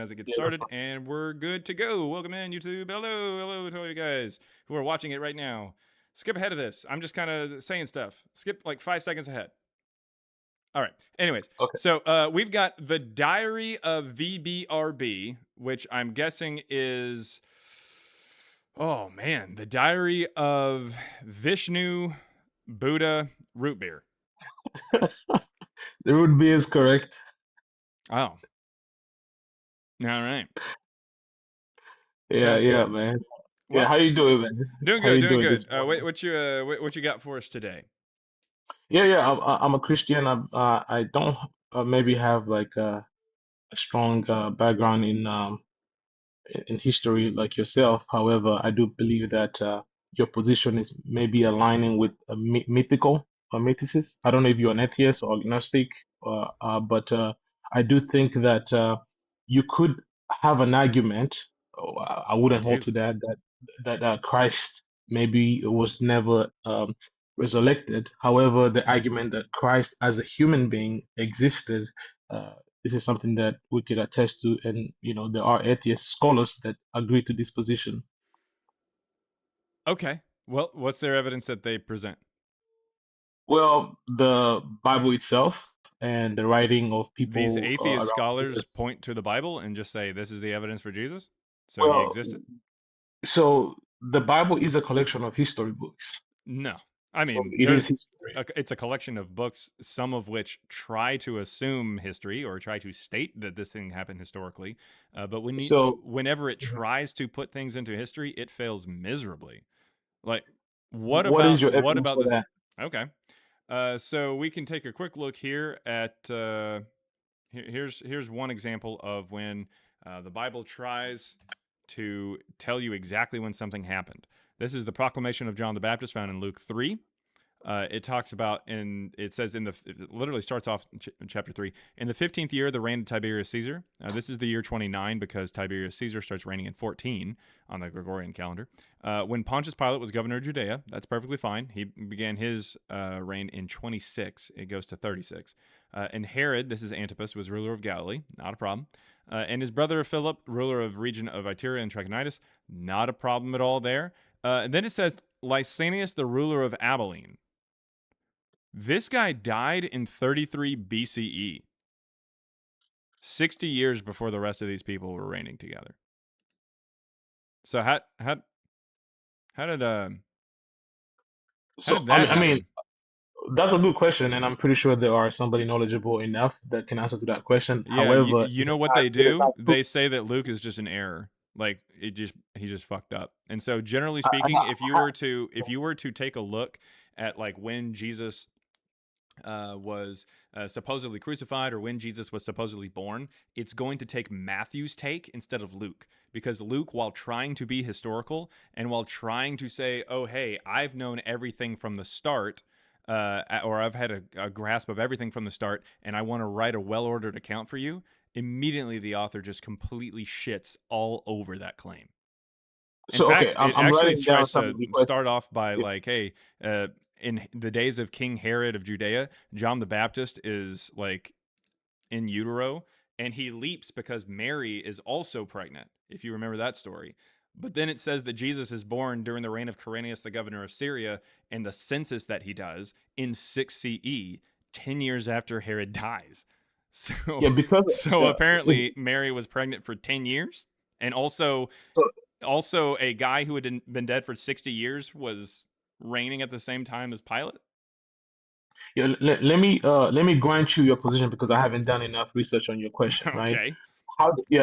as it gets started, and we're good to go. Welcome in, YouTube. Hello to all you guys who are watching it right now. Skip ahead of this. I'm just kind of saying stuff. Skip like 5 seconds ahead. All right. Anyways, Okay. so we've got the Diary of VBRB, which I'm guessing is, oh man, the Diary of Vishnu Buddha Root Beer. The root beer is correct. Oh, all right. Yeah, Sounds yeah, good. man. Yeah, Well, how you doing, man? doing How good, you doing doing good. this morning? What you got for us today? Yeah. I'm a Christian. I don't maybe have like a strong background in history like yourself. However, I do believe that your position is maybe aligning with a mythical or mythicist. I don't know if you're an atheist or agnostic, but I do think that you could have an argument. I I wouldn't hold do. to that Christ maybe was never resurrected. However, the argument that Christ as a human being existed. This is something that we could attest to, and there are atheist scholars that agree to this position. Okay. Well, what's their evidence that they present? Well, the Bible itself and the writing of These people atheist around scholars Jesus. point to the Bible and just say this is the evidence for Jesus. So he Well, existed? so the Bible is a collection of history books. No. I So mean, it is history. it's a collection of books, some of which try to assume history or try to state that this thing happened historically. But So, whenever it tries to put things into history, it fails miserably. Like, what is your what evidence about for this? that? Okay. So we can take a quick look here at here's one example of when the Bible tries to tell you exactly when something happened. This is the proclamation of John the Baptist found in Luke 3. It talks about, it says it literally starts off in chapter 3. In the 15th year of the reign of Tiberius Caesar, this is the year 29 because Tiberius Caesar starts reigning in 14 on the Gregorian calendar. When Pontius Pilate was governor of Judea, that's perfectly fine. He began his reign in 26. It goes to 36. And Herod, this is Antipas, was ruler of Galilee, not a problem. And his brother Philip, ruler of region of Iturea and Trachonitis, not a problem at all there. And then it says Lysanias, the ruler of Abilene. This guy died in 33 BCE, 60 years before the rest of these people were reigning together. So how did that I mean, happen? that's a good question, and I'm pretty sure there are somebody knowledgeable enough that can answer to that question. Yeah, However, you know what they it is do? not true. They say that Luke is just an error. Like he just fucked up. And so generally I, speaking, I, if you were to take a look at like when Jesus was supposedly crucified or when Jesus was supposedly born, it's going to take Matthew's take instead of Luke. Because Luke, while trying to be historical and while trying to say, oh, hey, I've known everything from the start, or I've had a grasp of everything from the start, and I want to write a well ordered account for you, immediately the author just completely shits all over that claim. In so okay, fact, it I'm actually writing down tries some to of the start questions. off by like, hey, in the days of King Herod of Judea, John the Baptist is like in utero, and he leaps because Mary is also pregnant, if you remember that story. But then it says that Jesus is born during the reign of Quirinius, the governor of Syria, and the census that he does in 6 CE, 10 years after Herod dies. So, Yeah, because so yeah, apparently Mary was pregnant for 10 years, and so, also a guy who had been dead for 60 years was reigning at the same time as Pilate. yeah, let me grant you your position because I haven't done enough research on your question, right? Okay.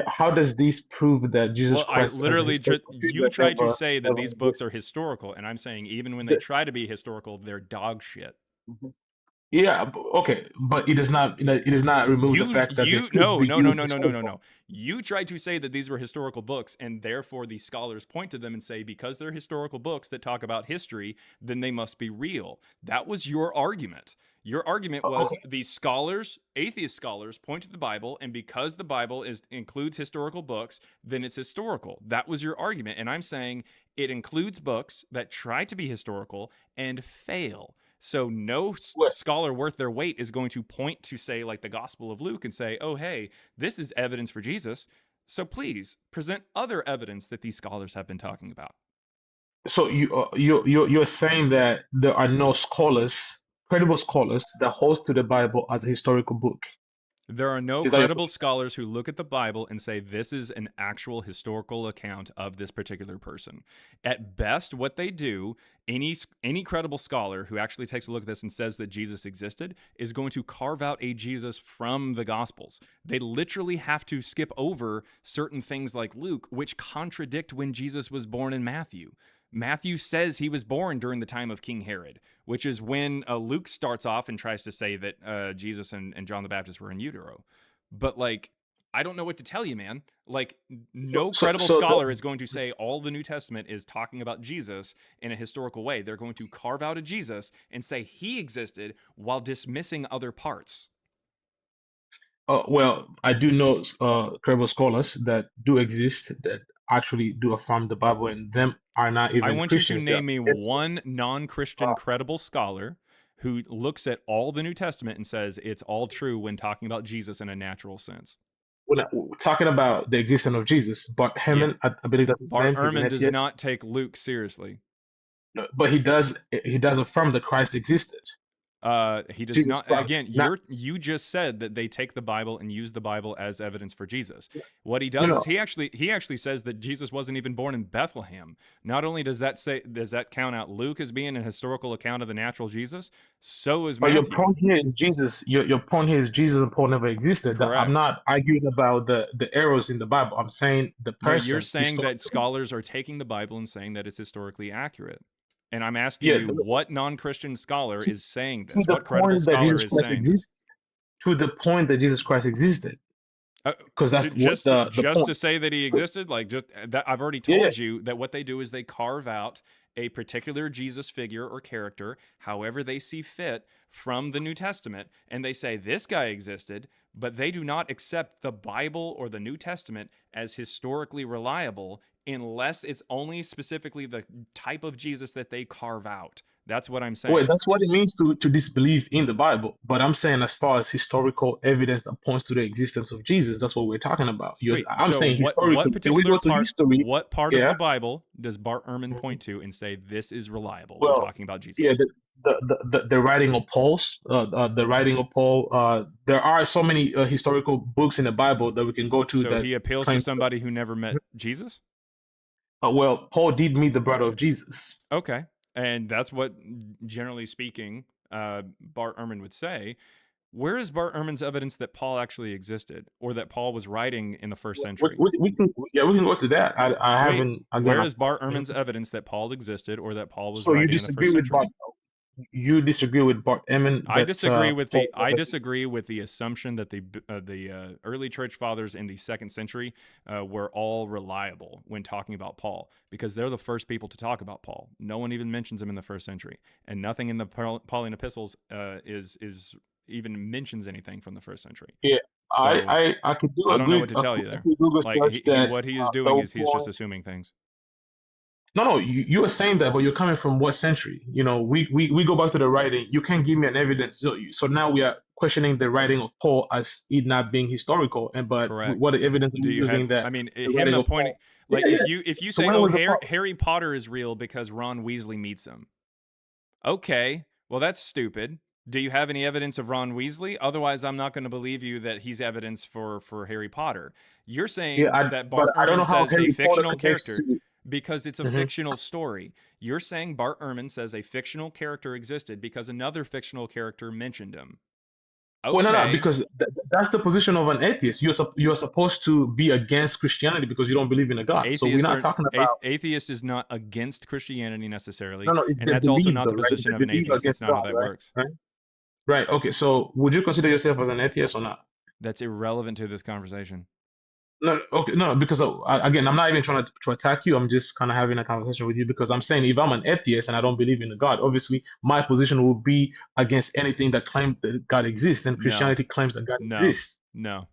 How does this prove that Jesus Well, I Christ as a literally historical you figure try to say that never these books are existed? historical, and I'm saying even when they The- try to be historical, they're dog shit. Mhm. Yeah, okay, but it does not remove the fact that they could No be no no used no no no no historical. no. You try to say that these were historical books, and therefore the scholars point to them and say because they're historical books that talk about history, then they must be real. That was your argument. Your argument was Okay, these scholars, atheist scholars, point to the Bible, and because the Bible includes historical books, then it's historical. That was your argument, and I'm saying it includes books that try to be historical and fail. So no well, scholar worth their weight is going to point to say like the Gospel of Luke and say, "Oh, hey, this is evidence for Jesus." So please present other evidence that these scholars have been talking about. So you're saying that there are no scholars, credible scholars, that hold to the Bible as a historical book. There are no Is that your credible position? scholars who look at the Bible and say this is an actual historical account of this particular person. At best, what they do, any credible scholar who actually takes a look at this and says that Jesus existed is going to carve out a Jesus from the Gospels. They literally have to skip over certain things like Luke, which contradict when Jesus was born in Matthew. Matthew says he was born during the time of King Herod, which is when Luke starts off and tries to say that Jesus and John the Baptist were in utero. But like, I don't know what to tell you, man. Like, So no so credible so scholar the, is going to say all the New Testament is talking about Jesus in a historical way. They're going to carve out a Jesus and say he existed while dismissing other parts. well, I do know credible scholars that do exist that actually do affirm the Bible, and them are not I even want you to Christians. They are name me atheists. one non Christian Uh, credible scholar who looks at all the New Testament and says it's all true when talking about Jesus in a natural sense. we're talking about the existence of Jesus, but Yeah. Hammond, I believe that's his Bart name. He's an Ehrman does atheist, not take Luke seriously. no, but he does affirm that Christ existed. He does Jesus not. Again, Christ, not you just said that they take the Bible and use the Bible as evidence for Jesus. What he no does is no. he actually says that Jesus wasn't even born in Bethlehem. Not only does that count out Luke as being a historical account of the natural Jesus, so is But your Matthew. point here is Jesus. Your point here is Jesus and Paul never existed. That I'm Correct. not arguing about the errors in the Bible. I'm saying the No, you're person saying that historically. scholars are taking the Bible and saying that it's historically accurate. And I'm asking Yeah, you what non-Christian scholar to, is saying to this? the What credible point that scholar Jesus is Christ saying this? exists. To the point that Jesus Christ existed, Uh, because that's to what just the just point. to say that he existed, like just that I've already Yeah, yeah. told you that what they do is they carve out a particular Jesus figure or character, however they see fit, from the New Testament, and they say this guy existed, but they do not accept the Bible or the New Testament as historically reliable unless it's only specifically the type of Jesus that they carve out. That's what I'm Well, saying. that's what it means to disbelieve in the Bible. But I'm saying, as far as historical evidence that points to the existence of Jesus, that's what we're talking about. Sweet. I'm So saying what historically, when we particular go to part history, what part of yeah. the Bible does Bart Ehrman Mhm. point to and say this is reliable when Well, talking about yeah, Jesus? the writing of Paul's, the writing of Paul. There are so many historical books in the Bible that we can go to So that he appeals to claim. somebody who never met Jesus? Well, Paul did meet the brother of Jesus. Okay. And that's what generally speaking Bart Ehrman would say. Where is Bart Ehrman's evidence that Paul actually existed or that Paul was writing in the first century? We can, yeah, we can go to that. I Sweet. haven't again. Where is Bart Ehrman's evidence that Paul existed or that Paul was So you writing in the disagree first with century? Bart? You disagree with Bart Ehrman that Paul I never exists? disagree with the assumption that the early church fathers in the second century were all reliable when talking about Paul because they're the first people to talk about Paul. No one even mentions him in the first century, and nothing in the Pauline epistles is even mentions anything from the first century. Yeah, So I could do I don't know agree. what to A tell you there. quick Google Like search that what he is the doing is he's just points. assuming things. No, no, you are saying that, but you're coming from what century? We go back to the writing. You can't give me an evidence. So now we are questioning the writing of Paul as it not being historical. And but Correct. what evidence are Do you you have? using that I mean, the him writing of appointing Paul? like Yeah, yeah. if you So say, when "Oh, was the Paul? Harry Potter is real because Ron Weasley meets him," okay, well that's stupid. Do you have any evidence of Ron Weasley? Otherwise, I'm not going to believe you that he's evidence for Harry Potter. You're Yeah, saying that but Bart I don't Ehrman know how says a Harry Potter fictional connects character to. because it's a Mhm. fictional story. You're saying Bart Ehrman says a fictional character existed because another fictional character mentioned him. Well, no, no, Okay, because that's the position of an atheist. You're supposed to be against Christianity because you don't believe in a God. So we're not talking about. atheist is not against Christianity No, necessarily, no, it's and the that's also not believer, the right? position The of an believer atheist. That's against not how God, that right? works. Right. Right. Okay. So would you consider yourself as an atheist or not? That's irrelevant to this conversation. No. Okay. No. Because again, I'm not even trying to attack you. I'm just kind of having a conversation with you because I'm saying if I'm an atheist and I don't believe in a God, obviously my position will be against anything that claims that God exists, and No, Christianity claims that God no, exists. no.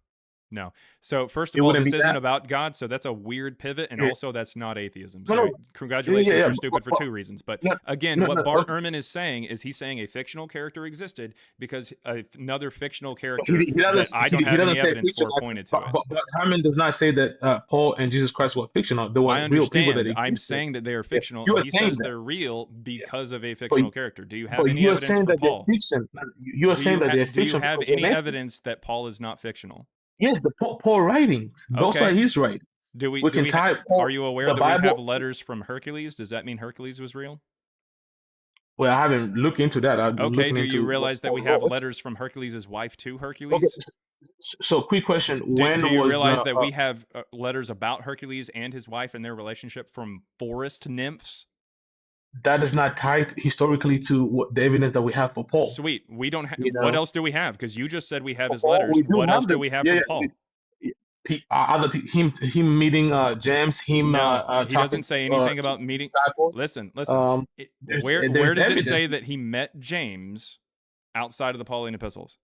No. So first It of all, wouldn't this be isn't that. about God, so that's a weird pivot, and Yeah. also that's not atheism. No, So no. Yeah, congratulations, yeah. you're stupid for two reasons. But No, again, no, what no, Bart Ehrman is saying is he's saying a fictional character existed because another fictional character he that doesn't I don't he have doesn't any say evidence fiction, for actually, pointed to it. but Hammond does not say that Paul and Jesus Christ were fictional. They I were real people that understand. I'm existed. saying that they are Yeah. fictional, You and are he saying says that. they're real Yeah. because of a But fictional character. Do you have but any you are evidence saying for that they're Paul? fiction. You are saying that they're Do you fiction have because they're any mentors. evidence that Paul is not fictional? Yes, the Paul writings. Those are Okay. his writings. We can tie Are Paul, you aware the that we have Bible. letters from Hercules? Does that mean Hercules was real? Well, I haven't looked into that. I've been Okay, looking do you into what realize that we Paul have wrote. letters from Hercules' wife to Okay, Hercules? so quick question: Do When you was realize that we have letters about Hercules and his wife and their relationship from forest nymphs? that is not tied historically to what the evidence that we have for Paul? Sweet. We don't have. You What know, else do we have? Because you just said we have for his Paul, letters. we do What else have do them. we have Yeah, from yeah. Paul? Him meeting James, him No, he talking doesn't say anything to about meeting. disciples. Listen. Where There's does it evidence. say that he met James outside of the Pauline epistles?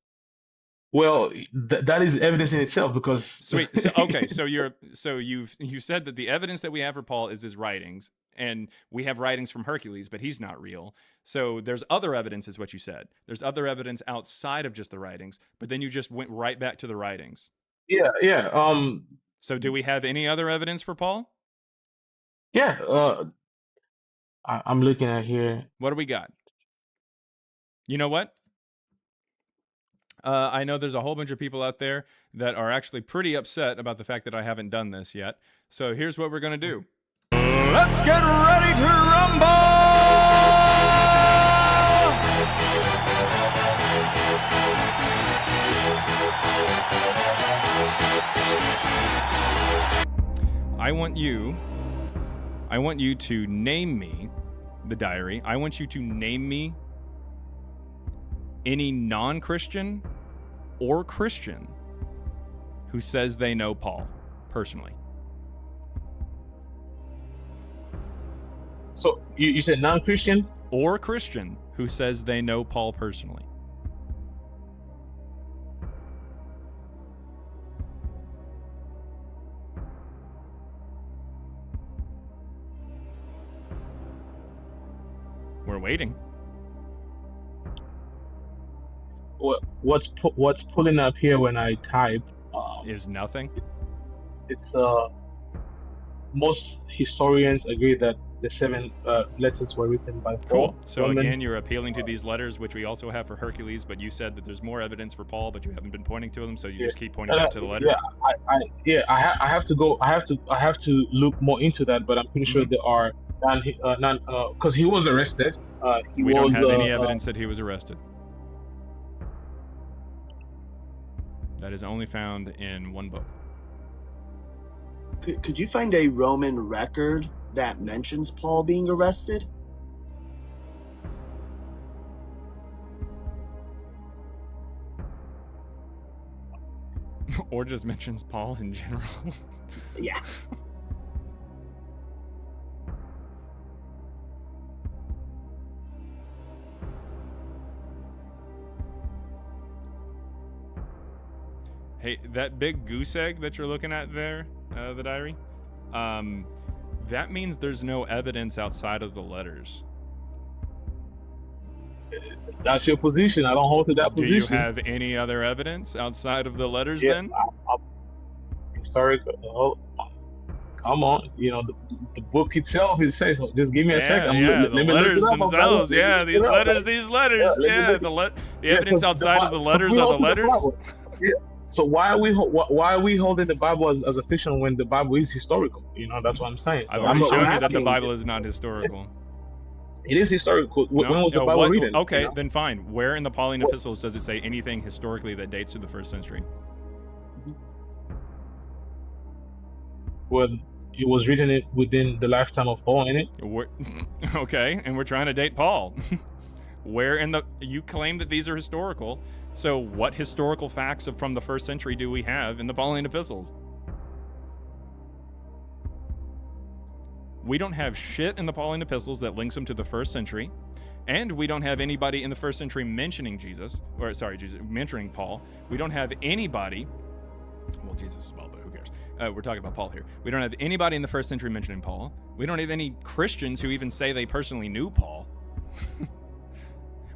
Well, that is evidence in itself because Sweet. So okay, you said that the evidence that we have for Paul is his writings, and we have writings from Hercules, but he's not real. So there's other evidence, is what you said. There's other evidence outside of just the writings, but then you just went right back to the writings. yeah, yeah. So do we have any other evidence for Paul? Yeah. I'm looking at here. What do we got? You know what? I know there's a whole bunch of people out there that are actually pretty upset about the fact that I haven't done this yet. So here's what we're going to do. Let's get ready to rumble! I want you to name me, the diary. I want you to name me any non-Christian or Christian who says they know Paul personally. So you said non-Christian? Or Christian who says they know Paul personally. We're waiting. What's pulling up here when I type is nothing. It's most historians agree that the 7 letters were written by Paul. Cool. So again, you're appealing to these letters, which we also have for Hercules, but you said that there's more evidence for Paul, but you haven't been pointing to them, so you just keep pointing back to the letters. I have to look more into that, but I'm pretty sure there are because he was arrested. We don't have any evidence that he was arrested. That is only found in one book. Could you find a Roman record that mentions Paul being arrested? Or just mentions Paul in general? Yeah. Hey, that big goose egg that you're looking at there, the diary, that means there's no evidence outside of the letters. That's your position. I don't hold to that position. Do you have any other evidence outside of the letters then? Historical. Come on. You know, the book itself, it says, so just give me a second. Yeah, the letters themselves. Yeah, these letters. Yeah, the evidence outside of the letters are the letters. Yeah. So why are we holding the Bible as a fiction when the Bible is historical? You know, that's what I'm saying. So I'm showing you that the Bible is not historical. It is historical. When was the Bible written? Okay, you know? Then fine. Where in the Pauline epistles does it say anything historically that dates to the 1st century? Well, it was written within the lifetime of Paul, innit? Okay, and we're trying to date Paul. Where in you claim that these are historical, so what historical facts from the 1st century do we have in the Pauline epistles? We don't have shit in the Pauline epistles that links them to the 1st century, and we don't have anybody in the 1st century mentioning mentioning Paul. We don't have anybody Well, Jesus as well, but who cares? We're talking about Paul here. We don't have anybody in the first century mentioning Paul. We don't have any Christians who even say they personally knew Paul.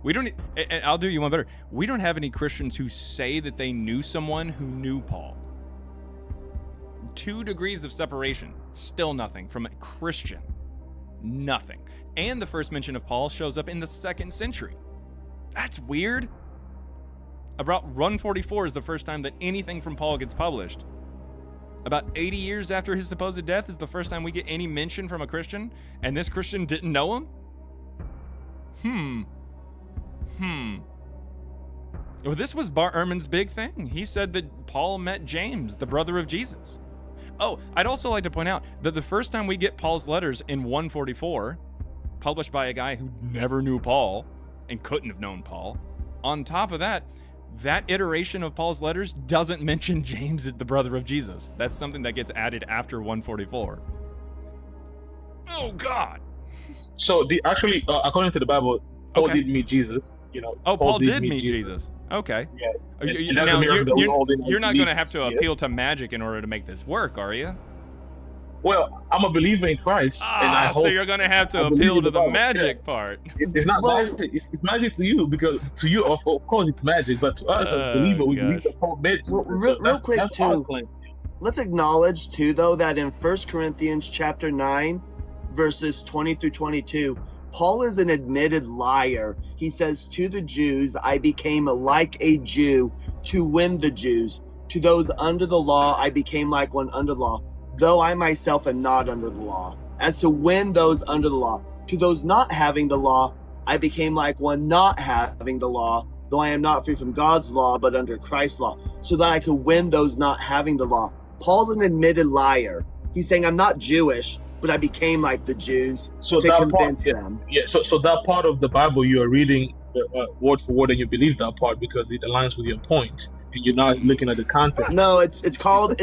We don't. I'll do you one better. We don't have any Christians who say that they knew someone who knew Paul. 2 degrees of separation. Still nothing from a Christian. Nothing. And the first mention of Paul shows up in the 2nd century. That's weird. About 144 is the first time that anything from Paul gets published. About 80 years after his supposed death is the first time we get any mention from a Christian, and this Christian didn't know him? Well, this was Bart Ehrman's big thing. He said that Paul met James, the brother of Jesus. Oh, I'd also like to point out that the first time we get Paul's letters in 144, published by a guy who never knew Paul and couldn't have known Paul, on top of that, that iteration of Paul's letters doesn't mention James as the brother of Jesus. That's something that gets added after 144. Oh, God. So actually, according to the Bible, Paul did meet Jesus. Oh, Paul did meet Jesus. Okay. Yeah. Now, you're not going to have to appeal to magic in order to make this work, are you? Well, I'm a believer in Christ, and I hope. So you're going to have to appeal to the magic part. It's not magic. It's magic to you, because to you, of course, it's magic. But to us as believers, we believe that Paul met Jesus. Real quick, too. Let's acknowledge, too, though, that in 1 Corinthians chapter 9, verses 20 through 22, Paul is an admitted liar. He says, to the Jews, I became like a Jew to win the Jews. To those under the law, I became like one under the law, though I myself am not under the law, as to win those under the law. To those not having the law, I became like one not having the law, though I am not free from God's law, but under Christ's law, so that I could win those not having the law. Paul's an admitted liar. He's saying, I'm not Jewish, but I became like the Jews to convince them. Yeah, so that part of the Bible you are reading word for word, and you believe that part because it aligns with your point, and you're not looking at the context. No, it's called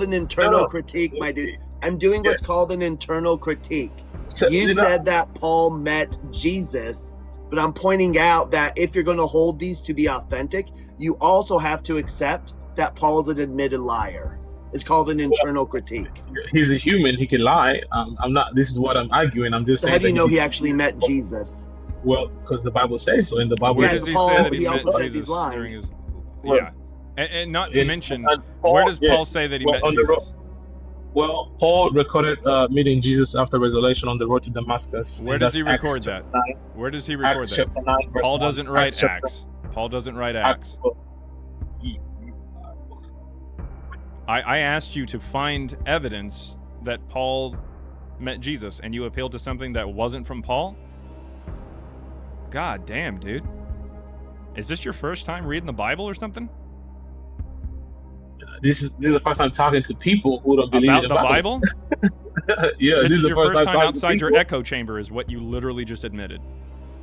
an internal critique, my dude. I'm doing what's called an internal critique. So, you said that Paul met Jesus, but I'm pointing out that if you're going to hold these to be authentic, you also have to accept that Paul's an admitted liar. It's called an internal critique. He's a human. He can lie. I'm not. This is what I'm arguing. I'm just saying. How do you know he actually met Jesus? Well, because the Bible says so. In the Bible, where does he say that he met Jesus during his? Yeah, and not to mention, where does Paul say that he met Jesus? Well, Paul recorded meeting Jesus after resurrection on the road to Damascus. Where does he record that? Where does he record that? Chapter 9, verse Paul 1. doesn't write Acts. Paul doesn't write Acts. I asked you to find evidence that Paul met Jesus, and you appealed to something that wasn't from Paul? God damn, dude. Is this your first time reading the Bible or something? This is the first time talking to people who don't believe about the Bible? Yeah, this is your first time outside your echo chamber, is what you literally just admitted.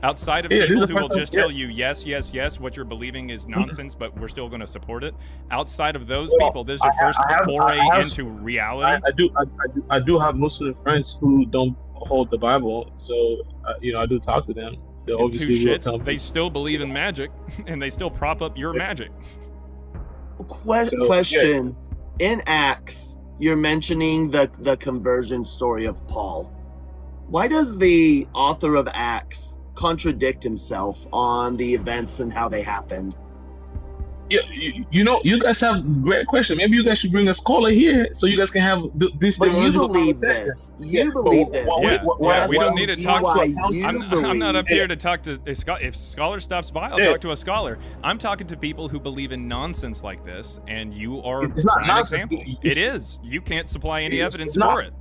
Outside of people who will just tell you, yes, yes, yes, what you're believing is nonsense, but we're still going to support it. Outside of those people, this is your first foray into reality. I do have Muslim friends who don't hold the Bible, so I do talk to them. They obviously two shits, they still believe in magic, and they still prop up your magic. Question: in Acts, you're mentioning the conversion story of Paul. Why does the author of Acts contradict himself on the events and how they happened? Yeah, you guys have great question. Maybe you guys should bring a scholar here so you guys can have this. But you believe this. You believe this. We don't need to talk to. I'm not up here to talk to. If scholar stops by, I'll talk to a scholar. I'm talking to people who believe in nonsense like this, and you are it's not an nonsense. example. It is. You can't supply any evidence for it.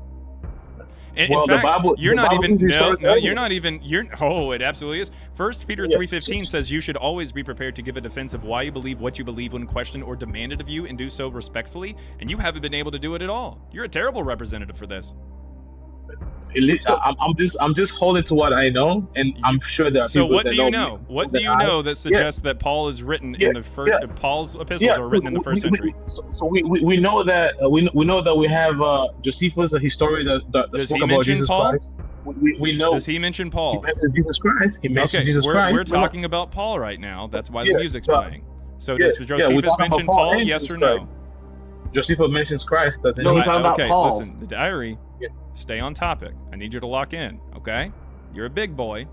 In fact, the Bible, you're not even. No, you're not even. Oh, it absolutely is. 1 Peter 3:15 says you should always be prepared to give a defense of why you believe what you believe when questioned or demanded of you, and do so respectfully. And you haven't been able to do it at all. You're a terrible representative for this. I'm just holding to what I know, and I'm sure there are people what do you know? What do you know that suggests that Paul is written in the first? Paul's epistles are written in the first century. So we know that we know that we have Josephus, a historian that spoke about Jesus Christ. We know. Does he mention Paul? He mentions Jesus Christ. He mentions Jesus Christ. We're talking about Paul right now. That's why the music's playing. So does Josephus mention Paul? Yes or no? Josephus mentions Christ, doesn't No, he? we're talking about Okay, Paul. listen, the diary, Yeah. stay on topic. I need you to lock in, okay? You're a big boy.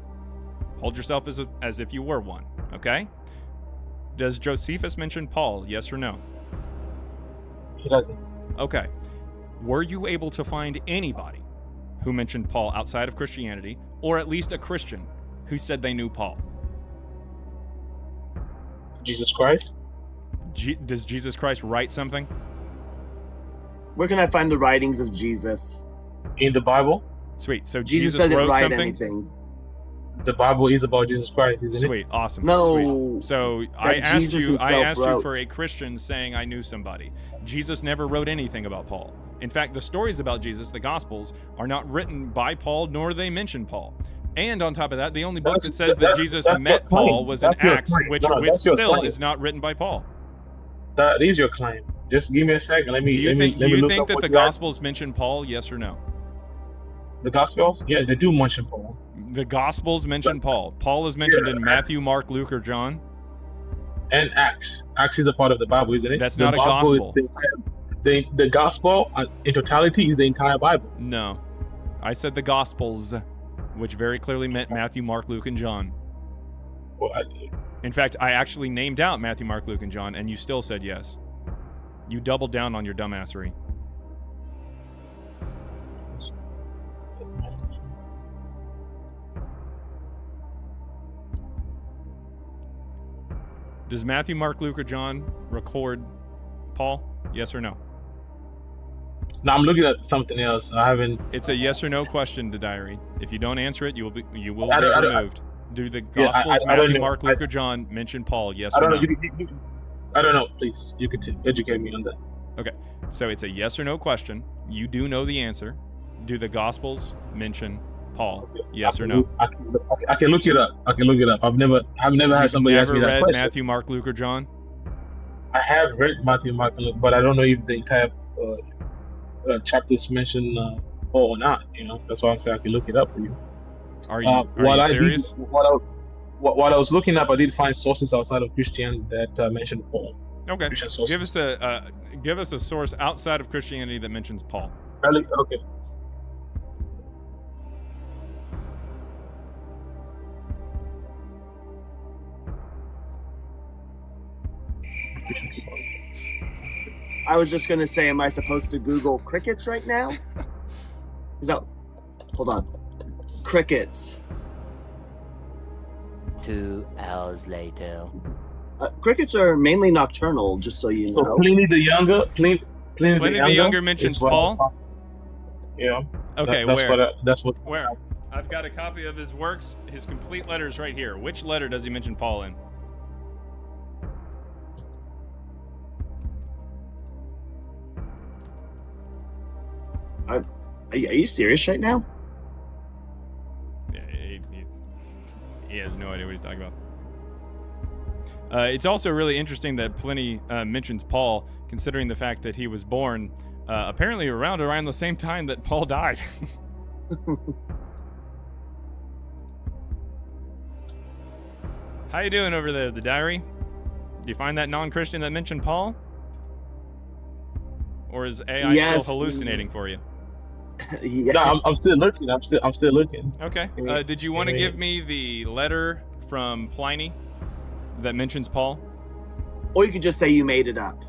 Hold yourself as if you were one, okay? Does Josephus mention Paul, yes or no? He doesn't. Okay. Were you able to find anybody who mentioned Paul outside of Christianity, or at least a Christian who said they knew Paul? Jesus Christ? Does Jesus Christ write something? Where can I find the writings of Jesus? In the Bible? Sweet. So Jesus Jesus didn't wrote write something? anything. The Bible is about Jesus Christ, isn't it? Sweet, awesome. No, Sweet. So I asked Jesus you himself wrote. for a Christian saying I knew somebody. Jesus never wrote anything about Paul. In fact, the stories about Jesus, the Gospels, are not written by Paul, nor they mention Paul. And on top of that, the only book that says that Jesus met Paul was in Acts, which still is not written by Paul. That is your claim. Just give me a second. Let me Do you look think up that what the you asked. Gospels mention Paul? Yes or no? The Gospels? Yeah, they do mention Paul. The Gospels mention Paul. Paul is mentioned in Matthew, Mark, Luke, or John. And Acts. Acts is a part of the Bible, isn't it? That's not a gospel. The gospel in totality is the entire Bible. No. I said the Gospels, which very clearly meant Matthew, Mark, Luke, and John. Well, In fact, I actually named out Matthew, Mark, Luke, and John, and you still said yes. You doubled down on your dumbassery. Does Matthew, Mark, Luke, or John record Paul? Yes or no? No, I'm looking at something else. I haven't. It's a yes or no question, the diary. If you don't answer it, you will be I don't- removed. Do the Yeah, Gospels, I don't Matthew, know. Mark, Luke, or John mention Paul? Yes I or don't no? know. I don't know. Please, you could educate me on that. Okay, so it's a yes or no question. You do know the answer. Do the Gospels mention Paul? Yes or no? I can look it up. I can look it up. I've never had somebody ask me Never that read question. Matthew, Mark, Luke, or John? I have read Matthew, Mark, and Luke, but I don't know if the entire chapters mention Paul or not. You know, that's why I'm saying I can look it up for you. Are you serious? While I was looking up, I did find sources outside of Christian that mentioned Paul. Okay. Christian sources. Give us a source outside of Christianity that mentions Paul. Really? Okay. I was just gonna say, am I supposed to Google crickets right now? Hold on. Crickets. 2 hours later. Crickets are mainly nocturnal, just so you So know. Pliny the Younger, Pliny the Younger mentions is what- Paul? Yeah. Okay, That's what. Where? I've got a copy of his works, his complete letters right here. Which letter does he mention Paul in? Are you serious right now? Yeah, he has no idea what he's talking about. It's also really interesting that Pliny mentions Paul, considering the fact that he was born apparently around the same time that Paul died. How you doing over there, the diary? Do you find that non-Christian that mentioned Paul? Or is AI Yes. still hallucinating for you? Yeah. No, I'm still looking. I'm still looking. Okay. Give me- Did you want to give me- give me the letter from Pliny that mentions Paul? Or you could just say you made it up.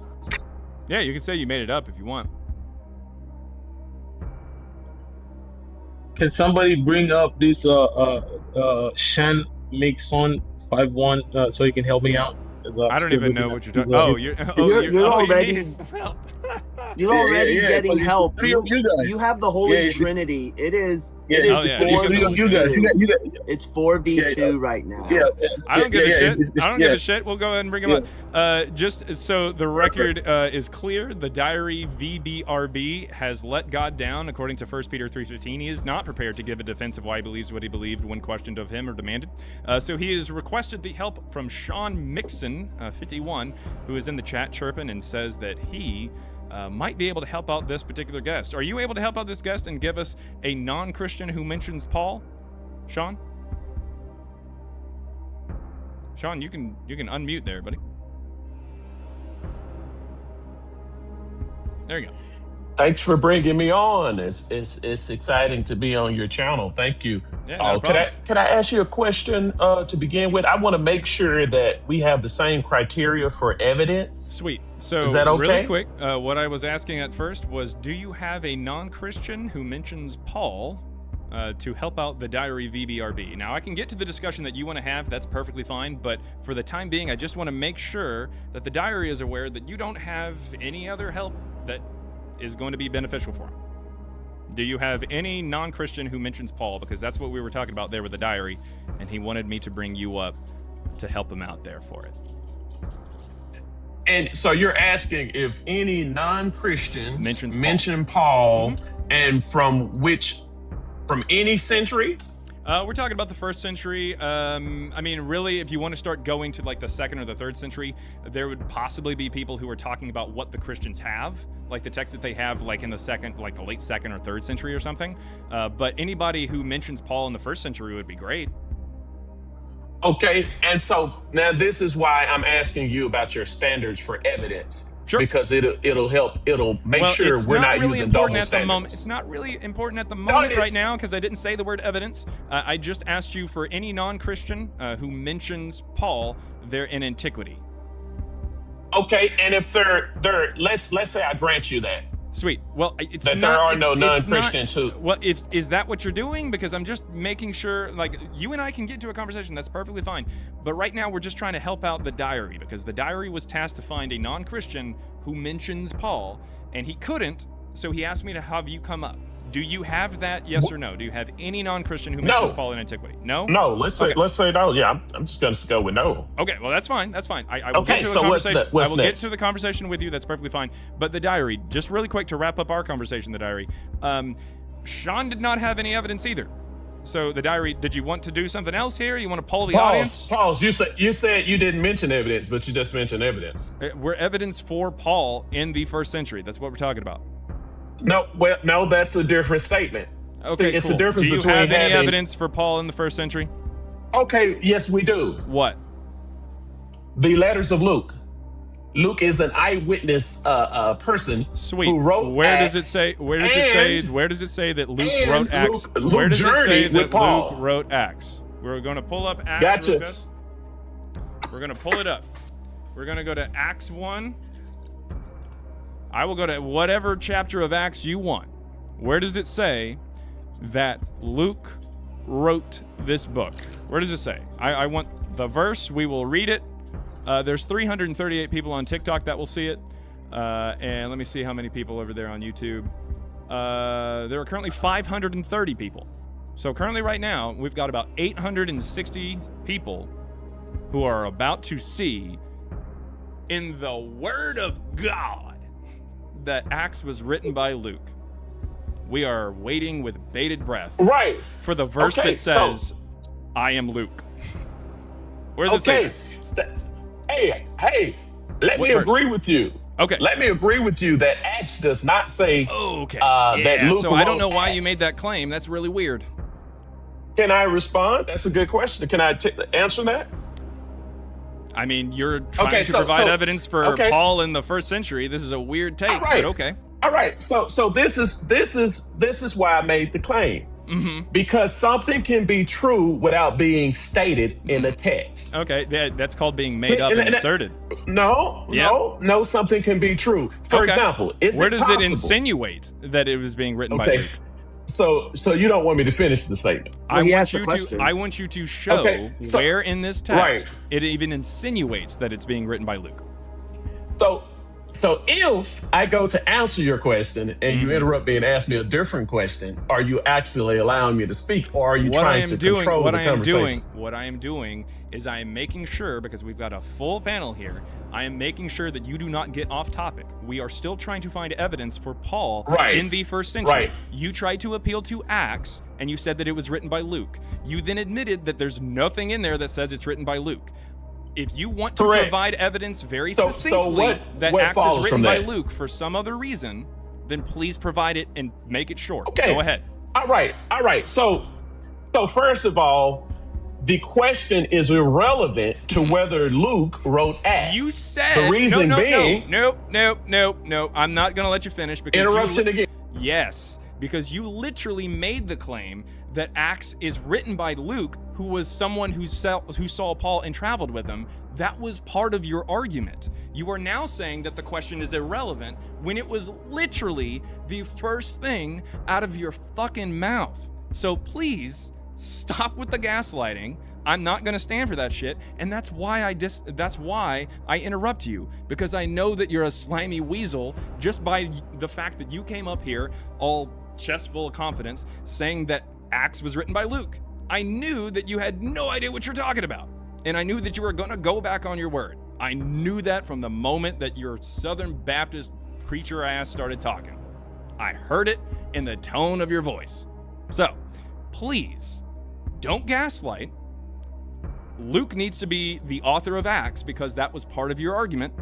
Yeah, you can say you made it up if you want. Can somebody bring up this Shan Mixon 51 so you can help me out? I don't even know what you're talking. Oh, you're You're already- you need his help. You're already getting but it's help. three of you guys. You have the Holy Yeah, it's- Trinity. It is. Yeah, It is Oh, yeah. it's three of you guys. 4v2. You got, It's 4v2 Yeah, yeah. right now. yeah. I don't give a shit. I don't give a yes. shit. We'll go ahead and bring him up. Just so the record is clear, the diary VBRB has let God down, according to 1 Peter 3:15. He is not prepared to give a defense of why he believes what he believed when questioned of him or demanded. So he has requested the help from Sean Mixon, 51, who is in the chat chirping and says that he might be able to help out this particular guest. Are you able to help out this guest and give us a non-Christian who mentions Paul, Sean? Sean, you can unmute there, buddy. There you go. Thanks for bringing me on. It's exciting to be on your channel. Thank you. Yeah, no problem. Could I ask you a question to begin with? I want to make sure that we have the same criteria for evidence. Sweet. So is that okay? Really quick, what I was asking at first was, do you have a non-Christian who mentions Paul to help out the diary VBRB? Now, I can get to the discussion that you want to have. That's perfectly fine. But for the time being, I just want to make sure that the diary is aware that you don't have any other help that is going to be beneficial for him. Do you have any non-Christian who mentions Paul? Because that's what we were talking about there with the diary, and he wanted me to bring you up to help him out there for it. And so you're asking if any non-Christians mention Paul, and from any century? We're talking about the 1st century. I mean, really, if you want to start going to like the 2nd or the 3rd century, there would possibly be people who are talking about what the Christians have, like the text that they have, like in the the late 2nd or 3rd century or something. But anybody who mentions Paul in the 1st century would be great. Okay, and so now this is why I'm asking you about your standards for evidence. Sure. Because it'll help. It'll make sure we're not really using double standards. It's not really important at the moment right now because I didn't say the word evidence. I just asked you for any non-Christian who mentions Paul there in antiquity. Okay, and if they're let's say I grant you that. Sweet. Well, it's that not, there are no non-Christians who. Well, is that what you're doing? Because I'm just making sure, like, you and I can get to a conversation. That's perfectly fine. But right now, we're just trying to help out the diary because the diary was tasked to find a non-Christian who mentions Paul, and he couldn't. So he asked me to have you come up. Do you have that? Yes or no? Do you have any non-Christian who mentions Paul in antiquity? No. No. Let's say no. Yeah, I'm just going to go with no. Okay. Well, that's fine. That's fine. I will get to the conversation. I will get to the conversation with you. That's perfectly fine. But the diary, just really quick to wrap up our conversation. The diary. Sean did not have any evidence either. So the diary. Did you want to do something else here? You want to poll the audience? Pause. You said you didn't mention evidence, but you just mentioned evidence. We're evidence for Paul in the 1st century. That's what we're talking about. No, that's a different statement. Okay, it's cool. a difference between. Do you have any evidence for Paul in the 1st century? Okay, yes, we do. What? The letters of Luke. Luke is an eyewitness person. Sweet. Who wrote Where Acts, does it say? Where does it say that Luke wrote Acts? Luke Where does it say that Paul. Luke wrote Acts? We're going to pull up Acts. Gotcha. We're going to pull it up. We're going to go to Acts 1. I will go to whatever chapter of Acts you want. Where does it say that Luke wrote this book? Where does it say? I want the verse. We will read it. There's 338 people on TikTok that will see it. And let me see how many people over there on YouTube. There are currently 530 people. So currently right now, we've got about 860 people who are about to see in the Word of God that Acts was written by Luke. We are waiting with bated breath for the verse that says, I am Luke. Where does it say that? Hey, let me agree with you. Okay. Let me agree with you that Acts does not say that Luke so I don't know wrote why Acts. you made that claim. That's really weird. Can I respond? That's a good question. Can I answer that? I mean, you're trying to provide evidence for Paul in the 1st century. This is a weird take, but okay. All right. So this is why I made the claim. Because something can be true without being stated in the text. Okay, that's called being made up and inserted. No, something can be true. For example, where does it insinuate that it was being written by Luke? So you don't want me to finish the statement? Well, I want you to show where in this text it even insinuates that it's being written by Luke. So if I go to answer your question and you interrupt me and ask me a different question, are you actually allowing me to speak, or are you trying to control the conversation? What I am doing is I am making sure, because we've got a full panel here, I am making sure that you do not get off topic. We are still trying to find evidence for Paul in the 1st century. You tried to appeal to Acts, and you said that it was written by Luke. You then admitted that there's nothing in there that says it's written by Luke. If you want to provide evidence very succinctly that Acts is written by Luke for some other reason, then please provide it and make it short. Go ahead. All right. So first of all, the question is irrelevant to whether Luke wrote Acts. You said the reason being. No. I'm not going to let you finish because interruption again. Yes, because you literally made the claim that Acts is written by Luke, who was someone who saw Paul and traveled with him. That was part of your argument. You are now saying that the question is irrelevant when it was literally the first thing out of your fucking mouth. So please stop with the gaslighting. I'm not going to stand for that shit, and that's why I interrupt you, because I know that you're a slimy weasel just by the fact that you came up here all chest full of confidence saying that Acts was written by Luke. I knew that you had no idea what you're talking about, and I knew that you were going to go back on your word. I knew that from the moment that your Southern Baptist preacher ass started talking. I heard it in the tone of your voice. So, please, don't gaslight. Luke needs to be the author of Acts because that was part of your argument.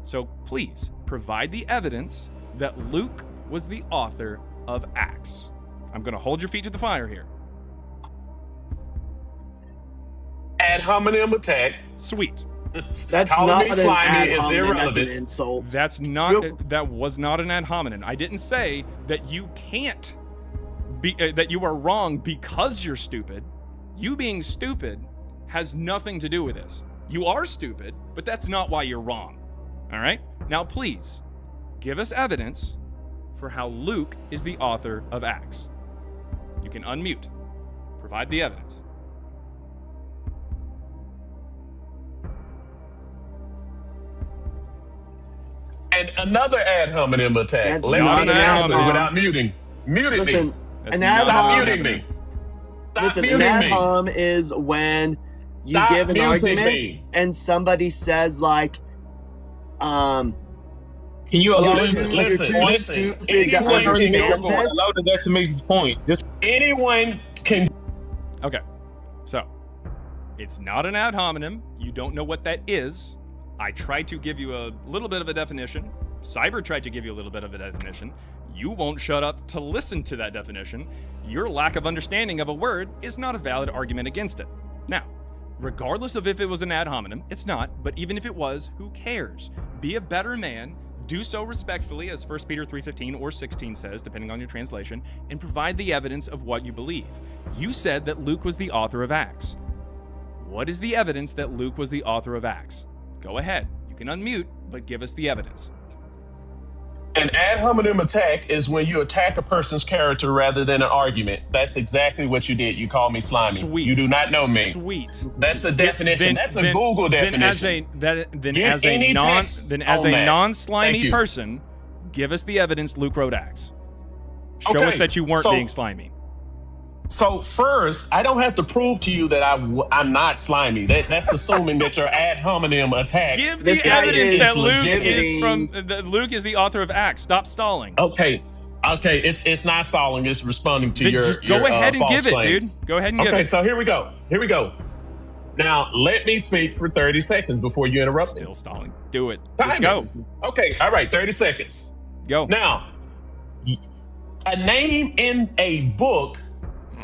So please, provide the evidence that Luke was the author of Acts. I'm going to hold your feet to the fire here. Ad hominem attack. Sweet. That's Calling not me an slimy ad is hominem, irrelevant. That's an insult. That was not an ad hominem. I didn't say that you can't be that you are wrong because you're stupid. You being stupid has nothing to do with this. You are stupid, but that's not why you're wrong. All right? Now, please, give us evidence for how Luke is the author of Acts. You can unmute. Provide the evidence. And another ad hominem attack. That's Let not me an ad answer hominem. without muting. Muted Listen, me. That's an ad not Stop hom. muting me. Stop Listen, an muting ad me. hom is when you Stop give an muting argument me. and somebody says like, Can you allow Listen, you're listen, too listen. stupid to Anyone can understand Google. this. allow the guy to make his point? Just Anyone can. Okay, so it's not an ad hominem. You don't know what that is. I tried to give you a little bit of a definition. Cyber tried to give you a little bit of a definition. You won't shut up to listen to that definition. Your lack of understanding of a word is not a valid argument against it. Now, regardless of if it was an ad hominem, it's not, but even if it was, who cares? Be a better man. Do so respectfully, as 1 Peter 3:15 or 16 says, depending on your translation, and provide the evidence of what you believe. You said that Luke was the author of Acts. What is the evidence that Luke was the author of Acts? Go ahead. You can unmute, but give us the evidence. An ad hominem attack is when you attack a person's character rather than an argument. That's exactly what you did. You called me slimy. Sweet. You do not know me. Sweet. That's a definition. That's a Google definition. Then Give as a any text on that. non-slimy Thank you. person, give us the evidence Luke wrote Acts. Show us that you weren't being slimy. So first, I don't have to prove to you that I'm not slimy. That's assuming that your ad hominem attack. Give This the guy evidence is that Luke is the author of Acts. Stop stalling. Okay, it's not stalling. It's responding to Then your just go ahead and false give it, claims. dude. Go ahead and give Okay, it. so here we go. Now let me speak for 30 seconds before you interrupt me. Still stalling. Do it. Time Just go. it. Okay, all right, 30 seconds. Go. Now, a name in a book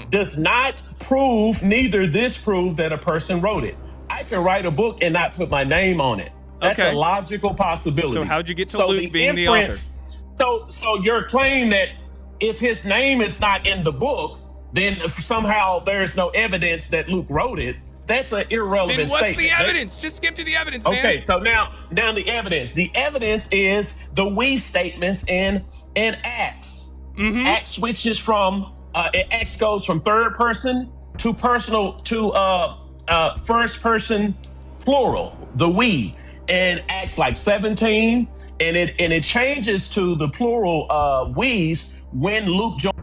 does not prove, neither disprove that a person wrote it. I can write a book and not put my name on it. That's Okay. a logical possibility. So how'd you get to Luke being the author? So your claim that if his name is not in the book, then somehow there's no evidence that Luke wrote it. That's an irrelevant Then what's statement. the evidence? Just skip to the evidence, man. Okay, so now the evidence. The evidence is the we statements in Acts. Mm-hmm. Acts switches from Acts goes from third person to personal to first person plural, the we, and Acts like 17, and it changes to the plural we's when Luke joins.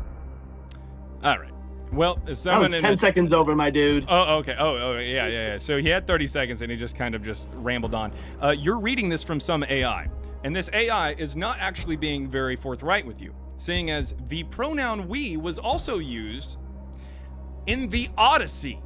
All right. Well, That someone was 10 seconds over, my dude. Oh, okay. Oh, yeah. So he had 30 seconds and he just kind of just rambled on. You're reading this from some AI, and this AI is not actually being very forthright with you, seeing as the pronoun we was also used in the Odyssey,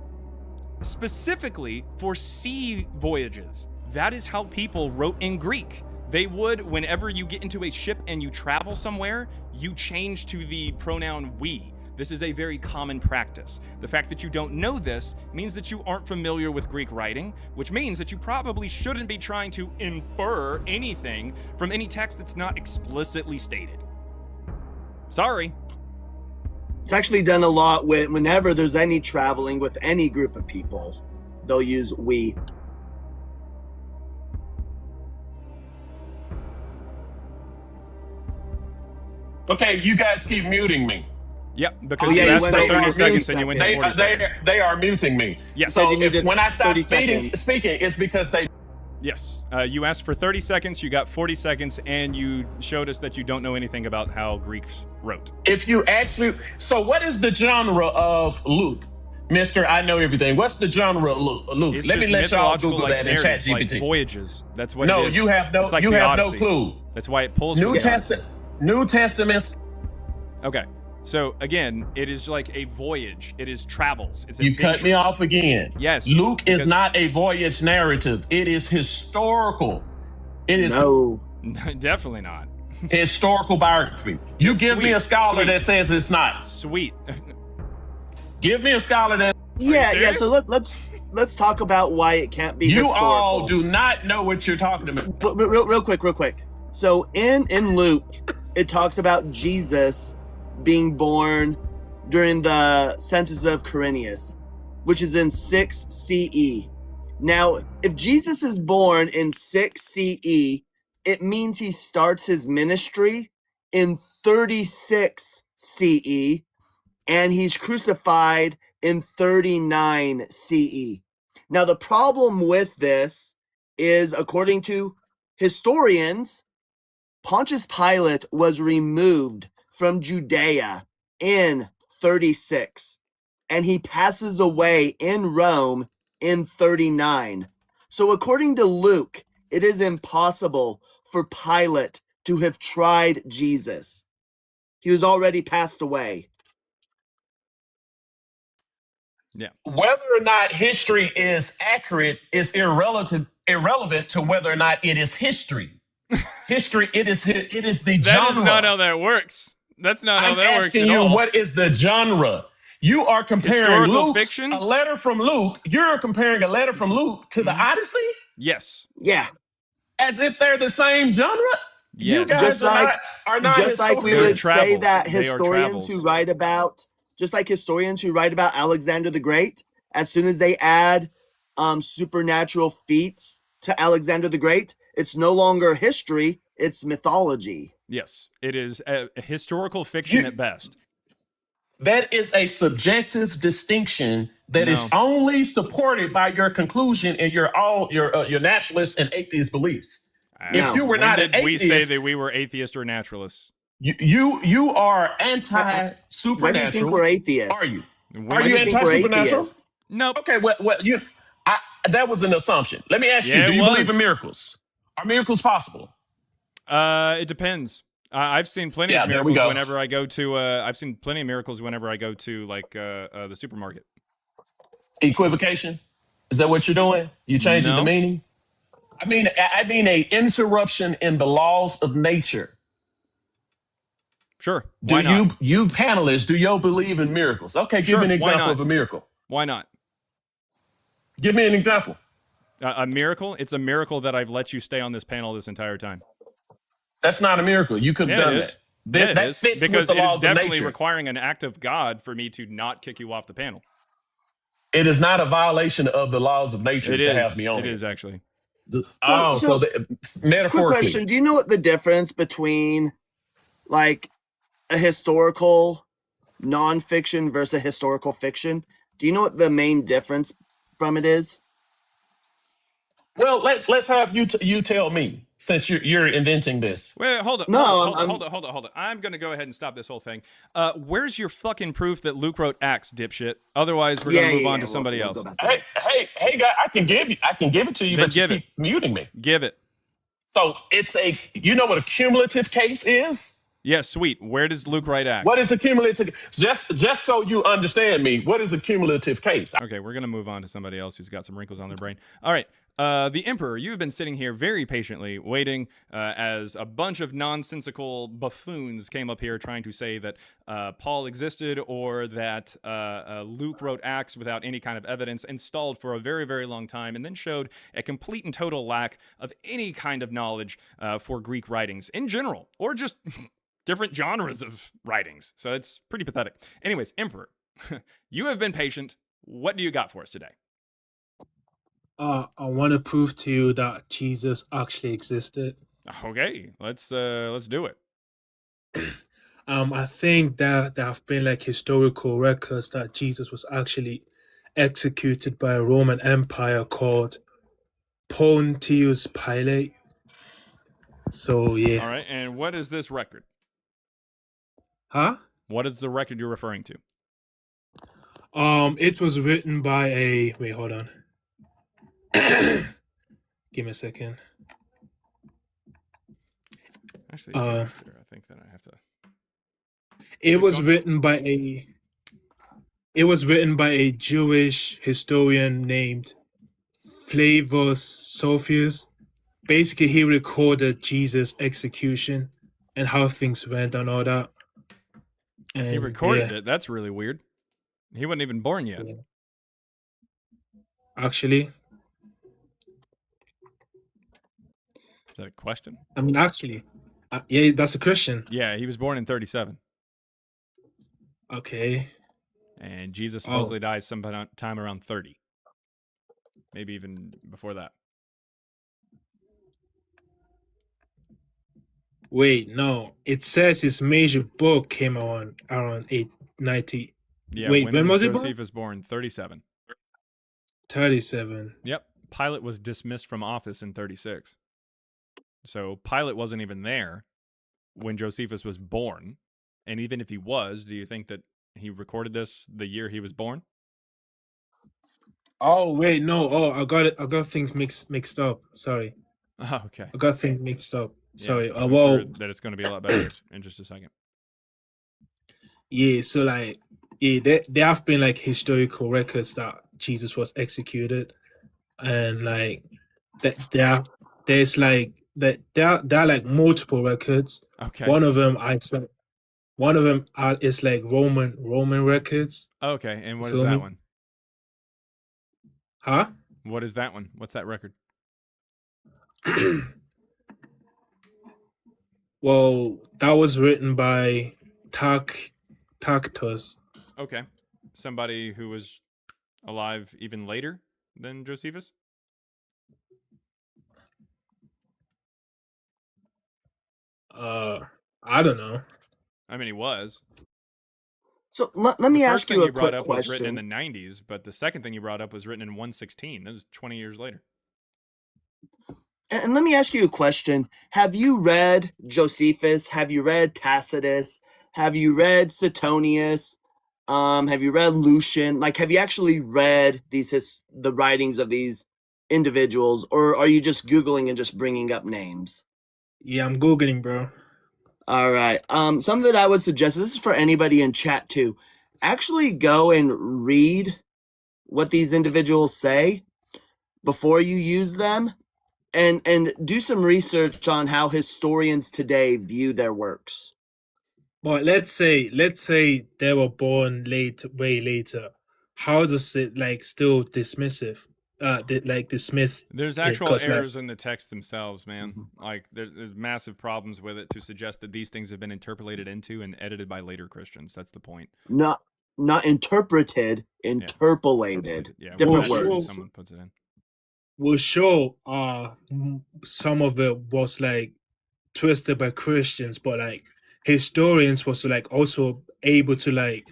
specifically for sea voyages. That is how people wrote in Greek. They would, whenever you get into a ship and you travel somewhere, you change to the pronoun we. This is a very common practice. The fact that you don't know this means that you aren't familiar with Greek writing, which means that you probably shouldn't be trying to infer anything from any text that's not explicitly stated. Sorry. It's actually done a lot whenever there's any traveling with any group of people. They'll use we. Okay, you guys keep muting me. Yep, because Oh, yeah, you you asked went for over 30 your seconds mute and you went to They, 40 seconds. they are muting me. Yes. So You needed when I stop 30 speaking, seconds. it's because they. Yes, you asked for 30 seconds, you got 40 seconds, and you showed us that you don't know anything about how Greeks wrote. If you actually, so what is the genre of Luke, Mister? I know everything. What's the genre of Luke? It's Let me just let y'all mythological, Google like, that in narratives, ChatGPT. like voyages. That's what No, it is. you have no, It's like you the have no Odyssey. clue. That's why it pulls from New the Odyssey. Testament. Okay, so again, it is like a voyage. It is travels. It's You cut me adventures. off again. Yes, Luke is because- not a voyage narrative. It is historical. It is No. Definitely not. historical biography. You give me a scholar Sweet. that says it's not. Sweet. Give me a scholar that Yeah, yeah. serious? So let's talk about why it can't be you historical. all do not know what you're talking about. Real quick. So in Luke, it talks about Jesus being born during the census of Quirinius, which is in 6 CE. Now, if Jesus is born in 6 CE, it means he starts his ministry in 36 CE, and he's crucified in 39 CE. Now, the problem with this is, according to historians, Pontius Pilate was removed from Judea in 36, and he passes away in Rome in 39. So according to Luke, it is impossible for Pilate to have tried Jesus. He was already passed away. Yeah. Whether or not history is accurate is irrelevant to whether or not it is history. History, it is the That genre. is not how that works. That's not how I'm that works asking at you, all. what is the genre? You are comparing Historical Luke's, fiction? a letter from Luke. You're comparing a letter from Luke to the Odyssey Yes. Yeah, as if they're the same genre. You Yes. guys Just are not just like we They're would travels. say that They are historians who travels. write about, just like historians who write about Alexander the Great, as soon as they add supernatural feats to Alexander the Great, it's no longer history, it's mythology. Yes. It is a historical fiction You- at best. That is a subjective distinction that is No. only supported by your conclusion and your nationalist and atheist beliefs. No. If you were When not an did we say atheist, that we were atheist or naturalists? you are Why do you think anti-supernatural. we're atheists? Are you? When Are Why you do think we're anti-supernatural? atheists? Nope. Okay, that was an assumption. Let me ask Yeah, you: do it you believe was. in miracles? Are miracles possible? It depends. I've seen plenty Yeah, of there we miracles go. whenever I go to. I've seen plenty of miracles whenever I go to like the supermarket. Equivocation? Is that what you're doing? You changing No. the meaning? I mean a interruption in the laws of nature. Sure. Do Why not? you panelists, do you believe in miracles? Okay, give Sure, me an why example not? of a miracle. Why not? Give me an example. A miracle? It's a miracle that I've let you stay on this panel this entire time. That's not a miracle. You could have Yeah, done it is. that. That it is. fits Because with the it is laws of definitely nature. requiring an act of God for me to not kick you off the panel. It is not a violation of the laws of nature It to is. have me on It here. is actually. Oh, So- so Quick metaphorically. question: do you know what the difference between like a historical nonfiction versus a historical fiction? Do you know what the main difference from it is? Well, let's have you tell me, since you're inventing this. Wait, hold up. No, hold up. I'm going to go ahead and stop this whole thing. Where's your fucking proof that Luke wrote Acts, dipshit? Otherwise, we're going to move on to somebody we'll else. go back to that. Hey, guy, I can give it to you, Then but you give it. keep muting me. Give it. So you know what a cumulative case is? Yeah, sweet. Where does Luke write Acts? What is a cumulative? Just so you understand me, what is a cumulative case? Okay, we're going to move on to somebody else who's got some wrinkles on their brain. All right. The Emperor, you have been sitting here very patiently waiting as a bunch of nonsensical buffoons came up here trying to say that Paul existed or that Luke wrote Acts without any kind of evidence and stalled for a very, very long time and then showed a complete and total lack of any kind of knowledge for Greek writings in general or just different genres of writings. So it's pretty pathetic. Anyways, Emperor, you have been patient. What do you got for us today? I want to prove to you that Jesus actually existed. Okay, let's do it. I think that there have been like historical records that Jesus was actually executed by a Roman Empire called Pontius Pilate. So yeah. All right, and what is this record? Huh? What is the record you're referring to? It was written by a wait, hold on. Give me a second. Actually, Uh, I think that I have to. It Keep was going. written by a. It was written by a Jewish historian named Flavius Sophius. Basically, he recorded Jesus' execution and how things went and all that. And He recorded yeah, it. That's really weird. He wasn't even born yet. yeah. Actually, Is that a question? I mean, actually, yeah, that's a question. Yeah, he was born in 37, Okay. and Jesus Oh, supposedly dies sometime around 30, maybe even before that. wait, no. It says his major book came out around 890. Yeah, Wait, when was it born? Josephus born? 37. 37. Yep. Pilate was dismissed from office in 36. So Pilate wasn't even there when Josephus was born. And even if he was, do you think that he recorded this the year he was born? Oh wait, no. Oh, I got it. I got things mixed up. Sorry, Oh, okay. I got things mixed up. Sorry. Yeah, I'm Well, sure that it's going to be a lot better in just a second. yeah. So like, yeah, there have been like historical records that Jesus was executed, and like that there's like that there are like multiple records. Okay. One of them is like Roman records. Okay, and what is Feel that me? one? Huh? What is that one? What's that record? Well, that was written by Tacitus. Okay. Somebody who was alive even later than Josephus? I don't know. I mean, he was. So let me The ask first thing you a you brought quick up was written in question. the 90s, but the second thing you brought up was written in 116. That was 20 years later. And let me ask you a question. Have you read Josephus? Have you read Tacitus? Have you read Suetonius? Have you read Lucian? Like, have you actually read the writings of these individuals, or are you just Googling and just bringing up names? Yeah, I'm Googling, bro. All right. Something that I would suggest, this is for anybody in chat too, actually go and read what these individuals say before you use them, and do some research on how historians today view their works. But let's say they were born way later. How does it like still dismissive? Dismiss There's it? actual 'Cause, like, errors in the text themselves, man. Like, there's massive problems with it to suggest that these things have been interpolated into and edited by later Christians. That's the point. Not interpreted, interpolated. Yeah, Different whatever words. someone puts it in. well, sure. Some of it was like twisted by Christians, but like historians was like also able to like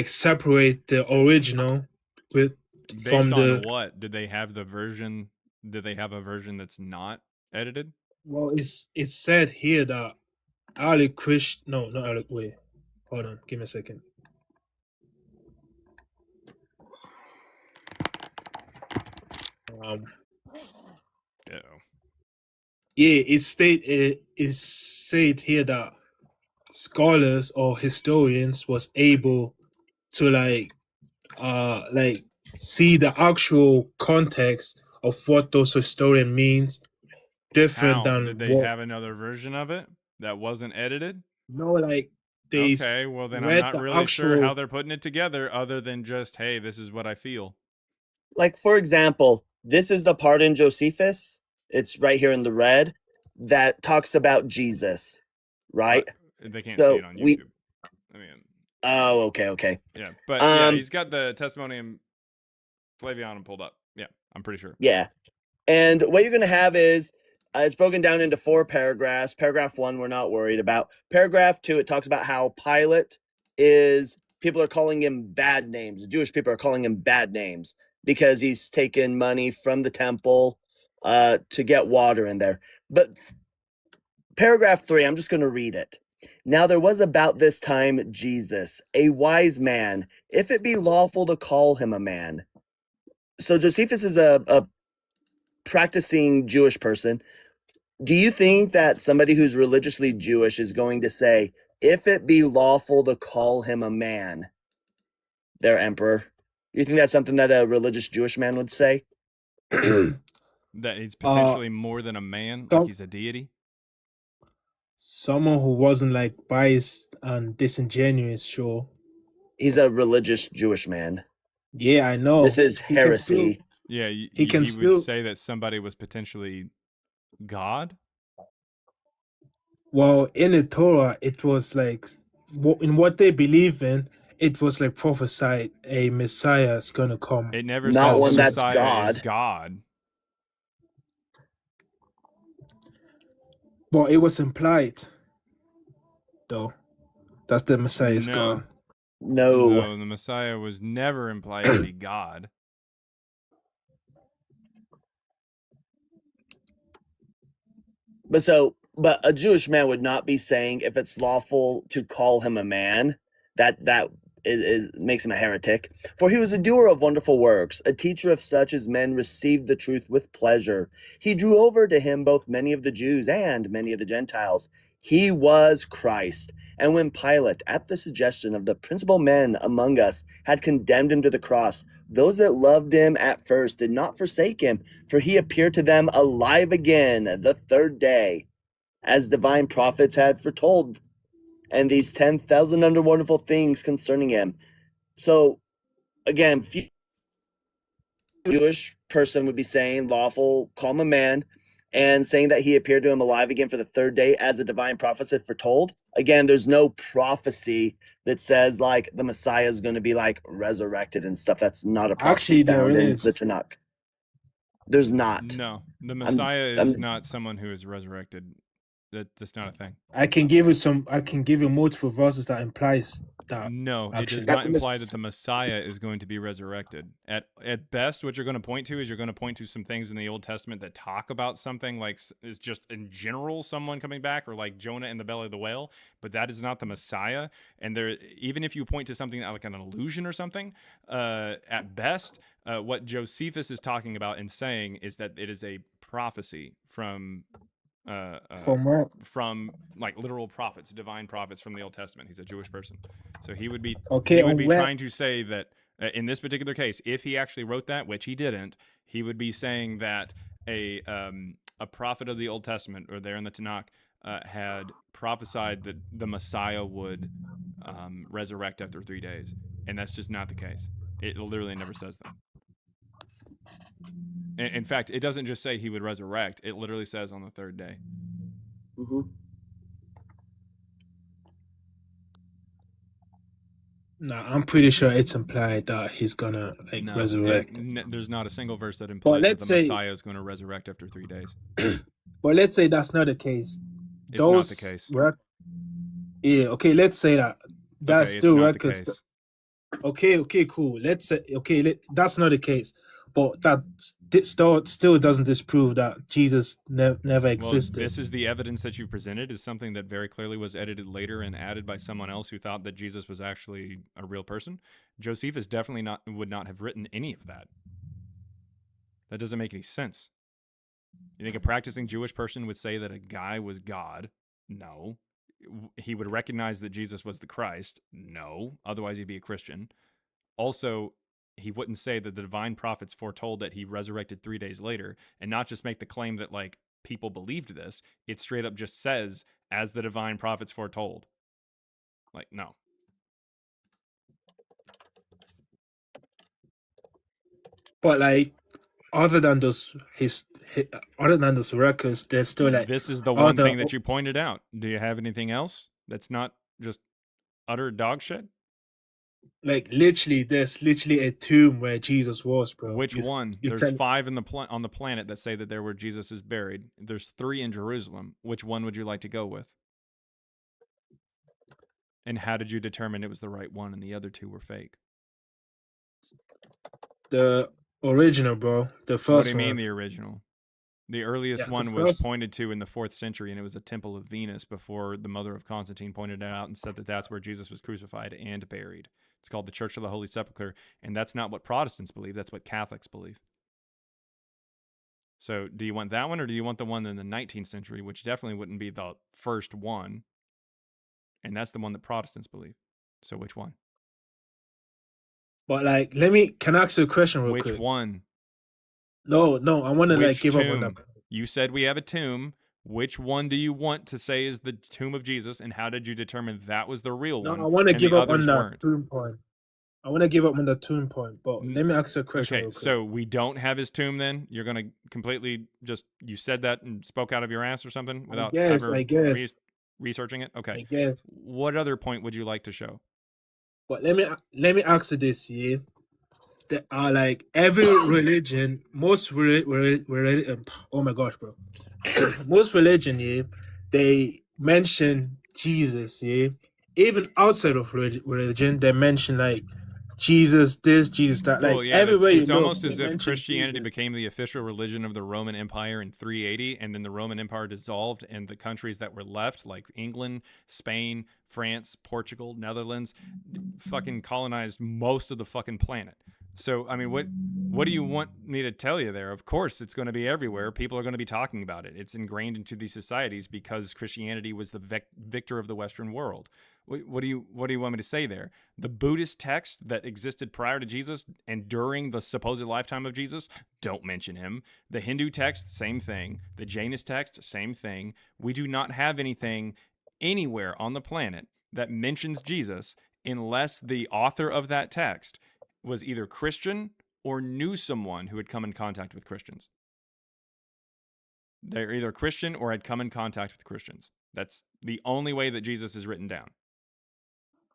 separate the original with from Based on the what? Did they have the version? Did they have a version that's not edited? well. It's said here that early Christian. No, not early. Wait, hold on. Give me a second. Uh-oh. Yeah, it is said here that scholars or historians was able to like see the actual context of what those historian means different How than did they what have another version of it that wasn't edited? no, like they Okay, well then I'm read not the really sure how actual. they're putting it together other than just, hey, this is what I feel. Like, for example, this is the part in Josephus, it's right here in the red, that talks about Jesus, right? They can't see So it on we YouTube. I mean, Oh, okay. yeah, but yeah, Um he's got the Testimonium Flavianum pulled up. Yeah, I'm pretty sure. Yeah. And what you're going to have is it's broken down into 4 paragraphs. Paragraph 1, we're not worried about. Paragraph 2, it talks about how Pilate is, people are calling him bad names. The Jewish people are calling him bad names because he's taken money from the temple to get water in there. But paragraph 3, I'm just going to read it. Now there was about this time Jesus, a wise man, if it be lawful to call him a man. So Josephus is a practicing Jewish person. Do you think that somebody who's religiously Jewish is going to say, if it be lawful to call him a man, their emperor? Do you think that's something that a religious Jewish man would say? That he's potentially more than a man, like some- he's a deity. Someone who wasn't like biased and disingenuous, sure. He's a religious Jewish man. Yeah, I know. This is He can still- heresy. Yeah, He can would still- say that somebody was potentially God. Well, in the Torah, it was like in what they believe in, it was like prophesied a Messiah is gonna come. It never Not says one the that's Messiah is God. God. Well, it was implied, though. That's the Messiah is No. God. No. The Messiah was never implied to be God. But a Jewish man would not be saying if it's lawful to call him a man, that makes him a heretic. For he was a doer of wonderful works, a teacher of such as men received the truth with pleasure. He drew over to him both many of the Jews and many of the Gentiles. He was Christ. And when Pilate, at the suggestion of the principal men among us, had condemned him to the cross, those that loved him at first did not forsake him, for he appeared to them alive again the 3rd day, as divine prophets had foretold, and these 10,000 other wonderful things concerning him. So, again, Jewish person would be saying lawful, call him a man, and saying that he appeared to him alive again for the 3rd day as a divine prophet had foretold. Again, there's no prophecy that says like the Messiah is going to be like resurrected and stuff. That's not a prophecy Actually, there found in is. the Tanakh. There's not. No, the Messiah is not someone who is resurrected. That's not a thing. I can give you multiple verses that implies that. No, it does actually. not imply that the Messiah is going to be resurrected. At best, what you're going to point to is you're going to point to some things in the Old Testament that talk about something like is just in general someone coming back, or like Jonah in the belly of the whale. But that is not the Messiah. And there, even if you point to something like an illusion or something, at best, what Josephus is talking about and saying is that it is a prophecy from like literal prophets, divine prophets from the Old Testament. He's a Jewish person, so he would be trying to say that in this particular case, if he actually wrote that, which he didn't, he would be saying that a prophet of the Old Testament, or there in the Tanakh, had prophesied that the Messiah would resurrect after 3 days, and that's just not the case. It literally never says that. In fact, it doesn't just say he would resurrect. It literally says on the 3rd day. Mm-hmm. No, I'm pretty sure it's implied that he's gonna resurrect. There's not a single verse that implies that the Messiah is going to resurrect after 3 days. But let's say that's not the case. It's not the case. Yeah, okay, let's say that. That's still not records. the case. Okay, cool. Let's say, that's not the case. But that still doesn't disprove that Jesus never existed. Well, this is the evidence that you presented, is something that very clearly was edited later and added by someone else who thought that Jesus was actually a real person. Josephus definitely would not have written any of that. That doesn't make any sense. You think a practicing Jewish person would say that a guy was God? No. He would recognize that Jesus was the Christ? No. Otherwise, he'd be a Christian. Also, he wouldn't say that the divine prophets foretold that he resurrected 3 days later, and not just make the claim that like people believed this. It straight up just says, as the divine prophets foretold. Like, no. But like, other than those other than those records, there's still like This is the one other thing that you pointed out. Do you have anything else that's not just utter dog shit? like literally there's literally a tomb where Jesus was, bro. Which one? you're There's telling- 5 in on the planet that say that there where Jesus is buried. There's 3 in Jerusalem. Which one would you like to go with? And how did you determine it was the right one and the other 2 were fake? the original, bro. The first What do you one. mean the original? The earliest Yeah, the one was first- pointed to in the 4th century, and it was a temple of Venus before the mother of Constantine pointed it out and said that that's where Jesus was crucified and buried. It's called the Church of the Holy Sepulchre, and that's not what Protestants believe. That's what Catholics believe. So do you want that one, or do you want the one in the 19th century, which definitely wouldn't be the first one? And that's the one that Protestants believe. So which one? But like, can I ask you a question real Which quick? one? No, I want to like Which give up on that. tomb? You said we have a tomb. Which one do you want to say is the tomb of Jesus, and how did you determine that was the real No, one? I want to and give the up on others that weren't? tomb point. I want to give up on the tomb point, but let me ask you a question Okay, real quick. so we don't have his tomb then? You're going to completely just, you said that and spoke out of your ass or something without ever I guess. researching it? Okay. I guess. What other point would you like to show? But let me ask you this, yeah. There are like every religion, most religion. Oh my gosh, bro. Most religion, yeah, they mention Jesus, yeah. Even outside of religion, they mention like Jesus this, Jesus that. Like Well, yeah, everywhere it's you look, almost they as if mention Christianity Jesus. became the official religion of the Roman Empire in 380, and then the Roman Empire dissolved, and the countries that were left, like England, Spain, France, Portugal, Netherlands, fucking colonized most of the fucking planet. So, I mean, what do you want me to tell you there? Of course, it's going to be everywhere. People are going to be talking about it. It's ingrained into these societies because Christianity was the victor of the Western world. What do you want me to say there? The Buddhist text that existed prior to Jesus and during the supposed lifetime of Jesus, don't mention him. The Hindu text, same thing. The Jainist text, same thing. We do not have anything anywhere on the planet that mentions Jesus unless the author of that text was either Christian or knew someone who had come in contact with Christians. They're either Christian or had come in contact with Christians. That's the only way that Jesus is written down.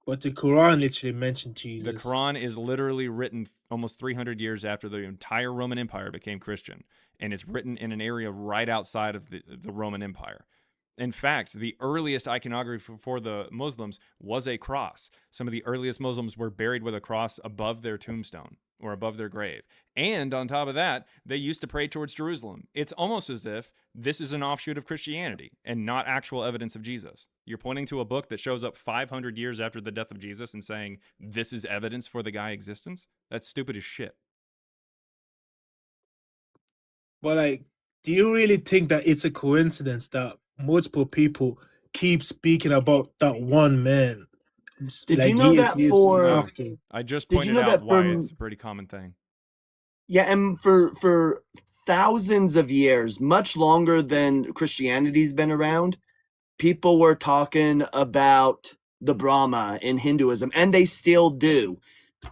But the Quran literally mentioned Jesus. The Quran is literally written almost 300 years after the entire Roman Empire became Christian, and it's written in an area right outside of the Roman Empire. In fact, the earliest iconography for the Muslims was a cross. Some of the earliest Muslims were buried with a cross above their tombstone or above their grave. And on top of that, they used to pray towards Jerusalem. It's almost as if this is an offshoot of Christianity and not actual evidence of Jesus. You're pointing to a book that shows up 500 years after the death of Jesus and saying, this is evidence for the guy's existence? That's stupid as shit. But like, do you really think that it's a coincidence that multiple people keep speaking about that one man? Did you know that for- after? I just Did you pointed know out that why from- it's a pretty common thing. Yeah, and for thousands of years, much longer than Christianity's been around, people were talking about the Brahma in Hinduism, and they still do.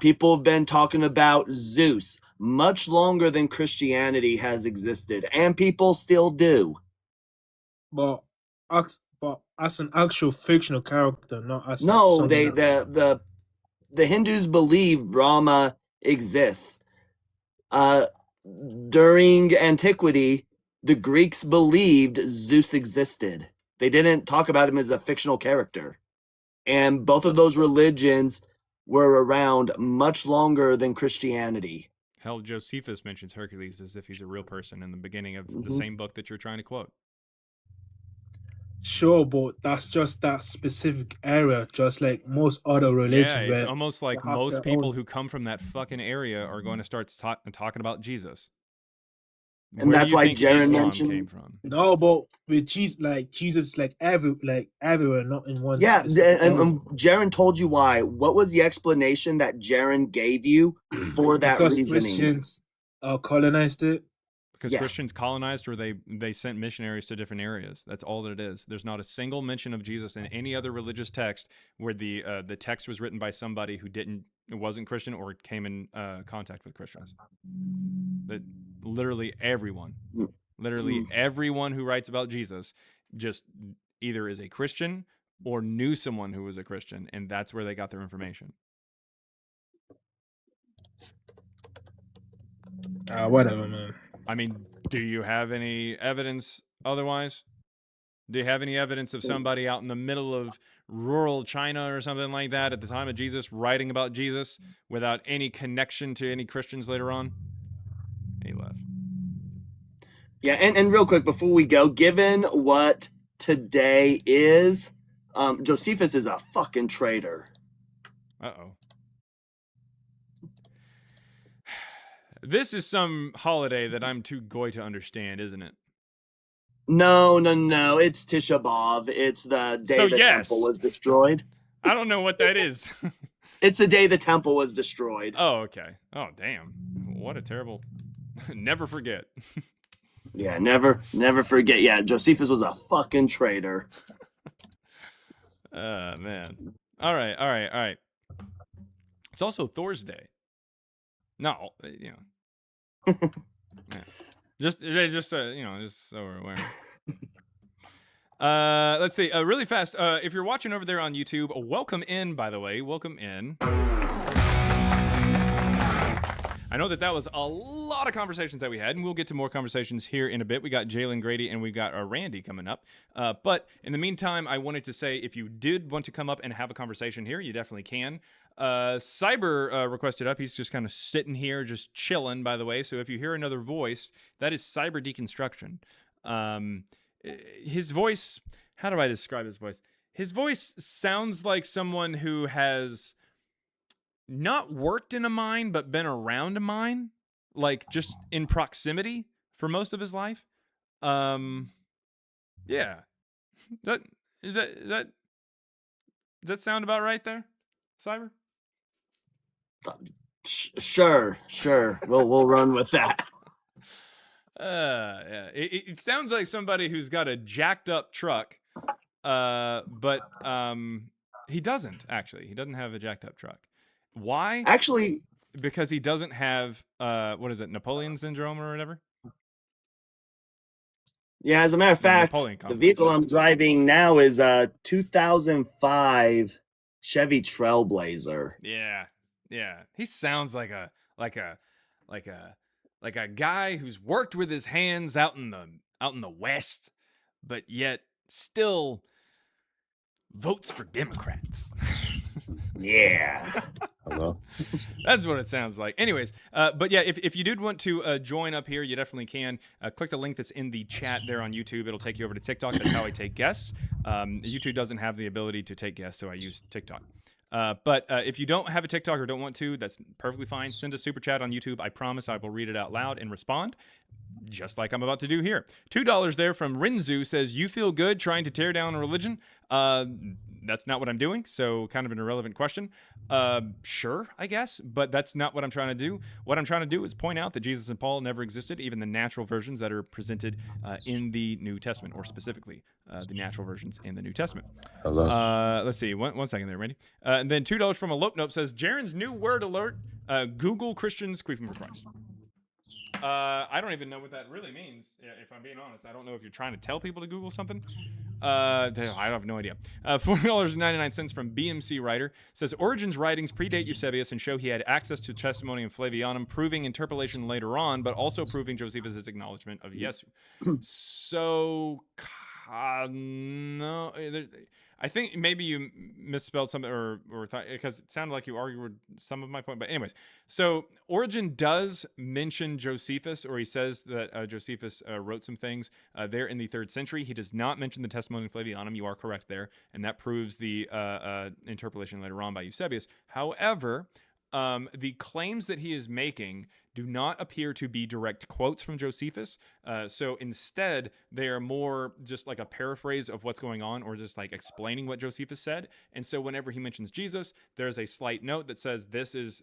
People have been talking about Zeus much longer than Christianity has existed, and people still do. But as an actual fictional character, not as No, someone they that- the Hindus believe Brahma exists. During antiquity, the Greeks believed Zeus existed. They didn't talk about him as a fictional character. And both of those religions were around much longer than Christianity. Hell, Josephus mentions Hercules as if he's a real person in the beginning of the Mhm. same book that you're trying to quote. Sure, but that's just that specific area, just like most other religions. Yeah, it's where almost like they have most their people own- who come from that fucking area are going to start talking about Jesus. And Where that's do you why think Jaron Islam mentioned. came from? No, but with Jesus, everywhere, not in one Yeah, specific and area. Jaron told you why. What was the explanation that Jaron gave you for that Because reasoning? Christians colonized it. Because Yeah. Christians colonized, or they sent missionaries to different areas. That's all that it is. There's not a single mention of Jesus in any other religious text where the text was written by somebody who wasn't Christian or came in contact with Christians. That literally everyone who writes about Jesus just either is a Christian or knew someone who was a Christian, and that's where they got their information. Whatever, man. I mean, do you have any evidence otherwise? Do you have any evidence of somebody out in the middle of rural China or something like that at the time of Jesus writing about Jesus without any connection to any Christians later on? He left. Yeah, and real quick before we go, given what today is, Josephus is a fucking traitor. Uh-oh. This is some holiday that I'm too goy to understand, isn't it? No, it's Tisha B'Av. It's the day the temple was destroyed. I don't know what that is. It's the day the temple was destroyed. Oh, okay. Oh, damn. What a terrible... Never forget. Yeah, never forget. Yeah, Josephus was a fucking traitor. Man. All right. It's also Thor's Day. No, you know. Yeah. Just so we're aware. Let's see. Really fast. If you're watching over there on YouTube, welcome in. By the way, welcome in. I know that was a lot of conversations that we had, and we'll get to more conversations here in a bit. We got Jalen Grady and we got Randy coming up. But in the meantime, I wanted to say if you did want to come up and have a conversation here, you definitely can. Cyber requested up. He's just kind of sitting here, just chilling, by the way. So if you hear another voice, that is Cyber Deconstruction. His voice, how do I describe his voice? His voice sounds like someone who has not worked in a mine, but been around a mine, like just in proximity for most of his life. Yeah. Does that sound about right there, Cyber? Sure. We'll run with that. Yeah. It sounds like somebody who's got a jacked up truck, but he doesn't actually. He doesn't have a jacked up truck. Why? Actually, because he doesn't have what is it, Napoleon syndrome or whatever? Yeah, as a matter of fact, the vehicle I'm driving now is a 2005 Chevy Trailblazer. Yeah. He sounds like a guy who's worked with his hands out in the West, but yet still votes for Democrats. Yeah. Hello. That's what it sounds like. Anyways, but yeah, if you did want to join up here, you definitely can. Click the link that's in the chat there on YouTube. It'll take you over to TikTok. That's how I take guests. YouTube doesn't have the ability to take guests, so I use TikTok. But if you don't have a TikTok or don't want to, that's perfectly fine. Send a super chat on YouTube. I promise I will read it out loud and respond, just like I'm about to do here. $2 there from Rinzu says, you feel good trying to tear down a religion? That's not what I'm doing, so kind of an irrelevant question. Sure, I guess, but that's not what I'm trying to do. What I'm trying to do is point out that Jesus and Paul never existed, even the natural versions that are presented in the New Testament, or specifically the natural versions in the New Testament. Hello. Let's see, one second there, Randy. And then $2 from Elope Nope says, Jaren's new word alert, Google Christians queefing for Christ. I don't even know what that really means, if I'm being honest. I don't know if you're trying to tell people to Google something. I have no idea. $4.99 from BMC Writer says, Origen's writings predate Eusebius and show he had access to testimony of Flavianum, proving interpolation later on, but also proving Josephus' acknowledgement of Yesu. So, no... I think maybe you misspelled something or thought, because it sounded like you argued with some of my point. But anyways, so Origen does mention Josephus, or he says that Josephus wrote some things there in the 3rd century. He does not mention the testimony of Flavianum. You are correct there. And that proves the interpolation later on by Eusebius. However, the claims that he is making do not appear to be direct quotes from Josephus. So instead, they are more just like a paraphrase of what's going on, or just like explaining what Josephus said. And so whenever he mentions Jesus, there's a slight note that says this is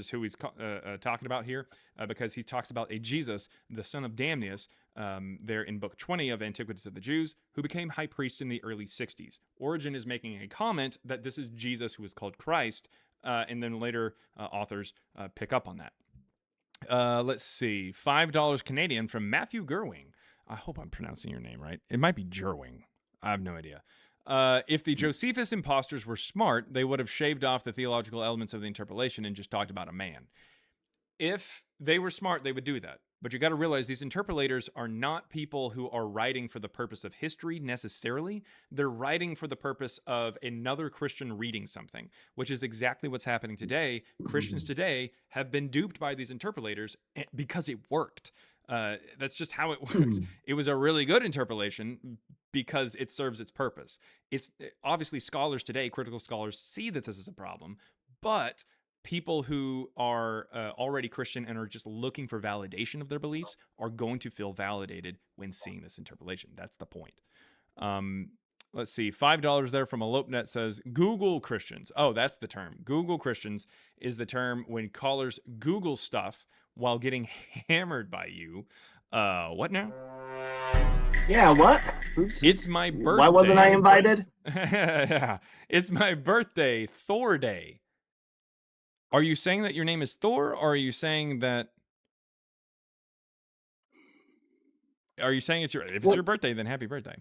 who he's talking about here, because he talks about a Jesus, the son of Damnius, there in book 20 of Antiquities of the Jews, who became high priest in the early 60s. Origen is making a comment that this is Jesus who is called Christ, and then later authors pick up on that. Let's see. $5 Canadian from Matthew Gerwing. I hope I'm pronouncing your name right. It might be Gerwing. I have no idea. If the Josephus imposters were smart, they would have shaved off the theological elements of the interpolation and just talked about a man. If they were smart, they would do that. But you got to realize these interpolators are not people who are writing for the purpose of history necessarily. They're writing for the purpose of another Christian reading something, which is exactly what's happening today. Christians today have been duped by these interpolators because it worked. That's just how it works. It was a really good interpolation because it serves its purpose. It's obviously scholars today, critical scholars, see that this is a problem, but people who are already Christian and are just looking for validation of their beliefs are going to feel validated when seeing this interpolation. That's the point. Let's see. $5 there from ElopeNet says, Google Christians. Oh, that's the term. Google Christians is the term when callers Google stuff while getting hammered by you. What now? Yeah, what? It's my birthday. Why wasn't I invited? Yeah. It's my birthday, Thor Day. Are you saying that your name is Thor, or are you saying that... Are you saying it's your... If it's your birthday, then happy birthday.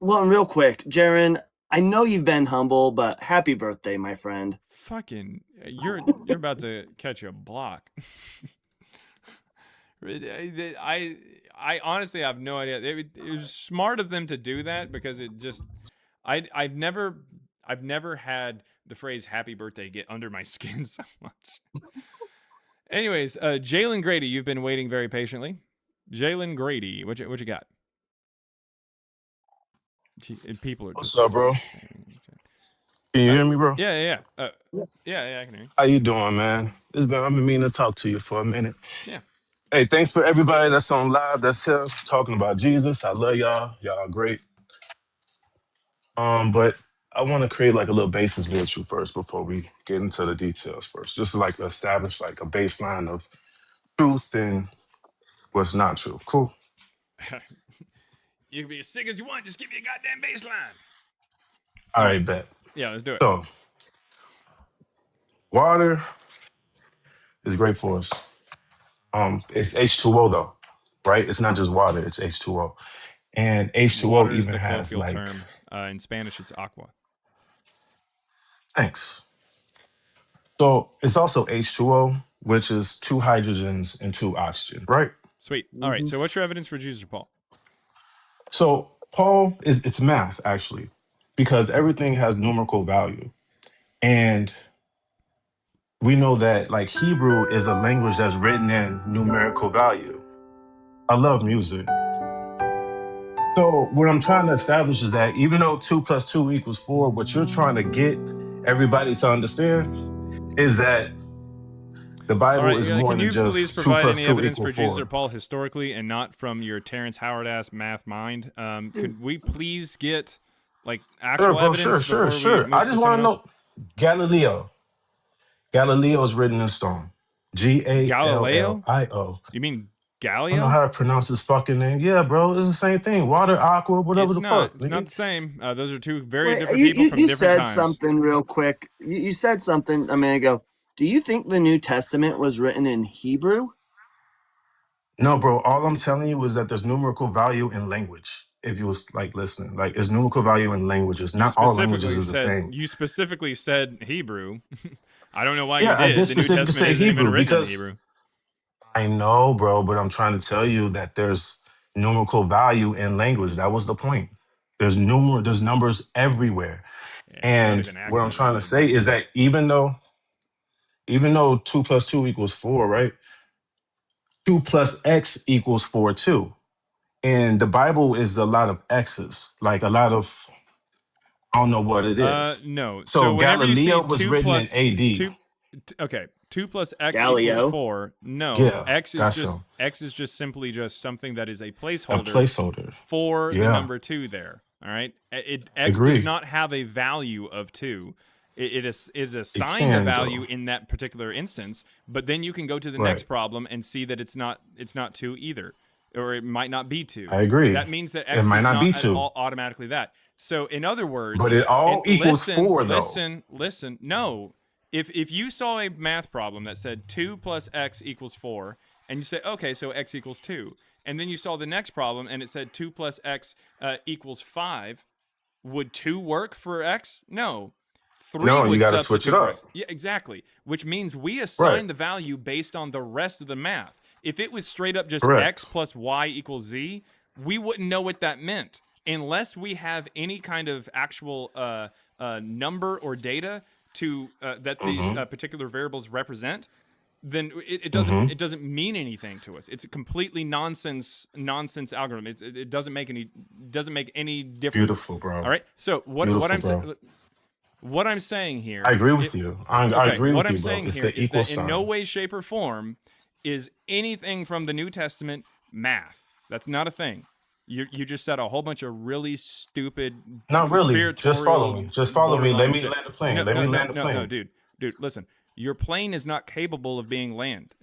Well, and real quick, Jaron, I know you've been humble, but happy birthday, my friend. Fucking... You're about to catch a block. I honestly have no idea. It was smart of them to do that, because it just... I've never had the phrase happy birthday get under my skin so much. Anyways, Jalen Grady, you've been waiting very patiently. Jalen Grady, what you got? People are just... What's up, bro? Can you hear me, bro? Yeah. Yeah, I can hear you. How you doing, man? I've been meaning to talk to you for a minute. Yeah. Hey, thanks for everybody that's on live, that's here talking about Jesus. I love y'all. Y'all are great. But I want to create like a little basis with you first before we get into the details first. Just like to establish like a baseline of truth and what's not true. Cool. You can be as sick as you want. Just give me a goddamn baseline. All right, bet. Yeah, let's do it. So, water is great for us. It's H2O though, right? It's not just water, it's H2O. And H2O Water is even the has colloquial like... term. In Spanish, it's agua. Thanks. So it's also H2O, which is 2 hydrogens and 2 oxygen, right? Sweet. All right. So what's your evidence for Jesus or Paul? So Paul it's math actually, because everything has numerical value. And we know that like Hebrew is a language that's written in numerical value. I love music. So what I'm trying to establish is that even though 2 + 2 = 4, what you're trying to get everybody to understand is that the Bible is more than just 2 + 2 = 4. Can you please provide any evidence for Jesus or Paul historically and not from your Terrence Howard-ass math mind? Could we please get like actual evidence? Sure. I just want to know Galileo. Galileo is written in stone. Galileo? You mean I Galileo? don't know how to pronounce his fucking name. Yeah, bro, it's the same thing. Water, aqua, whatever the fuck. It's not the same. Those are two very different you, people you, from you different said times. something real quick. You said something a minute ago. Do you think the New Testament was written in Hebrew? No, bro. All I'm telling you is that there's numerical value in language. If you was like listening, like there's numerical value in languages. Not all languages is the same. You specifically said Hebrew. I don't know why you did. I did the New specifically Testament say isn't even Hebrew written in because Hebrew. I know, bro, but I'm trying to tell you that there's numerical value in language. That was the point. There's numbers everywhere. Yeah, and what I'm trying to say is that even though 2 + 2 = 4, right? 2 + x = 4 too. And the Bible is a lot of X's, like a lot of, I don't know what it is. No. So whenever Galileo you say was 2 written plus in AD. Okay, 2 plus x Galileo. equals 4. No, Yeah, x is gotcha. just simply just something that is a A placeholder placeholder. for the Yeah, number 2 there. All right, x does agree. not have a value of 2. It is It assigned a can value though. in that particular instance, but then you can go to the Right. next problem and see that it's not 2 either, or it might not be 2. I agree. That means that It x might is not be not at 2, all automatically that. So in other words, but it all and equals 4 though. listen. No, if you saw a math problem that said 2 plus x equals 4, and you say, okay, so x equals 2, and then you saw the next problem and it said 2 plus x equals 5, would 2 work for x? No. 3 No, you would got to switch it substitute for up. x. Yeah, exactly. Which means we Right. assign the value based on the rest of the math. If it was straight up just Correct. x plus y equals z, we wouldn't know what that meant unless we have any kind of actual number or data to that these particular variables represent. Then it doesn't mean anything to us. It's a completely nonsense algorithm. It doesn't make any difference. Beautiful, bro. All right. So what Beautiful, I'm bro. saying. What I'm saying here, I agree with you. I agree what with I'm you, bro. saying It's here the is equal that in no sign. way, shape, or form is anything from the New Testament math. That's not a thing. You just said a whole bunch of really stupid, Not really. Just follow conspiratorial, me. Just follow me. Let borderline me shit. land the plane. No, Let no, me no, land the no, plane. no, dude. Listen. Your plane is not capable of being landed.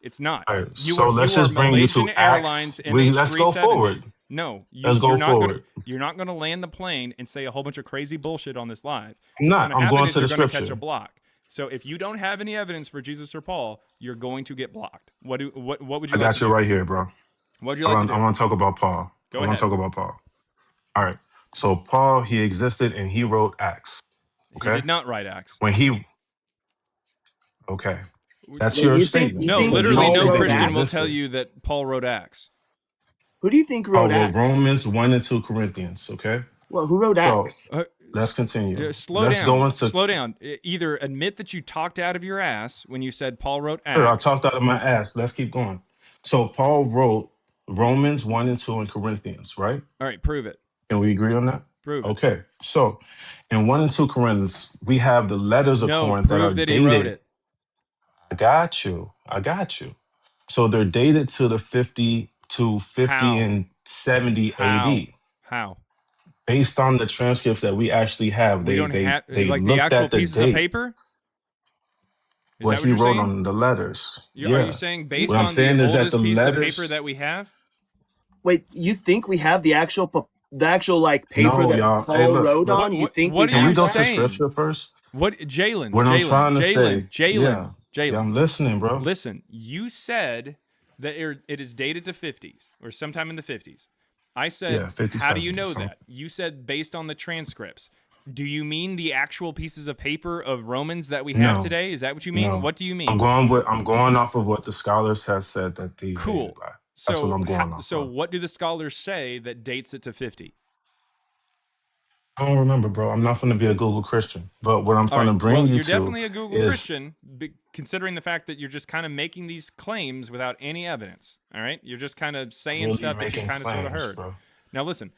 It's not. All right. You So are let's you are just bring you Malaysian to Airlines Acts. Let's go MH370. forward. No, Let's go forward. you're not gonna land the plane and say a whole bunch of crazy bullshit on this live. I'm What's not. gonna I'm happen going is to you're the gonna catch a scripture. block. So if you don't have any evidence for Jesus or Paul, you're going to get blocked. What would you I like got to you do? right here, bro. What would you like to do? I want to talk about Paul. Go I want ahead. to talk about Paul. All right. So Paul, he existed and he wrote Acts. He Okay. did not write Acts. When he, okay, that's Wait, your you think- statement. you No, think literally Paul no wrote Christian Acts? will tell you that Paul wrote Acts. Who do you think Paul wrote wrote Acts? Romans 1 and 2 Corinthians. Okay. Well, who wrote So Acts? let's continue. Slow Let's down. go into. Slow down. Either admit that you talked out of your ass when you said Paul wrote Acts. Sure, I talked out of my ass. Let's keep going. So Paul wrote Romans 1 and 2 in Corinthians, right? All right, prove it. Can we agree on that? Prove it. Okay. So in 1 and 2 Corinthians, we have the letters of No, Corinth that are prove that dated. he wrote it. I got you. So they're dated to the 50 How? and 70 How? AD. How? Based on the transcripts that we actually have, We they don't have like the looked actual at the pieces of date paper. Is what that what he you're wrote saying? on the letters. Are you saying based What I'm on saying the is that oldest the piece letters. of paper that we have? Wait, you think we have the actual like paper No, that y'all. Paul Hey, look, wrote look. on? You think what we are Can you we go have to that? saying? scripture first? What Jalen? What I'm trying to say. Yeah, I'm listening, bro. Listen, you said that it is dated to 50s or sometime in the 50s. I said, Yeah, 50 how do you know something. that? You said based on the transcripts. Do you mean the actual pieces of paper of Romans that we have No. today? Is that what you mean? No. What do you mean? I'm going off of what the scholars have said that these Cool. dated by. That's what I'm going off So of. what do the scholars say that dates it to 50? I don't remember, bro. I'm not going to be a Google Christian. But what I'm All going to right. bring Well, you you're to definitely a Google is Christian, considering the fact that you're just kind of making these claims without any evidence. All right, you're just kind of saying really stuff that you making kind of sort of claims, heard. bro. Now, listen.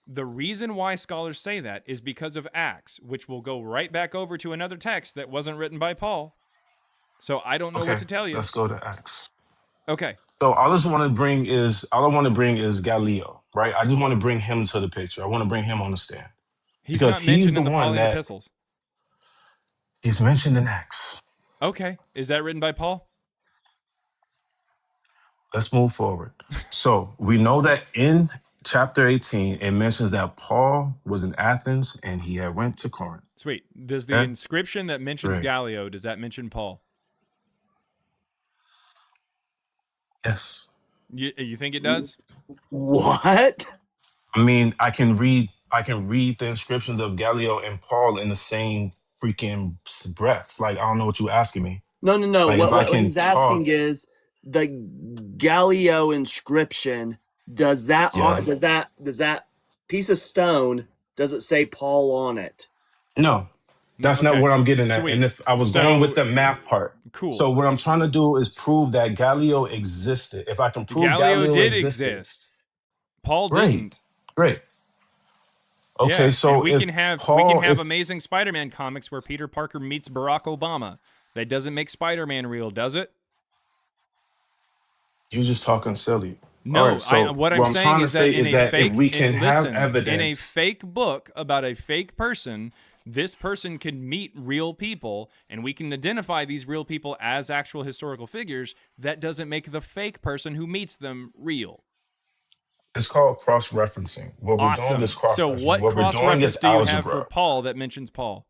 The reason why scholars say that is because of Acts, which will go right back over to another text that wasn't written by Paul. So I don't know what to tell you. Let's go to Acts. Okay. So all I want to bring is Galileo, right? I just want to bring him to the picture. I want to bring him on the stand. He's Because not mentioned he's the in the one Pauline that epistles. he's mentioned in Acts. Okay. Is that written by Paul? Let's move forward. So we know that in chapter 18, it mentions that Paul was in Athens and he had went to Corinth. Sweet. Does the inscription that mentions Right. Galileo, does that mention Paul? Yes. You think it does? What? I mean, I can read the inscriptions of Galileo and Paul in the same freaking breaths. Like, I don't know what you're asking me. No. Like, if I What can he's asking talk- is the Galileo inscription. Does that does that piece of stone, does it say Paul on it? No, that's Okay. not what I'm getting at. Sweet. And if I was So- going with the math part. Cool. So what I'm trying to do is prove that Galileo existed. If I can prove Galileo did existed, exist. Paul Great. didn't. Great. Okay, Yeah, so and we if can have Paul, amazing Spider-Man comics where Peter Parker meets Barack Obama. That doesn't make Spider-Man real, does it? You're just talking silly. All No, right, so what I'm what I'm saying trying to is that say in is a that if fake, we can have in a evidence, fake book about a fake person, this person can meet real people, and we can identify these real people as actual historical figures. That doesn't make the fake person who meets them real. it's called cross-referencing. What we're doing is Awesome. So cross-referencing. what What we're doing cross-reference is do you have for algebra. Paul that mentions Paul?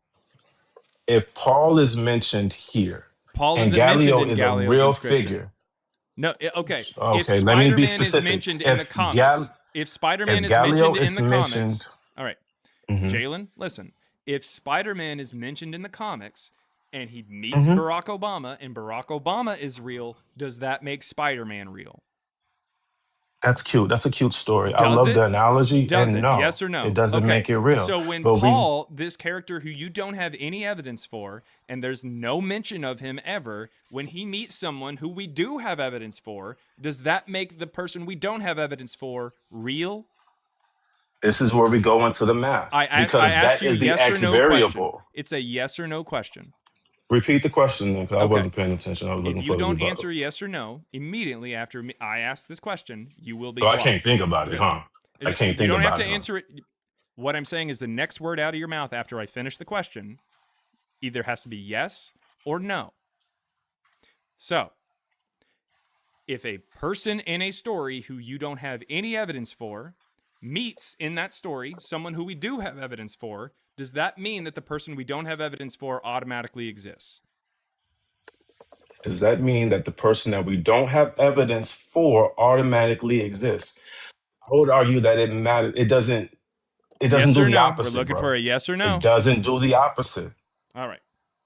If Paul is mentioned here, Paul and isn't mentioned Gallio in is a Gallio's real inscription. figure. No, okay. If Okay, let me be Spider-Man is specific. mentioned in the comics, if Spider-Man If is Gallio mentioned in is the mentioned, comics, all right, mhm, Jalen, listen. If Spider-Man is mentioned in the comics and he meets mhm. Barack Obama and Barack Obama is real, does that make Spider-Man real? That's cute. That's a cute story. I Does love it? the analogy. Does And it? no, Yes or it no? doesn't Okay. make it real. So when But we, Paul, this character who you don't have any evidence for, and there's no mention of him ever, when he meets someone who we do have evidence for, does that make the person we don't have evidence for real? this is where we go into the math I because asked that you is the yes or X no question. variable. It's a yes or no question. Repeat the question then, because I Okay. wasn't paying attention. I was If looking you for the don't rebuttal. answer yes or no immediately after I ask this question, you will be So I blocked. can't think about it, huh? I can't You think don't have about to it, huh? answer it. What I'm saying is the next word out of your mouth after I finish the question either has to be yes or no. So, if a person in a story who you don't have any evidence for meets in that story someone who we do have evidence for, does that mean that the person we don't have evidence for automatically exists? Does that mean that the person that we don't have evidence for automatically exists? I would argue that it matters. It doesn't. It doesn't Yes do or the no? We're opposite, looking for bro. a yes or It no. doesn't do the opposite. All right.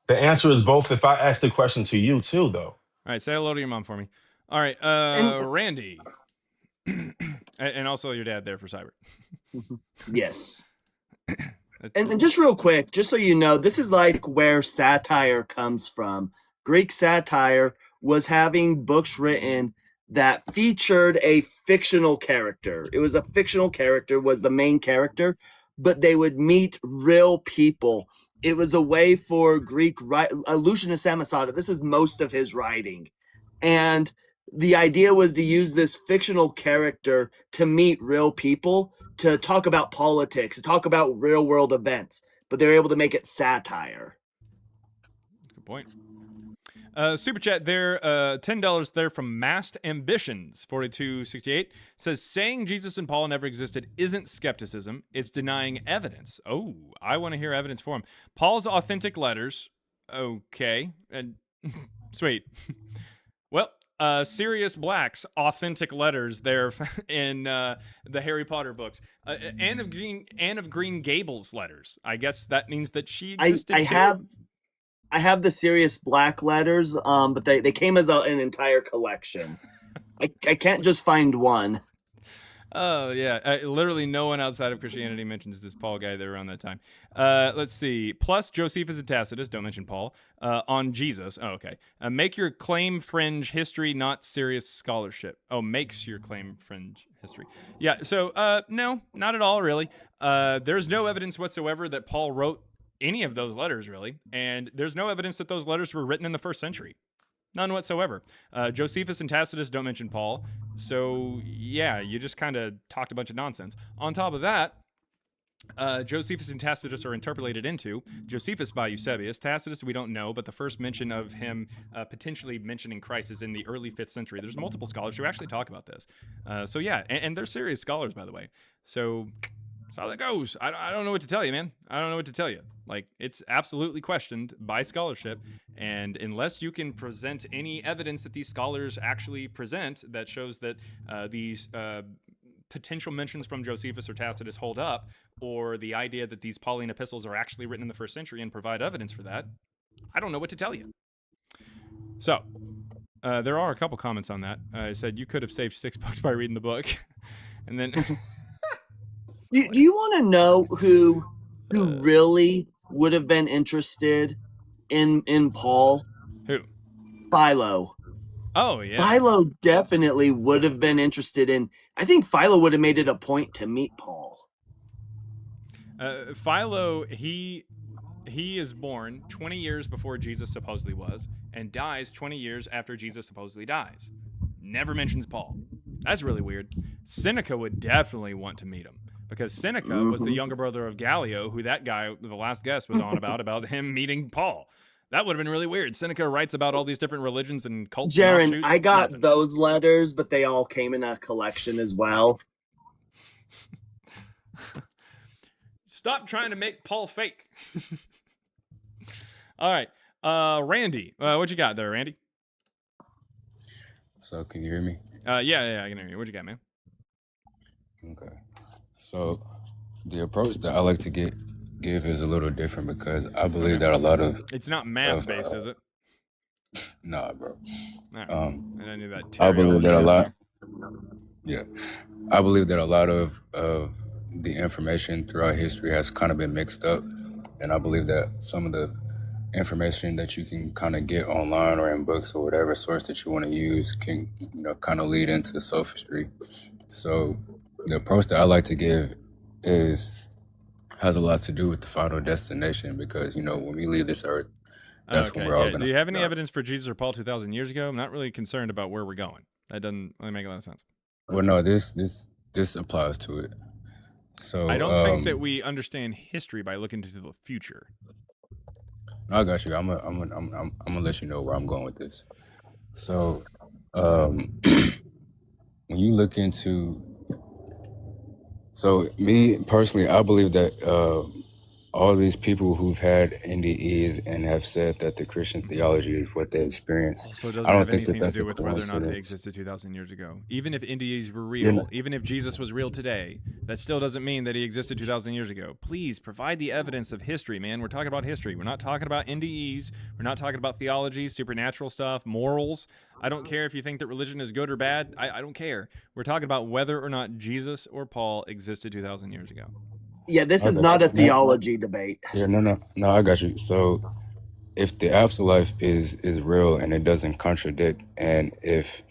The answer is both. If I ask the question to you too, though. All right. Say hello to your mom for me. All right. And Randy. And also your dad there for cyber. yes. And just real quick, just so you know, this is like where satire comes from. Greek satire was having books written that featured a fictional character. It was a fictional character was the main character, but they would meet real people. It was a way for Greek Lucianus Samosata. This is most of his writing. And the idea was to use this fictional character to meet real people, to talk about politics, to talk about real world events, but they're able to make it satire. Good point. Super chat there, $10 there from Massed Ambitions 4268 says saying Jesus and Paul never existed isn't skepticism, it's denying evidence. Oh, I want to hear evidence for him. Paul's authentic letters. Okay, and sweet. Well, Sirius Black's authentic letters there in the Harry Potter books. Anne of Green Gables letters. I guess that means that she existed too. I have the Sirius Black letters, but they came as an entire collection. I can't just find one. Oh, yeah. Literally no one outside of Christianity mentions this Paul guy there around that time. Let's see. Plus, Josephus and Tacitus, don't mention Paul, on Jesus. Oh, okay. Make your claim fringe history, not serious scholarship. Oh, makes your claim fringe history. Yeah, so no, not at all, really. There's no evidence whatsoever that Paul wrote any of those letters, really. And there's no evidence that those letters were written in the first century. None whatsoever. Josephus and Tacitus don't mention Paul. So, yeah, you just kind of talked a bunch of nonsense. On top of that, Josephus and Tacitus are interpolated into Josephus by Eusebius. Tacitus, we don't know, but the first mention of him potentially mentioning Christ is in the early 5th century. There's multiple scholars who actually talk about this. So, yeah, and they're serious scholars, by the way. So, that's how that goes. I don't know what to tell you, man. I don't know what to tell you. Like, it's absolutely questioned by scholarship, and unless you can present any evidence that these scholars actually present that shows that these potential mentions from Josephus or Tacitus hold up, or the idea that these Pauline epistles are actually written in the first century and provide evidence for that, I don't know what to tell you. So, there are a couple comments on that. I said you could have saved $6 by reading the book, and then... Do you want to know who really would have been interested in Paul? Who? Philo. Oh, yeah. Philo definitely would have been interested in. I think Philo would have made it a point to meet Paul. Philo, he he is born 20 years before Jesus supposedly was and dies 20 years after Jesus supposedly dies. Never mentions Paul. That's really weird. Seneca would definitely want to meet him because Seneca was the younger brother of Gallio, who that guy, the last guest, was on about him meeting Paul. That would have been really weird. Seneca writes about all these different religions and cults and Jaron, offshoots. I got Nothing. those letters, but they all came in a collection as well. Stop trying to make Paul fake. All right. Randy, what you got there, Randy? So can you hear me? Yeah, I can hear you. What you got, man? Okay. So the approach that I like to give is a little different because I believe that a lot of It's not math based, is it? nah, bro. All right. Um, And I knew that. I believe that a Teriology. lot. Yeah, I believe that a lot of the information throughout history has kind of been mixed up, and I believe that some of the information that you can kind of get online or in books or whatever source that you want to use can, you know, kind of lead into sophistry. So the approach that I like to give has a lot to do with the final destination, because, you know, when we leave this earth, that's when Okay. we're all Yeah. going Do to you have any evidence for Jesus or Paul 2,000 years ago? I'm not really concerned about where we're going. That doesn't really make a lot of sense. Well, no, this applies to it. So I don't think that we understand history by looking into the future. I got you. I'm gonna let you know where I'm going with this. So, when you look into, so me personally, I believe that all these people who've had NDEs and have said that the Christian theology is what they experience, Also, it doesn't I don't have think that anything to that's do a with whether or not they coincidence. existed 2,000 years ago. Even if NDEs were You know, real, even if Jesus was real today, that still doesn't mean that he existed 2,000 years ago. Please provide the evidence of history, man. We're talking about history. We're not talking about NDEs. We're not talking about theology, supernatural stuff, morals. I don't care if you think that religion is good or bad. I don't care. We're talking about whether or not Jesus or Paul existed 2,000 years ago. Yeah, this I is got not a you. No, theology debate. yeah, no, I got you. So, if the afterlife is real and it doesn't contradict, and if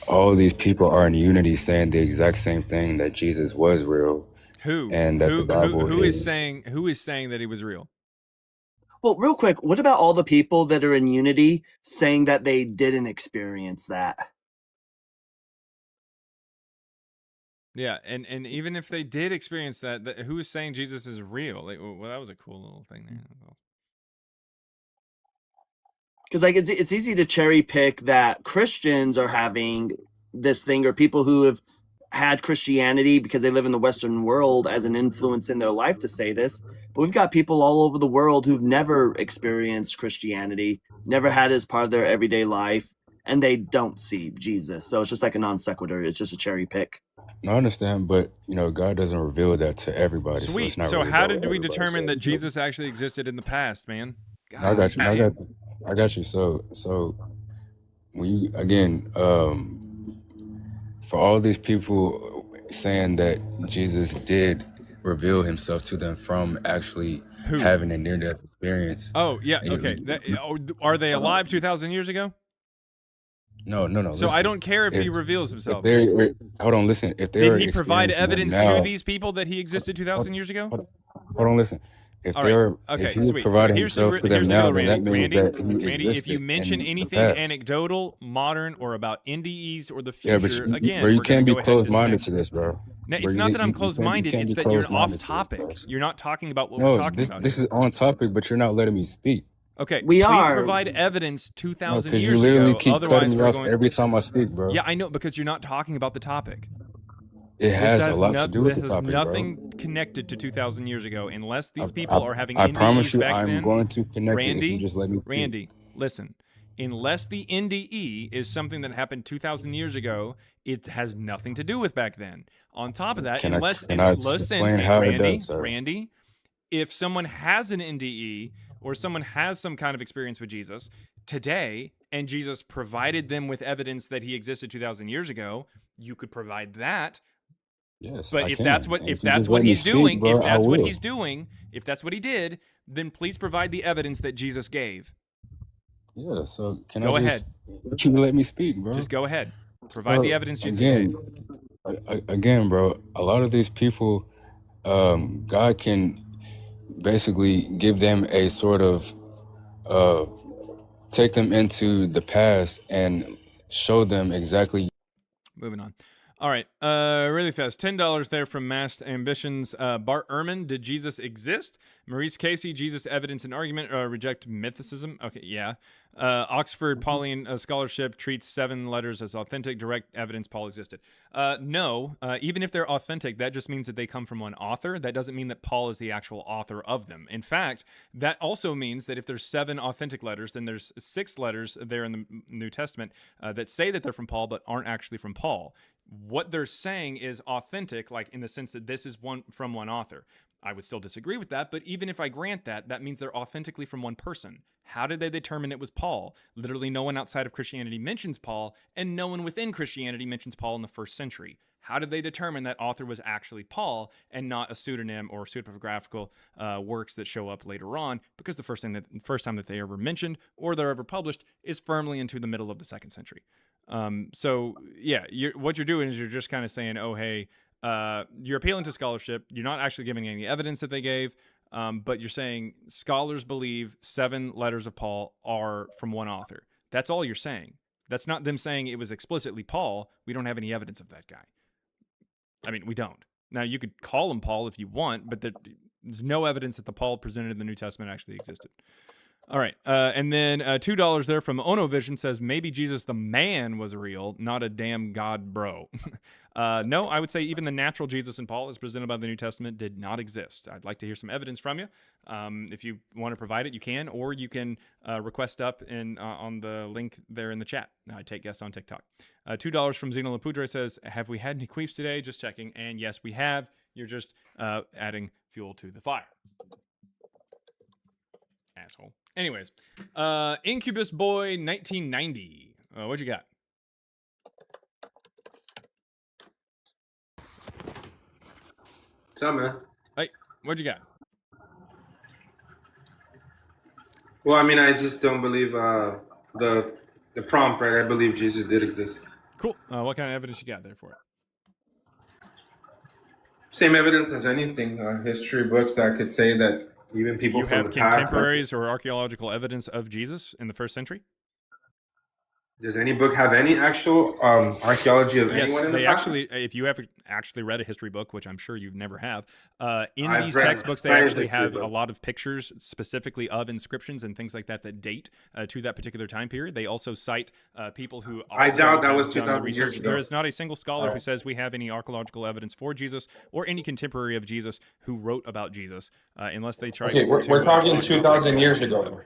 all these people are in unity saying the exact same thing, that Jesus was real Who? and that the Bible Who is saying that he was real? Well, real quick, what about all the people that are in unity saying that they didn't experience that? Yeah, and even if they did experience that, who is saying Jesus is real? Like, well, that was a cool little thing there. Because like it's easy to cherry pick that Christians are having this thing, or people who have had Christianity because they live in the Western world as an influence in their life to say this. But we've got people all over the world who've never experienced Christianity, never had it as part of their everyday life, and they don't see Jesus. So it's just like a non sequitur. It's just a cherry pick. No, I understand, but you know, God doesn't reveal that to everybody, so it's Sweet. not So really how about what did we everybody determine that says. Jesus actually existed in the past, man? I got you. damn. I got you. So when you again, for all these people saying that Jesus did reveal himself to them from actually Who? having a near-death experience. Oh, yeah, you- okay. Are they alive 2,000 years ago? No. So I listen. don't care if he If- reveals If himself. they're hold on, listen. If they're Did he provide experiencing it evidence now, to these people that he existed 2,000 years ago? hold on, listen. If All right. they're Okay, if he sweet. provided So here's the, himself to them here's the now, deal, then Randy. that means that he Randy, if existed you mention in the anything past. anecdotal, modern, or about NDEs or the Yeah, future, but again, bro, you we're going can't to be go ahead and closed-minded dismiss. to this, bro. No, Bro, it's not that I'm you closed-minded. can't It's be that you're closed-minded off to this, topic. bro. You're not talking about what we're No, talking about this here. is on topic, but you're not letting me speak. Okay, We please are. provide evidence No, 2,000 because you years literally ago. keep Otherwise, cutting me we're off going. every time I speak, bro. Yeah, I know, because you're not talking about the topic. It has a lot to do with This the has topic, bro. nothing connected to 2,000 years ago, unless these I, people I, are having I promise NDEs you, back I'm then. going to connect it if you just let me speak. Randy, listen. Unless the NDE is something that happened 2,000 years ago, it has nothing to do with back then. On top of that, Can unless I listen, explain how it Randy, does, sir? Randy, if someone has an NDE or someone has some kind of experience with Jesus today, and Jesus provided them with evidence that he existed 2,000 years ago, you could provide that. Yes, But I if can. that's what And if if you that's just what let me he's speak, doing, bro, if I that's what will. he's doing, if that's what he did, then please provide the evidence that Jesus gave. Yeah, so can Go I ahead. just you let me speak, bro? Just go ahead. Provide the So, evidence Jesus gave. again, bro, a lot of these people, God can basically give them a sort of take them into the past and show them exactly. Moving on. All right, really fast. $10 there from Masked Ambitions. Bart Ehrman, did Jesus exist? Maurice Casey, Jesus, evidence and argument. Reject mythicism. Okay, yeah. Oxford Pauline Scholarship treats 7 letters as authentic. Direct evidence Paul existed. No, even if they're authentic, that just means that they come from one author. That doesn't mean that Paul is the actual author of them. In fact, that also means that if there's 7 authentic letters, then there's 6 letters there in the New Testament that say that they're from Paul but aren't actually from Paul. What they're saying is authentic, like in the sense that this is one from one author. I would still disagree with that, but even if I grant that, that means they're authentically from one person. How did they determine it was Paul? Literally no one outside of Christianity mentions Paul, and no one within Christianity mentions Paul in the first century. How did they determine that author was actually Paul and not a pseudonym or pseudepigraphical works that show up later on? Because the first time that they ever mentioned or they're ever published is firmly into the middle of the 2nd century. So yeah, what you're doing is you're just kind of saying, oh, hey, you're appealing to scholarship. You're not actually giving any evidence that they gave, but you're saying scholars believe 7 letters of Paul are from one author. That's all you're saying. That's not them saying it was explicitly Paul. We don't have any evidence of that guy. I mean, we don't. Now, you could call him Paul if you want, but there's no evidence that the Paul presented in the New Testament actually existed. All right, and then $2 there from Ono Vision says, maybe Jesus the man was real, not a damn God bro. No, I would say even the natural Jesus and Paul as presented by the New Testament did not exist. I'd like to hear some evidence from you. If you want to provide it, you can, or you can request up on the link there in the chat. I take guests on TikTok. $2 from Zeno Lapudre says, have we had any queefs today? Just checking, and yes, we have. You're just adding fuel to the fire. Asshole. Anyways, Incubus Boy 1990. What you got? What's up, man? Hey, what you got? Well, I mean, I just don't believe the prompt, right? I believe Jesus did exist. Cool. What kind of evidence you got there for it? Same evidence as anything. History books that could say that even people you from have the past, contemporaries or archaeological evidence of Jesus in the 1st century? Does any book have any actual archaeology of anyone in the past? Actually, if you have actually read a history book, which I'm sure you've never have, in these textbooks, they actually have a lot of pictures specifically of inscriptions and things like that that date to that particular time period. They also cite people who also I doubt that was done 2,000 the years research. ago. There is not a single scholar who says we have any archaeological evidence for Jesus or any contemporary of Jesus who wrote about Jesus, unless they try. Okay, we're talking 2,000 years ago.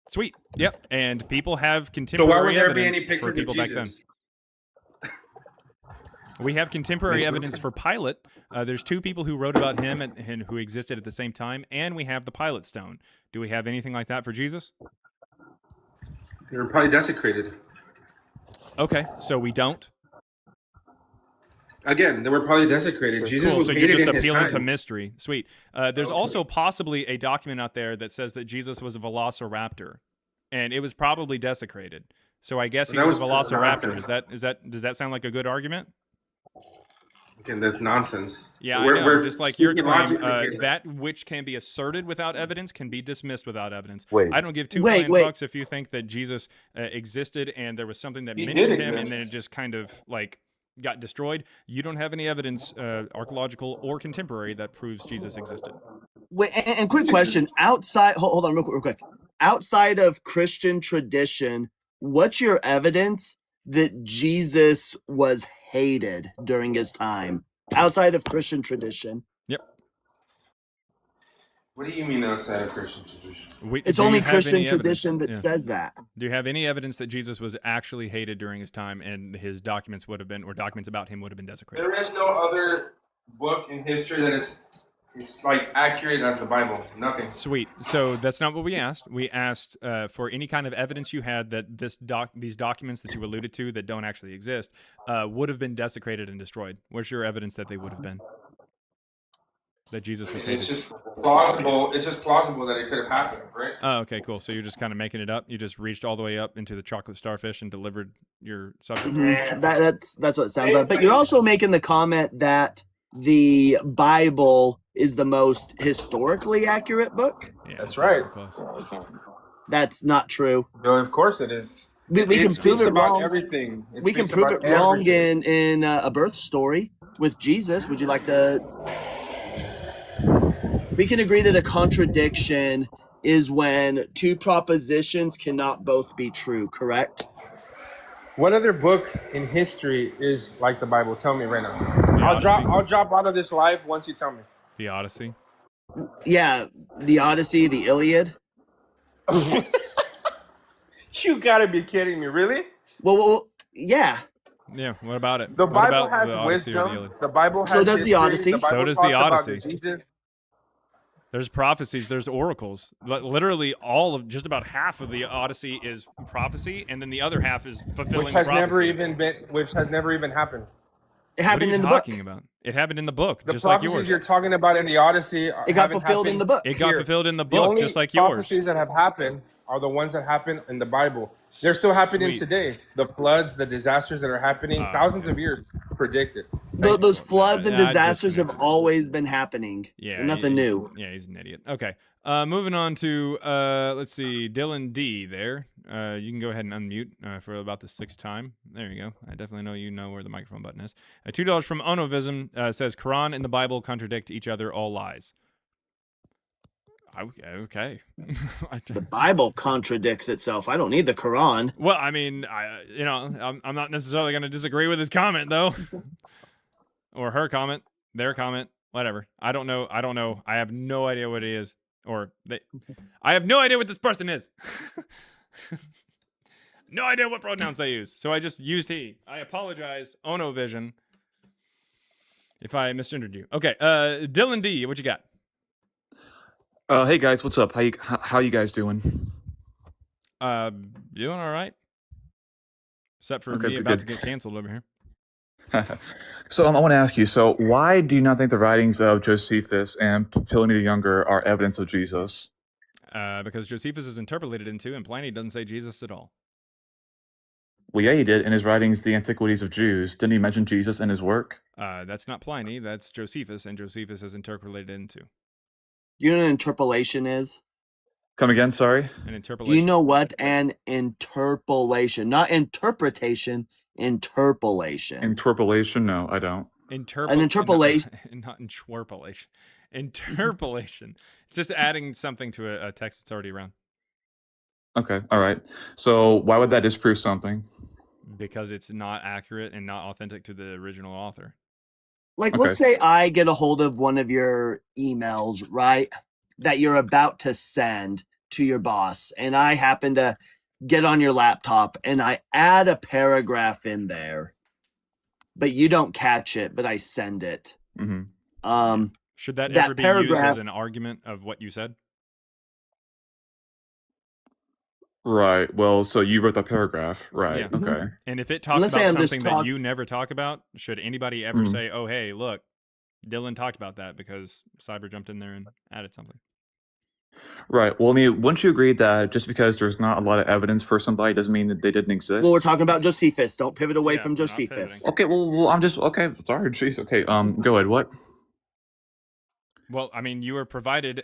Sweet. Yep. And people have So why contemporary would there be any evidence pictures for people of back then. Jesus? We have contemporary Makes no evidence sense. for Pilate. There's 2 people who wrote about him and who existed at the same time, and we have the Pilate stone. Do we have anything like that for Jesus? They were probably desecrated. Okay, so we don't. Again, they were probably desecrated. Jesus Cool. was So you're hated just in his appealing to time. mystery. Sweet. There's also possibly a document out there that says that Jesus was a velociraptor, and it was probably desecrated. So I guess he That was a was velociraptor. nonsense. Does that sound like a good argument? Again, that's nonsense. Yeah, I know. We're Just like your speaking claim, logically here. that which can be asserted without evidence can be dismissed without evidence. Wait. I don't give 2 Wait, flying wait. fucks if you think that Jesus existed and there was something that He mentioned did him and exist. then it just kind of like got destroyed. You don't have any evidence, archaeological or contemporary, that proves Jesus existed. Wait, and quick question. Hold on real quick. Outside of Christian tradition, what's your evidence that Jesus was hated during his time? Outside of Christian tradition. Yep. What do you mean outside of Christian tradition? It's Do you only have Christian any tradition evidence? that Yeah. says that. Do you have any evidence that Jesus was actually hated during his time and his documents would have been, or documents about him would have been desecrated? There is no other book in history that is like accurate as the Bible. Nothing. Sweet. So that's not what we asked. We asked for any kind of evidence you had that these documents that you alluded to that don't actually exist would have been desecrated and destroyed. Where's your evidence that they would have been? That Jesus was hated? It's just plausible. It's just plausible that it could have happened, right? Oh, okay, cool. So you're just kind of making it up. You just reached all the way up into the chocolate starfish and delivered your subject. That's what it sounds like. But you're also making the comment that the Bible is the most historically accurate book. Yeah, That's it's right. pretty close. That's not true. No, of course it is. We It can prove speaks it about wrong. everything. We can prove it wrong in a birth story with Jesus. Would you like to? We can agree that a contradiction is when two propositions cannot both be true, correct? What other book in history is like the Bible? Tell me right now. The Odyssey. I'll drop out of this live once you tell me. The Odyssey. Yeah, the Odyssey, the Iliad. You gotta be kidding me, really? Well, yeah. Yeah, what about it? The What Bible about has the Odyssey or the wisdom. Iliad? The Bible has So does the history. Odyssey. The Bible So does talks the about Odyssey. diseases. There's prophecies, there's oracles. Literally all of just about half of the Odyssey is prophecy, and then the other half is fulfilling Which has prophecy. never even happened. It What are happened you in the book. talking about? It happened in the book, The just like prophecies yours. you're talking about in the Odyssey It got fulfilled in the book. It got Here. fulfilled in the The book, only just like yours. prophecies that have happened are the ones that happen in the Bible. They're still happening Sweet. today. The floods, the disasters that are happening, thousands of years predicted. Those floods and I disasters have disconnected. always been happening. Yeah, They're nothing new. Yeah, he's an idiot. Okay, moving on to let's see, Dylan D. There, you can go ahead and unmute for about the 6th time. There you go. I definitely know you know where the microphone button is. $2 from Onovism says Quran and the Bible contradict each other. All lies. Okay. The Bible contradicts itself. I don't need the Quran. Well, I mean, I'm not necessarily going to disagree with his comment though, or her comment, their comment, whatever. I don't know. I have no idea what it is, I have no idea what this person is. No idea what pronouns they use, so I just used he. I apologize, Onovision, if I misgendered you. Okay, Dylan D, what you got? Hey guys, what's up? How you guys doing? Doing all right, except for Okay, me about to good. get canceled over here. So I want to ask you. So why do you not think the writings of Josephus and Pliny the Younger are evidence of Jesus? Because Josephus is interpolated into, and Pliny doesn't say Jesus at all. Well, yeah, he did in his writings, The Antiquities of Jews. Didn't he mention Jesus in his work? That's not Pliny. That's Josephus, and Josephus is interpolated into. Do you know what an interpolation is? Come again, sorry? An interpolation. Do you know what an interpolation, not interpretation, interpolation? Interpolation? No, I don't. An interpolation. Not interpolation. Interpolation. It's just adding something to a text that's already around. Okay, all right. So why would that disprove something? Because it's not accurate and not authentic to the original author. Like, Okay. let's say I get a hold of one of your emails, right, that you're about to send to your boss, and I happen to get on your laptop and I add a paragraph in there, but you don't catch it, but I send it. Mm-hmm. Should that That ever be used paragraph- as an argument of what you said? Right. Well, so you wrote that paragraph, right? Yeah. Okay. And if it talks Let's say about I'm just something that you never talk about, should anybody ever Mhm. say, "Oh, hey, look, Dylan talked about that because Cyber jumped in there and added something"? Right. Well, I mean, wouldn't you agree that just because there's not a lot of evidence for somebody doesn't mean that they didn't exist? Well, we're talking about Josephus. Don't pivot away Yeah, from we're not Josephus. pivoting. Okay. Well, I'm just okay. Sorry. Jeez. Okay. Go ahead. What? Well, I mean, you were provided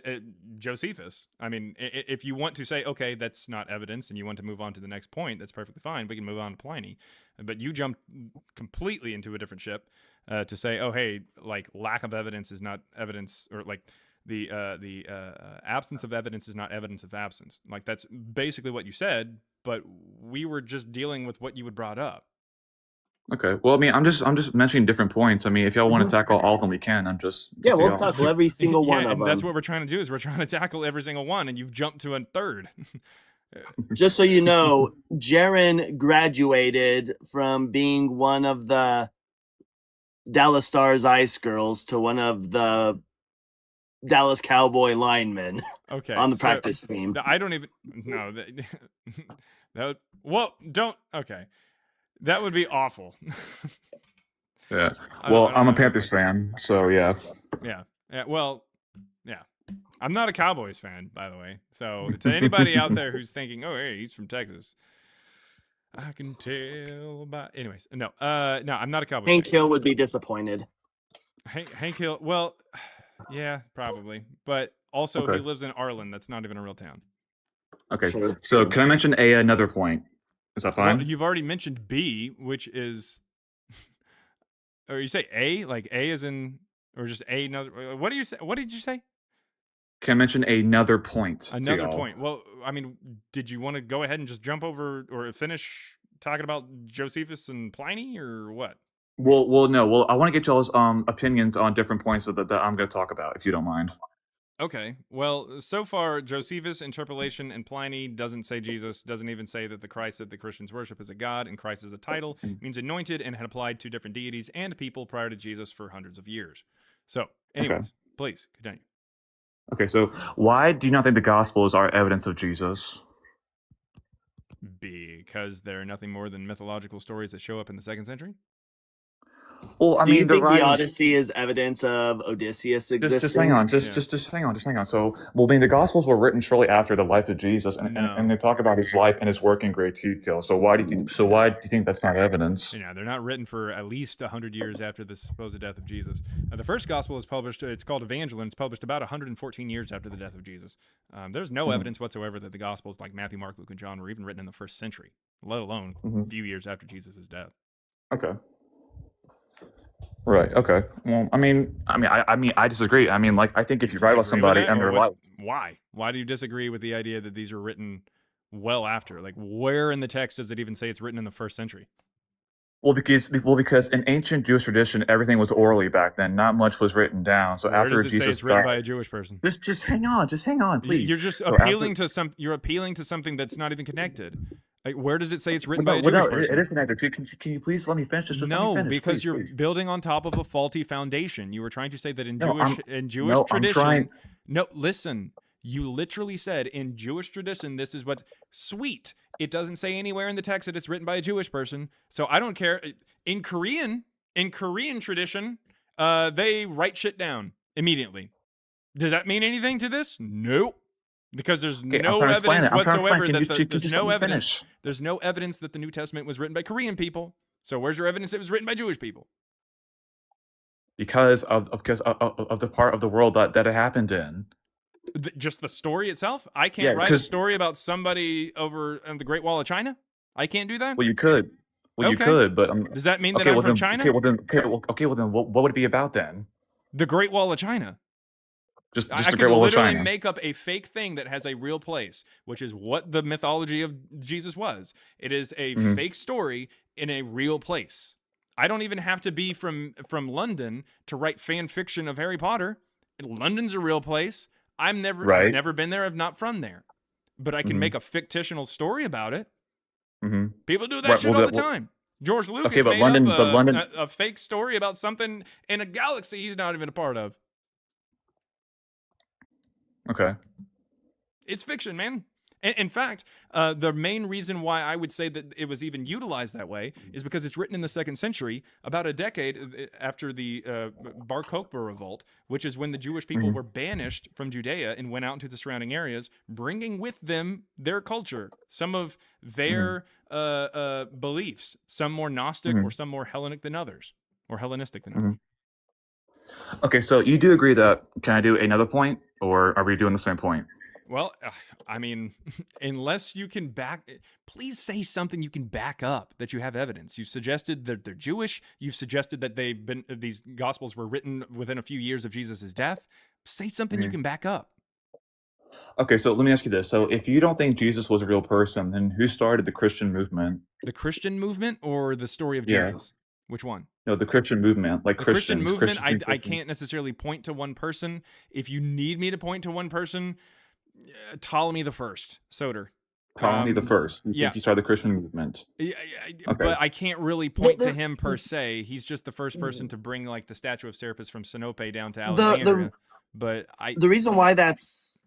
Josephus. I mean, if you want to say, okay, that's not evidence, and you want to move on to the next point, that's perfectly fine. We can move on to Pliny. But you jumped completely into a different ship to say, oh, hey, like lack of evidence is not evidence, or like the absence of evidence is not evidence of absence. Like that's basically what you said, but we were just dealing with what you had brought up. Okay. Well, I mean, I'm just mentioning different points. I mean, if y'all want to tackle all of them, we can. I'm just it's Yeah, up to we'll y'all. tackle every single one Yeah, of and them. that's what we're trying to do is we're trying to tackle every single one, and you've jumped to a third. Just so you know, Jaren graduated from being one of the Dallas Stars Ice Girls to one of the Dallas Cowboy linemen Okay. on the so practice team. I don't even no. Well, don't. Okay, that would be awful. Yeah. I Well, don't I'm a know. Panthers fan, so yeah. Yeah. Well, yeah. I'm not a Cowboys fan, by the way. So to anybody out there who's thinking, "Oh, hey, he's from Texas," I can tell by. Anyways, no. I'm not a Cowboys Hank fan. Hill would be disappointed. Hank Hill. Well, yeah, probably, but also he Okay. lives in Arlen. That's not even a real town. Okay. True, So true. can I mention another point? Is that Well, fine? you've already mentioned B, which is, or you say A, like A is in, or just A. Another. What do you say? What did you say? Can I mention another point to Another y'all? point. Well, I mean, did you want to go ahead and just jump over or finish talking about Josephus and Pliny, or what? Well, no. Well, I want to get y'all's opinions on different points that I'm going to talk about, if you don't mind. Okay. Well, so far, Josephus' interpolation and Pliny doesn't say Jesus, doesn't even say that the Christ that the Christians worship is a god, and Christ is a title, means anointed, and had applied to different deities and people prior to Jesus for hundreds of years. So, anyways, please continue. Okay, so why do you not think the Gospels are evidence of Jesus? Because they're nothing more than mythological stories that show up in the 2nd century. Well, I Do mean, you the think the writings. Odyssey is evidence of Odysseus existing? Just hang on. Yeah. Just hang on. Just hang on. So, well, I mean, the Gospels were written shortly after the life of Jesus, and, No. and they talk about his life and his work in great detail. So why do you think? So why do you think that's not evidence? Yeah, they're not written for at least 100 years after the supposed death of Jesus. The first gospel is published, it's called Evangelion. It's published about 114 years after the death of Jesus. There's no evidence whatsoever that the gospels like Matthew, Mark, Luke, and John were even written in the 1st century, let alone a few years after Jesus' death. Okay. Right. Okay. Well, I mean, I disagree. I mean, like, I think if you write about Disagree with somebody that, and or their what- life, Why? Why do you disagree with the idea that these were written well after? Like, where in the text does it even say it's written in the 1st century? well, because in ancient Jewish tradition, everything was orally back then. Not much was written down. So Where after does it say Jesus it's written died, by a Jewish person? just hang on. Just hang on, please. You're just So appealing to some. You're appealing to something that's not even connected. Like, where does it say it's written by a Jewish person? It is connected. Can you please let me finish? Just let me finish, because please, you're please. building on top of a faulty foundation. You were trying to say that in No, Jewish I'm tradition. trying- No, listen. You literally said in Jewish tradition, this is what sweet. It doesn't say anywhere in the text that it's written by a Jewish person. So I don't care. In Korean tradition, they write shit down immediately. Does that mean anything to this? Nope. Because there's Okay, no I'm trying to explain evidence it. I'm trying to whatsoever explain. that Can you there's just no let me evidence. finish? There's no evidence that the New Testament was written by Korean people. So where's your evidence it was written by Jewish people? Because of the part of the world that it happened in. Just the story itself? I can't Yeah, write a because- story about somebody over on the Great Wall of China? I can't do that? Well, you could. Well, you Okay. could, but Does that mean that okay, I'm well from then, China? Okay, well then, what would it be about then? The Great Wall of China. Just I the could Great Wall of literally China. make up a fake thing that has a real place, which is what the mythology of Jesus was. It is a fake story in a real place. I don't even have to be from London to write fan fiction of Harry Potter. London's a real place. I've Right. never been there. I'm not from there, but I can make a fictional story about it. People do that Right, shit well, all the well- time. George Lucas Okay, but made London- up but London- a fake story about something in a galaxy he's not even a part of. Okay. It's fiction, man. In fact, the main reason why I would say that it was even utilized that way is because it's written in the 2nd century, about a decade after the Bar Kokhba revolt, which is when the Jewish people were banished from Judea and went out into the surrounding areas, bringing with them their culture, some of their beliefs, some more Gnostic or some more Hellenic than others, or Hellenistic than others. Okay, so you do agree that, can I do another point, or are we doing the same point? Well, I mean, unless you can please say something you can back up that you have evidence. You've suggested that they're Jewish. You've suggested that these gospels were written within a few years of Jesus' death. Say something you can back up. Okay, so let me ask you this. So if you don't think Jesus was a real person, then who started the Christian movement? The Christian movement or the story of Yeah. Jesus? Which one? No, the Christian movement, like The Christian Christians. movement, Christians being I Christians. can't necessarily point to one person. If you need me to point to one person, Ptolemy the First, Soter. Ptolemy the First. You yeah. think he started the Christian movement? Yeah, Okay. but I can't really point to him per se. He's just the first person to bring like the statue of Serapis from Sinope down to Alexandria. But the reason why that's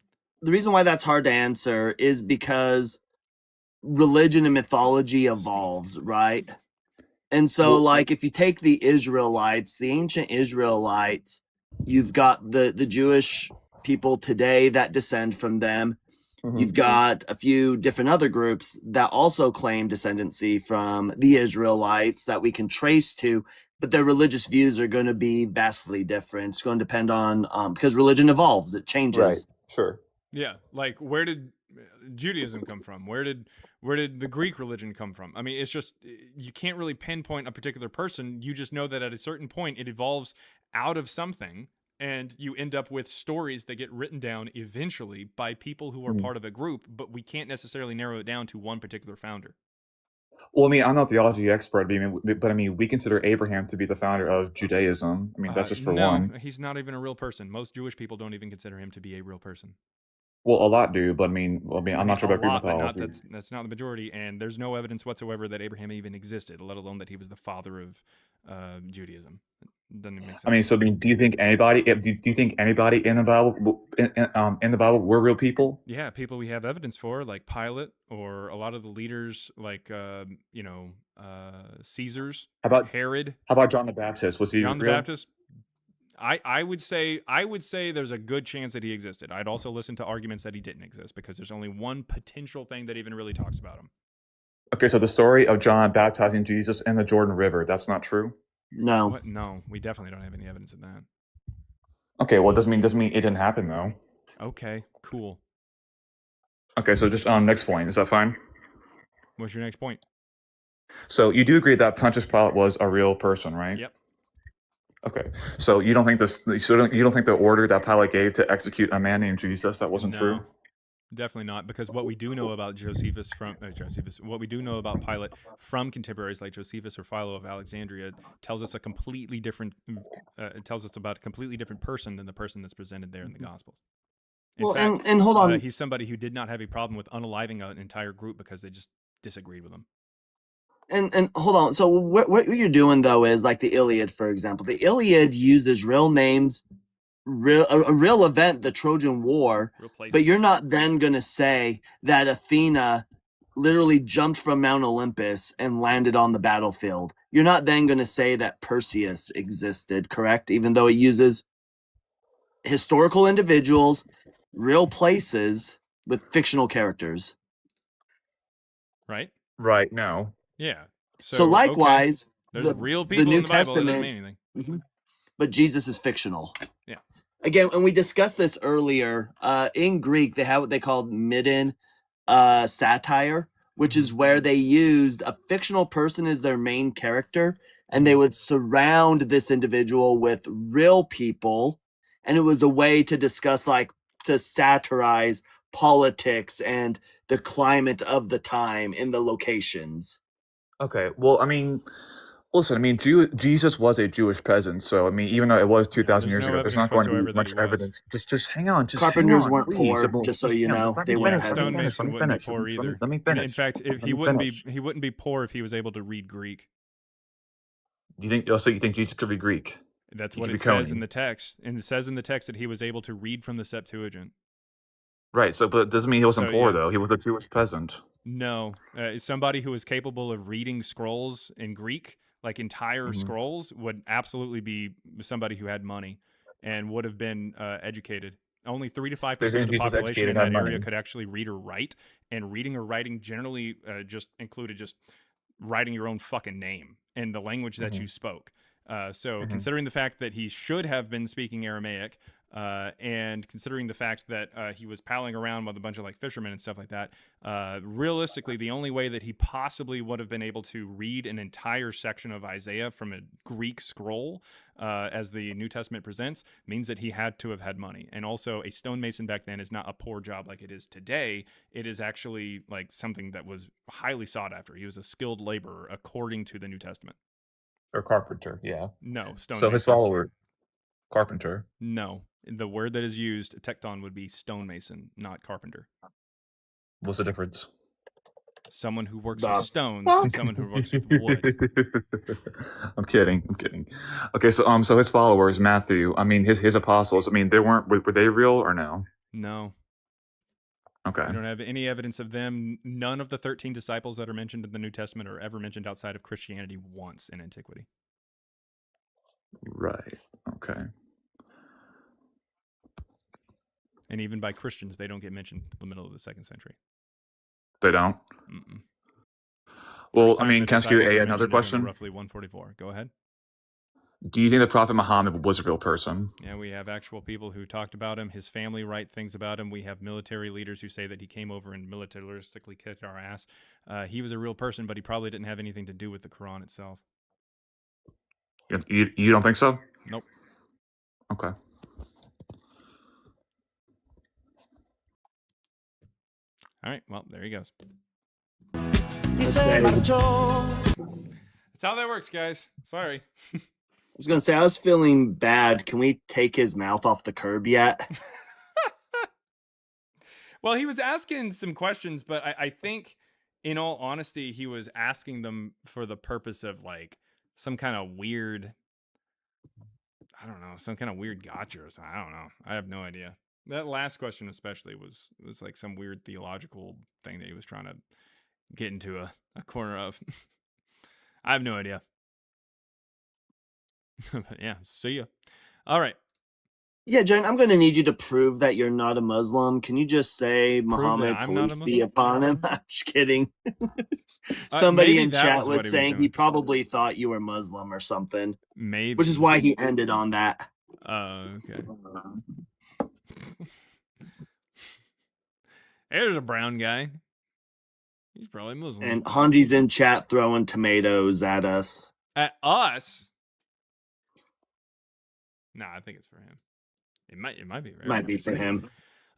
hard to answer is because religion and mythology evolves, right? And so, like, if you take the Israelites, the ancient Israelites, you've got the Jewish people today that descend from them. You've got a few different other groups that also claim descendancy from the Israelites that we can trace to but their religious views are going to be vastly different. It's going to depend on because religion evolves, it changes. Right. Sure. Yeah, like where did Judaism come from? Where did the Greek religion come from? I mean, it's just you can't really pinpoint a particular person. You just know that at a certain point it evolves out of something, and you end up with stories that get written down eventually by people who are Mhm. part of a group, but we can't necessarily narrow it down to one particular founder. Well, I mean, I'm not a theology expert, but I mean, we consider Abraham to be the founder of Judaism. I mean, that's just for No, one. he's not even a real person. Most Jewish people don't even consider him to be a real person. Well, a lot do, but I mean, I'm not sure a about Greek lot, but mythology. that's not the majority. And there's no evidence whatsoever that Abraham even existed, let alone that he was the father of Judaism. It doesn't make sense. I mean, so do you think anybody? Do you think anybody in the Bible, in the Bible, were real people? Yeah, people we have evidence for, like Pilate, or a lot of the leaders, like Caesar's, How about Herod, John the Baptist? Was he John the real? Baptist. I would say there's a good chance that he existed. I'd also listen to arguments that he didn't exist because there's only one potential thing that even really talks about him. Okay, so the story of John baptizing Jesus in the Jordan River, that's not true? No. What? No, we definitely don't have any evidence of that. Okay, well, it doesn't mean it didn't happen, though. Okay, cool. Okay, so just next point. Is that fine? What's your next point? So you do agree that Pontius Pilate was a real person, right? Yep. Okay, so you don't think you don't think the order that Pilate gave to execute a man named Jesus, that wasn't true? Definitely not, because what we do know about what we do know about Pilate from contemporaries like Josephus or Philo of Alexandria tells us a completely different. It tells us about a completely different person than the person that's presented there in the Gospels. In fact, and hold on. He's somebody who did not have a problem with unaliving an entire group because they just disagreed with him. And hold on. So what you're doing though is like the Iliad, for example. The Iliad uses real names, a real event, the Trojan War. But you're not then going to say that Athena literally jumped from Mount Olympus and landed on the battlefield. You're not then going to say that Perseus existed, correct? Even though it uses historical individuals, real places with fictional characters. Right? Right. No. Yeah. So likewise, okay. There's real people in the Bible that doesn't mean anything. Mm-hmm. But Jesus is fictional. Yeah. Again, and we discussed this earlier. In Greek, they have what they called midden satire, which is where they used a fictional person as their main character, and they would surround this individual with real people, and it was a way to discuss, like, to satirize politics and the climate of the time in the locations. Okay. Well, I mean, listen. I mean, Jesus was a Jewish peasant, so I mean, even though it was 2,000 years ago, there's not going to be much evidence. Just hang on. Just carpenters hang on, weren't please. poor, just so you know. They weren't. Stonemason wouldn't be poor either. Let me finish. In fact, if he wouldn't be poor if he was able to read Greek. Do you think? Also, you think Jesus could read Greek? That's what it says in the text, and it says in the text that he was able to read from the Septuagint. Right. So, but it doesn't mean he wasn't poor though. He was a Jewish peasant. No, somebody who was capable of reading scrolls in Greek, like entire scrolls, would absolutely be somebody who had money and would have been educated. Only 3 to 5% of the population in that area could actually read or write, and reading or writing generally just included just writing your own fucking name in the language that you spoke. So considering the fact that he should have been speaking Aramaic, and considering the fact that he was palling around with a bunch of like fishermen and stuff like that, realistically, the only way that he possibly would have been able to read an entire section of Isaiah from a Greek scroll, as the New Testament presents, means that he had to have had money. And also, a stonemason back then is not a poor job like it is today. It is actually like something that was highly sought after. He was a skilled laborer according to the New Testament. Or carpenter, yeah. No, stonemason. So his follower, carpenter. No, the word that is used, tekton, would be stonemason, not carpenter. What's the difference? Someone who works with stones and someone who works with wood. I'm kidding. Okay, so his followers, Matthew. I mean, his apostles. I mean, were they real or no? No. Okay. We don't have any evidence of them. None of the 13 disciples that are mentioned in the New Testament are ever mentioned outside of Christianity once in antiquity. Right. Okay. And even by Christians, they don't get mentioned in the middle of the 2nd century. They don't? Mm-mm. Well, I mean, can I ask you another question? Roughly 144. Go ahead. Do you think the Prophet Muhammad was a real person? Yeah, we have actual people who talked about him. His family write things about him. We have military leaders who say that he came over and militaristically kicked our ass. He was a real person, but he probably didn't have anything to do with the Quran itself. You don't think so? Nope. Okay. All right, well, there he goes. That's how that works, guys. Sorry. I was going to say, I was feeling bad. Can we take his mouth off the curb yet? Well, he was asking some questions, but I think, in all honesty, he was asking them for the purpose of, like, some kind of weird, I don't know, some kind of weird gotcha or something. I don't know. I have no idea. That last question especially was like some weird theological thing that he was trying to get into a corner of. I have no idea. But yeah, see ya. All right. Yeah, Jen, I'm going to need you to prove that you're not a Muslim. Can you just say Muhammad, peace be upon him? I'm just kidding. Somebody in chat was saying he probably thought you were Muslim or something. Maybe. Which is why he ended on that. Okay. There's a brown guy. He's probably Muslim. And Hanji's in chat throwing tomatoes at us. At us? Nah, I think it's for him. It might be. Right? Might be for him.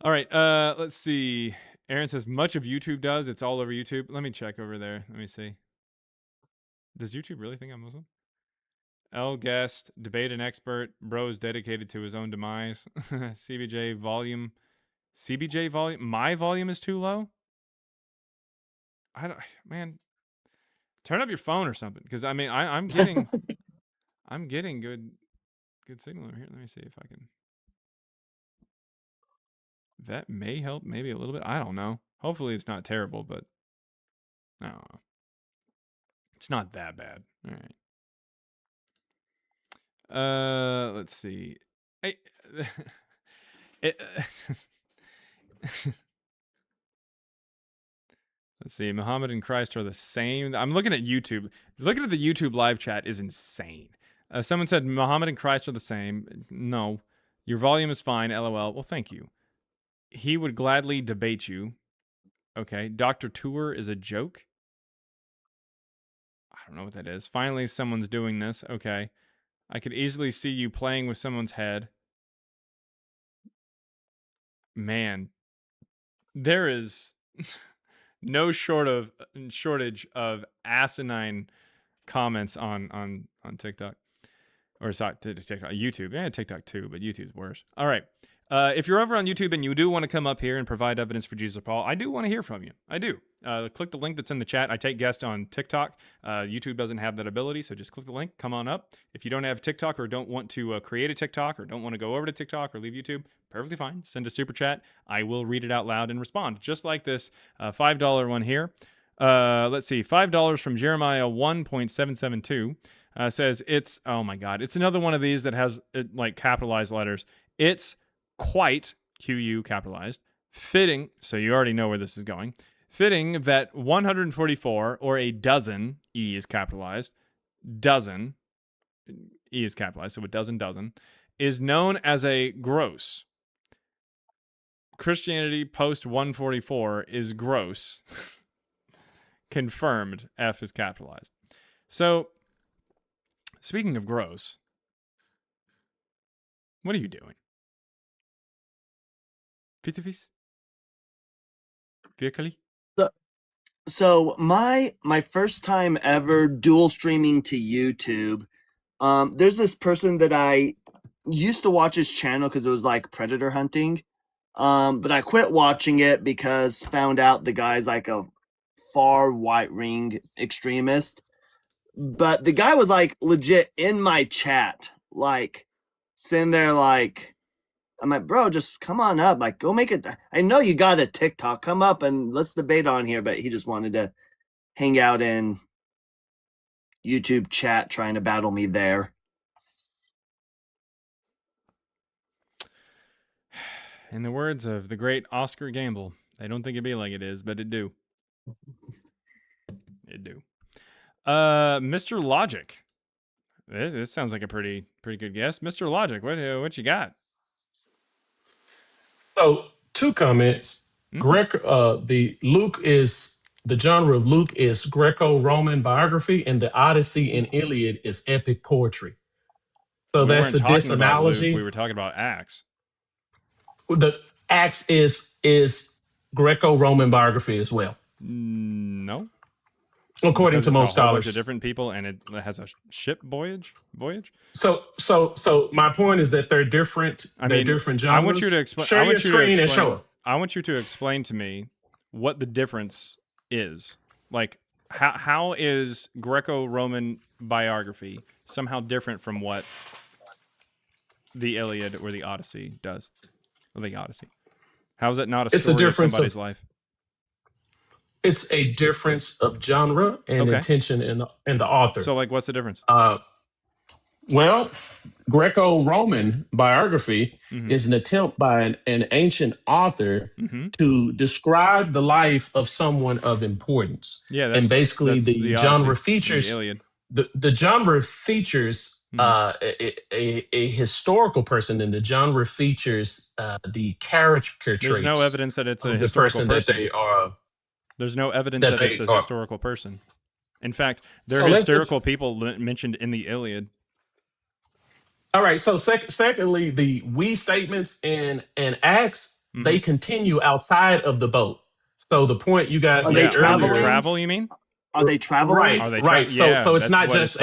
All right. Let's see. Aaron says much of YouTube does. It's all over YouTube. Let me check over there. Let me see. Does YouTube really think I'm Muslim? L guest, debate an expert. Bro is dedicated to his own demise. CBJ volume. My volume is too low. Man. Turn up your phone or something, because I mean I'm getting I'm getting good signal over here. Let me see if I can. That may help maybe a little bit. I don't know. Hopefully it's not terrible, but I don't know. It's not that bad. All right. Let's see. Hey, let's see. Muhammad and Christ are the same. I'm looking at YouTube. Looking at the YouTube live chat is insane. Someone said Muhammad and Christ are the same. No. Your volume is fine. LOL. Well, thank you. He would gladly debate you. Okay. Dr. Tour is a joke. I don't know what that is. Finally, someone's doing this. Okay. I could easily see you playing with someone's head. Man, there is no shortage of asinine comments on TikTok. Or sorry, TikTok, YouTube. Yeah, TikTok too, but YouTube's worse. All right. If you're over on YouTube and you do want to come up here and provide evidence for Jesus or Paul, I do want to hear from you. I do. Click the link that's in the chat. I take guests on TikTok. YouTube doesn't have that ability, so just click the link. Come on up. If you don't have TikTok or don't want to create a TikTok or don't want to go over to TikTok or leave YouTube, perfectly fine. Send a super chat. I will read it out loud and respond, just like this $5 one here. Let's see. $5 from Jeremiah 1.772 says it's, oh my God, it's another one of these that has like capitalized letters. It's quite, QU capitalized, fitting, so you already know where this is going, fitting that 144, or a dozen, E is capitalized, dozen, E is capitalized, so a dozen, is known as a gross. Christianity post 144 is gross. Confirmed, F is capitalized. So, speaking of gross, what are you doing? So my first time ever dual streaming to YouTube, there's this person that I used to watch his channel because it was like predator hunting, but I quit watching it because found out the guy's like a far right wing extremist. But the guy was like legit in my chat, like sitting there like, I'm like, bro, just come on up. Like, go make it. I know you got a TikTok. Come up and let's debate on here. But he just wanted to hang out in YouTube chat trying to battle me there. In the words of the great Oscar Gamble, I don't think it be like it is, but it do. It do. Mr. Logic. This sounds like a pretty good guess, Mr. Logic. What you got? So 2 comments. The genre of Luke is Greco-Roman biography, and the Odyssey and Iliad is epic poetry. So we that's weren't a talking about Luke. disanalogy. We were talking about Acts. The Acts is Greco-Roman biography as well. No. According to most a whole bunch scholars. of different people, and it has a ship voyage. So my point is that they're different. They're different genres. I want you to explain. Share your screen and show it. I want you to explain to me what the difference is. Like, how is Greco-Roman biography somehow different from what the Iliad or the Odyssey does? Or the Odyssey. How is it not a story of somebody's life? It's a difference of genre and intention in the author. So, like, what's the difference? Well, Greco-Roman biography is an attempt by an ancient author to describe the life of someone of importance. Yeah, and basically the genre features the genre features a historical person, and the genre features the character traits. There's no evidence that it's a historical person. That they are. There's no evidence that it's a historical person. In fact, there are historical people mentioned in the Iliad. All right. So secondly, the we statements in Acts, they continue outside of the boat. So the point you guys made earlier. Travel, you mean? Are they traveling? Right. Are they right. So it's not just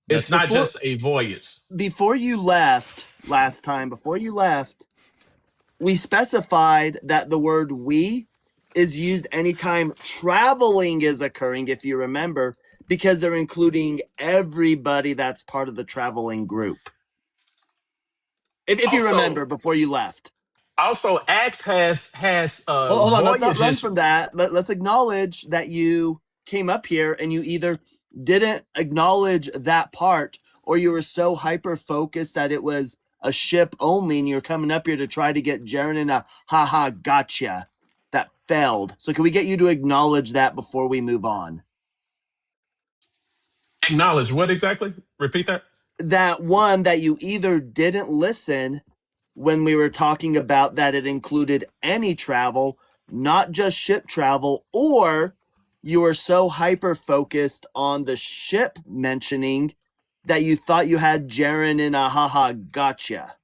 it's not just a voyage. Before you left last time, we specified that the word we is used anytime traveling is occurring, if you remember, because they're including everybody that's part of the traveling group. If you remember before you left. Also, Acts has hold on, let's not run from that. Let's acknowledge that you came up here and you either didn't acknowledge that part, or you were so hyper focused that it was a ship only, and you're coming up here to try to get Jaren in a haha gotcha that failed. So can we get you to acknowledge that before we move on? Acknowledge what exactly? Repeat that. That one, that you either didn't listen when we were talking about that it included any travel, not just ship travel, or you were so hyper focused on the ship mentioning that you thought you had Jaren in a haha gotcha.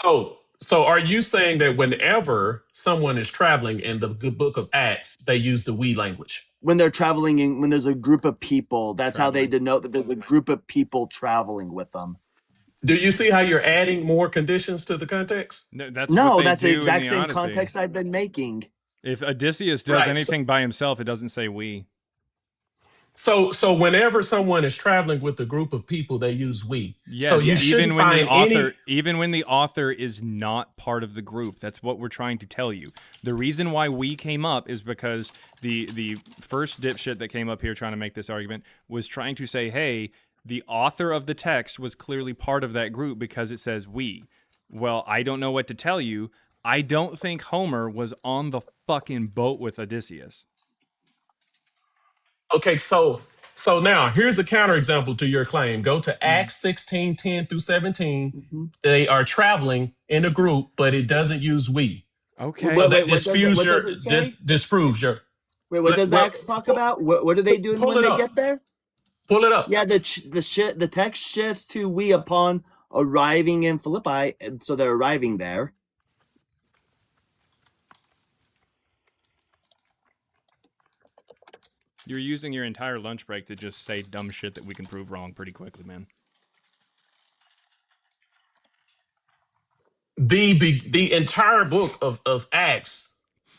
So are you saying that whenever someone is traveling in the book of Acts, they use the we language? When they're traveling, when there's a group of people, that's how they denote that there's a group of people traveling with them. Do you see how you're adding more conditions to the context? No, that's the exact same context I've been making. If Odysseus does anything by himself, it doesn't say we. So whenever someone is traveling with a group of people, they use we. Yes, so you even when the author is not part of the group. That's what we're trying to tell you. The reason why we came up is because the first dipshit that came up here trying to make this argument was trying to say, hey, the author of the text was clearly part of that group because it says we. Well, I don't know what to tell you. I don't think Homer was on the fucking boat with Odysseus. Okay, so now here's a counterexample to your claim. Go to Acts 16, 10 through 17. They are traveling in a group, but it doesn't use we. Okay. Well, that disproves your... Wait, what does Acts talk about? What are they doing when they get there? Pull it up. Yeah, the text shifts to we upon arriving in Philippi, and so they're arriving there. You're using your entire lunch break to just say dumb shit that we can prove wrong pretty quickly, man. The entire book of Acts,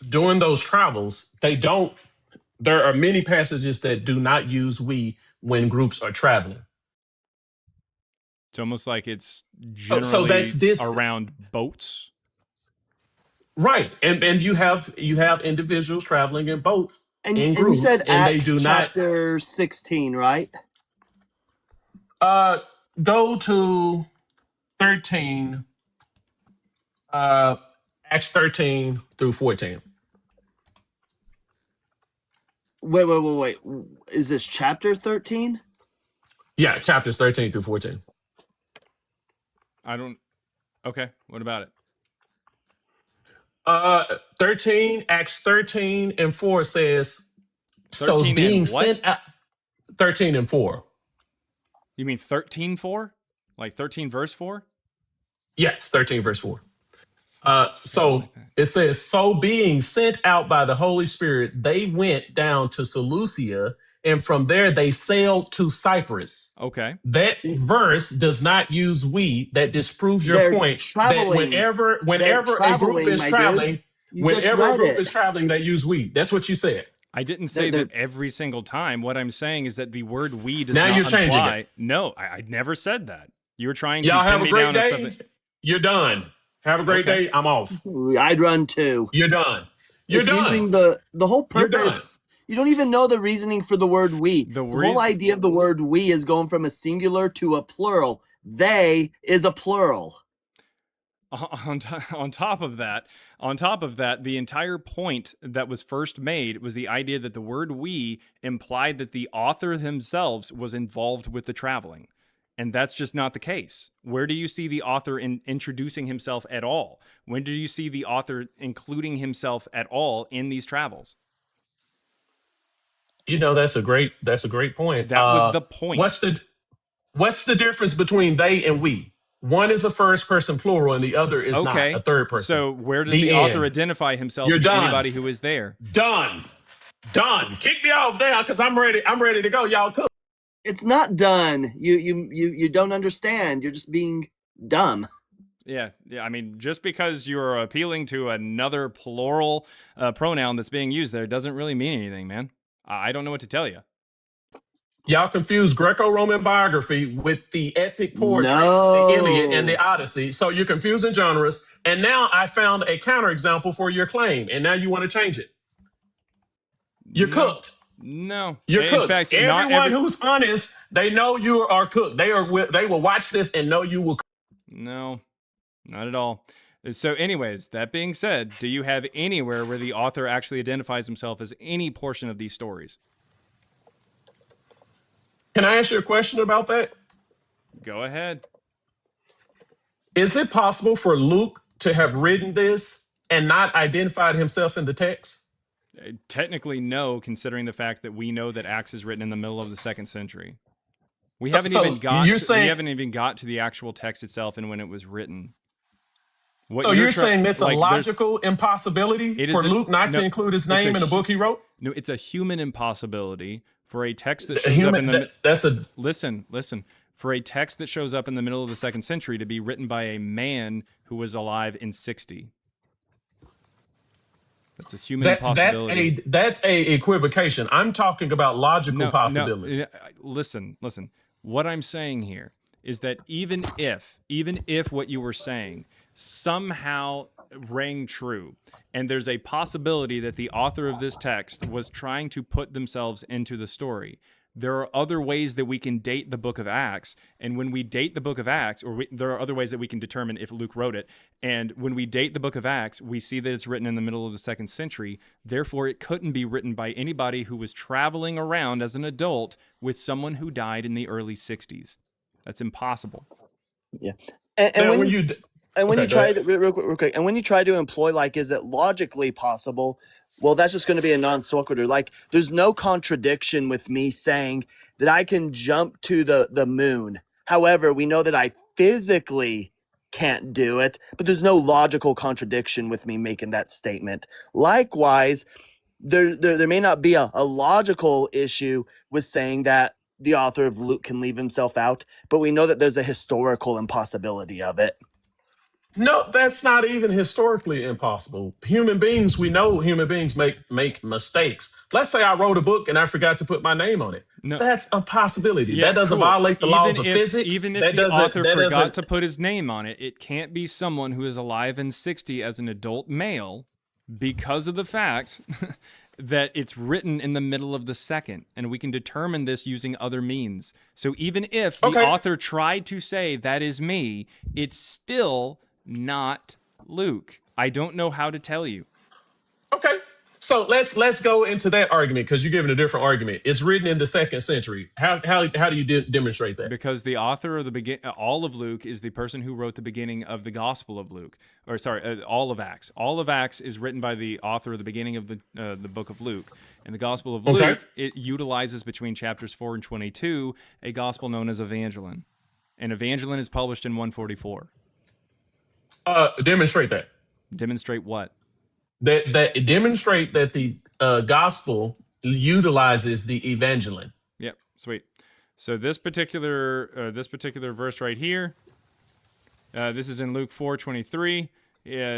during those travels, there are many passages that do not use we when groups are traveling. It's almost like it's generally around boats. Right. And you have individuals traveling in boats. And in groups, you said and Acts they do chapter 16, right? Go to 13. Acts 13 through 14. Wait. Is this chapter 13? Yeah, chapters 13 through 14. Okay, what about it? Acts 13 and 4 says, 13 and what? sent out. 13 and 4. You mean 13:4? Like 13 verse 4? Yes, 13 verse 4. So it says, so being sent out by the Holy Spirit, they went down to Seleucia, and from there they sailed to Cyprus. Okay. That verse does not use we. That disproves your They're point traveling. that whenever a group is traveling, they use we. That's what you said. I didn't say that every single time. What I'm saying is that the word we does now not you're changing imply. it. No, I never said that. You were trying to Y'all pin have a me great down on day. something. You're done. Have a great day. I'm off. I'd run too. You're done. You're it's done. Using the whole purpose. You don't even know the reasoning for the word we. The whole idea of the word we is going from a singular to a plural. They is a plural. On top of that, the entire point that was first made was the idea that the word we implied that the author themselves was involved with the traveling. And that's just not the case. Where do you see the author introducing himself at all? When do you see the author including himself at all in these travels? You know, that's a great point. That was the point. What's the difference between they and we? One is a first person plural and the other is not a third person. So where does the author identify himself as anybody who is there? Done. Kick me off now because I'm ready to go. Y'all cook. It's not done. You don't understand. You're just being dumb. Yeah. I mean, just because you're appealing to another plural pronoun that's being used there doesn't really mean anything, man. I don't know what to tell you. Y'all confuse Greco-Roman biography with the epic poetry, the Iliad and the Odyssey. So you're confusing genres. And now I found a counterexample for your claim. And now you want to change it. You're cooked. No. You're cooked. In fact, everyone who's honest, they know you are cooked. They will watch this and know you will cook. No, not at all. So anyways, that being said, do you have anywhere where the author actually identifies himself as any portion of these stories? Can I ask you a question about that? Go ahead. Is it possible for Luke to have written this and not identified himself in the text? Technically, no, considering the fact that we know that Acts is written in the middle of the 2nd century. We haven't even got to the actual text itself and when it was written. So you're saying that's a logical impossibility for Luke not to include his name in a book he wrote? No, it's a human impossibility for a text that shows up in the listen. For a text that shows up in the middle of the 2nd century to be written by a man who was alive in 60. That's a human impossibility. That's a equivocation. I'm talking about logical possibility. No, listen. What I'm saying here is that even if what you were saying somehow rang true, and there's a possibility that the author of this text was trying to put themselves into the story, there are other ways that we can date the book of Acts. And when we date the book of Acts, there are other ways that we can determine if Luke wrote it. And when we date the book of Acts, we see that it's written in the middle of the 2nd century. Therefore, it couldn't be written by anybody who was traveling around as an adult with someone who died in the early 60s. That's impossible. Yeah. And when you try to real quick, and when you try to employ is it logically possible? Well, that's just going to be a non sequitur. There's no contradiction with me saying that I can jump to the moon. However, we know that I physically can't do it, but there's no logical contradiction with me making that statement. Likewise, there may not be a logical issue with saying that the author of Luke can leave himself out, but we know that there's a historical impossibility of it. No, that's not even historically impossible. We know human beings make mistakes. Let's say I wrote a book and I forgot to put my name on it. No. That's a possibility. Yeah, that doesn't violate the laws of physics. Even if the author forgot to put his name on it, it can't be someone who is alive in 60 as an adult male because of the fact that it's written in the middle of the 2nd, and we can determine this using other means. So even if the author tried to say that is me, it's still not Luke. I don't know how to tell you. Okay. So let's go into that argument because you're giving a different argument. It's written in the 2nd century. How do you demonstrate that? Because the author of all of Luke is the person who wrote the beginning of the Gospel of Luke, or sorry, all of Acts. All of Acts is written by the author of the beginning of the book of Luke, and the Gospel of Luke it utilizes between chapters 4 and 22 a gospel known as Evangeline, and Evangeline is published in 144. Demonstrate that. Demonstrate what? That demonstrate that the gospel utilizes the Evangeline. Yep, sweet. So this particular verse right here, this is in Luke 4:23.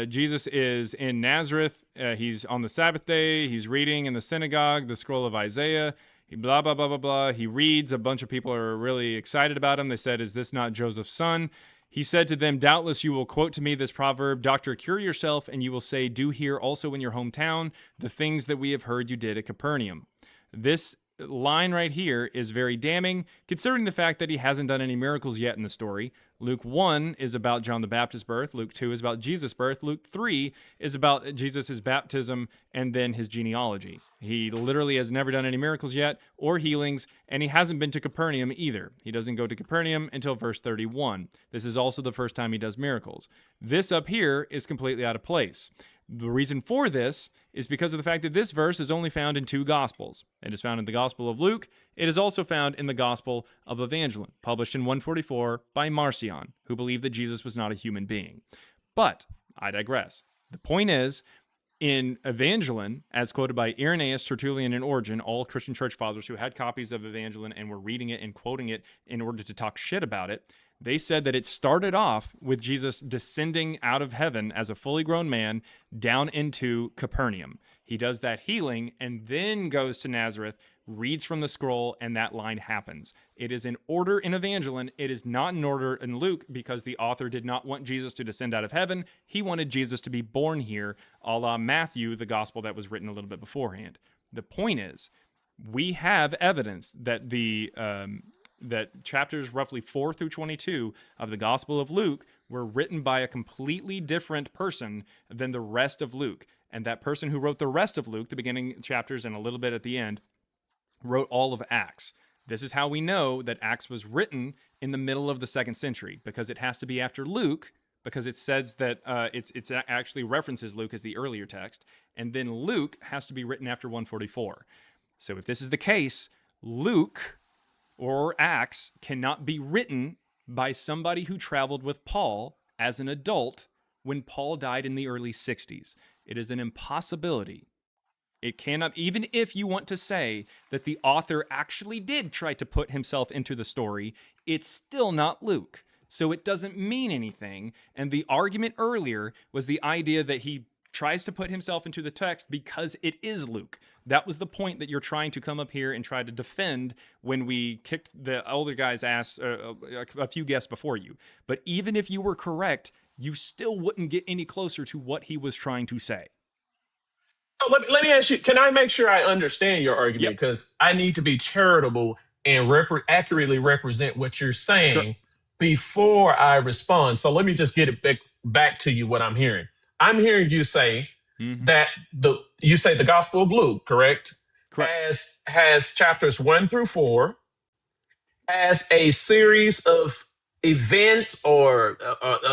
Jesus is in Nazareth. He's on the Sabbath day. He's reading in the synagogue the scroll of Isaiah. He blah blah blah blah blah. He reads. A bunch of people are really excited about him. They said, "Is this not Joseph's son?" He said to them, "Doubtless you will quote to me this proverb, 'Doctor, cure yourself,' and you will say, 'Do here also in your hometown the things that we have heard you did at Capernaum.'" This line right here is very damning, considering the fact that he hasn't done any miracles yet in the story. Luke 1 is about John the Baptist's birth. Luke 2 is about Jesus' birth. Luke 3 is about Jesus' baptism and then his genealogy. He literally has never done any miracles yet or healings, and he hasn't been to Capernaum either. He doesn't go to Capernaum until verse 31. This is also the first time he does miracles. This up here is completely out of place. The reason for this is because of the fact that this verse is only found in 2 Gospels. It is found in the Gospel of Luke. It is also found in the Gospel of Evangeline, published in 144 by Marcion, who believed that Jesus was not a human being. But I digress. The point is, in Evangeline, as quoted by Irenaeus, Tertullian, and Origen, all Christian church fathers who had copies of Evangeline and were reading it and quoting it in order to talk shit about it, they said that it started off with Jesus descending out of heaven as a fully grown man down into Capernaum. He does that healing and then goes to Nazareth, reads from the scroll, and that line happens. It is in order in Evangeline. It is not in order in Luke because the author did not want Jesus to descend out of heaven. He wanted Jesus to be born here, a la Matthew, the gospel that was written a little bit beforehand. The point is, we have evidence that that chapters roughly 4 through 22 of the Gospel of Luke were written by a completely different person than the rest of Luke. And that person who wrote the rest of Luke, the beginning chapters and a little bit at the end, wrote all of Acts. This is how we know that Acts was written in the middle of the 2nd century, because it has to be after Luke, because it says that it actually references Luke as the earlier text, and then Luke has to be written after 144. So if this is the case, Luke or Acts cannot be written by somebody who traveled with Paul as an adult when Paul died in the early 60s. It is an impossibility. It cannot, even if you want to say that the author actually did try to put himself into the story, it's still not Luke. So it doesn't mean anything. And the argument earlier was the idea that he tries to put himself into the text because it is Luke. That was the point that you're trying to come up here and try to defend when we kicked the older guy's ass a few guests before you. But even if you were correct, you still wouldn't get any closer to what he was trying to say. So let me ask you, can I make sure I understand your argument? Because I need to be charitable and accurately represent what you're saying before I respond. So let me just get it back to you what I'm hearing. I'm hearing you say that you say the Gospel of Luke, correct? Correct. Has chapters 1 through 4, has a series of events, or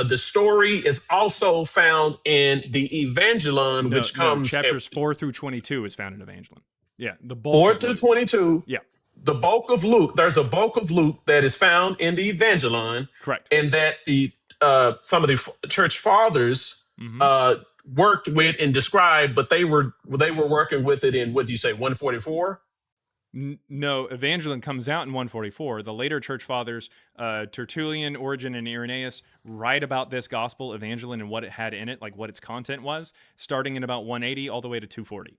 the story is also found in the Evangeline, which comes chapters 4 through 22 is found in Evangeline. Yeah, the bulk 4 through 22. Yeah. The bulk of Luke, there's a bulk of Luke that is found in the Evangeline. Correct. And that the some of the church fathers worked with and described, but they were working with it in, what do you say, 144? No, Evangeline comes out in 144. The later church fathers, Tertullian, Origen, and Irenaeus, write about this gospel, Evangeline, and what it had in it, like what its content was, starting in about 180 all the way to 240.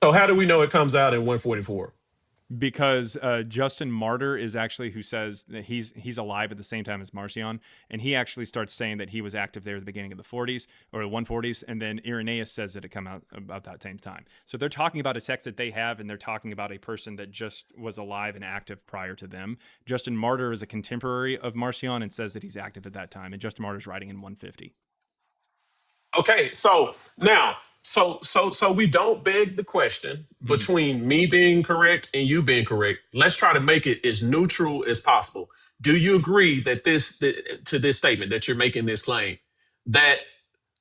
So how do we know it comes out in 144? Because Justin Martyr is actually who says that he's alive at the same time as Marcion, and he actually starts saying that he was active there at the beginning of the 40s or the 140s, and then Irenaeus says that it come out about that same time. So they're talking about a text that they have, and they're talking about a person that just was alive and active prior to them. Justin Martyr is a contemporary of Marcion and says that he's active at that time, and Justin Martyr's writing in 150. Okay, so now, so we don't beg the question between me being correct and you being correct. Let's try to make it as neutral as possible. Do you agree that to this statement that you're making this claim that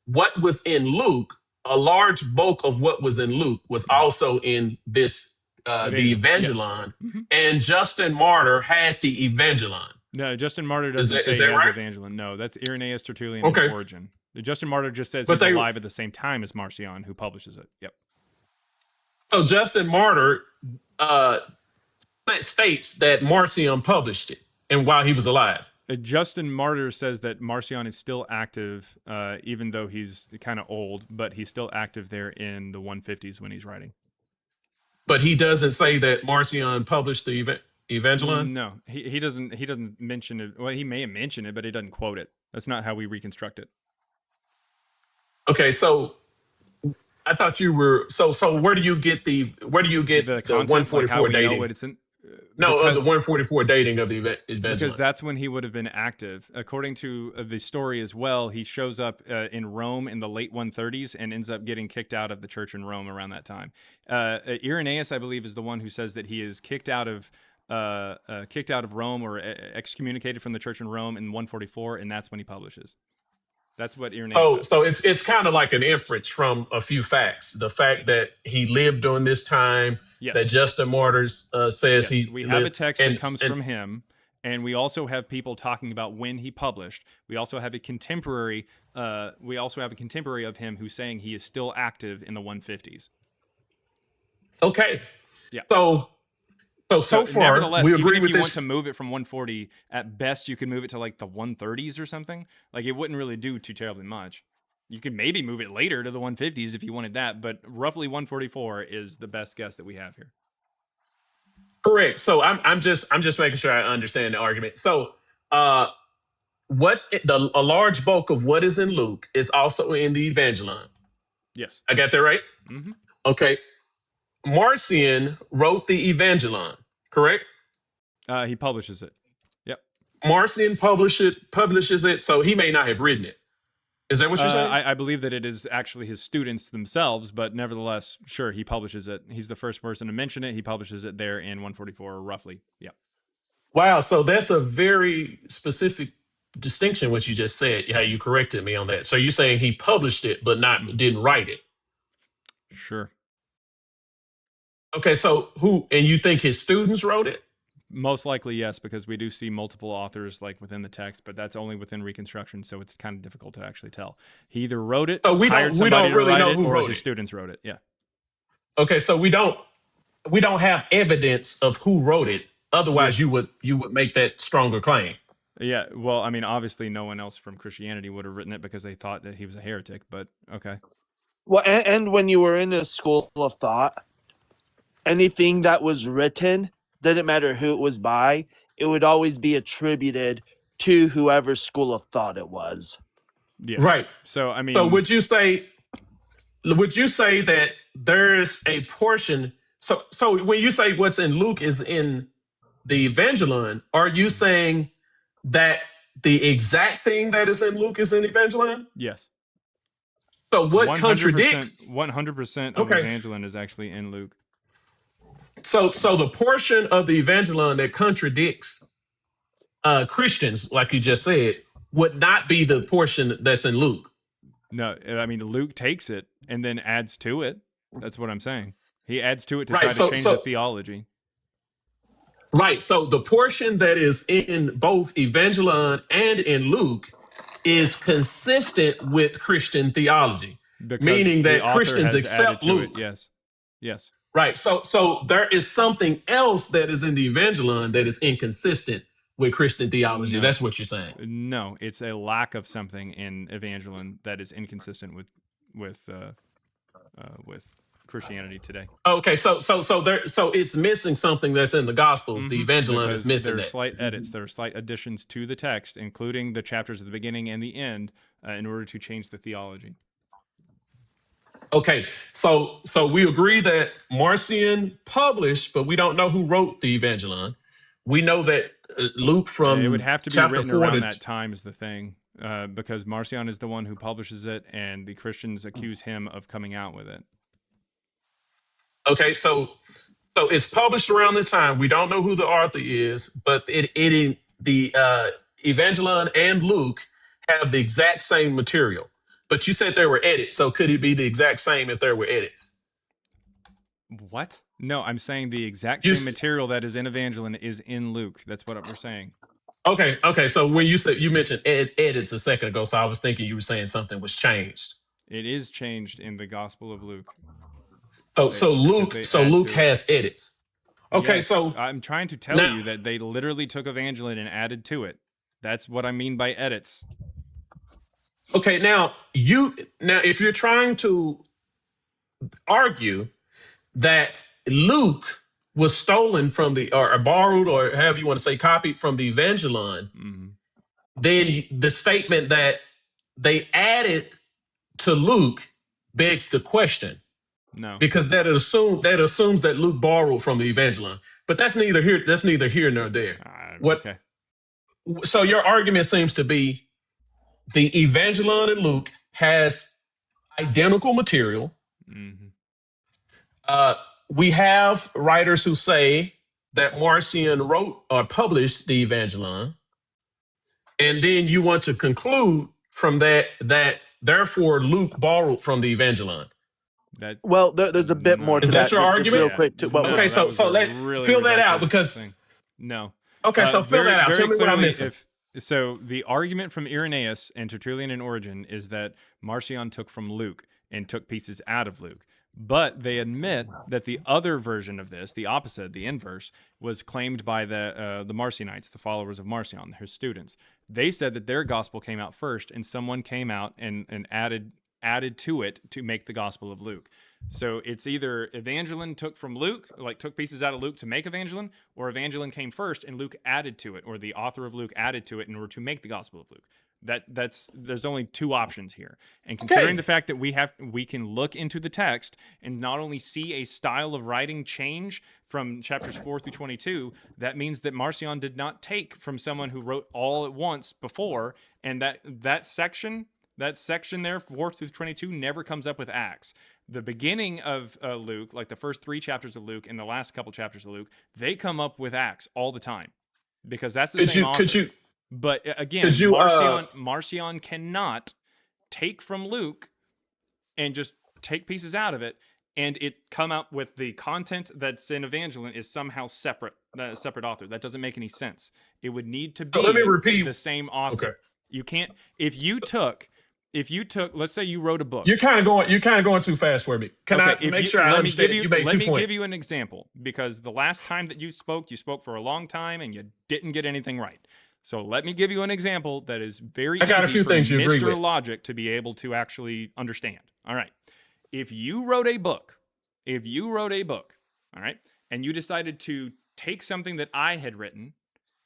what was in Luke, a large bulk of what was in Luke was also in this the Evangelon, yes. and Justin Martyr had the Evangelon. No, Justin Martyr doesn't say he has Evangelon. No, that's Irenaeus, Tertullian, and Origen. Justin Martyr just says he's alive at the same time as Marcion, who publishes it. Yep. So Justin Martyr states that Marcion published it, and while he was alive. Justin Martyr says that Marcion is still active, even though he's kind of old, but he's still active there in the 150s when he's writing. But he doesn't say that Marcion published the Evangelon? No, he doesn't mention it. Well, he may have mentioned it, but he doesn't quote it. That's not how we reconstruct it. Okay, so I thought you were so where do you get the 144 like dating? The 144 dating of the Evangelon. Because that's when he would have been active. According to the story as well, he shows up in Rome in the late 130s and ends up getting kicked out of the church in Rome around that time. Irenaeus, I believe, is the one who says that he is kicked out of Rome or excommunicated from the church in Rome in 144, and that's when he publishes. That's what Irenaeus says. So it's kind of like an inference from a few facts. The fact that he lived during this time, that Justin Martyr says he we have a text that comes from him, and we also have people talking about when he published. We also have a contemporary of him who's saying he is still active in the 150s. Okay. Yeah. So far, nevertheless, we agree even if with you this. want to move it from 140, at best you can move it to like the 130s or something. Like it wouldn't really do too terribly much. You could maybe move it later to the 150s if you wanted that, but roughly 144 is the best guess that we have here. Correct. So I'm just making sure I understand the argument. So a large bulk of what is in Luke is also in the Evangelon. Yes. I got that right? Mm-hmm. Okay. Marcion wrote the Evangelon, correct? He publishes it. Yep. Marcion publishes it, so he may not have written it. Is that what you're saying? I believe that it is actually his students themselves, but nevertheless, sure, he publishes it. He's the first person to mention it. He publishes it there in 144, roughly. Yep. Wow, so that's a very specific distinction, what you just said, how you corrected me on that. So you're saying he published it, but didn't write it? Sure. Okay, so and you think his students wrote it? Most likely, yes, because we do see multiple authors like within the text, but that's only within reconstruction, so it's kind of difficult to actually tell. He either wrote it, so we don't really know who or wrote his it. students wrote it. Yeah. Okay, so we don't have evidence of who wrote it. Otherwise, you would make that stronger claim. Yeah. Well, I mean, obviously, no one else from Christianity would have written it because they thought that he was a heretic. But okay. Well, and when you were in a school of thought, anything that was written, didn't matter who it was by, it would always be attributed to whoever school of thought it was. Yeah. Right. So, I mean, so would you say that there's a portion? So when you say what's in Luke is in the Evangelon, are you saying that the exact thing that is in Luke is in Evangelon? Yes. So what contradicts? 100% of Evangelon is actually in Luke. So the portion of the Evangelon that contradicts Christians, like you just said, would not be the portion that's in Luke. No, I mean, Luke takes it and then adds to it. That's what I'm saying. He adds to it to try to change the theology. Right. So the portion that is in both Evangelon and in Luke is consistent with Christian theology, meaning that Christians accept Luke. Yes. Right. So there is something else that is in the Evangelon that is inconsistent with Christian theology. No. That's what you're saying. No, it's a lack of something in Evangelon that is inconsistent with Christianity today. Okay, so it's missing something that's in the Gospels. The Evangelon is missing there are slight edits. There are slight additions to the text, including the chapters at the beginning and the end, in order to change the theology. Okay, so we agree that Marcion published, but we don't know who wrote the Evangelon. We know that Luke from it would have to be written around that time is the thing. because Marcion is the one who publishes it, and the Christians accuse him of coming out with it. Okay, so it's published around this time. We don't know who the author is, but the Evangelion and Luke have the exact same material. But you said there were edits, so could it be the exact same if there were edits? What? No, I'm saying the exact same material that is in Evangelion is in Luke. That's what we're saying. Okay. So when you mentioned edits a second ago, so I was thinking you were saying something was changed. It is changed in the Gospel of Luke. So Luke has edits. Okay, yes, so I'm trying to tell you that they literally took Evangelion and added to it. That's what I mean by edits. Okay, now if you're trying to argue that Luke was stolen from or borrowed, or however you want to say, copied from the Evangelion, then the statement that they added to Luke begs the question. No, because that assumes that Luke borrowed from the Evangelion, but that's neither here nor there. Okay. So your argument seems to be the Evangelion and Luke has identical material. We have writers who say that Marcion wrote or published the Evangelion, and then you want to conclude from that therefore Luke borrowed from the Evangelion. Well, there's a bit more to that. Is that your argument? Real quick too. Okay, so let fill that out because no. Okay, so fill that out. Tell me what I'm missing. So the argument from Irenaeus and Tertullian and Origen is that Marcion took from Luke and took pieces out of Luke. But they admit that the other version of this, the opposite, the inverse, was claimed by the Marcionites, the followers of Marcion, his students. They said that their gospel came out first, and someone came out and added to it to make the Gospel of Luke. So it's either Evangelion took from Luke, like took pieces out of Luke to make Evangelion, or Evangelion came first and Luke added to it, or the author of Luke added to it in order to make the Gospel of Luke. There's only two options here. And considering the fact that we can look into the text and not only see a style of writing change from chapters 4 through 22, that means that Marcion did not take from someone who wrote all at once before, and that section there, 4 through 22, never comes up with Acts. The beginning of Luke, like the first 3 chapters of Luke and the last couple chapters of Luke, they come up with Acts all the time because that's the same author. But again, Marcion cannot take from Luke and just take pieces out of it and it come out with the content that's in Evangelion is somehow separate author. That doesn't make any sense. It would need to be the same author. Okay. You can't if you took let's say you wrote a book. You're kind of going too fast for me. Can I make sure I understand? You made 2 points. Let me give you an example because the last time that you spoke for a long time and you didn't get anything right. So let me give you an example that is very easy for Mr. Logic to be able to actually understand. All right. If you wrote a book, all right, and you decided to take something that I had written,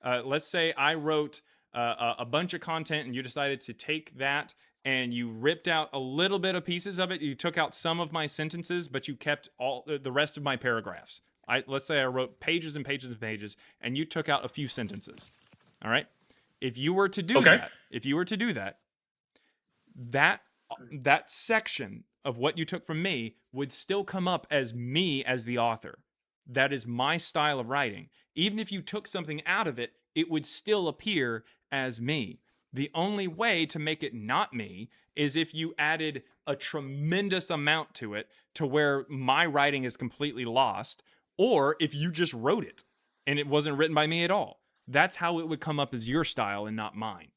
let's say I wrote a bunch of content and you decided to take that and you ripped out a little bit of pieces of it. You took out some of my sentences, but you kept all the rest of my paragraphs. Let's say I wrote pages and pages and pages and you took out a few sentences. All right. If you were to do that section of what you took from me would still come up as me as the author. That is my style of writing. Even if you took something out of it, it would still appear as me. The only way to make it not me is if you added a tremendous amount to it to where my writing is completely lost, or if you just wrote it and it wasn't written by me at all. That's how it would come up as your style and not mine.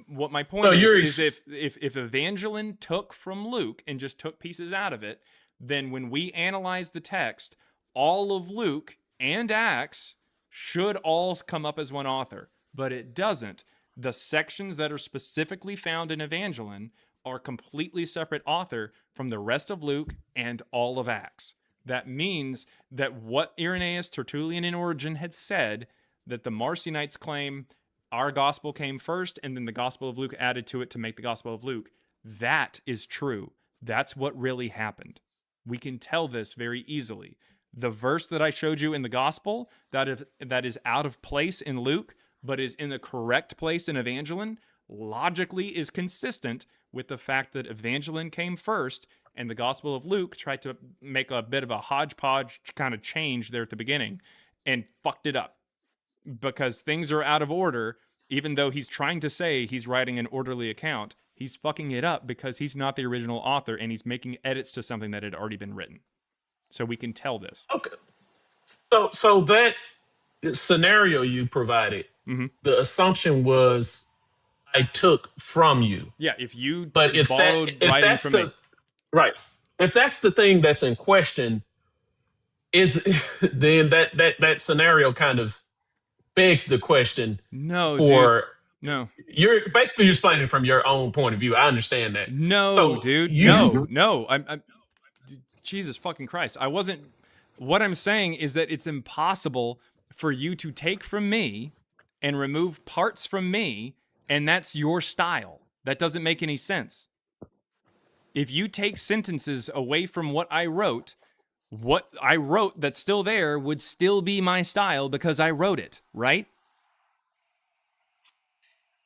What my point is if Evangelion took from Luke and just took pieces out of it, then when we analyze the text, all of Luke and Acts should all come up as one author, but it doesn't. The sections that are specifically found in Evangelion are completely separate author from the rest of Luke and all of Acts. That means that what Irenaeus, Tertullian, and Origen had said, that the Marcionites claim our gospel came first and then the gospel of Luke added to it to make the gospel of Luke, that is true. That's what really happened. We can tell this very easily. The verse that I showed you in the gospel that is out of place in Luke, but is in the correct place in Evangelion, logically is consistent with the fact that Evangeline came first and the Gospel of Luke tried to make a bit of a hodgepodge kind of change there at the beginning and fucked it up because things are out of order. Even though he's trying to say he's writing an orderly account, he's fucking it up because he's not the original author and he's making edits to something that had already been written. So we can tell this. Okay. So that scenario you provided, the assumption was I took from you. Yeah, if you borrowed writing from me. Right. If that's the thing that's in question, is then that scenario kind of begs the question. No, for dude. No. You're explaining from your own point of view. I understand that. No, dude. No. I'm Jesus fucking Christ. I wasn't. What I'm saying is that it's impossible for you to take from me and remove parts from me, and that's your style. That doesn't make any sense. If you take sentences away from what I wrote that's still there would still be my style because I wrote it, right?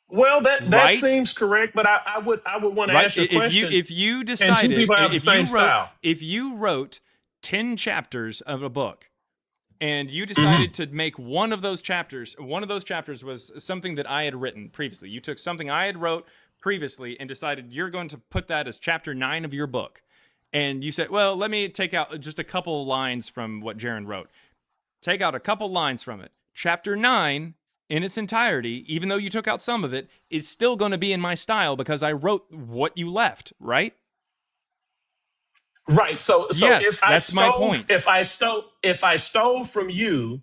Well, that seems correct, but I would want to ask you a question. If you decided, can two people have the same style? If you wrote 10 chapters of a book and you decided to make one of those chapters was something that I had written previously. You took something I had wrote previously and decided you're going to put that as chapter 9 of your book. And you said, well, let me take out just a couple lines from what Jaron wrote. Take out a couple lines from it. Chapter 9 in its entirety, even though you took out some of it, is still going to be in my style because I wrote what you left, right? Right. So yes, that's my point. If I stole from you,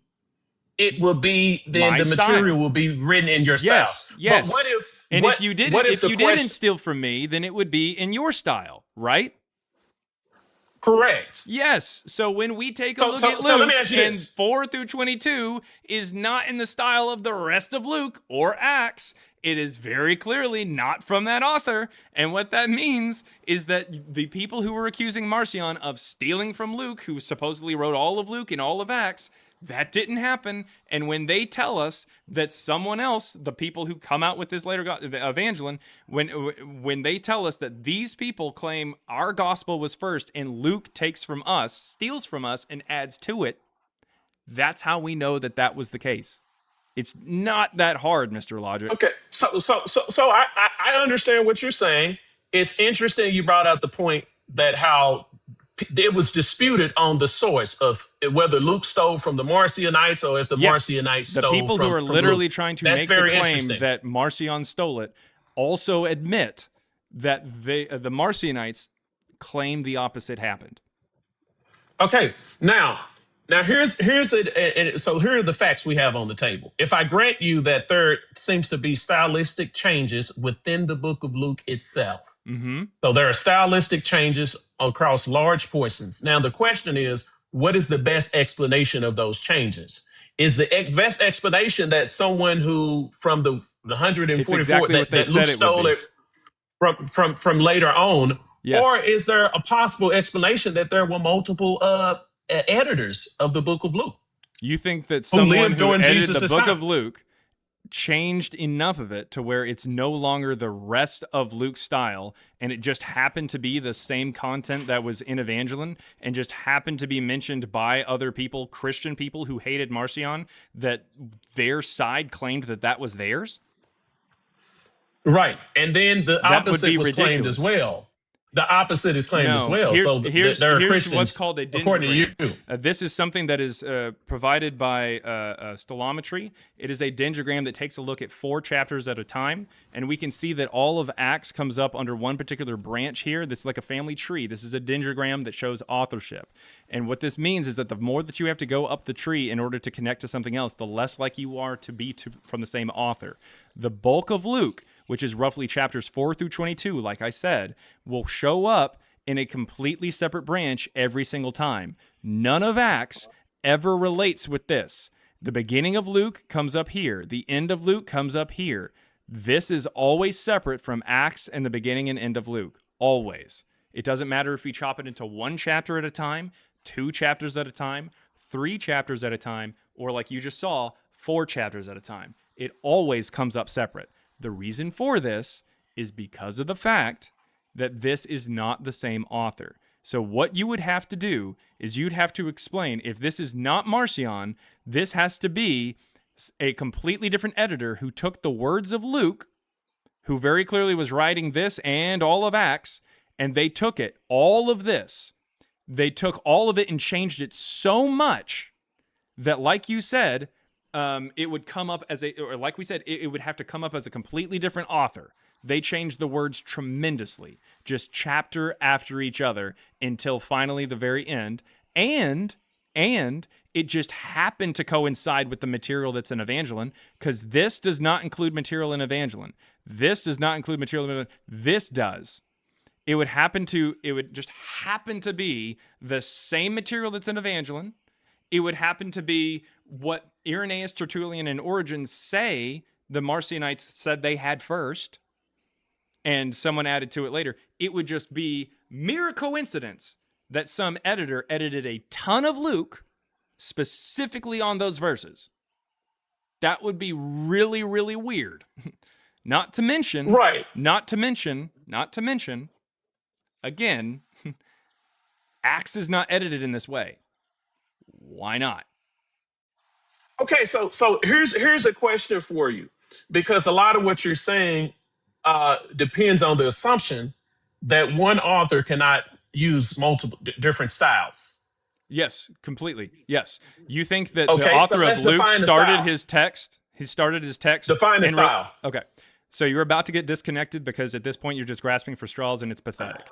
it will be then my the style. Material will be written in your style. Yes. But what if if you didn't steal from me, then it would be in your style, right? Correct. Yes. So when we take a look at Luke, let me ask you and this. 4 through 22 is not in the style of the rest of Luke or Acts, it is very clearly not from that author. And what that means is that the people who were accusing Marcion of stealing from Luke, who supposedly wrote all of Luke and all of Acts, that didn't happen. And when they tell us that someone else, the people who come out with this later, Evangeline, when they tell us that these people claim our gospel was first and Luke takes from us, steals from us, and adds to it, that's how we know that that was the case. It's not that hard, Mr. Logic. Okay, so I understand what you're saying. It's interesting you brought out the point that how it was disputed on the source of whether Luke stole from the Marcionites or if the Marcionites stole from the people who are literally Luke. trying to That's make the very claim that Marcion stole it also admit that the Marcionites claim the opposite happened. Okay, now here's it. So here are the facts we have on the table. If I grant you that there seems to be stylistic changes within the book of Luke itself. So there are stylistic changes across large portions. Now the question is, what is the best explanation of those changes? Is the best explanation that someone who from the 144 that Luke stole it from later on, or is there a possible explanation that there were multiple editors of the book of Luke? You think that someone who edited Jesus' the book time of Luke changed enough of it to where it's no longer the rest of Luke's style, and it just happened to be the same content that was in Evangeline, and just happened to be mentioned by other people, Christian people who hated Marcion, that their side claimed that that was theirs? Right. And then the opposite was claimed as well. The opposite is claimed as well. Here's Christians, what's called a dendrogram. According to you. This is something that is provided by Stilometry. It is a dendrogram that takes a look at 4 chapters at a time, and we can see that all of Acts comes up under one particular branch here. This is like a family tree. This is a dendrogram that shows authorship. And what this means is that the more that you have to go up the tree in order to connect to something else, the less like you are to be from the same author. The bulk of Luke, which is roughly chapters 4 through 22, like I said, will show up in a completely separate branch every single time. None of Acts ever relates with this. The beginning of Luke comes up here. The end of Luke comes up here. This is always separate from Acts and the beginning and end of Luke. Always. It doesn't matter if we chop it into 1 chapter at a time, 2 chapters at a time, 3 chapters at a time, or like you just saw, 4 chapters at a time. It always comes up separate. The reason for this is because of the fact that this is not the same author. So what you would have to do is you'd have to explain, if this is not Marcion, this has to be a completely different editor who took the words of Luke, who very clearly was writing this and all of Acts, and they took it, all of this, they took all of it and changed it so much that, like you said, it would come up as or like we said, it would have to come up as a completely different author. They changed the words tremendously, just chapter after each other until finally the very end. And it just happened to coincide with the material that's in Evangeline, because this does not include material in Evangeline. This does not include material in this does. It would just happen to be the same material that's in Evangeline. It would happen to be what Irenaeus, Tertullian, and Origen say the Marcionites said they had first, and someone added to it later. It would just be mere coincidence that some editor edited a ton of Luke specifically on those verses. That would be really, really weird. Not to mention, again, Acts is not edited in this way. Why not? Okay, so here's a question for you, because a lot of what you're saying depends on the assumption that one author cannot use multiple different styles. Yes, completely. Yes. You think that the author of Luke started his text? He started his text. Define the style. Okay. So you're about to get disconnected because at this point you're just grasping for straws and it's pathetic.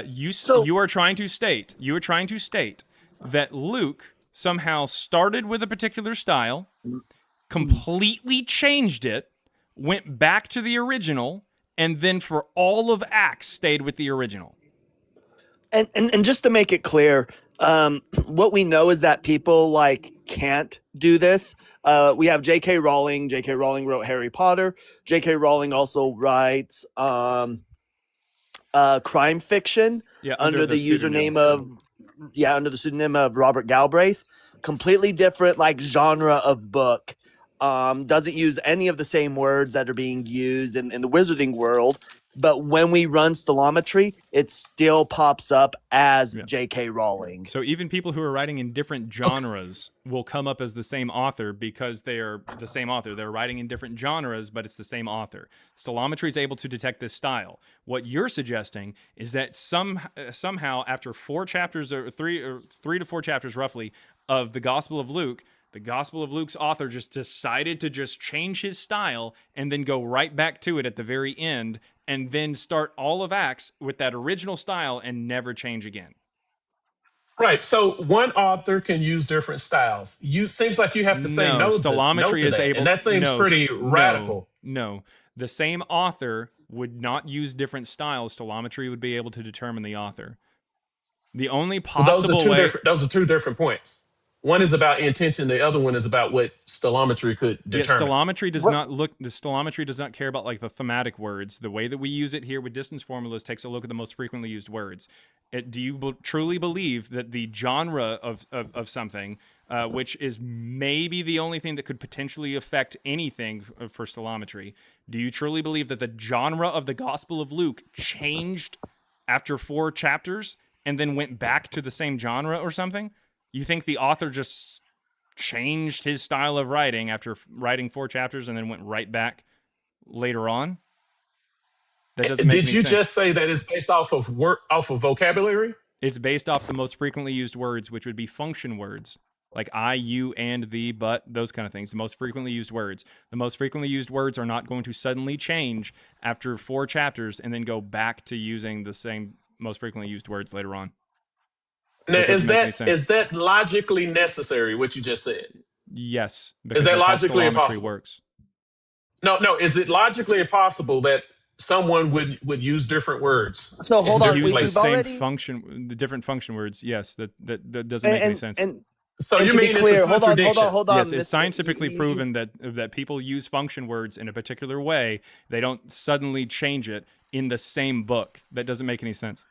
You are trying to state that Luke somehow started with a particular style, completely changed it, went back to the original, and then for all of Acts stayed with the original. And just to make it clear, what we know is that people can't do this. We have J.K. Rowling. J.K. Rowling wrote Harry Potter. J.K. Rowling also writes crime fiction under the pseudonym of Robert Galbraith. Completely different genre of book. Doesn't use any of the same words that are being used in the wizarding world. But when we run stellometry, it still pops up as J.K. Rowling. So even people who are writing in different genres will come up as the same author because they are the same author. They're writing in different genres, but it's the same author. Stellometry is able to detect this style. What you're suggesting is that somehow after 4 chapters or 3 to 4 chapters roughly of the Gospel of Luke, the Gospel of Luke's author just decided to just change his style and then go right back to it at the very end and then start all of Acts with that original style and never change again. Right. So one author can use different styles. Seems like you have to say no to that. And that seems pretty radical. No. The same author would not use different styles. Stellometry would be able to determine the author. The only possible way... Those are 2 different points. One is about intention. The other one is about what stellometry could determine. Stellometry does not look. The stellometry does not care about the thematic words. The way that we use it here with distance formulas takes a look at the most frequently used words. Do you truly believe that the genre of something, which is maybe the only thing that could potentially affect anything for stellometry, do you truly believe that the genre of the Gospel of Luke changed after 4 chapters and then went back to the same genre or something? You think the author just changed his style of writing after writing 4 chapters and then went right back later on? That doesn't make any sense. Did you just say that it's based off of vocabulary? It's based off the most frequently used words, which would be function words, like I, you, and, the, but, those kind of things. The most frequently used words. The most frequently used words are not going to suddenly change after 4 chapters and then go back to using the same most frequently used words later on. Now, is that logically necessary, what you just said? Yes. Is that logically impossible? Works. No. Is it logically impossible that someone would use different words? So hold on. Use the different function words. Yes, that doesn't make any sense. So you mean it's a contradiction? Hold on. Yes, it's scientifically proven that people use function words in a particular way. They don't suddenly change it in the same book. That doesn't make any sense.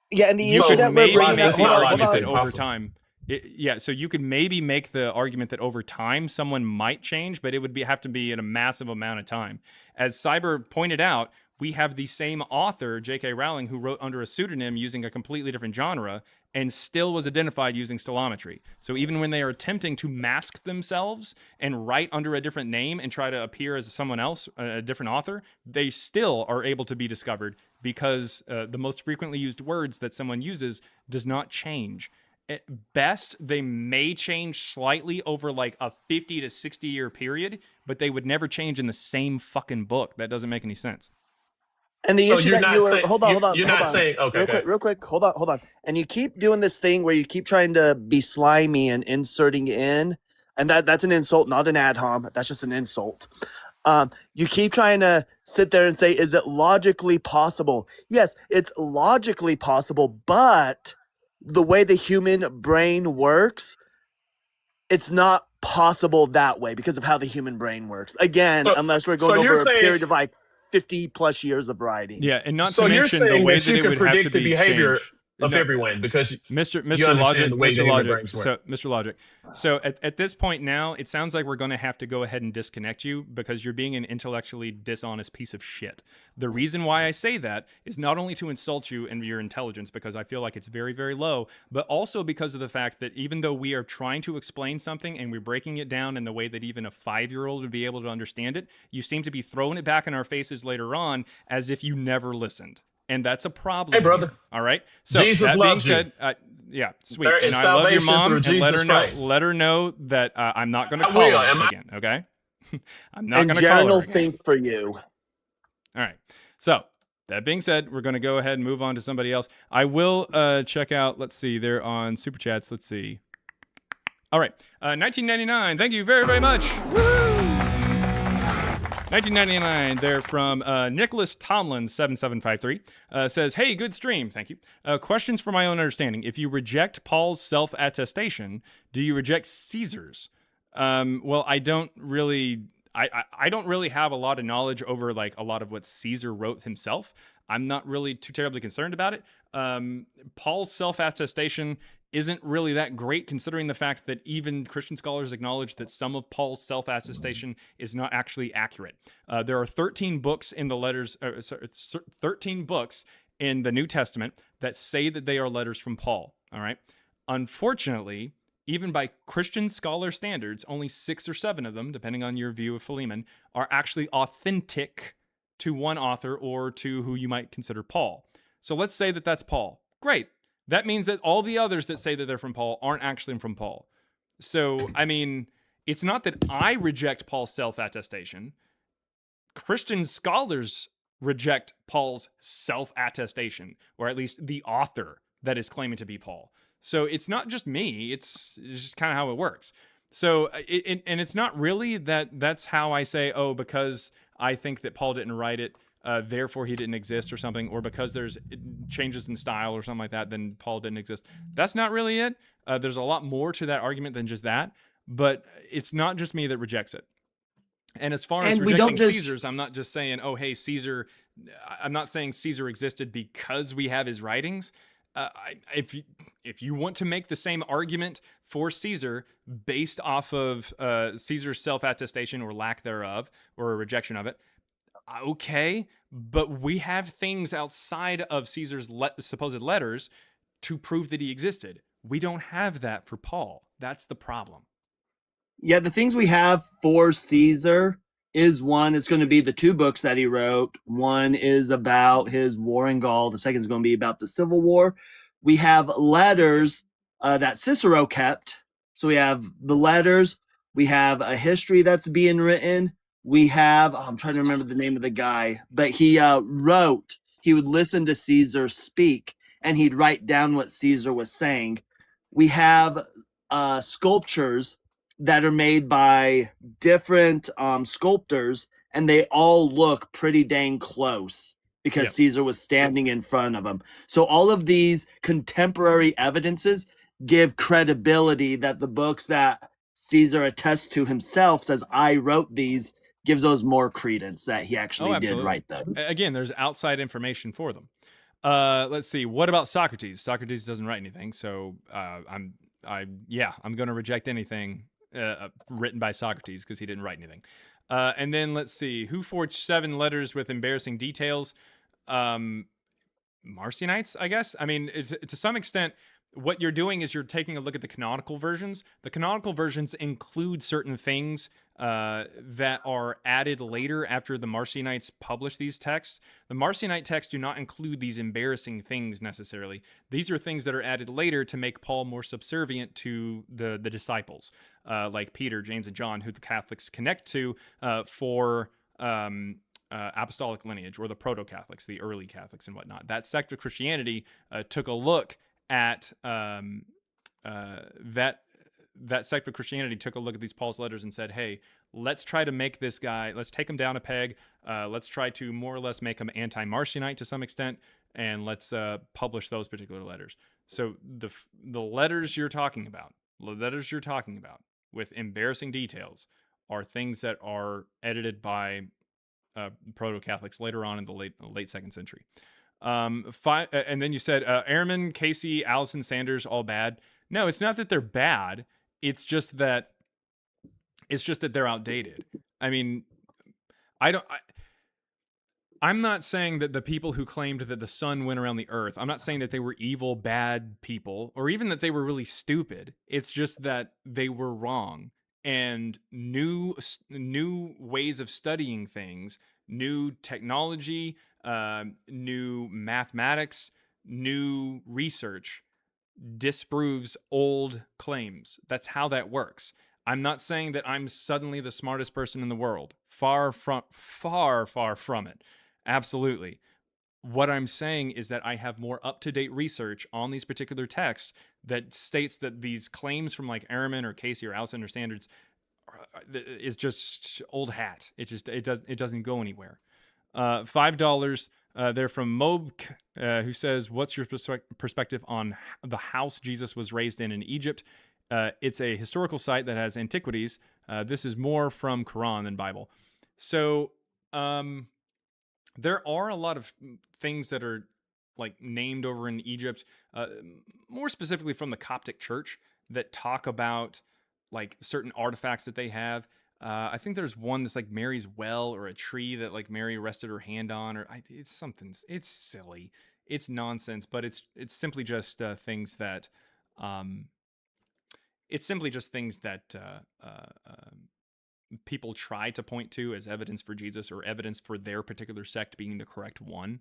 Yeah, and the you issue could that maybe we're make the argument that hold on. over time Yeah, so you could maybe make the argument that over time someone might change, but it would have to be in a massive amount of time. As Cyber pointed out, we have the same author, J.K. Rowling, who wrote under a pseudonym using a completely different genre and still was identified using stilometry. So even when they are attempting to mask themselves and write under a different name and try to appear as someone else, a different author, they still are able to be discovered because the most frequently used words that someone uses does not change. At best, they may change slightly over like a 50 to 60 year period, but they would never change in the same fucking book. That doesn't make any sense. And the issue that you were, hold on. You're not saying, okay, real quick, hold on. And you keep doing this thing where you keep trying to be slimy and inserting in, and that's an insult, not an ad hom. That's just an insult. You keep trying to sit there and say, is it logically possible? Yes, it's logically possible, but the way the human brain works, it's not possible that way because of how the human brain works. Again, unless we're going over a period of like 50 plus years of writing. Yeah, and not so to you're mention saying the way that you it can would have to predict the be behavior changed. of everyone because Mr. you understand Logic, the way the human brains work. So, Mr. Logic. So at this point now, it sounds like we're going to have to go ahead and disconnect you because you're being an intellectually dishonest piece of shit. The reason why I say that is not only to insult you and your intelligence, because I feel like it's very, very low, but also because of the fact that even though we are trying to explain something and we're breaking it down in the way that even a 5-year-old would be able to understand it, you seem to be throwing it back in our faces later on as if you never listened. And that's a problem. Hey, brother. Here, all right. So Jesus that being loves said, you. Yeah, sweet. There And is I love your salvation mom, through and Jesus let her know that I'm not going to I call will, her am I? again. Okay, I'm not And going to Jaron call her will again. think for you. All right. So that being said, we're going to go ahead and move on to somebody else. I will check out. Let's see. They're on Super Chats. Let's see. All right. 1999. Thank you very, very much. Woo! 1999, they're from Nicholas Tomlin, 7753, says, hey, good stream. Thank you. Questions for my own understanding. If you reject Paul's self-attestation, do you reject Caesar's? Well, I don't really have a lot of knowledge over like a lot of what Caesar wrote himself. I'm not really too terribly concerned about it. Paul's self-attestation isn't really that great, considering the fact that even Christian scholars acknowledge that some of Paul's self-attestation is not actually accurate. There are 13 books in the letters, 13 books in the New Testament that say that they are letters from Paul. All right. Unfortunately, even by Christian scholar standards, only 6 or 7 of them, depending on your view of Philemon, are actually authentic to one author or to who you might consider Paul. So let's say that that's Paul. Great. That means that all the others that say that they're from Paul aren't actually from Paul. So, I mean, it's not that I reject Paul's self-attestation. Christian scholars reject Paul's self-attestation, or at least the author that is claiming to be Paul. So it's not just me. It's just kind of how it works. So, and it's not really that's how I say, oh, because I think that Paul didn't write it, therefore he didn't exist or something, or because there's changes in style or something like that, then Paul didn't exist. That's not really it. There's a lot more to that argument than just that, but it's not just me that rejects it. And as far as rejecting Caesar's, I'm not just saying, oh, hey, Caesar, I'm not saying Caesar existed because we have his writings. If you want to make the same argument for Caesar based off of Caesar's self-attestation or lack thereof, or a rejection of it, okay, but we have things outside of Caesar's supposed letters to prove that he existed. We don't have that for Paul. That's the problem. Yeah, the things we have for Caesar is one, it's going to be the 2 books that he wrote. One is about his war in Gaul. The second is going to be about the Civil War. We have letters that Cicero kept. So we have the letters. We have a history that's being written. We have, I'm trying to remember the name of the guy, but he wrote, he would listen to Caesar speak and he'd write down what Caesar was saying. We have sculptures that are made by different sculptors, and they all look pretty dang close because Caesar was standing in front of them. So all of these contemporary evidences give credibility that the books that Caesar attests to himself, says, I wrote these, gives those more credence that he actually did write them. Again, there's outside information for them. Let's see. What about Socrates? Socrates doesn't write anything, so I'm going to reject anything written by Socrates because he didn't write anything. And then let's see, who forged 7 letters with embarrassing details? Marcionites, I guess. I mean, to some extent, what you're doing is you're taking a look at the canonical versions. The canonical versions include certain things that are added later after the Marcionites publish these texts. The Marcionite texts do not include these embarrassing things necessarily. These are things that are added later to make Paul more subservient to the disciples, like Peter, James, and John, who the Catholics connect to for apostolic lineage, or the proto-Catholics, the early Catholics and whatnot. That sect of Christianity took a look at that sect of Christianity took a look at these Paul's letters and said, hey, let's try to make this guy, let's take him down a peg. Let's try to more or less make him anti-Marcionite to some extent, and let's publish those particular letters. So the letters you're talking about, with embarrassing details, are things that are edited by proto-Catholics later on in the late 2nd century. And then you said Ehrman, Casey, Allison, Sanders, all bad. No, it's not that they're bad. It's just that they're outdated. I mean, I'm not saying that the people who claimed that the sun went around the earth, I'm not saying that they were evil, bad people, or even that they were really stupid. It's just that they were wrong. And new ways of studying things, new technology, new mathematics, new research disproves old claims. That's how that works. I'm not saying that I'm suddenly the smartest person in the world. Far from it. Absolutely. What I'm saying is that I have more up-to-date research on these particular texts that states that these claims from like Ehrman or Casey or Allison or Standards is just old hat. It doesn't go anywhere. $5 there from Mob, who says, what's your perspective on the house Jesus was raised in Egypt? It's a historical site that has antiquities. This is more from Quran than Bible. So there are a lot of things that are like named over in Egypt, more specifically from the Coptic Church, that talk about like certain artifacts that they have. I think there's one that's like Mary's well, or a tree that like Mary rested her hand on, or it's something. It's silly. It's nonsense, but it's simply just things that people try to point to as evidence for Jesus, or evidence for their particular sect being the correct one.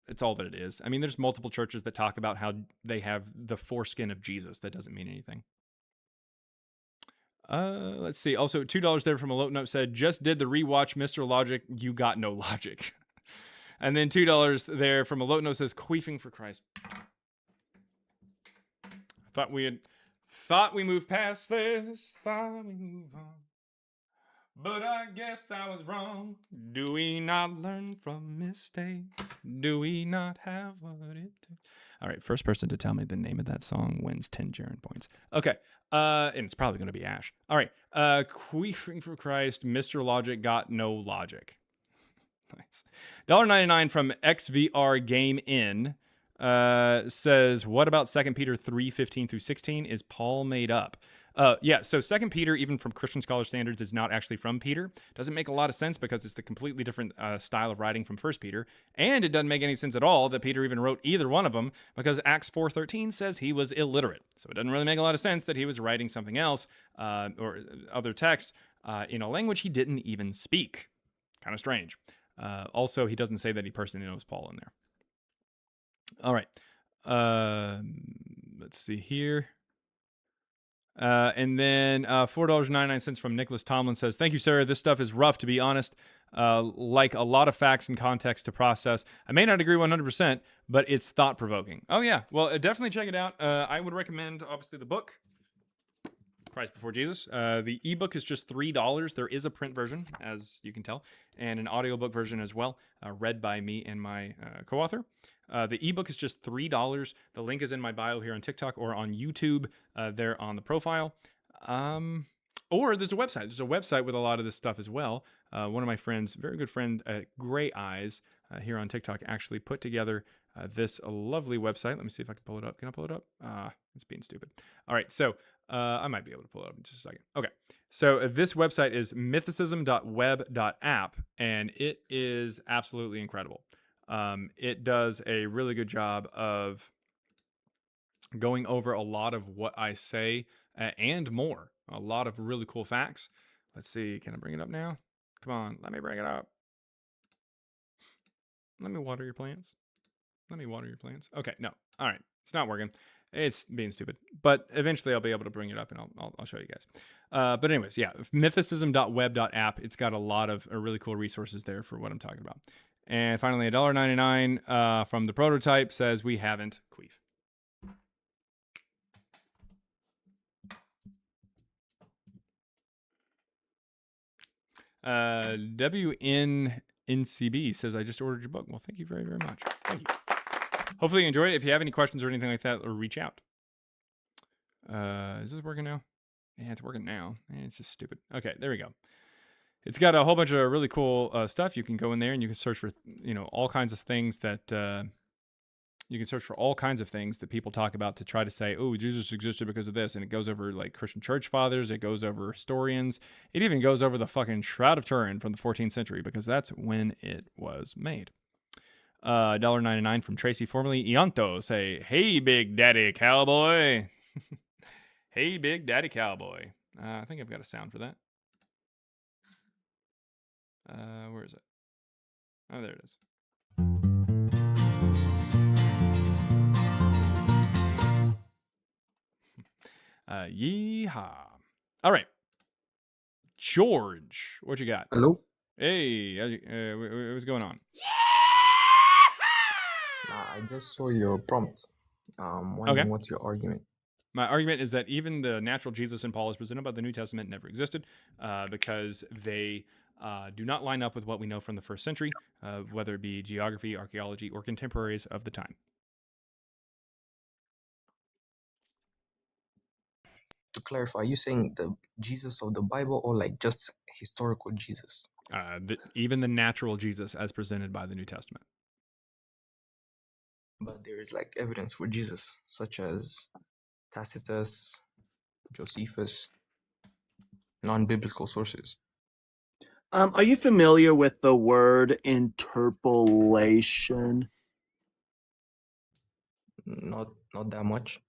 It's all that it is. I mean, there's multiple churches that talk about how they have the foreskin of Jesus. That doesn't mean anything. Let's see. Also, $2 there from a Low Note said, just did the rewatch Mr. Logic. You got no logic. And then $2 there from a Low Note says, queefing for Christ. Thought we moved past this. Thought we moved on. But I guess I was wrong. Do we not learn from mistakes? Do we not have what it takes? All right, first person to tell me the name of that song wins 10 Jaren points. Okay, and it's probably going to be Ash. All right, queefing for Christ, Mr. Logic got no logic. Nice. $1.99 from XVR Game In says, what about 2 Peter 3:15 through 16? Is Paul made up? Yeah, so 2 Peter, even from Christian scholar standards, is not actually from Peter. Doesn't make a lot of sense because it's the completely different style of writing from 1 Peter. And it doesn't make any sense at all that Peter even wrote either one of them, because Acts 4:13 says he was illiterate. So it doesn't really make a lot of sense that he was writing something else or other text in a language he didn't even speak. Kind of strange. Also, he doesn't say that he personally knows Paul in there. All right. Let's see here. And then $4.99 from Nicholas Tomlin says, thank you, sir. This stuff is rough, to be honest. Like a lot of facts and context to process. I may not agree 100%, but it's thought-provoking. Oh, yeah. Well, definitely check it out. I would recommend, obviously, the book, Christ Before Jesus. The ebook is just $3. There is a print version, as you can tell, and an audiobook version as well, read by me and my co-author. The ebook is just $3. The link is in my bio here on TikTok or on YouTube there on the profile. Or there's a website. There's a website with a lot of this stuff as well. One of my friends, very good friend, Gray Eyes, here on TikTok, actually put together this lovely website. Let me see if I can pull it up. Can I pull it up? It's being stupid. All right, so I might be able to pull it up in just a second. Okay, so this website is mythicism.web.app, and it is absolutely incredible. It does a really good job of going over a lot of what I say and more. A lot of really cool facts. Let's see. Can I bring it up now? Come on, let me bring it up. Let me water your plants. Let me water your plants. Okay, no. All right, it's not working. It's being stupid. But eventually I'll be able to bring it up and I'll show you guys. But anyways, yeah, mythicism.web.app. It's got a lot of really cool resources there for what I'm talking about. And finally, $1.99 from the prototype says we haven't queef. WNCB says, I just ordered your book. Well, thank you very, very much. Thank you. Hopefully you enjoyed it. If you have any questions or anything like that, or reach out. Is this working now? Yeah, it's working now. It's just stupid. Okay, there we go. It's got a whole bunch of really cool stuff. You can go in there and you can search for, all kinds of things that you can search for all kinds of things that people talk about to try to say, oh, Jesus existed because of this. And it goes over like Christian church fathers. It goes over historians. It even goes over the fucking Shroud of Turin from the 14th century because that's when it was made. $1.99 from Tracy, formerly Ianto. Say, hey, Big Daddy Cowboy. Hey, Big Daddy Cowboy. I think I've got a sound for that. Where is it? Oh, there it is. Yeehaw. All right. George, what you got? Hello? Hey, what's going on? I just saw your prompt. Wondering what's your argument? My argument is that even the natural Jesus and Paul is presented by the New Testament never existed because they do not line up with what we know from the first century, whether it be geography, archaeology, or contemporaries of the time. To clarify, are you saying the Jesus of the Bible or like just historical Jesus? Even the natural Jesus as presented by the New Testament. But there is like evidence for Jesus, such as Tacitus, Josephus, non-biblical sources. Are you familiar with the word interpolation? Not that much.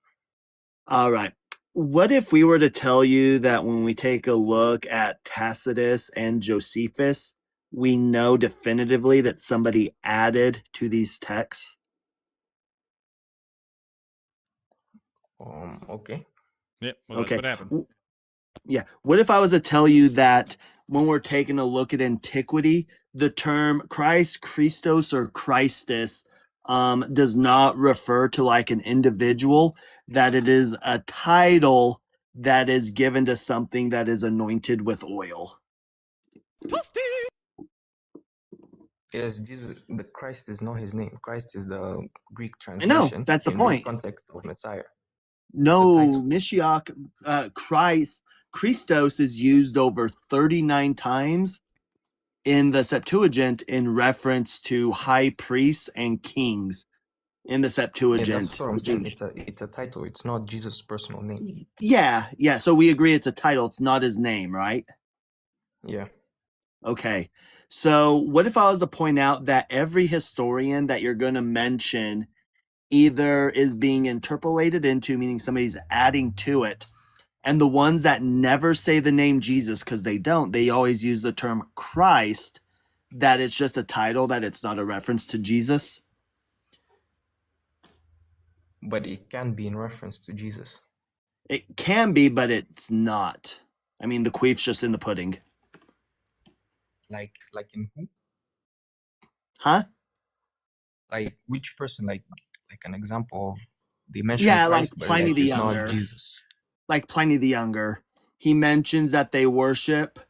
All right. What if we were to tell you that when we take a look at Tacitus and Josephus, we know definitively that somebody added to these texts? Okay. Yeah, well, that's what happened. Yeah. What if I was to tell you that when we're taking a look at antiquity, the term Christ, Christos, or Christus does not refer to like an individual, that it is a title that is given to something that is anointed with oil. Yes, Jesus, the Christ is not his name. Christ is the Greek I translation. know, that's the in point. The context of Messiah. No, Mishiach, Christos is used over 39 times in the Septuagint in reference to high priests and kings in the Septuagint. Yeah, that's what I'm saying. It's a title. It's not Jesus' personal name. Yeah. So we agree it's a title. It's not his name, right? Yeah. Okay. So what if I was to point out that every historian that you're going to mention either is being interpolated into, meaning somebody's adding to it, and the ones that never say the name Jesus, because they don't, they always use the term Christ, that it's just a title, that it's not a reference to Jesus? But it can be in reference to Jesus. It can be, but it's not. I mean, the queef's just in the pudding. Like in who? Huh? Like which person? Like an example of they mention Christ, like Pliny the Younger. Not Jesus. Like Pliny the Younger. He mentions that they worship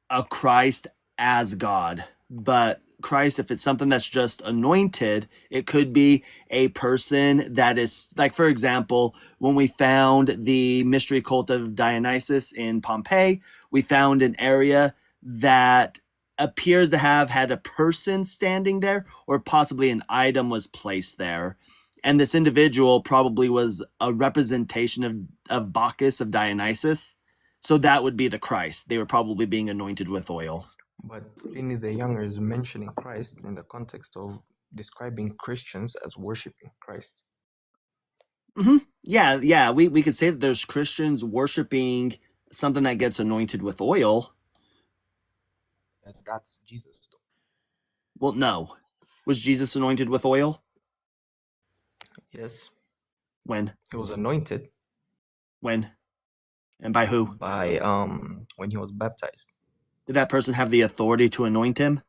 a Christ as God. But Christ, if it's something that's just anointed, it could be a person that is, like, for example, when we found the mystery cult of Dionysus in Pompeii, we found an area that appears to have had a person standing there, or possibly an item was placed there. And this individual probably was a representation of Bacchus, of Dionysus. So that would be the Christ. They were probably being anointed with oil. But Pliny the Younger is mentioning Christ in the context of describing Christians as worshiping Christ. Mm-hmm. Yeah. We could say that there's Christians worshiping something that gets anointed with oil. And that's Jesus, though. Well, no. Was Jesus anointed with oil? Yes. When? He was anointed. When? And by who? By when he was baptized. Did that person have the authority to anoint him?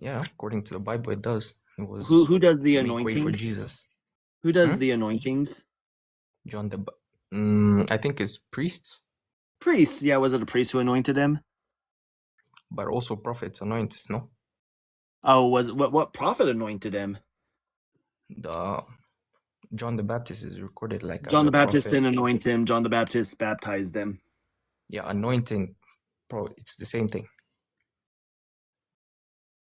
Yeah, according to the Bible, it does. It was Who does the to make way for anointing? Jesus. Who does the anointings? John the I think it's priests, Priests. Yeah, was it a priest who anointed him? but also prophets anoint. No, Oh, what prophet anointed him? the John the Baptist is recorded like John as the a Baptist prophet. didn't anoint him. John the Baptist baptized him. Yeah, anointing, it's the same thing.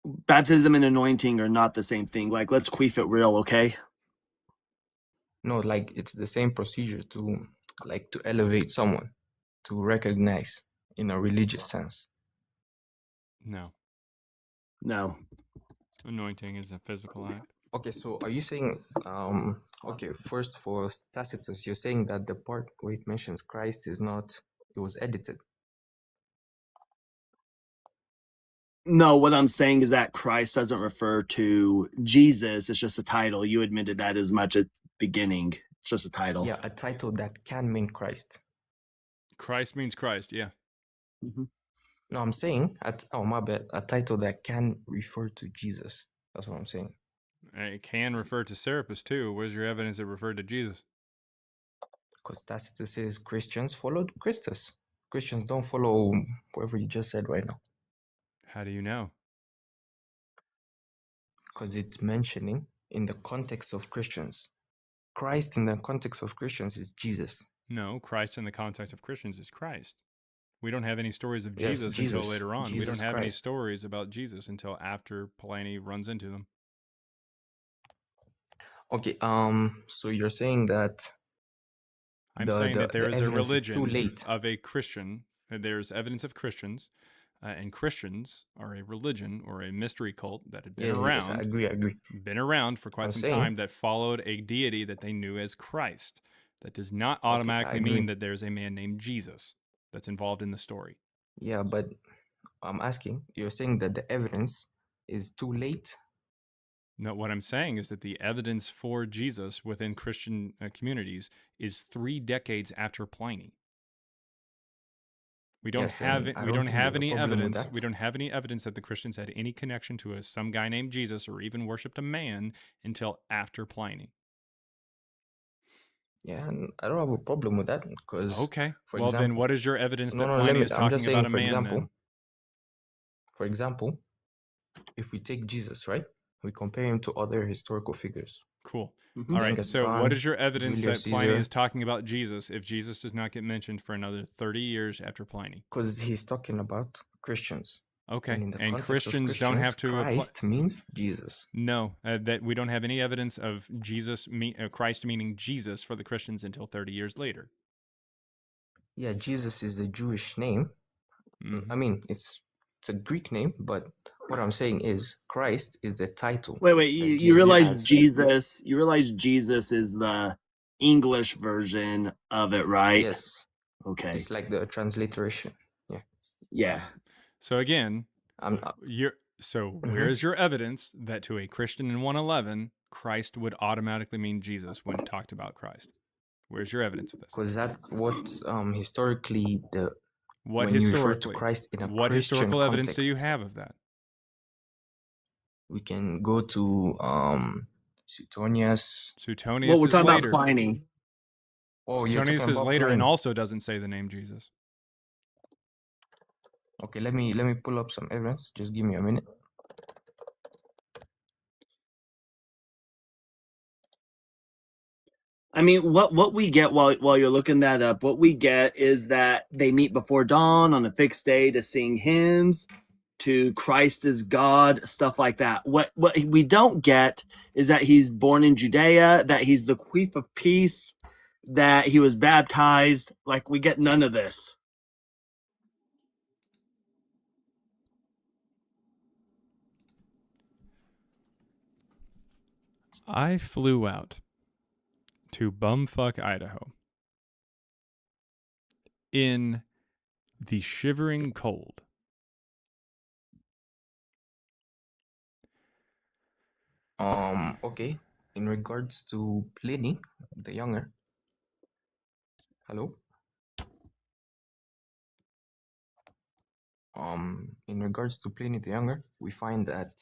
Baptism and anointing are not the same thing. Like, let's queef it real, okay? No, like it's the same procedure to elevate someone, to recognize in a religious sense. No. Anointing is a physical act. Okay, so are you saying, okay, first for Tacitus, you're saying that the part where it mentions Christ is not, it was edited. No, what I'm saying is that Christ doesn't refer to Jesus. It's just a title. You admitted that as much at the beginning. It's just a title. Yeah, a title that can mean Christ. Christ means Christ, yeah. Mm-hmm. No, I'm saying, my bad, a title that can refer to Jesus. That's what I'm saying. It can refer to Serapis too. Where's your evidence it referred to Jesus? Because Tacitus says Christians followed Christus. Christians don't follow whoever you just said right now. How do you know? Because it's mentioning in the context of Christians. Christ in the context of Christians is Jesus. No, Christ in the context of Christians is Christ. We don't have any stories of Jesus until later on. We don't have any stories about Jesus until after Pliny runs into them. Okay, so you're saying that I'm saying that there is a religion of a Christian. There's evidence of Christians, and Christians are a religion or a mystery cult that had been around. Yes, I agree. Been around for quite some time, that followed a deity that they knew as Christ. That does not automatically mean that there's a man named Jesus that's involved in the story. Yeah, but I'm asking, you're saying that the evidence is too late? No, what I'm saying is that the evidence for Jesus within Christian communities is 3 decades after Pliny. We don't have any evidence. We don't have any evidence that the Christians had any connection to some guy named Jesus or even worshipped a man until after Pliny. Yeah, and I don't have a problem with that because. Okay. Well, then what is your evidence that Pliny is talking about a man? Then? For example, if we take Jesus, right? We compare him to other historical figures. Cool. All right. So what is your evidence that Pliny is talking about Jesus if Jesus does not get mentioned for another 30 years after Pliny? Because he's talking about Christians. Okay. And Christians don't have to Christ means Jesus. No, that we don't have any evidence of Christ meaning Jesus for the Christians until 30 years later. Yeah, Jesus is a Jewish name. Mm-hmm. I mean, it's a Greek name, but what I'm saying is Christ is the title. Wait, you realize Jesus is the English version of it, right? Yes. Okay. It's like the transliteration. Yeah. Yeah. So again, where's your evidence that to a Christian in 111, Christ would automatically mean Jesus when talked about Christ? Where's your evidence of this? Because that's what historically What when historically? You refer to Christ in a what Christian historical context, evidence do you have of that? We can go to Suetonius. Suetonius we're is talking later. about Pliny. Oh, Suetonius is later and also doesn't say the name Jesus. Okay, let me pull up some evidence. Just give me a minute. I mean, what we get while you're looking that up, what we get is that they meet before dawn on a fixed day to sing hymns. to Christ is God, stuff like that. What we don't get is that he's born in Judea, that he's the queen of peace, that he was baptized. Like, we get none of this. I flew out to bumfuck Idaho in the shivering cold. Okay. In regards to Pliny the Younger. Hello? In regards to Pliny the Younger, we find that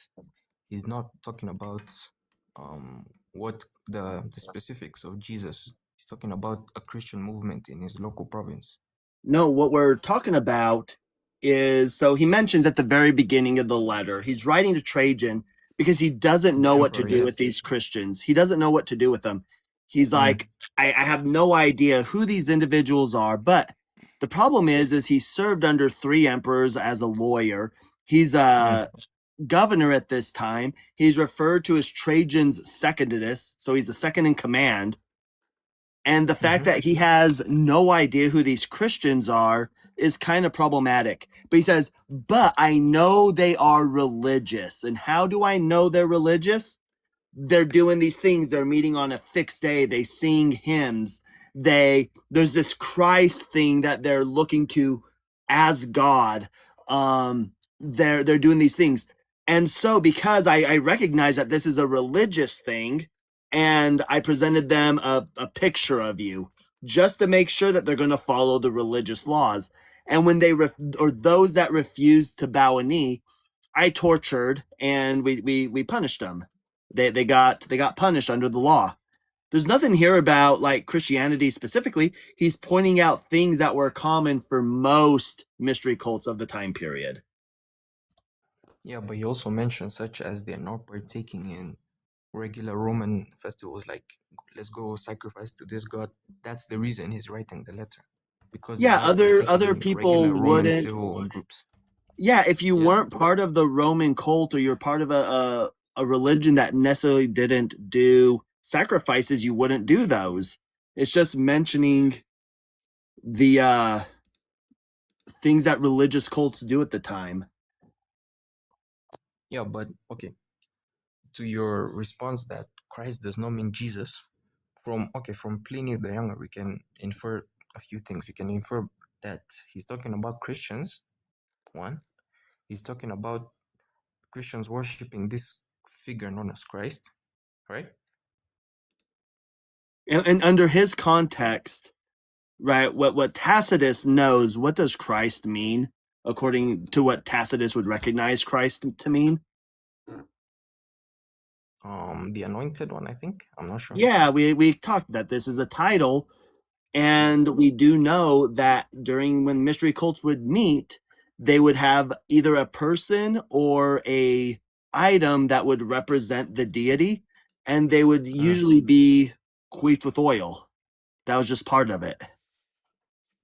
he's not talking about what the specifics of Jesus. He's talking about a Christian movement in his local province. No, what we're talking about is, so he mentions at the very beginning of the letter, he's writing to Trajan because he doesn't know what to do with these Christians. He doesn't know what to do with them. He's like, I have no idea who these individuals are, but the problem is he served under 3 emperors as a lawyer. He's a governor at this time. He's referred to as Trajan's secondus, so he's the second in command. And the fact that he has no idea who these Christians are is kind of problematic. But he says, but I know they are religious. And how do I know they're religious? They're doing these things. They're meeting on a fixed day. They sing hymns. There's this Christ thing that they're looking to as God. They're doing these things. And so because I recognize that this is a religious thing, and I presented them a picture of you just to make sure that they're going to follow the religious laws. And when they or those that refused to bow a knee, I tortured and we punished them. They got punished under the law. There's nothing here about like Christianity specifically. He's pointing out things that were common for most mystery cults of the time period. Yeah, but he also mentioned such as they're not partaking in regular Roman festivals, like let's go sacrifice to this god. That's the reason he's writing the letter, because other people wouldn't. Civil groups. Yeah, if you weren't part of the Roman cult, or you're part of a religion that necessarily didn't do sacrifices, you wouldn't do those. It's just mentioning the things that religious cults do at the time. Yeah, but okay. To your response that Christ does not mean Jesus, from Pliny the Younger, we can infer a few things. We can infer that he's talking about Christians. One, he's talking about Christians worshiping this figure known as Christ, right? And under his context, right, what Tacitus knows, what does Christ mean according to what Tacitus would recognize Christ to mean? The anointed one, I think. I'm not sure. Yeah, we talked that this is a title, and we do know that when mystery cults would meet, they would have either a person or a item that would represent the deity, and they would usually be queefed with oil. That was just part of it.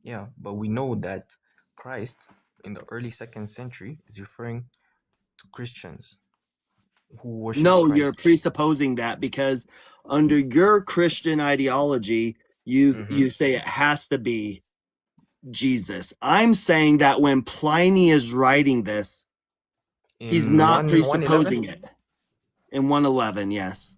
Yeah, but we know that Christ in the early 2nd century is referring to Christians who worship Christ. You're presupposing that because under your Christian ideology, you say it has to be Jesus. I'm saying that when Pliny is writing this, he's not presupposing it. In 111, yes.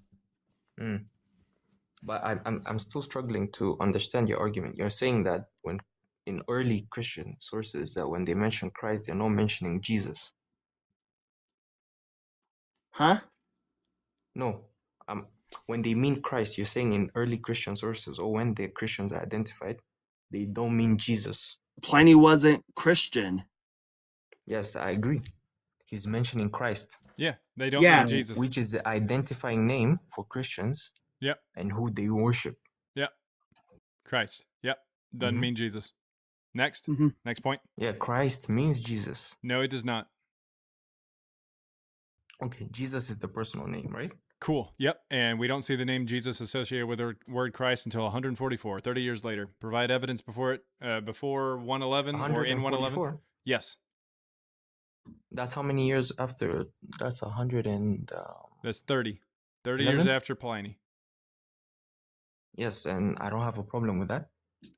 But I'm still struggling to understand your argument. You're saying that when in early Christian sources that when they mention Christ, they're not mentioning Jesus. Huh? No. When they mean Christ, you're saying in early Christian sources, or when the Christians are identified, they don't mean Jesus. Pliny wasn't Christian. Yes, I agree. He's mentioning Christ. Yeah, they don't mean Jesus. Which is the identifying name for Christians. Yep. And who they worship. Yep. Christ. Yep. Doesn't mean Jesus. Next. Next point. Yeah, Christ means Jesus. No, it does not. Okay, Jesus is the personal name, right? Cool. Yep. And we don't see the name Jesus associated with the word Christ until 144, 30 years later. Provide evidence before 111 or in 111. Yes. That's how many years after? That's 100 and. That's 30. 30 years 11? after Pliny. Yes, and I don't have a problem with that.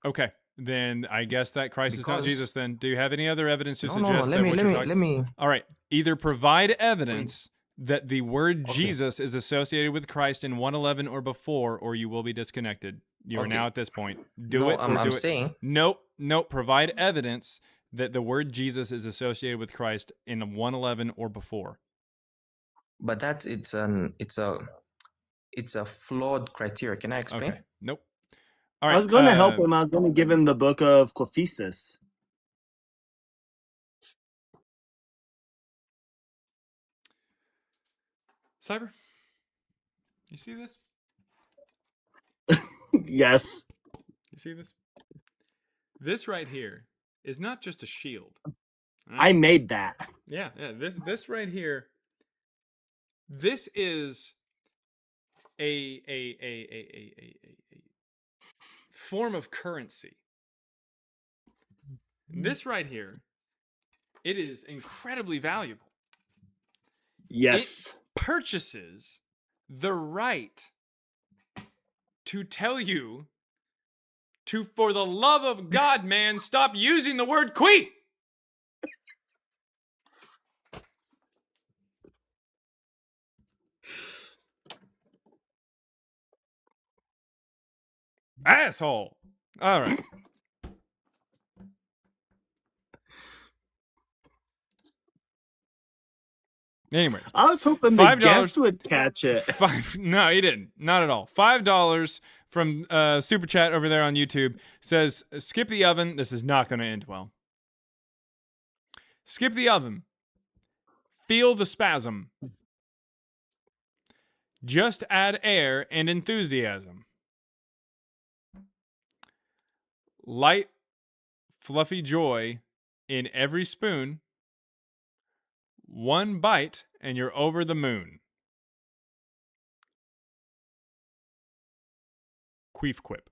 Okay, then I guess that Christ is not Because Jesus. Then, do you have any other evidence to no, suggest let that me what let you're me talking? let me. All right, either provide evidence that the word Okay. Jesus is associated with Christ in 111 or before, or you will be disconnected. You are Okay. now at this point. Do No, it or I'm do it. saying Nope. Provide evidence that the word Jesus is associated with Christ in 111 or before. but that's it's a flawed criteria. Can I explain? Okay. Nope. All right. I was going to help him. I was going to give him the book of Cophesis. Cyber, you see this? Yes. You see this? This right here is not just a shield. I made that. Yeah. This right here. This is a form of currency. This right here, it is incredibly valuable. Yes. It purchases the right to tell you to, for the love of God, man, stop using the word queef. Asshole. All right. Anyways, I was hoping the guest would catch it. No, he didn't. Not at all. $5 from Super Chat over there on YouTube says, skip the oven. This is not going to end well. Skip the oven. Feel the spasm. Just add air and enthusiasm. Light, fluffy joy in every spoon. One bite and you're over the moon. Queef quip.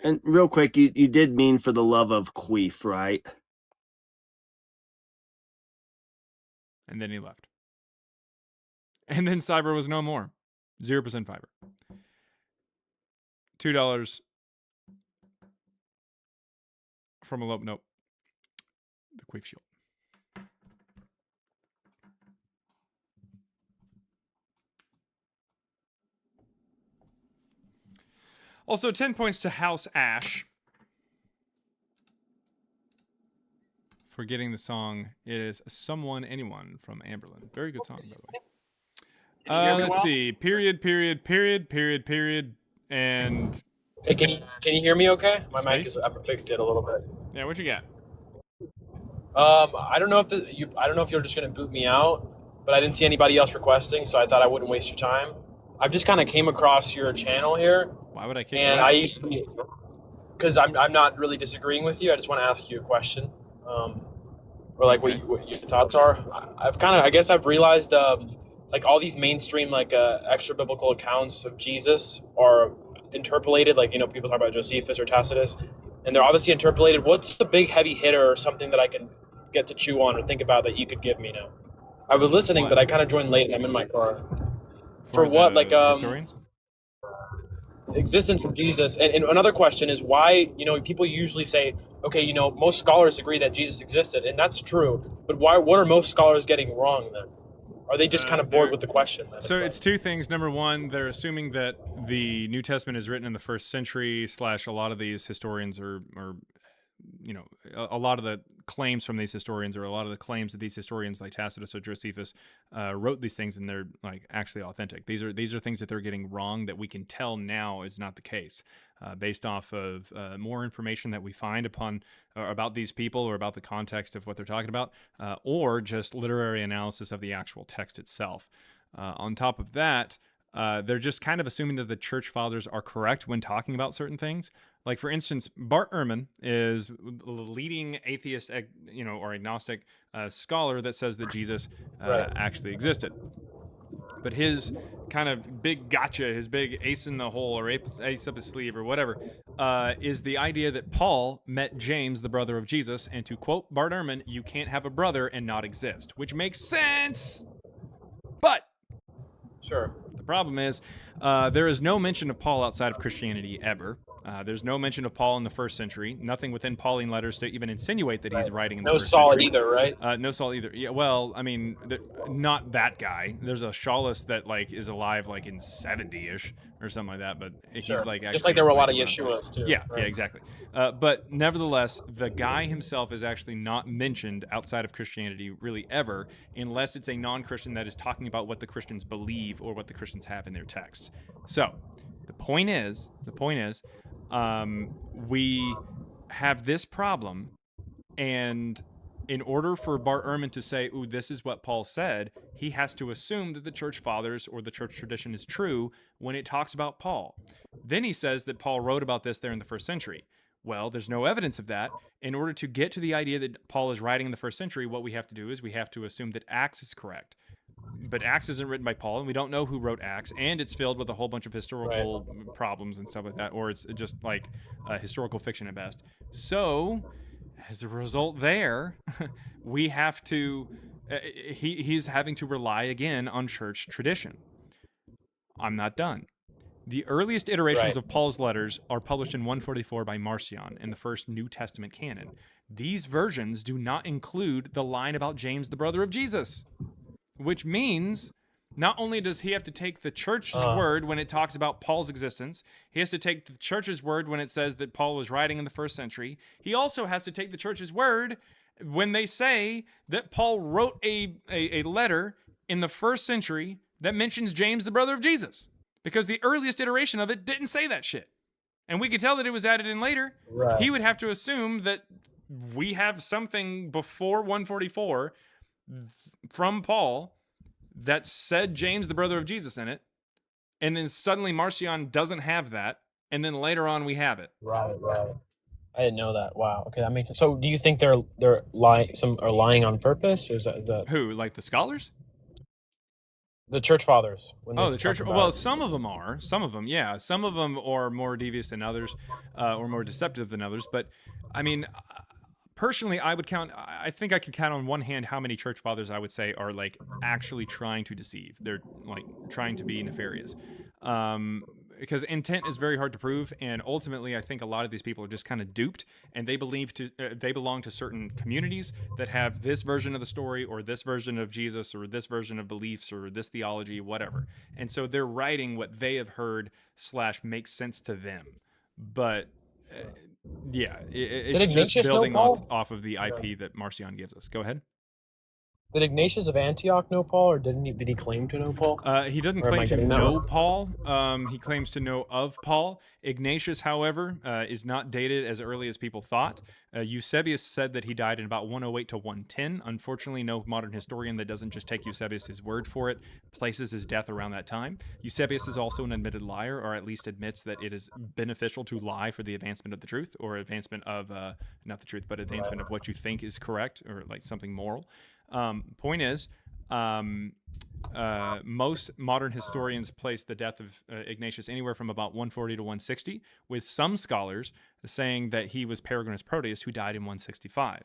And real quick, you did mean for the love of queef, right? And then he left. And then Cyber was no more. 0% fiber. $2 from a nope. The Queef Shield. Also, 10 points to House Ash for getting the song. It is Someone Anyone from Amberlin. Very good song, by the way. Let's see. Period, and... Hey, can you hear me okay? My Space? mic is, I fixed it a little bit. Yeah, what you got? I don't know if you're just gonna boot me out, but I didn't see anybody else requesting, so I thought I wouldn't waste your time. I've just kind of came across your channel here. Why would I kick and you out? I used to be, because I'm not really disagreeing with you. I just want to ask you a question, or like what your thoughts are. I guess I've realized like all these mainstream like extra biblical accounts of Jesus are interpolated. Like people talk about Josephus or Tacitus, and they're obviously interpolated. What's the big heavy hitter or something that I can get to chew on or think about that you could give me now? I was listening, but I kind of joined late and I'm in my car. For what, like historians? Existence of Jesus. And another question is why, people usually say, okay, most scholars agree that Jesus existed, and that's true. But what are most scholars getting wrong then? Are they just kind of bored with the question? So it's two things. Number one, they're assuming that the New Testament is written in the 1st century / a lot of these historians are a lot of the claims from these historians, or a lot of the claims that these historians like Tacitus or Josephus wrote these things, and they're like actually authentic. These are things that they're getting wrong that we can tell now is not the case, based off of more information that we find about these people, or about the context of what they're talking about, or just literary analysis of the actual text itself. On top of that, they're just kind of assuming that the church fathers are correct when talking about certain things. Like, for instance, Bart Ehrman is the leading atheist, or agnostic scholar that says that Jesus actually existed. But his kind of big gotcha, his big ace in the hole or ace up his sleeve or whatever, is the idea that Paul met James, the brother of Jesus, and to quote Bart Ehrman, you can't have a brother and not exist, which makes sense. But Sure. the problem is there is no mention of Paul outside of Christianity ever. There's no mention of Paul in the first century. Nothing within Pauline letters to even insinuate that he's writing in the first Saul century. either, right? No Saul either. Yeah, well, I mean, not that guy. There's a Shawlus that like is alive like in 70-ish or something like that. But he's like just like there were a lot of Yeshuas too. Yeah, right? yeah, exactly. But nevertheless, the guy himself is actually not mentioned outside of Christianity really ever, unless it's a non-Christian that is talking about what the Christians believe or what the Christians have in their texts. So the point is, we have this problem, and in order for Bart Ehrman to say, ooh, this is what Paul said, he has to assume that the church fathers or the church tradition is true when it talks about Paul. Then he says that Paul wrote about this there in the first century. Well, there's no evidence of that. In order to get to the idea that Paul is writing in the first century, what we have to do is we have to assume that Acts is correct. But Acts isn't written by Paul, and we don't know who wrote Acts, and it's filled with a whole bunch of historical problems and stuff like that, or it's just like historical fiction at best. So, as a result there, we have to, he's having to rely again on church tradition. I'm not done. The earliest iterations of Paul's letters are published in 144 by Marcion in the first New Testament canon. These versions do not include the line about James, the brother of Jesus. Which means not only does he have to take the church's word when it talks about Paul's existence, he has to take the church's word when it says that Paul was writing in the first century. He also has to take the church's word when they say that Paul wrote a letter in the first century that mentions James, the brother of Jesus. Because the earliest iteration of it didn't say that shit. And we could tell that it was added in later. Right. He would have to assume that we have something before 144 from Paul that said James, the brother of Jesus, in it, and then suddenly Marcion doesn't have that, and then later on we have it. Right. I didn't know that. Wow. Okay, that makes sense. So, do you think they're lying? Some are lying on purpose, or is that the Who, like the scholars? The church fathers. When the church. Well, some of them are. Some of them, yeah. Some of them are more devious than others, or more deceptive than others. But I mean, personally, I think I could count on one hand how many church fathers I would say are like actually trying to deceive. They're like trying to be nefarious. Because intent is very hard to prove, and ultimately, I think a lot of these people are just kind of duped, and they belong to certain communities that have this version of the story, or this version of Jesus, or this version of beliefs, or this theology, whatever. And so they're writing what they have heard / makes sense to them. But yeah, it's just building off of the IP that Marcion gives us. Go ahead. Did Ignatius of Antioch know Paul, or did he claim to know Paul? He doesn't claim to know Paul. He claims to know of Paul. Ignatius, however, is not dated as early as people thought. Eusebius said that he died in about 108 to 110. Unfortunately, no modern historian that doesn't just take Eusebius' word for it places his death around that time. Eusebius is also an admitted liar, or at least admits that it is beneficial to lie for the advancement of the truth, or advancement of, not the truth, but advancement of what you think is correct, or like something moral. Point is, most modern historians place the death of Ignatius anywhere from about 140 to 160, with some scholars saying that he was Peregrinus Proteus, who died in 165.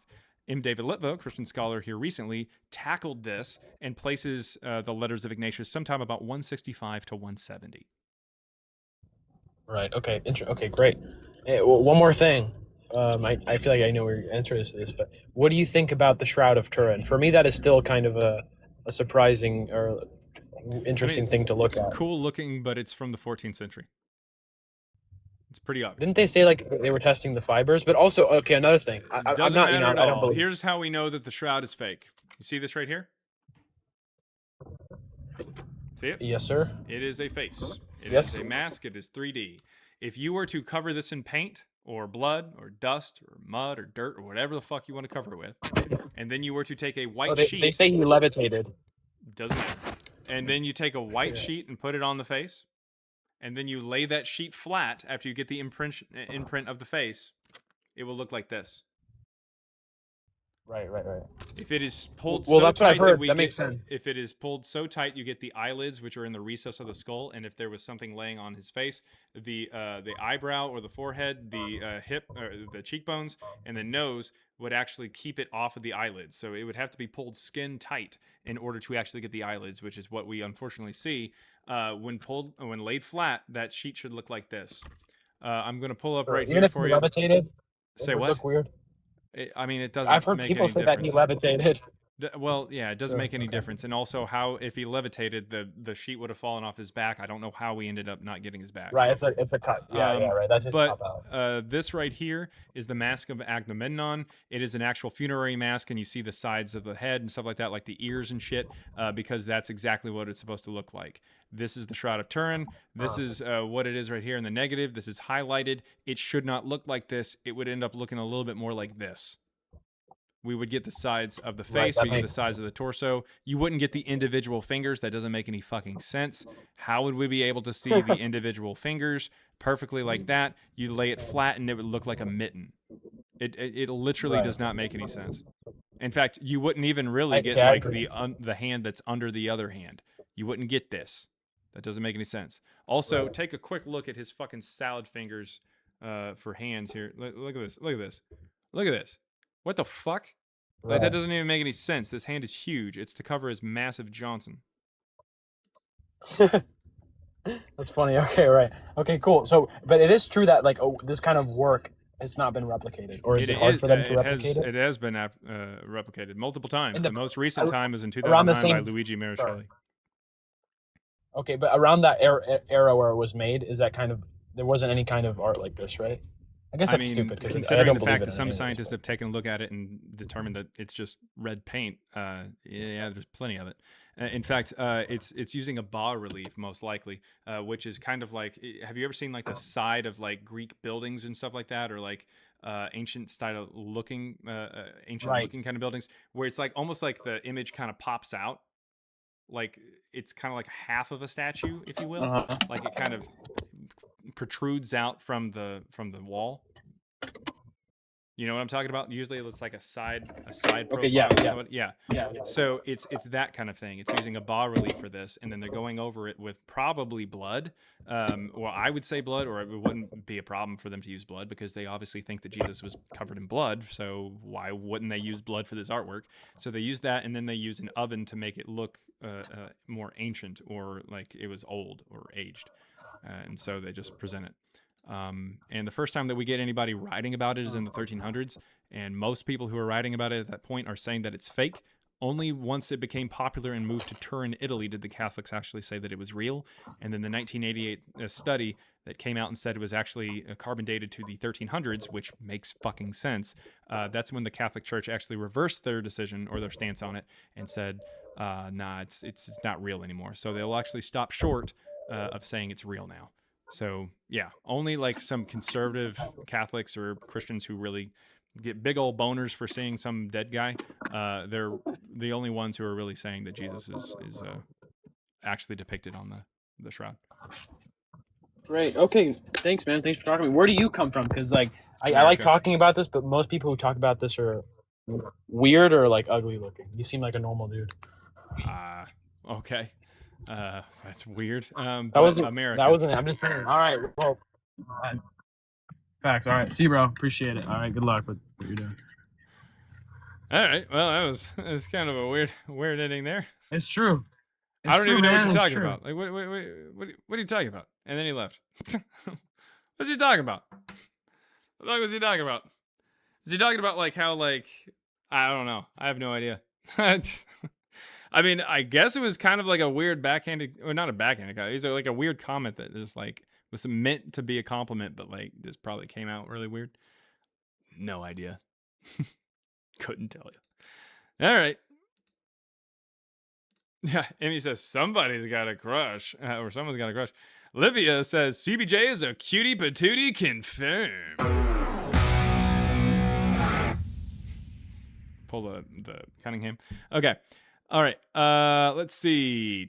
M. David Litva, Christian scholar here recently, tackled this and places the letters of Ignatius sometime about 165 to 170. Right. Okay. Okay. Great. Hey, well, one more thing. I feel like I know where your answer is to this, but what do you think about the Shroud of Turin? For me, that is still kind of a surprising or interesting thing to look at. It's cool looking, but it's from the 14th century. It's pretty obvious. Didn't they say like they were testing the fibers? But also, okay, another thing. I'm not, matter at I don't all. believe. Here's how we know that the shroud is fake. You see this right here? See it? Yes, sir. It is a face. It Yes. is a mask. It is 3D. If you were to cover this in paint or blood or dust or mud or dirt or whatever the fuck you want to cover it with, and then you were to take a white sheet. They say he levitated. Doesn't matter. And then you take a white sheet and put it on the face, and then you lay that sheet flat after you get the imprint of the face, it will look like this. Right. If it is pulled Well, so that's what I've tight that heard. we That get, makes sense. if it is pulled so tight, you get the eyelids, which are in the recess of the skull, and if there was something laying on his face, the eyebrow or the forehead, the hip, or the cheekbones, and the nose would actually keep it off of the eyelids. So it would have to be pulled skin tight in order to actually get the eyelids, which is what we unfortunately see when laid flat. That sheet should look like this. I'm going to pull up right Even here if for you you. levitated, Say it would what? look weird. I mean, it doesn't. I've heard make people any say difference. that he levitated. Well, yeah, it doesn't make any difference. And also, how if he levitated, the sheet would have fallen off his back. I don't know how we ended up not getting his back. Right, it's a cut. Yeah, right. That's just but cop out. this right here is the mask of Agamemnon. It is an actual funerary mask, and you see the sides of the head and stuff like that, like the ears and shit, because that's exactly what it's supposed to look like. This is the Shroud of Turin. This is what it is right here in the negative. This is highlighted. It should not look like this. It would end up looking a little bit more like this. We would get the sides of the face, we get the sides of the torso. You wouldn't get the individual fingers. That doesn't make any fucking sense. How would we be able to see the individual fingers perfectly like that? You lay it flat and it would look like a mitten. It literally does not make any sense. In fact, you wouldn't even really get like the hand that's under the other hand. You wouldn't get this. That doesn't make any sense. Also, take a quick look at his fucking salad fingers for hands here. Look at this. Look at this. Look at this. What the fuck? Like, that doesn't even make any sense. This hand is huge. It's to cover his massive Johnson. That's funny. Okay, right. Okay, cool. So, but it is true that like this kind of work has not been replicated, or is it hard for them to replicate it? It has been replicated multiple times. The most recent time is in around 2009 by Luigi Mariscelli. Okay, but around that era where it was made, is that kind of there wasn't any kind of art like this, right? I guess that's stupid. Considering the fact that some scientists have taken a look at it and determined that it's just red paint, yeah, there's plenty of it. In fact, it's using a bas relief most likely, which is kind of like, have you ever seen like the side of like Greek buildings and stuff like that, or like ancient style looking, looking kind of buildings, where it's like almost like the image kind of pops out, like it's kind of like half of a statue, if you will, like it kind of protrudes out from the wall. You know what I'm talking about? Usually it's like a side profile. Okay, yeah. So it's that kind of thing. It's using a bas relief for this, and then they're going over it with probably blood. Well, I would say blood, or it wouldn't be a problem for them to use blood because they obviously think that Jesus was covered in blood. So why wouldn't they use blood for this artwork? So they use that, and then they use an oven to make it look more ancient, or like it was old or aged. And so they just present it. And the first time that we get anybody writing about it is in the 1300s, and most people who are writing about it at that point are saying that it's fake. Only once it became popular and moved to Turin, Italy, did the Catholics actually say that it was real. And then the 1988 study that came out and said it was actually carbon dated to the 1300s, which makes fucking sense. That's when the Catholic Church actually reversed their decision or their stance on it and said, nah, it's not real anymore. So they'll actually stop short of saying it's real now. So yeah, only like some conservative Catholics or Christians who really get big old boners for seeing some dead guy. They're the only ones who are really saying that Jesus is actually depicted on the shroud. Right. Okay. Thanks, man. Thanks for talking to me. Where do you come from? Because like I like talking about this, but most people who talk about this are weird or like ugly looking. You seem like a normal dude. Okay. That's weird. That wasn't America. That wasn't. I'm just saying. All right. Well, facts. All right. See you, bro. Appreciate it. All right. Good luck with what you're doing. All right. Well, that was kind of a weird ending there. It's true. I don't even know what you're talking about. Like, what are you talking about? And then he left. What's he talking about? What was he talking about? Is he talking about like how like I don't know. I have no idea. I mean, I guess it was kind of like a weird backhanded, or not a backhanded comment. It's like a weird comment that just like was meant to be a compliment, but like just probably came out really weird. No idea. Couldn't tell you. All right. Yeah, Emmy says somebody's got a crush, or someone's got a crush. Livia says CBJ is a cutie patootie confirmed. Pull the Cunningham. Okay. All right, let's see.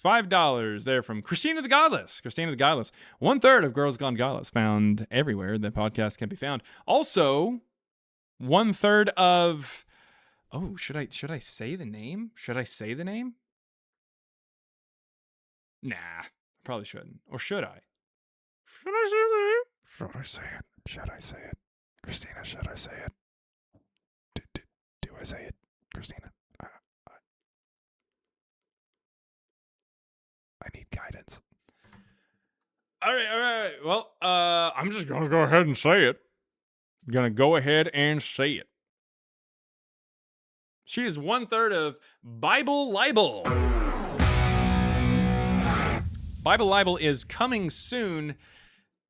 $5 there from Christina the Godless. Christina the Godless. 1/3 of Girls Gone Godless found everywhere that podcast can be found. Also, 1/3 of Oh, should I say the name? Should I say the name? Nah, probably shouldn't. Or should I? Should I say the name? Should I say it? Should I say it? Christina, should I say it? Do I say it? Christina, I need guidance. All right. Well, I'm just gonna go ahead and say it. I'm gonna go ahead and say it. She is 1/3 of Bible Libel. Bible Libel is coming soon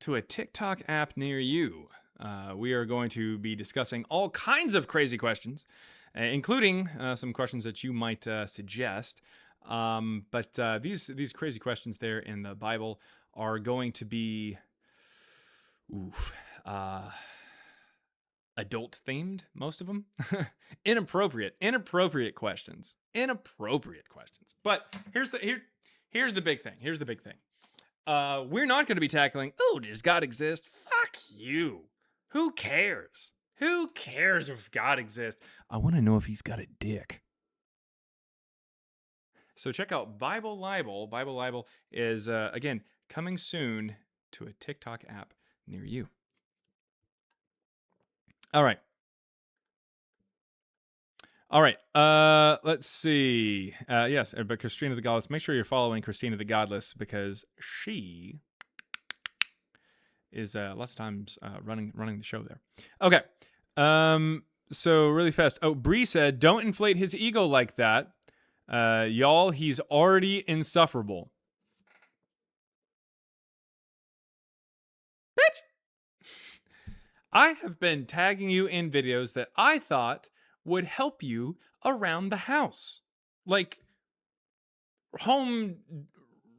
to a TikTok app near you. We are going to be discussing all kinds of crazy questions, including some questions that you might suggest. But these crazy questions there in the Bible are going to be adult themed, most of them. Inappropriate questions. But here's the big thing. We're not going to be tackling, does God exist? Fuck you. Who cares? Who cares if God exists? I want to know if he's got a dick. So check out Bible Libel. Bible Libel is, again, coming soon to a TikTok app near you. All right. Let's see. Yes, but Christina the Godless. Make sure you're following Christina the Godless because she is lots of times running the show there. Okay. So really fast. Oh, Bree said, "Don't inflate his ego like that, y'all. He's already insufferable." Bitch. I have been tagging you in videos that I thought would help you around the house. Like home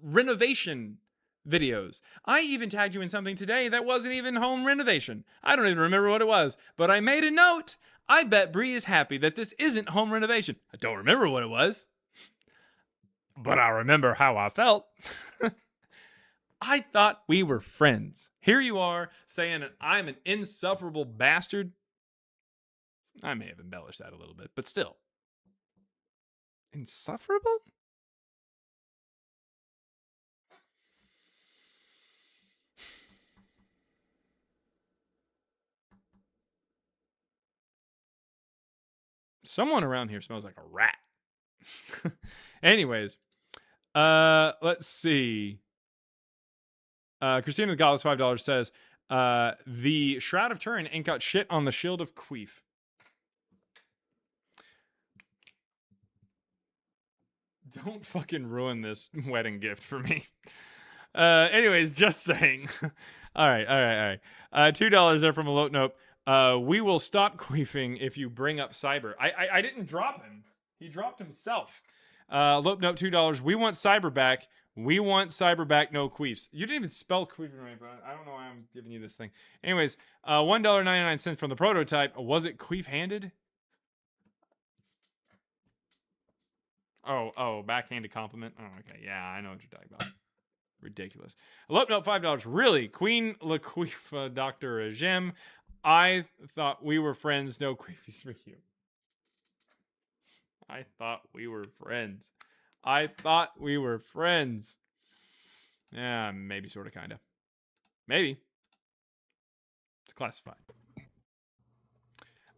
renovation videos. I even tagged you in something today that wasn't even home renovation. I don't even remember what it was, but I made a note. I bet Bree is happy that this isn't home renovation. I don't remember what it was, but I remember how I felt. I thought we were friends. Here you are saying I'm an insufferable bastard. I may have embellished that a little bit, but still. Insufferable? Someone around here smells like a rat. Anyways, let's see. Christina the Godless $5 says, the Shroud of Turin ain't got shit on the Shield of Queef. Don't fucking ruin this wedding gift for me. Anyways, just saying. All right. $2 there from a Lote Nope. We will stop queefing if you bring up Cyber. I didn't drop him. He dropped himself. Lote Nope, $2. We want Cyber back. We want Cyber back, no queefs. You didn't even spell queefing right, but I don't know why I'm giving you this thing. Anyways, $1.99 from the prototype. Was it queef-handed? Oh, backhanded compliment? Oh, okay. Yeah, I know what you're talking about. Ridiculous. Lote Note, $5. Really? Queen Laquifa, Dr. Jem. I thought we were friends. No queefies for you. I thought we were friends. Yeah, maybe, sort of, kind of. Maybe. It's classified.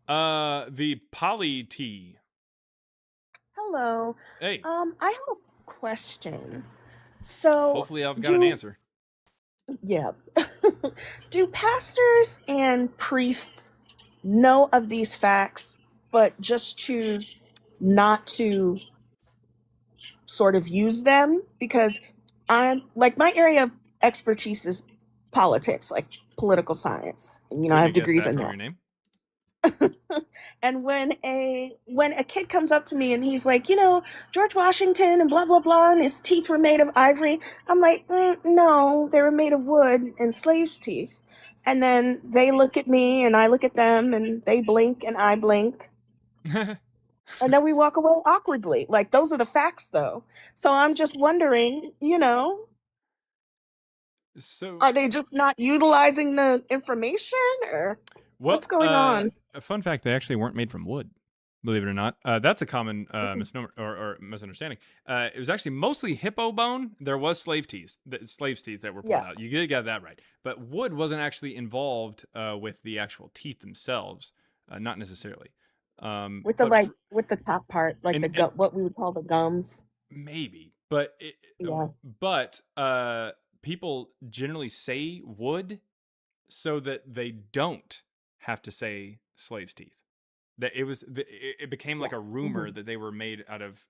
The Poly T. Hello. Hey. I have a question. So hopefully I've got an answer. Yeah. Do pastors and priests know of these facts, but just choose not to sort of use them? Because I'm like, my area of expertise is politics, like political science. You know, I have degrees in that. Your name? And when a kid comes up to me and he's like, George Washington and blah, blah, blah, and his teeth were made of ivory, I'm like, no, they were made of wood and slaves' teeth. And then they look at me and I look at them and they blink and I blink. And then we walk away awkwardly. Like, those are the facts, though. So I'm just wondering, so are they just not utilizing the information, or what's going on? A fun fact, they actually weren't made from wood. believe it or not. That's a common misnomer or misunderstanding. It was actually mostly hippo bone. There was slaves' teeth that were pulled out. You did get that right. But wood wasn't actually involved with the actual teeth themselves, not necessarily. With the with the top part, like what we would call the gums. Maybe, but people generally say wood so that they don't have to say slaves' teeth. That it became like a rumor that they were made out of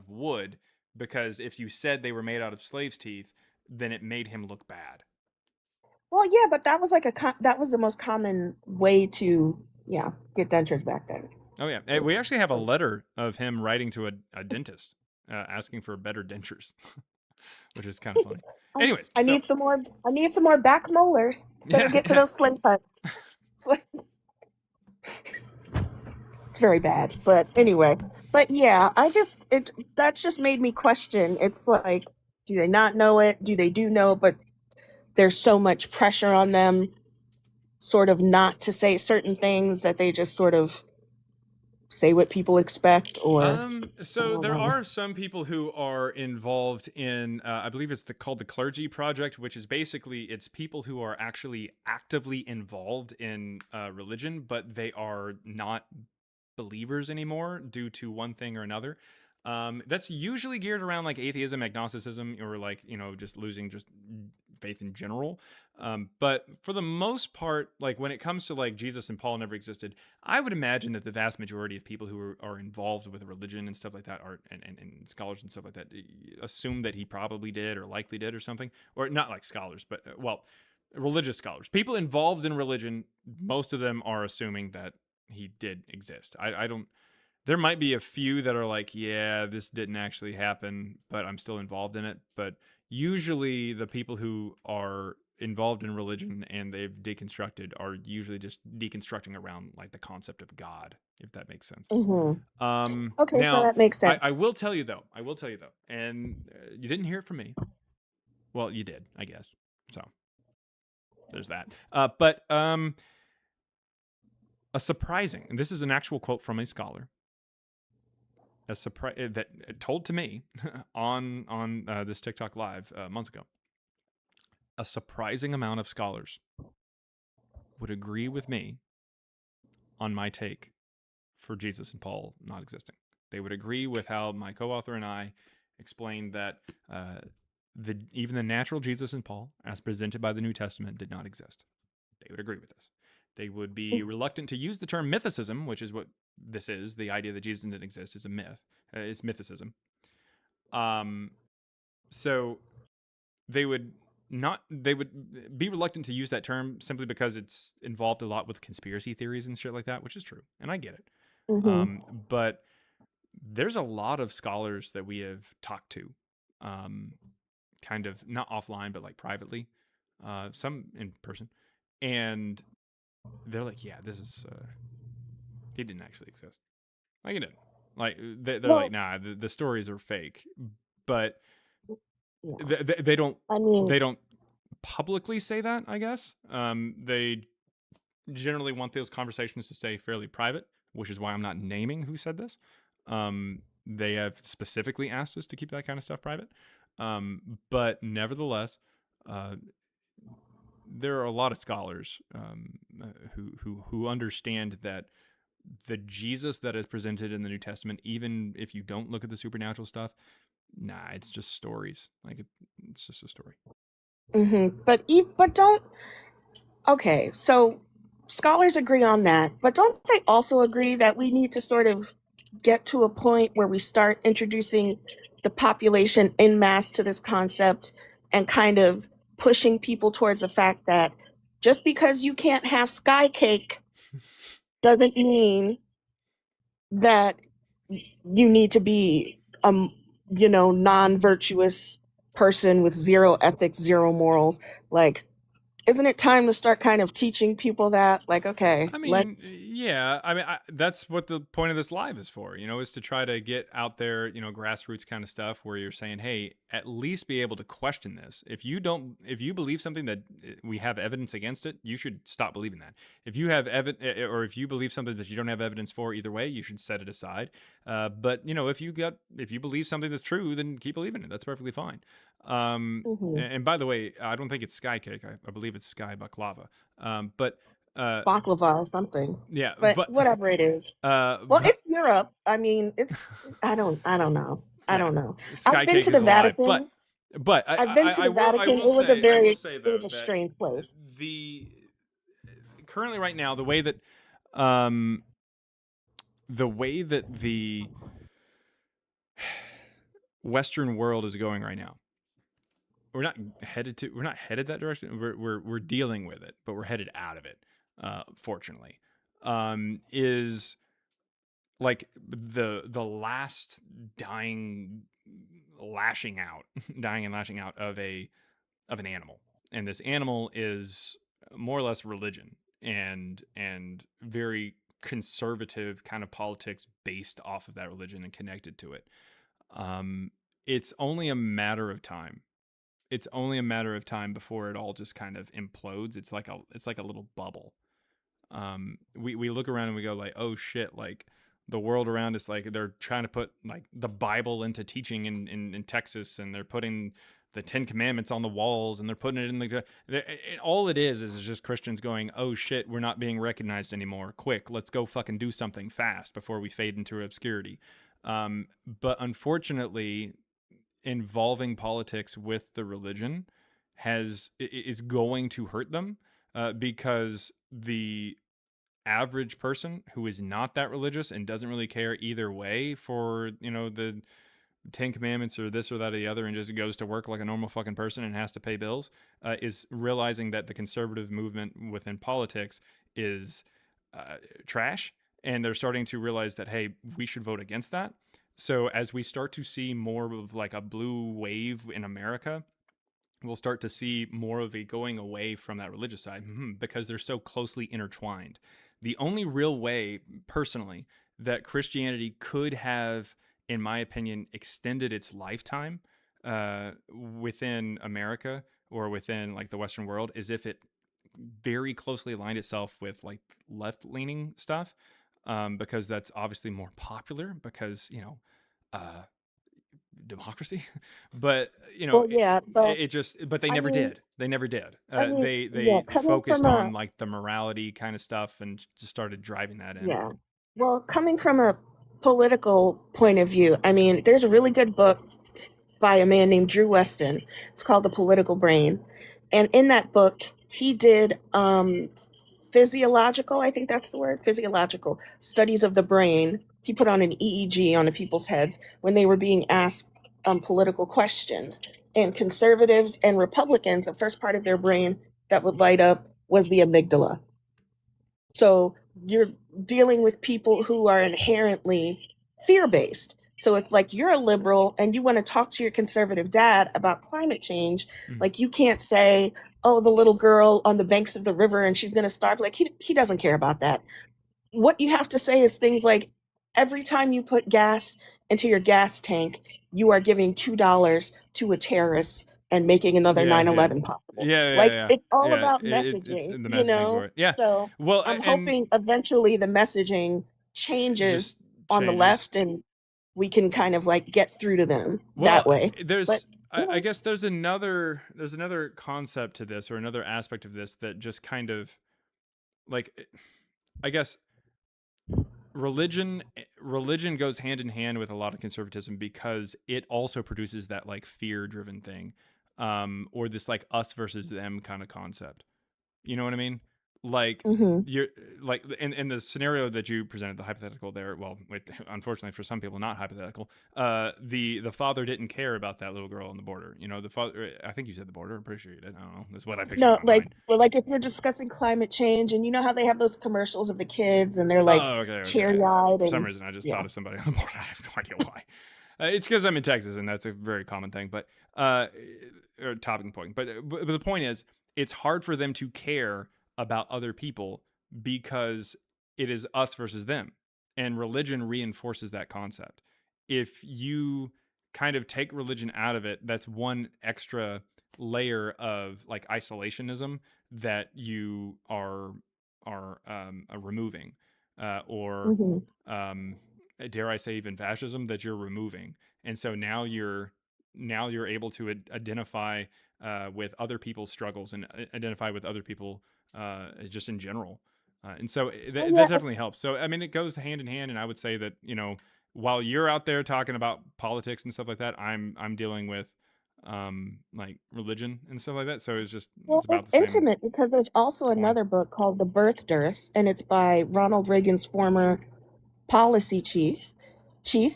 wood, because if you said they were made out of slaves' teeth, then it made him look bad. Well, yeah, but that was like that was the most common way to get dentures back then. Oh yeah, we actually have a letter of him writing to a dentist asking for better dentures, which is kind of funny. Anyways, I need some more back molars. Better get to those sling parts. It's very bad, but anyway. But yeah, that's just made me question. It's like, do they not know it? Do they do know it? But there's so much pressure on them sort of not to say certain things that they just sort of say what people expect, or so there are some people who are involved in I believe it's called the Clergy Project, which is basically it's people who are actually actively involved in religion, but they are not believers anymore due to one thing or another. That's usually geared around like atheism, agnosticism, or like, just losing just faith in general. But for the most part, like when it comes to like Jesus and Paul never existed, I would imagine that the vast majority of people who are involved with religion and stuff like that and scholars and stuff like that assume that he probably did or likely did or something, or not like scholars, but religious scholars, people involved in religion. Most of them are assuming that he did exist. I don't. There might be a few that are like, yeah, this didn't actually happen, but I'm still involved in it. But usually the people who are involved in religion and they've deconstructed are usually just deconstructing around like the concept of God, if that makes sense. Okay, now, so that makes sense. I will tell you though, and you didn't hear it from me. Well, you did, I guess. So there's that. But a surprising, and this is an actual quote from a scholar, that told to me on this TikTok live months ago. A surprising amount of scholars would agree with me on my take for Jesus and Paul not existing. They would agree with how my co-author and I explained that even the natural Jesus and Paul, as presented by the New Testament, did not exist. They would agree with this. They would be reluctant to use the term mythicism, which is what this is. The idea that Jesus didn't exist is a myth. It's mythicism. So they would be reluctant to use that term simply because it's involved a lot with conspiracy theories and shit like that, which is true, and I get it. But there's a lot of scholars that we have talked to, kind of not offline, but like privately, some in person, and they're like, yeah, this is he didn't actually exist. Like he didn't. Like they're like, nah, the stories are fake, but they don't. They don't publicly say that, I guess. They generally want those conversations to stay fairly private, which is why I'm not naming who said this. They have specifically asked us to keep that kind of stuff private. But nevertheless, there are a lot of scholars who understand that the Jesus that is presented in the New Testament, even if you don't look at the supernatural stuff, nah, it's just stories. Like it's just a story. But don't. Okay, so scholars agree on that, but don't they also agree that we need to sort of get to a point where we start introducing the population en masse to this concept and kind of pushing people towards the fact that just because you can't have sky cake doesn't mean that you need to be non-virtuous person with zero ethics, zero morals. Like, isn't it time to start kind of teaching people that, like, okay, I mean, yeah. I mean, that's what the point of this live is for, is to try to get out there, grassroots kind of stuff where you're saying, hey, at least be able to question this. If you believe something that we have evidence against it, you should stop believing that. If you have or if you believe something that you don't have evidence for, either way, you should set it aside. But if you believe something that's true, then keep believing it. That's perfectly fine. And by the way, I don't think it's Sky Cake. I believe it's Sky Baklava. But baklava or something. Yeah, but whatever it is. Well, it's Europe. I mean, it's I don't know. I don't know. I've been to the Vatican. But I've been to the Vatican. It was a strange place. Currently right now, the way that the Western world is going right now, we're not headed that direction. We're dealing with it, but we're headed out of it. Fortunately, is like the last dying and lashing out of an animal, and this animal is more or less religion and very conservative kind of politics based off of that religion and connected to it. It's only a matter of time. It's only a matter of time before it all just kind of implodes. It's like a little bubble. We look around and we go like, oh shit, like the world around us, like they're trying to put like the Bible into teaching in Texas, and they're putting the 10 Commandments on the walls, and they're putting it in all it is just Christians going, oh shit, we're not being recognized anymore. Quick, let's go fucking do something fast before we fade into obscurity. But unfortunately, involving politics with the religion is going to hurt them, because the average person who is not that religious and doesn't really care either way for the 10 Commandments or this or that or the other, and just goes to work like a normal fucking person and has to pay bills, is realizing that the conservative movement within politics is trash, and they're starting to realize that, hey, we should vote against that. So as we start to see more of like a blue wave in America, we'll start to see more of a going away from that religious side, because they're so closely intertwined. The only real way, personally, that Christianity could have, in my opinion, extended its lifetime within America or within like the Western world, is if it very closely aligned itself with like left-leaning stuff, because that's obviously more popular, because democracy. But but they never did. They never did. They focused on like the morality kind of stuff and just started driving that in. Yeah. Well, coming from a political point of view, I mean, there's a really good book by a man named Drew Weston. It's called The Political Brain. And in that book, he did physiological studies of the brain. He put on an EEG on the people's heads when they were being asked political questions. And conservatives and Republicans, the first part of their brain that would light up was the amygdala. So you're dealing with people who are inherently fear-based. So if like you're a liberal and you want to talk to your conservative dad about climate change, like you can't say, oh, the little girl on the banks of the river and she's going to starve. Like he doesn't care about that. What you have to say is things like, every time you put gas into your gas tank, you are giving $2 to a terrorist and making another 9/11 possible. It's all about messaging, it's the messaging for it. Yeah. So well, I'm hoping eventually the messaging changes on the left, and we can kind of like get through to them that way. I guess there's another concept to this, or another aspect of this, that just kind of like, I guess religion goes hand in hand with a lot of conservatism, because it also produces that like fear-driven thing, or this like us versus them kind of concept. You know what I mean? Like you're like in the scenario that you presented, the hypothetical there. Well, unfortunately for some people, not hypothetical. The father didn't care about that little girl on the border. The father. I think you said the border. I'm pretty sure you did. I don't know. That's what I pictured. No, like if you're discussing climate change, and you know how they have those commercials of the kids, and they're like teary-eyed. For some reason, I just thought of somebody on the border. I have no idea why. It's because I'm in Texas, and that's a very common thing. But or topping point. But the point is, it's hard for them to care about other people because it is us versus them. And religion reinforces that concept. If you kind of take religion out of it, that's one extra layer of like isolationism that you are removing, or dare I say even fascism that you're removing. And so now you're able to identify with other people's struggles and identify with other people just in general. And so that definitely helps. So, I mean, it goes hand in hand. And I would say that, you know, while you're out there talking about politics and stuff like that, I'm dealing with like religion and stuff like that. So it's just, it's about the same. Intimate, because there's also another book called The Birth Dearth, and it's by Ronald Reagan's former policy chief,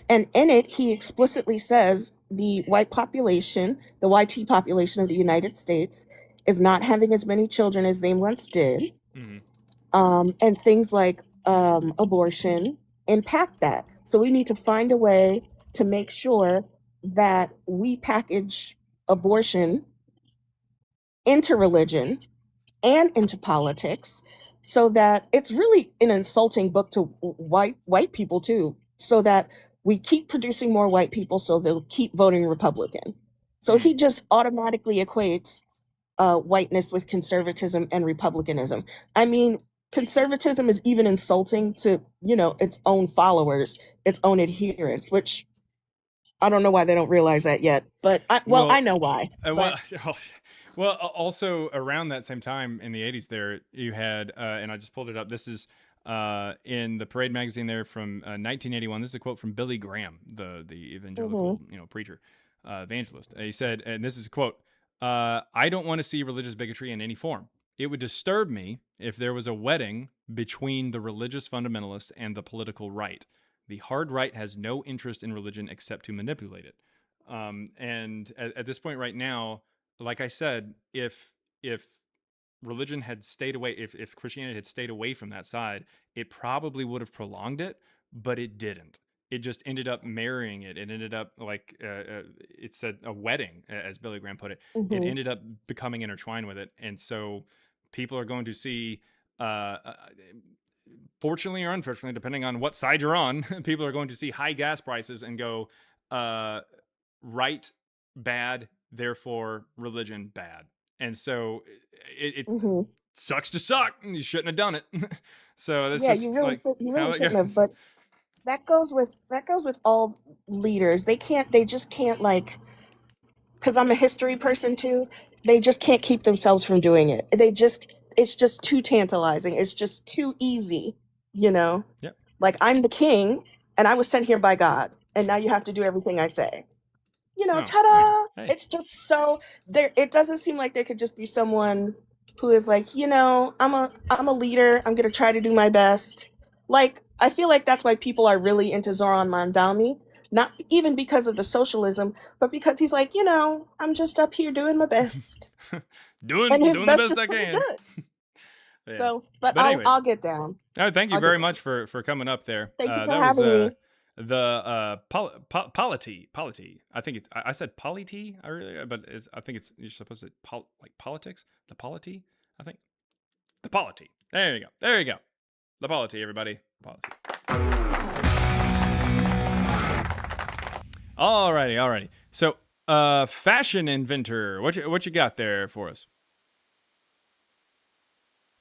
and in it he explicitly says the white population, the YT population of the United States, is not having as many children as they once did. And things like abortion impact that. So we need to find a way to make sure that we package abortion into religion and into politics, so that it's really an insulting book to white people too, so that we keep producing more white people so they'll keep voting Republican. So he just automatically equates whiteness with conservatism and republicanism. I mean, conservatism is even insulting to, you know, its own followers, its own adherents, which I don't know why they don't realize that yet, but I know why. Well, also around that same time in the 80s there, you had, and I just pulled it up, this is in the Parade magazine there from 1981. This is a quote from Billy Graham, the evangelical preacher, evangelist. He said, and this is a quote, "I don't want to see religious bigotry in any form. It would disturb me if there was a wedding between the religious fundamentalist and the political right. The hard right has no interest in religion except to manipulate it." And at this point right now, like I said, if religion had stayed away, if Christianity had stayed away from that side, it probably would have prolonged it, but it didn't. It just ended up marrying it. It ended up like it said a wedding, as Billy Graham put it. It ended up becoming intertwined with it, and so people are going to see. Fortunately or unfortunately, depending on what side you're on, people are going to see high gas prices and go, right, bad, therefore religion bad. And so it sucks to suck. You shouldn't have done it. So this is you really, like you really shouldn't have. But that goes with all leaders. They just can't, like, because I'm a history person too. They just can't keep themselves from doing it. It's just too tantalizing. It's just too easy, you know? Yep. Like, I'm the king and I was sent here by God, and now you have to do everything I say. You know, ta-da! Hey. It's just so there. It doesn't seem like there could just be someone who is like, you know, I'm a leader. I'm gonna try to do my best. Like, I feel like that's why people are really into Zoran Mandami. Not even because of the socialism, but because he's like, you know, I'm just up here doing my best. doing the best I can. Yeah. So, but I'll get down. Oh, thank you very much for coming up there. Thank you for having me. The polity. I think it's, I said polity earlier, but I think it's, you're supposed to like politics. The polity, I think. The polity. There you go. The polity, everybody. Polity. Alrighty. So, fashion inventor, what you got there for us?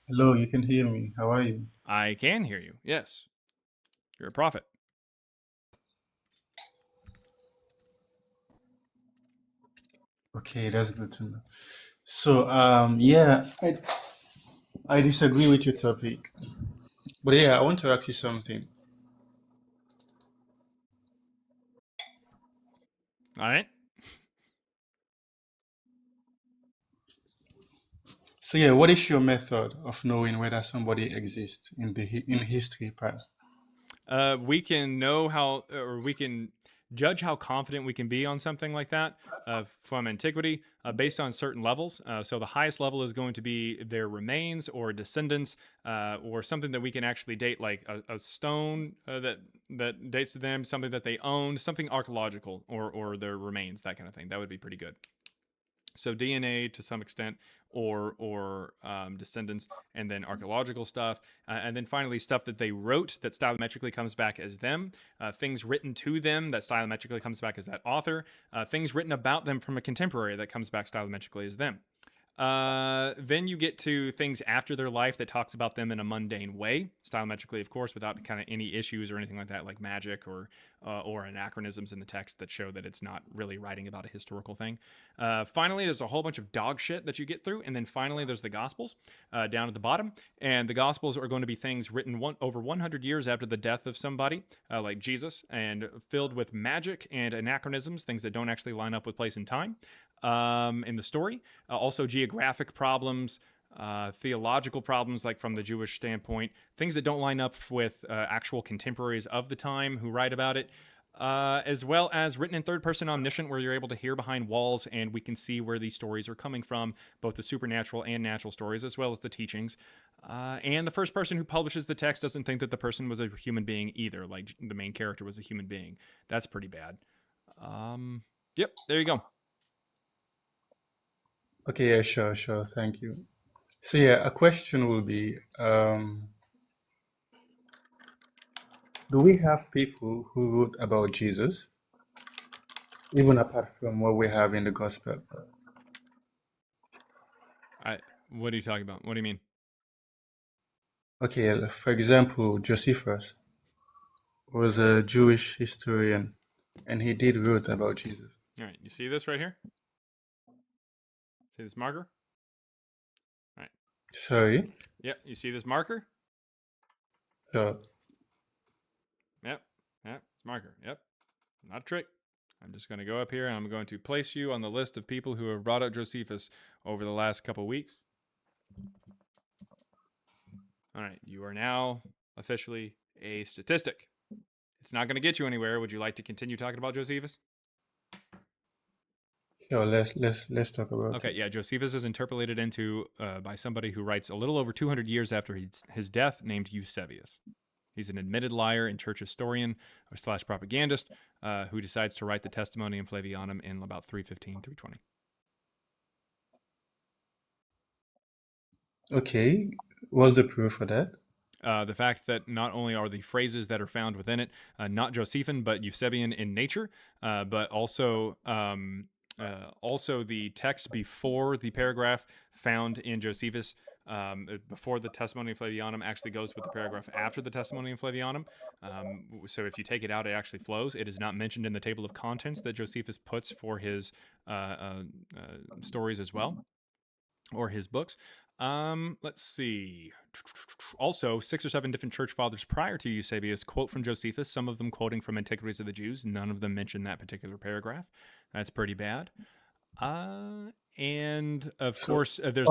Hello, you can hear me. How are you? I can hear you. Yes. You're a prophet. Okay, that's good to know. So, yeah, I disagree with your topic, but yeah, I want to ask you something. All right. So yeah, what is your method of knowing whether somebody exists in history past? We can know how, or we can judge how confident we can be on something like that from antiquity based on certain levels. So the highest level is going to be their remains or descendants, or something that we can actually date, like a stone that dates to them, something that they owned, something archaeological, or their remains, that kind of thing. That would be pretty good. So DNA to some extent, or descendants, and then archaeological stuff, and then finally stuff that they wrote that stylometrically comes back as them, things written to them that stylometrically comes back as that author, things written about them from a contemporary that comes back stylometrically as them. Then you get to things after their life that talks about them in a mundane way, stylometrically, of course, without kind of any issues or anything like that, like magic or anachronisms in the text that show that it's not really writing about a historical thing. Finally, there's a whole bunch of dog shit that you get through, and then finally there's the Gospels down at the bottom, and the Gospels are going to be things written over 100 years after the death of somebody, like Jesus, and filled with magic and anachronisms, things that don't actually line up with place and time in the story. Also geographic problems, theological problems, like from the Jewish standpoint, things that don't line up with actual contemporaries of the time who write about it, as well as written in third-person omniscient, where you're able to hear behind walls and we can see where these stories are coming from, both the supernatural and natural stories, as well as the teachings. And the first person who publishes the text doesn't think that the person was a human being either, like the main character was a human being. That's pretty bad. Yep, there you go. Okay, yeah, sure. Thank you. So yeah, a question will be, do we have people who wrote about Jesus, even apart from what we have in the gospel? What are you talking about? What do you mean? Okay, for example, Josephus was a Jewish historian, and he did wrote about Jesus. All right, you see this right here? See this marker? All right. Sorry? Yep, you see this marker? Sure. Yep, it's marker. Yep, not a trick. I'm just going to go up here and I'm going to place you on the list of people who have brought up Josephus over the last couple weeks. All right, you are now officially a statistic. It's not going to get you anywhere. Would you like to continue talking about Josephus? Sure, let's talk about it. Okay, yeah, Josephus is interpolated into by somebody who writes a little over 200 years after his death, named Eusebius. He's an admitted liar and church historian / propagandist who decides to write the Testimonium Flavianum in about 315, 320. Okay, what's the proof for that? The fact that not only are the phrases that are found within it not Josephian but Eusebian in nature, but also the text before the paragraph found in Josephus, before the Testimonium Flavianum, actually goes with the paragraph after the Testimonium Flavianum. So if you take it out, it actually flows. It is not mentioned in the table of contents that Josephus puts for his stories as well, or his books. Let's see. Also, 6 or 7 different church fathers prior to Eusebius quote from Josephus, some of them quoting from Antiquities of the Jews. None of them mention that particular paragraph. That's pretty bad. And of course, there's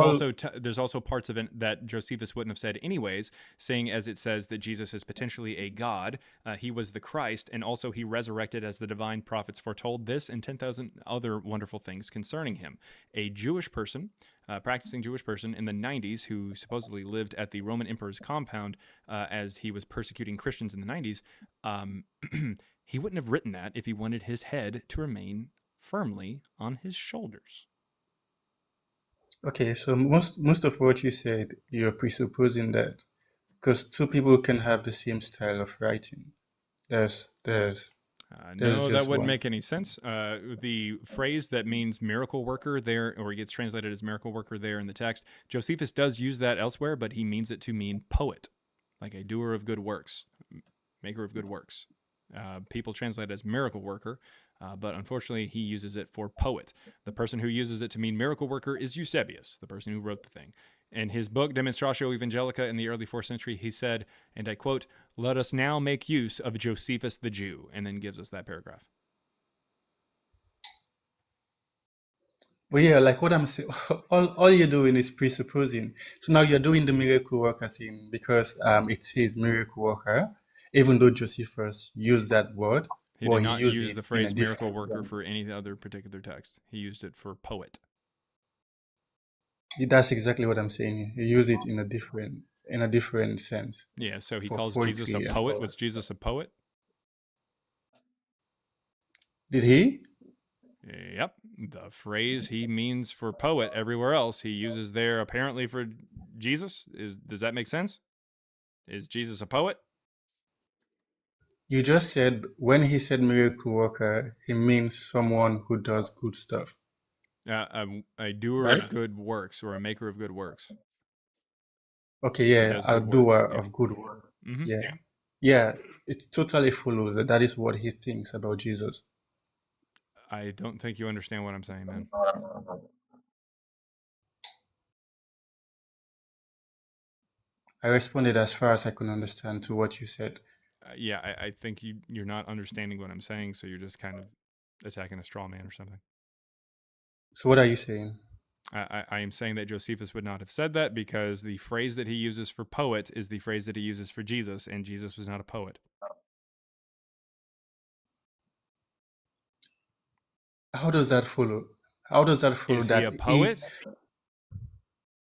also parts of it that Josephus wouldn't have said anyways, saying as it says that Jesus is potentially a god, he was the Christ, and also he resurrected as the divine prophets foretold this and 10,000 other wonderful things concerning him. A Jewish person, practicing Jewish person in the 90s who supposedly lived at the Roman emperor's compound as he was persecuting Christians in the 90s, he wouldn't have written that if he wanted his head to remain firmly on his shoulders. Okay, so most of what you said, you're presupposing that because 2 people can have the same style of writing. No, that wouldn't make any sense. The phrase that means miracle worker there, or it gets translated as miracle worker there in the text, Josephus does use that elsewhere, but he means it to mean poet, like a doer of good works, maker of good works. People translate it as miracle worker, but unfortunately he uses it for poet. The person who uses it to mean miracle worker is Eusebius, the person who wrote the thing. In his book Demonstratio Evangelica in the early 4th century, he said, and I quote, "Let us now make use of Josephus the Jew," and then gives us that paragraph. Well, yeah, like what I'm saying, all you're doing is presupposing. So now you're doing the miracle worker thing because it says miracle worker, even though Josephus used that word. He did not use the phrase miracle worker for any other particular text. He used it for poet. That's exactly what I'm saying. He used it in a different sense. Yeah, so he calls Jesus a poet. Was Jesus a poet? Did he? Yep. the phrase he means for poet everywhere else, he uses there apparently for Jesus. Does that make sense? Is Jesus a poet? You just said when he said miracle worker, he means someone who does good stuff. A doer Right? of good works, or a maker of good works. Okay, He yeah, does a good doer works. Yeah. of good work. Mhm. Yeah. Yeah, it totally follows that that is what he thinks about Jesus. I don't think you understand what I'm saying, man. I responded as far as I could understand to what you said. Yeah, I think you're not understanding what I'm saying, so you're just kind of attacking a straw man or something. So what are you saying? I am saying that Josephus would not have said that because the phrase that he uses for poet is the phrase that he uses for Jesus, and Jesus was not a poet. How does that follow? How does that follow Is that he a poet?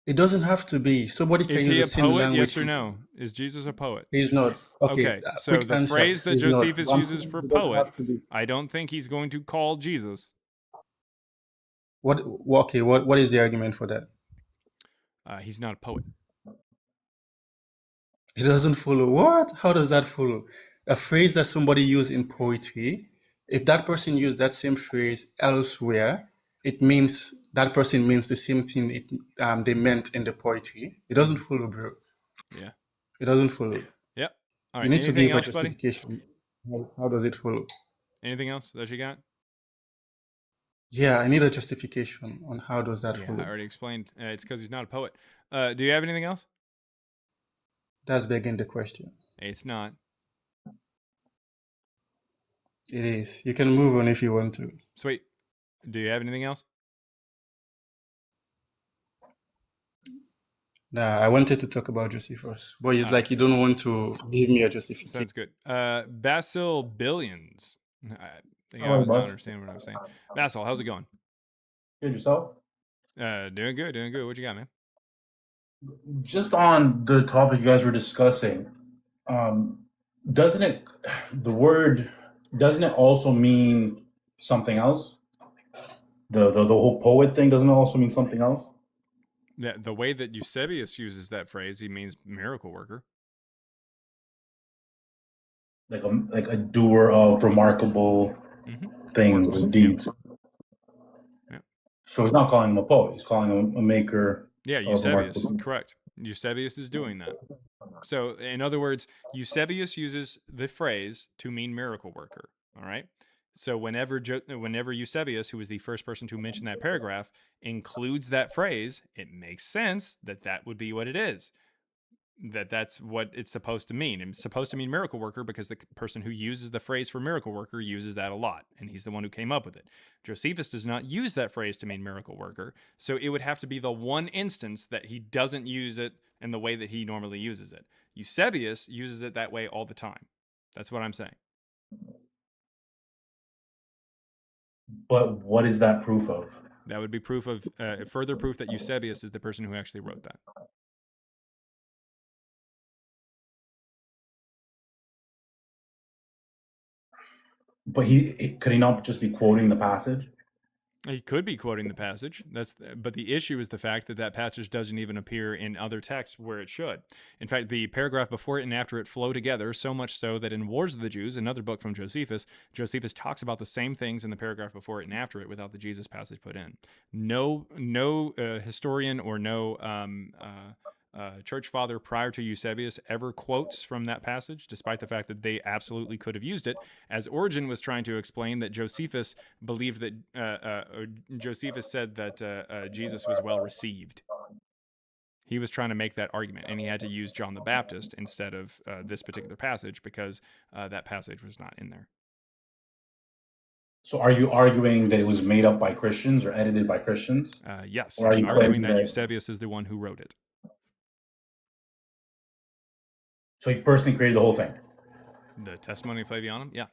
It doesn't have to be. Somebody can Is use he the a same poet? language. Yes or no? Is Jesus a poet? He's not. Okay, So quick the answer. phrase that He's not. Josephus I'm uses saying for it doesn't poet, have to be. I don't think he's going to call Jesus. What? Okay. What is the argument for that? He's not a poet. It doesn't follow. What? How does that follow? A phrase that somebody used in poetry, if that person used that same phrase elsewhere, it means that person means the same thing they meant in the poetry. It doesn't follow, bro. Yeah. It doesn't follow. Yep. All right. You need to Anything give a else, buddy? justification. How does it follow? Anything else that you got? Yeah, I need a justification on how does that Yeah, follow. I already explained. It's because he's not a poet. Do you have anything else? That's begging the question. It's not. It is. You can move on if you want to. Sweet. Do you have anything else? Nah, I wanted to talk about Josephus, but it's like you don't want to give me a justification. Sounds good. Basil Billions. I think Hello, I was not boss. understanding what I was saying. Basil, how's it going? Good, yourself? Doing good, doing good. What you got, man? Just on the topic you guys were discussing, doesn't it also mean something else? The whole poet thing doesn't it also mean something else? The way that Eusebius uses that phrase, he means miracle worker. Like a doer of remarkable things and deeds. Yeah. So he's not calling him a poet. He's calling him a maker. Yeah, Eusebius. Correct. Eusebius is doing that. So, in other words, Eusebius uses the phrase to mean miracle worker. All right. So whenever Eusebius, who was the first person to mention that paragraph, includes that phrase, it makes sense that that would be what it is. That's what it's supposed to mean. It's supposed to mean miracle worker because the person who uses the phrase for miracle worker uses that a lot, and he's the one who came up with it. Josephus does not use that phrase to mean miracle worker, so it would have to be the one instance that he doesn't use it in the way that he normally uses it. Eusebius uses it that way all the time. That's what I'm saying. But what is that proof of? That would be proof of further proof that Eusebius is the person who actually wrote that. But could he not just be quoting the passage? He could be quoting the passage. But the issue is the fact that that passage doesn't even appear in other texts where it should. In fact, the paragraph before it and after it flow together, so much so that in Wars of the Jews, another book from Josephus talks about the same things in the paragraph before it and after it without the Jesus passage put in. No historian or no church father prior to Eusebius ever quotes from that passage, despite the fact that they absolutely could have used it, as Origen was trying to explain that Josephus believed that Josephus said that Jesus was well received. He was trying to make that argument, and he had to use John the Baptist instead of this particular passage because that passage was not in there. So are you arguing that it was made up by Christians or edited by Christians? Yes, Or are I'm you arguing that claiming Eusebius is the one who wrote it. So he personally created the whole thing? The Testimony of Flavianum? Yeah.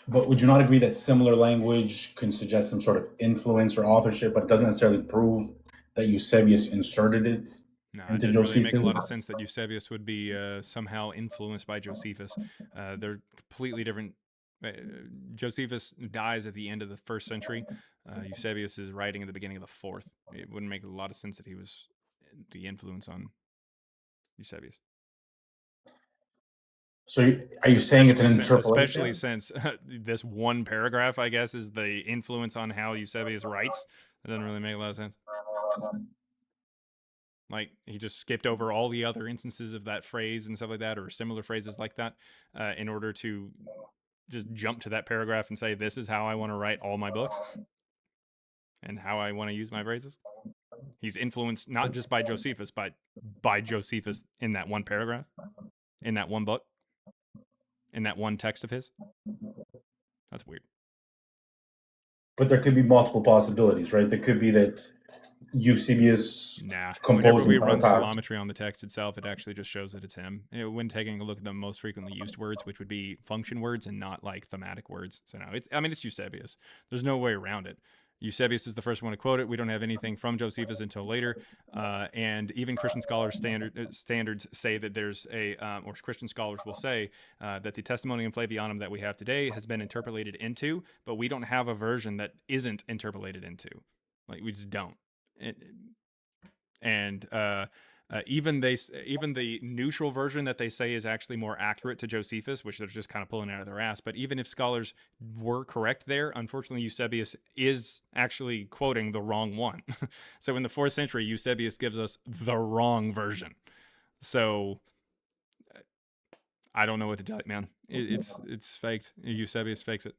But would you not agree that similar language can suggest some sort of influence or authorship, but it doesn't necessarily prove that Eusebius inserted it No, it into didn't really make a Josephus? lot of sense that Eusebius would be somehow influenced by Josephus. They're completely different. Josephus dies at the end of the 1st century. Eusebius is writing at the beginning of the 4th. It wouldn't make a lot of sense that he was the influence on Eusebius. So are you saying it's an interpolation? Especially since this one paragraph, I guess, is the influence on how Eusebius writes. That doesn't really make a lot of sense. Like, he just skipped over all the other instances of that phrase and stuff like that, or similar phrases like that, in order to just jump to that paragraph and say, this is how I want to write all my books and how I want to use my phrases. He's influenced not just by Josephus, but by Josephus in that one paragraph, in that one book, in that one text of his. That's weird. But there could be multiple possibilities, right? There could be that Eusebius whenever we run telemetry on the text itself, it actually just shows that it's him. When taking a look at the most frequently used words, which would be function words and not like thematic words. So no, it's Eusebius. There's no way around it. Eusebius is the first one to quote it. We don't have anything from Josephus until later, and even Christian scholars standards say that there's or Christian scholars will say that the Testimonium Flavianum that we have today has been interpolated into, but we don't have a version that isn't interpolated into. Like, we just don't. Even the neutral version that they say is actually more accurate to Josephus, which they're just kind of pulling out of their ass. But even if scholars were correct there, unfortunately, Eusebius is actually quoting the wrong one. So in the 4th century, Eusebius gives us the wrong version. So I don't know what to tell you, man. It's faked. Eusebius fakes it.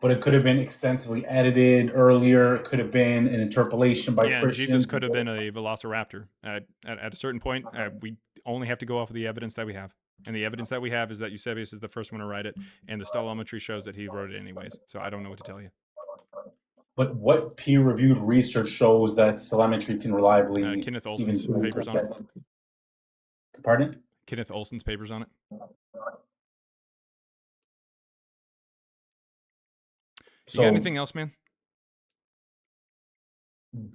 But it could have been extensively edited earlier. It could have been an interpolation by Christians. Jesus could have been a velociraptor. At a certain point, we only have to go off of the evidence that we have. And the evidence that we have is that Eusebius is the first one to write it, and the stolometry shows that he wrote it anyways. So I don't know what to tell you. But what peer-reviewed research shows that stolometry can reliably... Kenneth Olson's papers on it. Pardon? Kenneth Olson's papers on it. You got anything else, man?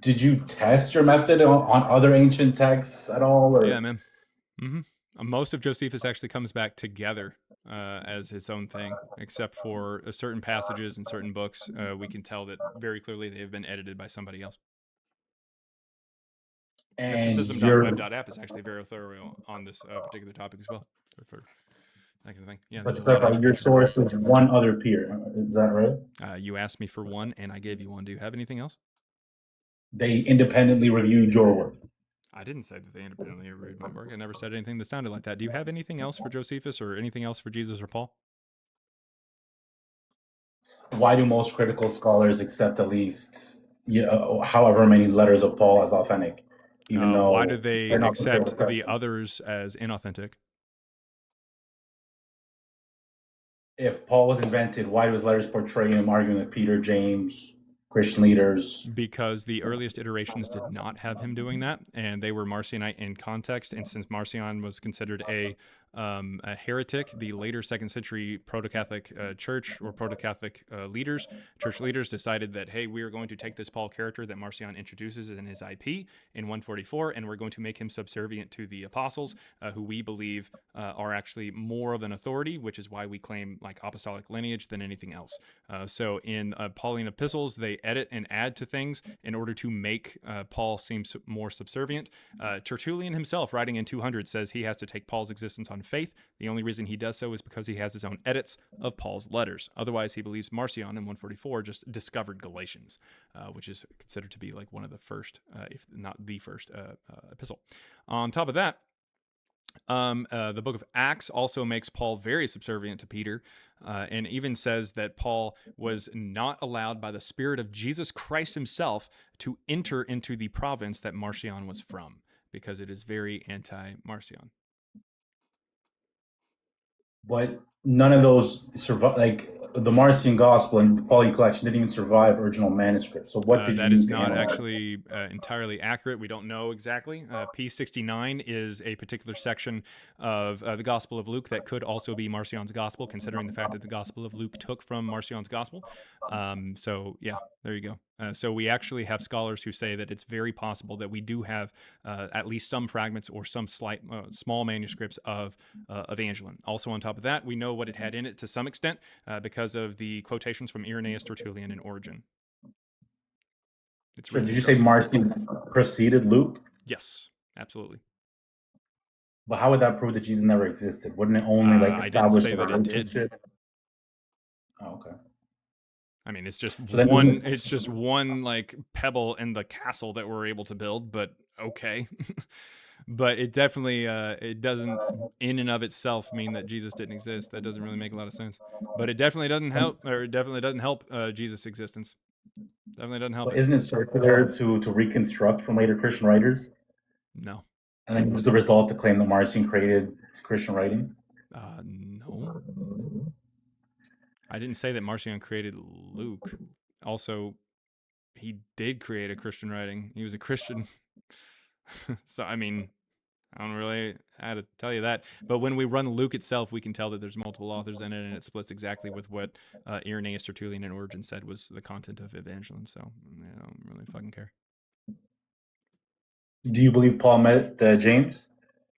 Did you test your method on other ancient texts at all? Or? Yeah, man. Most of Josephus actually comes back together as its own thing, except for certain passages in certain books. We can tell that very clearly they have been edited by somebody else. And Criticism.web.app is actually very thorough on this particular topic as well. For that kind of thing. Yeah. But to clarify, your source is one other peer. Is that right? You asked me for one, and I gave you one. Do you have anything else? They independently reviewed your work. I didn't say that they independently reviewed my work. I never said anything that sounded like that. Do you have anything else for Josephus or anything else for Jesus or Paul? Why do most critical scholars accept at least however many letters of Paul as authentic? Even though why do they accept the others as inauthentic? If Paul was invented, why do his letters portray him arguing with Peter, James, Christian leaders? Because the earliest iterations did not have him doing that, and they were Marcionite in context. And since Marcion was considered a heretic, the later 2nd century Proto-Catholic church or Proto-Catholic church leaders decided that, hey, we are going to take this Paul character that Marcion introduces in his IP in 144, and we're going to make him subservient to the apostles, who we believe are actually more of an authority, which is why we claim like apostolic lineage than anything else. So in Pauline epistles, they edit and add to things in order to make Paul seem more subservient. Tertullian himself, writing in 200, says he has to take Paul's existence on faith. The only reason he does so is because he has his own edits of Paul's letters. Otherwise, he believes Marcion in 144 just discovered Galatians, which is considered to be like one of the first, if not the first, epistle. On top of that, the book of Acts also makes Paul very subservient to Peter, and even says that Paul was not allowed by the Spirit of Jesus Christ himself to enter into the province that Marcion was from, because it is very anti-Marcion. But none of those survive. Like the Marcion Gospel and the Pauline collection didn't even survive original manuscripts. So what did that you is use to not analyze? actually entirely accurate. We don't know exactly. P69 is a particular section of the Gospel of Luke that could also be Marcion's Gospel, considering the fact that the Gospel of Luke took from Marcion's Gospel. So yeah, there you go. So we actually have scholars who say that it's very possible that we do have at least some fragments or some small manuscripts of Evangelion. Also, on top of that, we know what it had in it to some extent because of the quotations from Irenaeus, Tertullian, and Origen. Did you say Marcion preceded Luke? Yes, absolutely. But how would that prove that Jesus never existed? Wouldn't it only establish the relationship? Oh, okay. I mean, it's just so one. It's just one like pebble in the castle that we're able to build. But okay, but it definitely it doesn't in and of itself mean that Jesus didn't exist. That doesn't really make a lot of sense. But it definitely doesn't help, or it definitely doesn't help Jesus' existence. Definitely doesn't help. But isn't it circular to reconstruct from later Christian writers? No. And then was the result to claim that Marcion created Christian writing? No. I didn't say that Marcion created Luke. Also, he did create a Christian writing. He was a Christian. So, I mean, I don't really have to tell you that. But when we run Luke itself, we can tell that there's multiple authors in it, and it splits exactly with what Irenaeus, Tertullian, and Origen said was the content of Evangelion. So, I don't really fucking care. Do you believe Paul met James?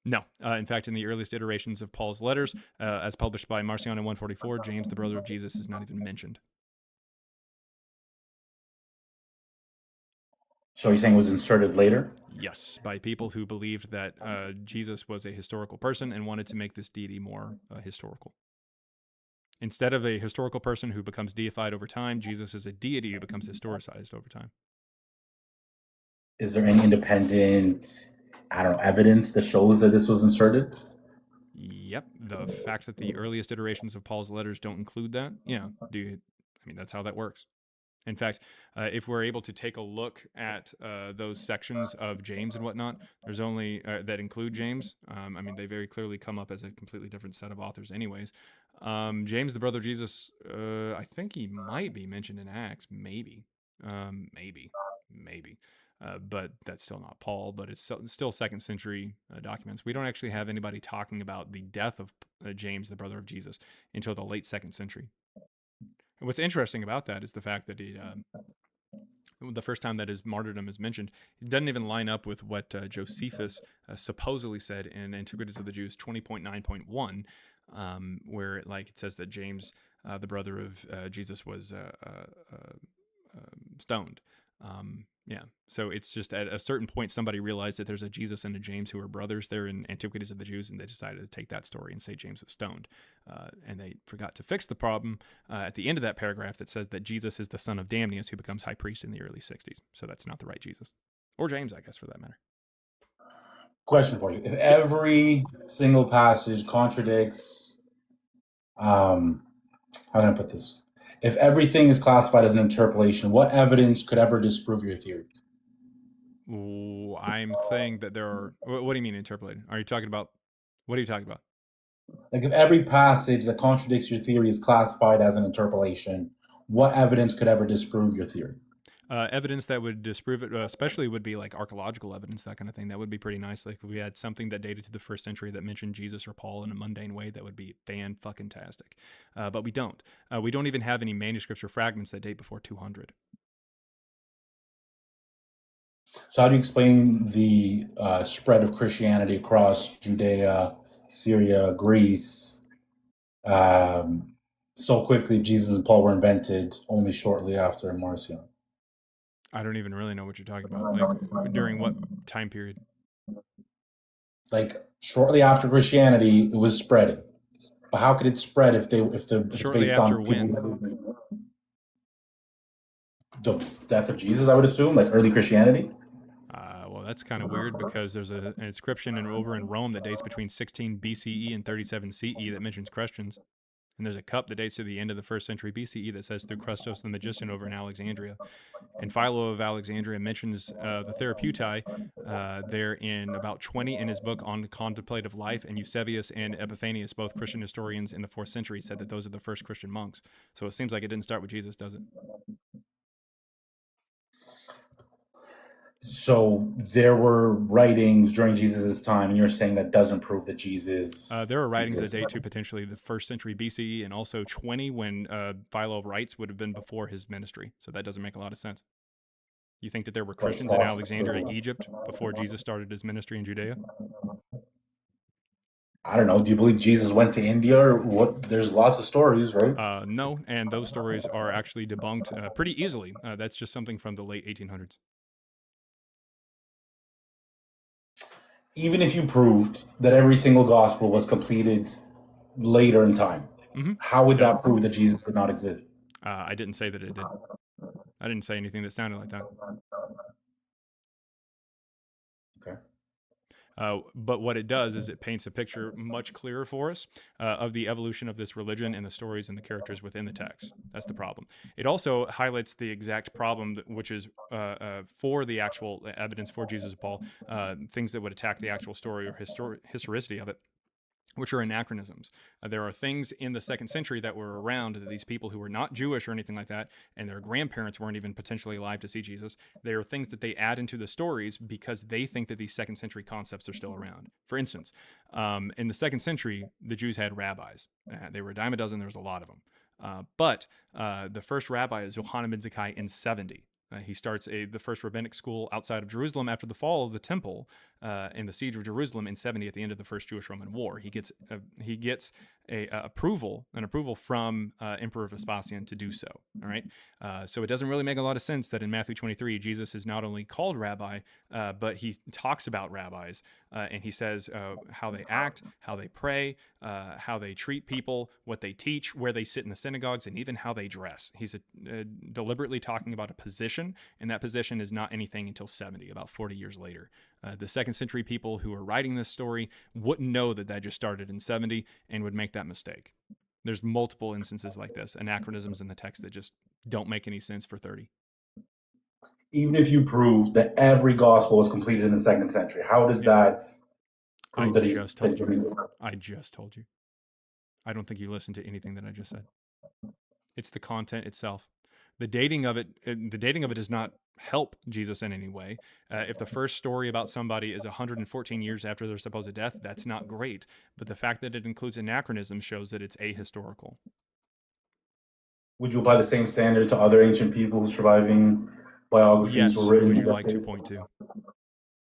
No. In fact, in the earliest iterations of Paul's letters, as published by Marcion in 144, James, the brother of Jesus, is not even mentioned. So you're saying it was inserted later? Yes, by people who believed that Jesus was a historical person and wanted to make this deity more historical. Instead of a historical person who becomes deified over time, Jesus is a deity who becomes historicized over time. Is there any independent, evidence that shows that this was inserted? Yep. The fact that the earliest iterations of Paul's letters don't include that, that's how that works. In fact, if we're able to take a look at those sections of James and whatnot, there's only that include James. They very clearly come up as a completely different set of authors anyways. James, the brother of Jesus, I think he might be mentioned in Acts, maybe. But that's still not Paul, but it's still second century documents. We don't actually have anybody talking about the death of James, the brother of Jesus, until the late second century. And what's interesting about that is the fact that the first time that his martyrdom is mentioned, it doesn't even line up with what Josephus supposedly said in Antiquities of the Jews 20.9.1, where it says that James, the brother of Jesus, was stoned. So it's just at a certain point somebody realized that there's a Jesus and a James who are brothers there in Antiquities of the Jews, and they decided to take that story and say James was stoned. And they forgot to fix the problem at the end of that paragraph that says that Jesus is the son of Damnius who becomes high priest in the early 60s. So that's not the right Jesus. Or James, I guess, for that matter. Question for you. If every single passage contradicts, how can I put this? If everything is classified as an interpolation, what evidence could ever disprove your theory? Ooh, I'm saying that there are... What do you mean interpolated? What are you talking about? Like if every passage that contradicts your theory is classified as an interpolation, what evidence could ever disprove your theory? Evidence that would disprove it, especially would be like archaeological evidence, that kind of thing. That would be pretty nice. Like if we had something that dated to the first century that mentioned Jesus or Paul in a mundane way, that would be fan-fucking-tastic. But we don't. We don't even have any manuscripts or fragments that date before 200. So how do you explain the spread of Christianity across Judea, Syria, Greece, so quickly? Jesus and Paul were invented only shortly after Marcion. I don't even really know what you're talking about. Like during what time period? Like shortly after Christianity, it was spreading. But how could it spread if it's based on the death of Jesus? I would assume, like early Christianity. Well, that's kind of weird because there's an inscription over in Rome that dates between 16 BCE and 37 CE that mentions Christians. And there's a cup that dates to the end of the 1st century BCE that says through Christos the magician over in Alexandria. And Philo of Alexandria mentions the Therapeutai there in about 20 in his book on contemplative life, and Eusebius and Epiphanius, both Christian historians in the 4th century, said that those are the first Christian monks. So it seems like it didn't start with Jesus, does it? So there were writings during Jesus' time, and you're saying that doesn't prove that Jesus... there are writings that date to potentially the 1st century BCE, and also 20 when Philo writes would have been before his ministry. So that doesn't make a lot of sense. You think that there were Christians in Alexandria, Egypt, before Jesus started his ministry in Judea? I don't know. Do you believe Jesus went to India or what? There's lots of stories, right? No, and those stories are actually debunked pretty easily. That's just something from the late 1800s. Even if you proved that every single gospel was completed later in time, how would that prove that Jesus did not exist? I didn't say that it did. I didn't say anything that sounded like that. Okay. But what it does is it paints a picture much clearer for us of the evolution of this religion and the stories and the characters within the text. That's the problem. It also highlights the exact problem, which is for the actual evidence for Jesus and Paul, things that would attack the actual story or historicity of it, which are anachronisms. There are things in the 2nd century that were around that these people who were not Jewish or anything like that, and their grandparents weren't even potentially alive to see Jesus. They are things that they add into the stories because they think that these 2nd century concepts are still around. For instance, in the 2nd century, the Jews had rabbis. They were a dime a dozen. There was a lot of them. But the first rabbi is Yohanan ben Zakkai in 70. He starts the first rabbinic school outside of Jerusalem after the fall of the temple and the siege of Jerusalem in 70 at the end of the First Jewish-Roman War. He gets an approval from Emperor Vespasian to do so. All right, so it doesn't really make a lot of sense that in Matthew 23 Jesus is not only called rabbi, but he talks about rabbis and he says how they act, how they pray, how they treat people, what they teach, where they sit in the synagogues, and even how they dress. He's deliberately talking about a position, and that position is not anything until 70, about 40 years later. The 2nd century people who are writing this story wouldn't know that just started in 70 and would make that mistake. There's multiple instances like this, anachronisms in the text that just don't make any sense for 30. Even if you prove that every gospel was completed in the 2nd century, how does that prove that I just told you. I don't think you listened to anything that I just said. It's the content itself. The dating of it does not help Jesus in any way. If the first story about somebody is 114 years after their supposed death, that's not great. But the fact that it includes anachronism shows that it's ahistorical. Would you apply the same standard to other ancient people whose surviving biographies were written? Would you like 2.2?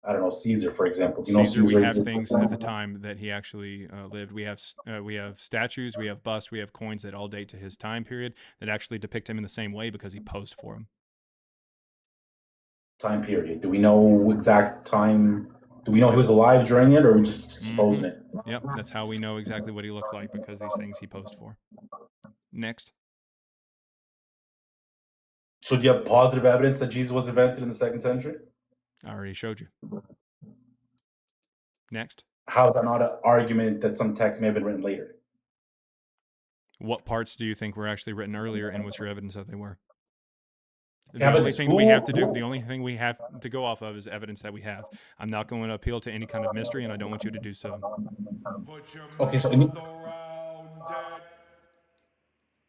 I don't know, Caesar, for example. Caesar, we have things at the time that he actually lived. We have statues, we have busts, we have coins that all date to his time period that actually depict him in the same way because he posed for him. Time period. Do we know exact time? Do we know he was alive during it, or are we just supposing it? Yep, that's how we know exactly what he looked like, because these things he posed for. Next. So do you have positive evidence that Jesus was invented in the 2nd century? I already showed you. Next. How is that not an argument that some texts may have been written later? What parts do you think were actually written earlier, and what's your evidence that they were? The only thing we have to go off of is evidence that we have. I'm not going to appeal to any kind of mystery, and I don't want you to do so. Okay, so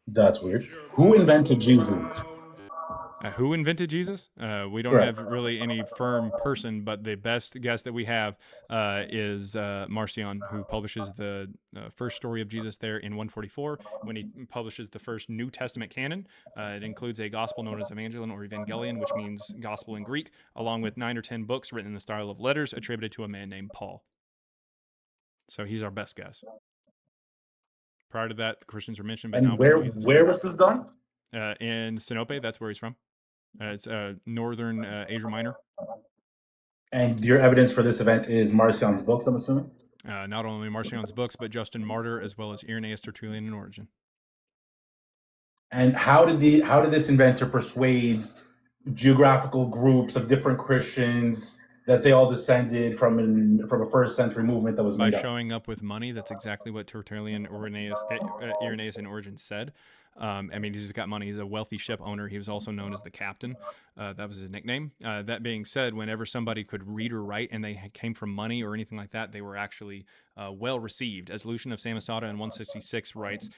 that's weird. Who invented Jesus? Who invented Jesus? We don't have really any firm person, but the best guess that we have is Marcion, who publishes the first story of Jesus there in 144. When he publishes the first New Testament canon, it includes a gospel known as Evangelion or Evangelion, which means gospel in Greek, along with 9 or 10 books written in the style of letters attributed to a man named Paul. So he's our best guess. Prior to that, the Christians are mentioned, but and now where was this done? In Sinope, that's where he's from. It's northern Asia Minor. And your evidence for this event is Marcion's books, I'm assuming? Not only Marcion's books, but Justin Martyr, as well as Irenaeus Tertullian in Origin. And how did this inventor persuade geographical groups of different Christians that they all descended from a first century movement that was made by showing up with money? That's exactly what Tertullian, Irenaeus, and Origin said. I mean, he's got money. He's a wealthy ship owner. He was also known as the captain. That was his nickname. That being said, whenever somebody could read or write and they came from money or anything like that, they were actually well received. As Lucian of Samosata in 166 writes,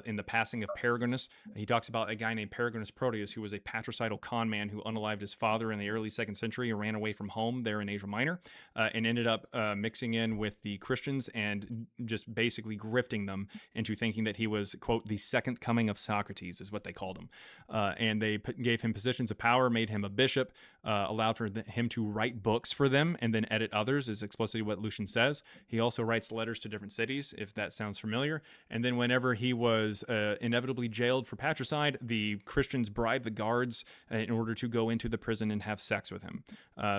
in The Passing of Peregrinus, he talks about a guy named Peregrinus Proteus, who was a patricidal con man who unalived his father in the early 2nd century and ran away from home there in Asia Minor, and ended up mixing in with the Christians and just basically grifting them into thinking that he was, quote, the second coming of Socrates is what they called him. And they gave him positions of power, made him a bishop, allowed for him to write books for them and then edit others, is explicitly what Lucian says. He also writes letters to different cities, if that sounds familiar. And then whenever he was inevitably jailed for patricide, the Christians bribed the guards in order to go into the prison and have sex with him.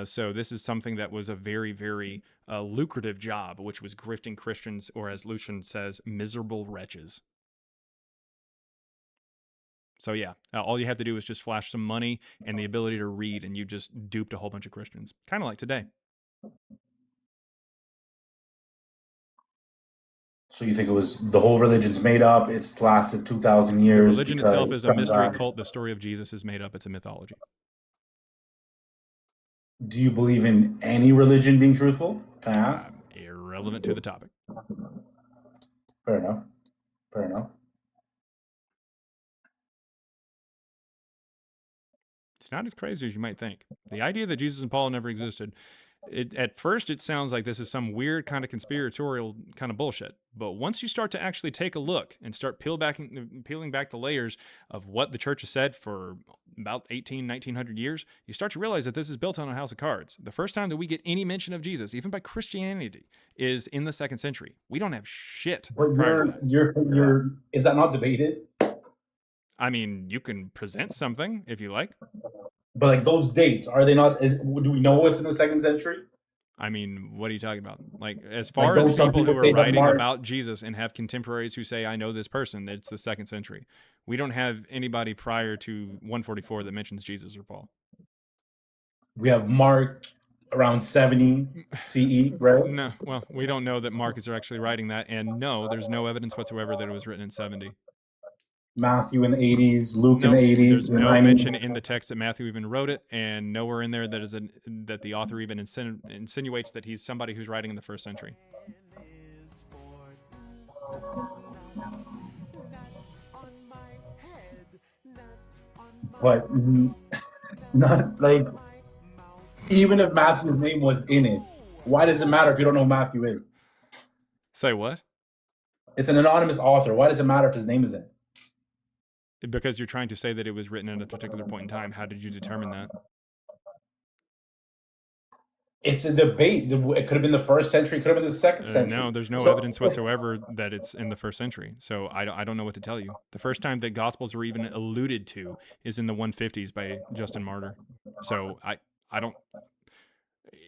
So this is something that was a very, very lucrative job, which was grifting Christians, or as Lucian says, miserable wretches. So yeah, all you have to do is just flash some money and the ability to read, and you just duped a whole bunch of Christians. Kind of like today. So you think it was the whole religion's made up? It's lasted 2,000 years. The religion itself is a mystery cult. The story of Jesus is made up. It's a mythology. Do you believe in any religion being truthful? Can I ask? Irrelevant to the topic. Fair enough. Fair enough. It's not as crazy as you might think. The idea that Jesus and Paul never existed, at first it sounds like this is some weird kind of conspiratorial kind of bullshit. But once you start to actually take a look and start peeling back the layers of what the church has said for about 1900 years, you start to realize that this is built on a house of cards. The first time that we get any mention of Jesus, even by Christianity, is in the 2nd century. We don't have shit prior to that. Is that not debated? I mean, you can present something if you like. But like those dates, are they not? Do we know it's in the 2nd century? I mean, what are you talking about? Like, as far as people who are writing about Jesus and have contemporaries who say, I know this person, it's the 2nd century. We don't have anybody prior to 144 that mentions Jesus or Paul. We have Mark around 70 CE, right? No, well, we don't know that Mark is actually writing that. And no, there's no evidence whatsoever that it was written in 70. Matthew in the 80s, Luke in the 80s. There's no mention in the text that Matthew even wrote it, and nowhere in there that the author even insinuates that he's somebody who's writing in the 1st century. But not like, even if Matthew's name was in it, why does it matter if you don't know who Matthew is? Say what? It's an anonymous author. Why does it matter if his name is in it? Because you're trying to say that it was written at a particular point in time. How did you determine that? It's a debate. It could have been the 1st century, could have been the 2nd century. No, there's no evidence whatsoever that it's in the 1st century. So I don't know what to tell you. The first time that Gospels were even alluded to is in the 150s by Justin Martyr. So I don't...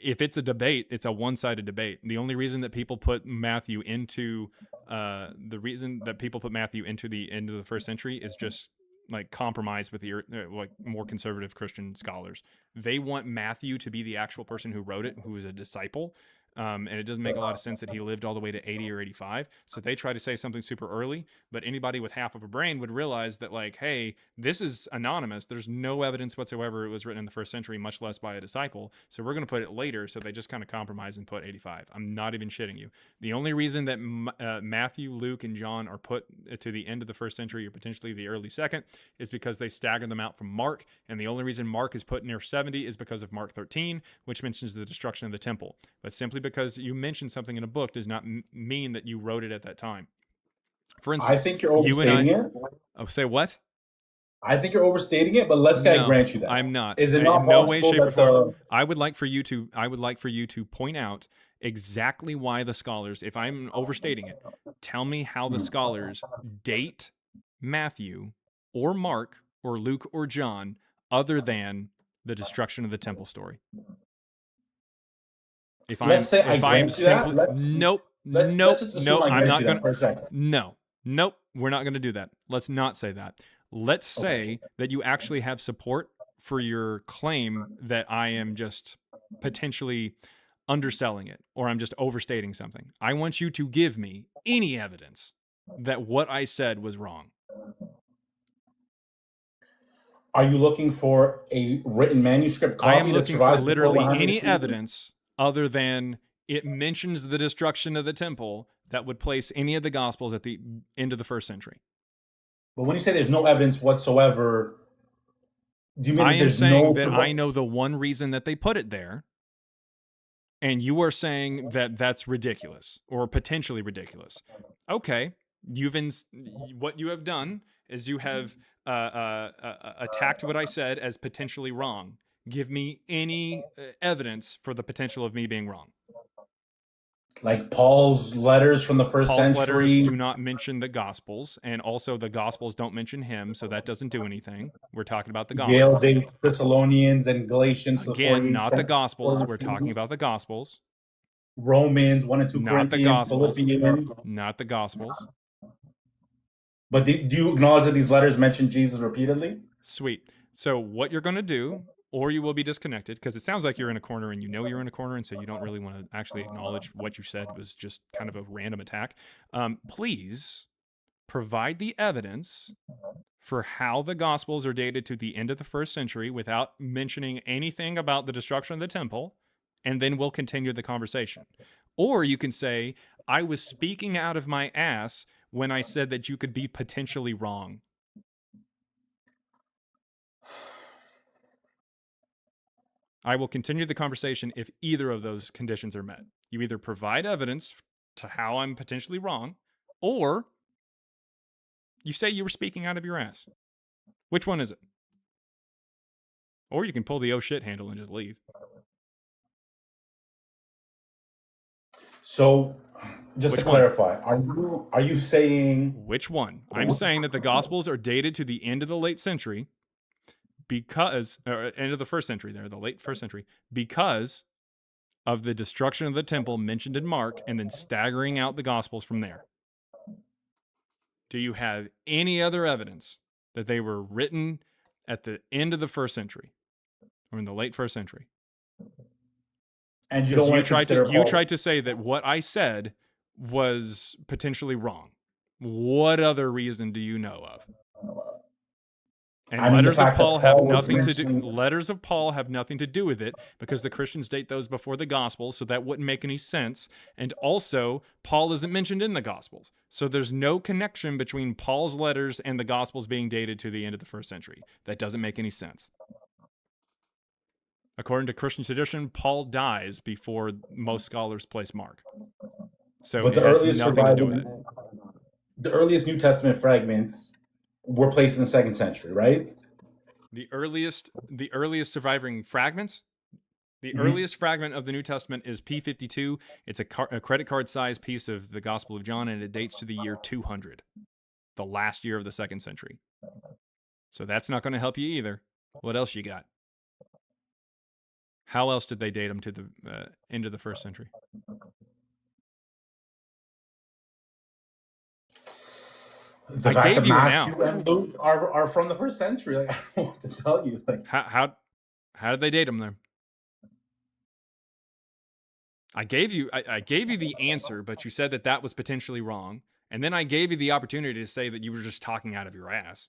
If it's a debate, it's a one-sided debate. The only reason that people put Matthew into the end of the 1st century is just like compromise with the like more conservative Christian scholars. They want Matthew to be the actual person who wrote it, who was a disciple. And it doesn't make a lot of sense that he lived all the way to 80 or 85. So they try to say something super early, but anybody with half of a brain would realize that, like, hey, this is anonymous. There's no evidence whatsoever it was written in the 1st century, much less by a disciple. So we're going to put it later. So they just kind of compromise and put 85. I'm not even shitting you. The only reason that Matthew, Luke, and John are put to the end of the 1st century or potentially the early 2nd is because they stagger them out from Mark. And the only reason Mark is put near 70 is because of Mark 13, which mentions the destruction of the temple. But simply because you mentioned something in a book does not mean that you wrote it at that time. For instance, I think you're overstating it. Oh, say what? I think you're overstating it, but let's say I grant you that. I'm not. Is it not in no way, possible shape, or that form? I would like for you to point out exactly why the scholars, if I'm overstating it, tell me how the scholars date Matthew or Mark or Luke or John other than the destruction of the temple story. Nope, I'm not going to. Nope, we're not going to do that. Let's not say that. Let's say that you actually have support for your claim that I am just potentially underselling it or I'm just overstating something. I want you to give me any evidence that what I said was wrong. Are you looking for a written manuscript copy? I am looking for literally any evidence other than it mentions the destruction of the temple that would place any of the Gospels at the end of the 1st century. But when you say there's no evidence whatsoever, do you mean I am saying that I know the one reason that they put it there, and you are saying that that's ridiculous or potentially ridiculous. Okay, what you have done is you have attacked what I said as potentially wrong. Give me any evidence for the potential of me being wrong. Like Paul's letters from the first Paul's century. letters do not mention the Gospels, and also the Gospels don't mention him, so that doesn't do anything. We're talking about the Gospels. Yale dates Thessalonians and Galatians. Again, not the Gospels. We're talking about the Gospels. Romans, 1 and 2 Not Corinthians, the Gospels. Philippians. Not the Gospels. But do you acknowledge that these letters mention Jesus repeatedly? Sweet. So what you're going to do, or you will be disconnected, because it sounds like you're in a corner and you know you're in a corner, and so you don't really want to actually acknowledge what you said was just kind of a random attack. Please provide the evidence for how the Gospels are dated to the end of the first century without mentioning anything about the destruction of the temple, and then we'll continue the conversation. Or you can say, I was speaking out of my ass when I said that you could be potentially wrong. I will continue the conversation if either of those conditions are met. You either provide evidence to how I'm potentially wrong, or you say you were speaking out of your ass. Which one is it? Or you can pull the oh shit handle and just leave. So, just Which to one? clarify, are you saying which one? I'm saying that the Gospels are dated to the end of the late century because end of the first century there, the late first century, because of the destruction of the temple mentioned in Mark and then staggering out the Gospels from there. Do you have any other evidence that they were written at the end of the first century or in the late first century? And you don't want to consider you tried to say that what I said was potentially wrong. What other reason do you know of? And letters of Paul have nothing to do. Letters of Paul have nothing to do with it because the Christians date those before the Gospels, so that wouldn't make any sense. And also, Paul isn't mentioned in the Gospels, so there's no connection between Paul's letters and the Gospels being dated to the end of the first century. That doesn't make any sense. According to Christian tradition, Paul dies before most scholars place Mark. So but it has nothing to do with it. The earliest New Testament fragments were placed in the 2nd century, right? The earliest surviving fragments? The earliest fragment of the New Testament is P52. It's a credit card size piece of the Gospel of John, and it dates to the year 200, the last year of the 2nd century. So that's not going to help you either. What else you got? How else did they date them to the end of the first century? The fact that Matthew and Luke are from the first century. Like, I don't know what to tell you. Like, how did they date them there? I gave you the answer, but you said that was potentially wrong, and then I gave you the opportunity to say that you were just talking out of your ass.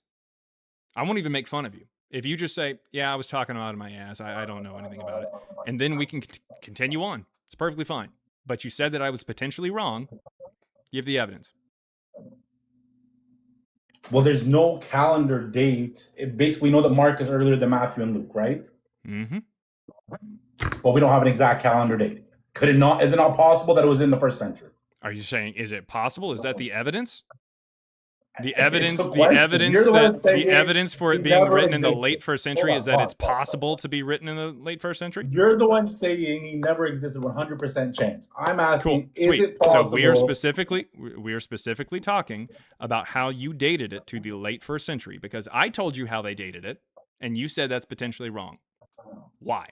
I won't even make fun of you. If you just say, yeah, I was talking out of my ass, I don't know anything about it, and then we can continue on. It's perfectly fine. But you said that I was potentially wrong. Give the evidence. Well, there's no calendar date. Basically, we know that Mark is earlier than Matthew and Luke, right? Mm-hmm. But we don't have an exact calendar date. Could it not? Is it not possible that it was in the first century? Are you saying, is it possible? Is that the evidence? The evidence for it being written in the late first century is that it's possible to be written in the late first century? You're the one saying he never existed, 100% chance. I'm asking, cool. Is it possible? So we are specifically talking about how you dated it to the late first century, because I told you how they dated it, and you said that's potentially wrong. Why?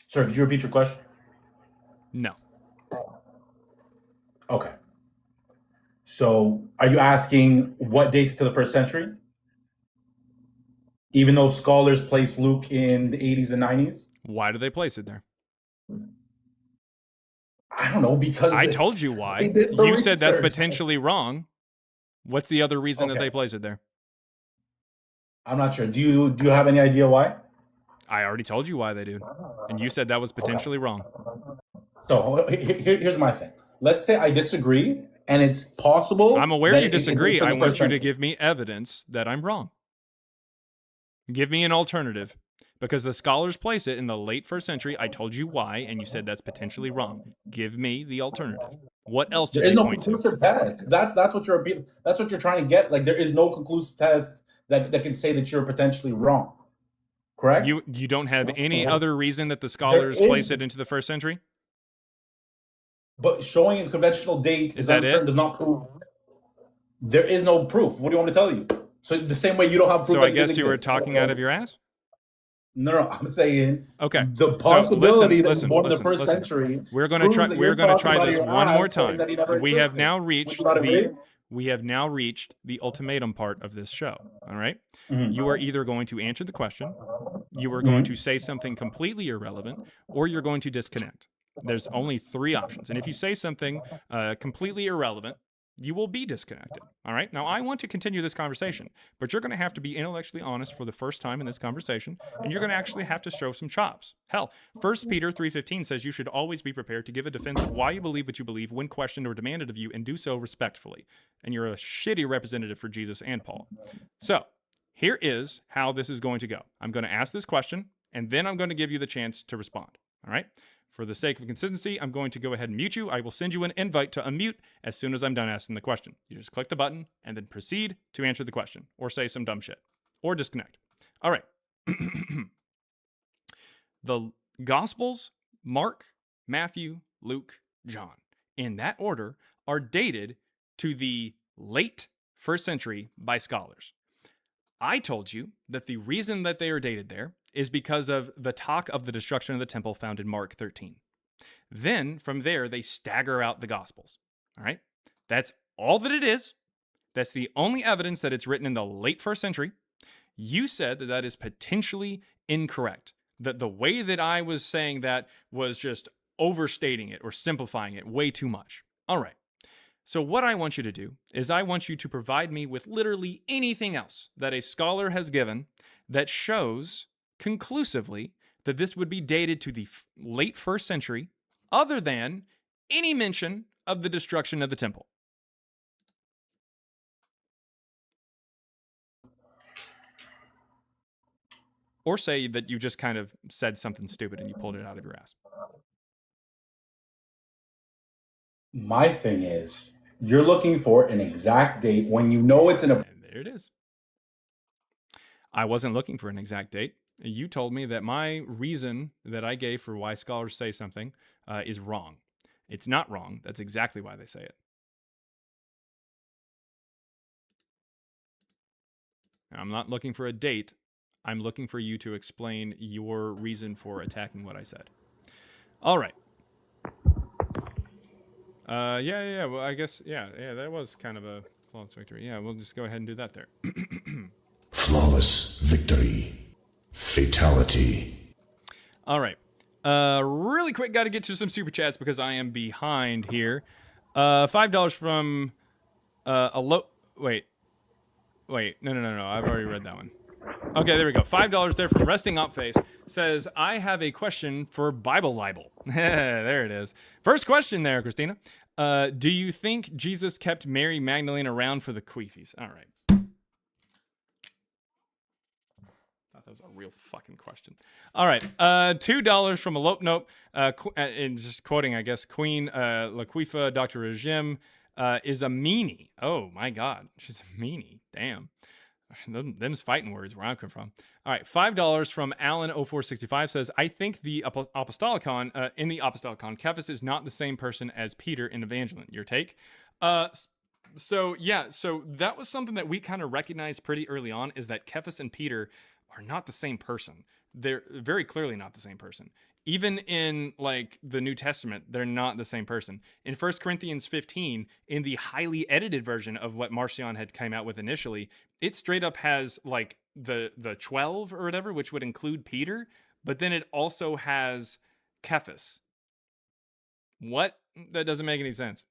Sorry, could you repeat your question? No. Okay. So are you asking what dates to the first century? Even though scholars place Luke in the 80s and 90s? Why do they place it there? I don't know, because I told you why. You said that's potentially wrong. What's the other reason that they place it there? I'm not sure. Do you have any idea why? I already told you why they do. And you said that was potentially wrong. So here's my thing. Let's say I disagree, and it's possible. I'm aware you disagree. I want you to give me evidence that I'm wrong. Give me an alternative. because the scholars place it in the late 1st century. I told you why, and you said that's potentially wrong. Give me the alternative. What else did There is they no point to? conclusive test. That's what you're trying to get. Like, there is no conclusive test that can say that you're potentially wrong. Correct? You don't have any other reason that the scholars place it into the 1st century? But showing a conventional date Is that uncertain does not prove. There is no proof. What do you want me to tell you? So the same way you don't have proof. So that I guess it you were exists. talking out of your ass? No, I'm saying okay. The possibility that listen, born in the 1st century. We're going to try. We're going to try this one more time. We have now reached the ultimatum part of this show. All right. Mm-hmm. You are either going to answer the question, you are going to say something completely irrelevant, or you're going to disconnect. There's only 3 options, and if you say something completely irrelevant, you will be disconnected. All right. Now, I want to continue this conversation, but you're going to have to be intellectually honest for the first time in this conversation, and you're going to actually have to show some chops. Hell, 1 Peter 3:15 says you should always be prepared to give a defense of why you believe what you believe when questioned or demanded of you, and do so respectfully. And you're a shitty representative for Jesus and Paul. So here is how this is going to go. I'm going to ask this question, and then I'm going to give you the chance to respond. All right. For the sake of consistency, I'm going to go ahead and mute you. I will send you an invite to unmute as soon as I'm done asking the question. You just click the button and then proceed to answer the question or say some dumb shit or disconnect. All right. The Gospels, Mark, Matthew, Luke, John, in that order, are dated to the late 1st century by scholars. I told you that the reason that they are dated there is because of the talk of the destruction of the temple found in Mark 13. Then, from there, they stagger out the Gospels. All right? That's all that it is. That's the only evidence that it's written in the late 1st century. You said that that is potentially incorrect. That the way that I was saying that was just overstating it or simplifying it way too much. All right. So what I want you to do is I want you to provide me with literally anything else that a scholar has given that shows conclusively that this would be dated to the late 1st century, other than any mention of the destruction of the temple. Or say that you just kind of said something stupid and you pulled it out of your ass. My thing is, you're looking for an exact date when you know it's in a... And there it is. I wasn't looking for an exact date. You told me that my reason that I gave for why scholars say something is wrong. It's not wrong. That's exactly why they say it. I'm not looking for a date. I'm looking for you to explain your reason for attacking what I said. All right. Yeah. Well, I guess, yeah, that was kind of a flawless victory. Yeah, we'll just go ahead and do that there. Flawless victory. Fatality. All right. Really quick, got to get to some super chats because I am behind here. $5 from Wait, no. I've already read that one. Okay, there we go. $5 there from Resting Up Face. Says, I have a question for Bible Libel. There it is. First question there, Christina. Do you think Jesus kept Mary Magdalene around for the queefies? All right. Thought that was a real fucking question. All right. $2 from Elope Nope. And just quoting, I guess, Queen Laquifa, Dr. Regime, is a meanie. Oh, my God. She's a meanie. Damn. Them's fighting words where I come from. All right, $5 from Alan0465 says, I think the Apostolicon, in the Apostolicon, Cephas is not the same person as Peter in Evangeline. Your take? So that was something that we kind of recognized pretty early on, is that Cephas and Peter are not the same person. They're very clearly not the same person. Even in like the New Testament, they're not the same person. In 1 Corinthians 15, in the highly edited version of what Marcion had come out with initially, it straight up has like the 12 or whatever, which would include Peter, but then it also has Cephas. What? That doesn't make any sense.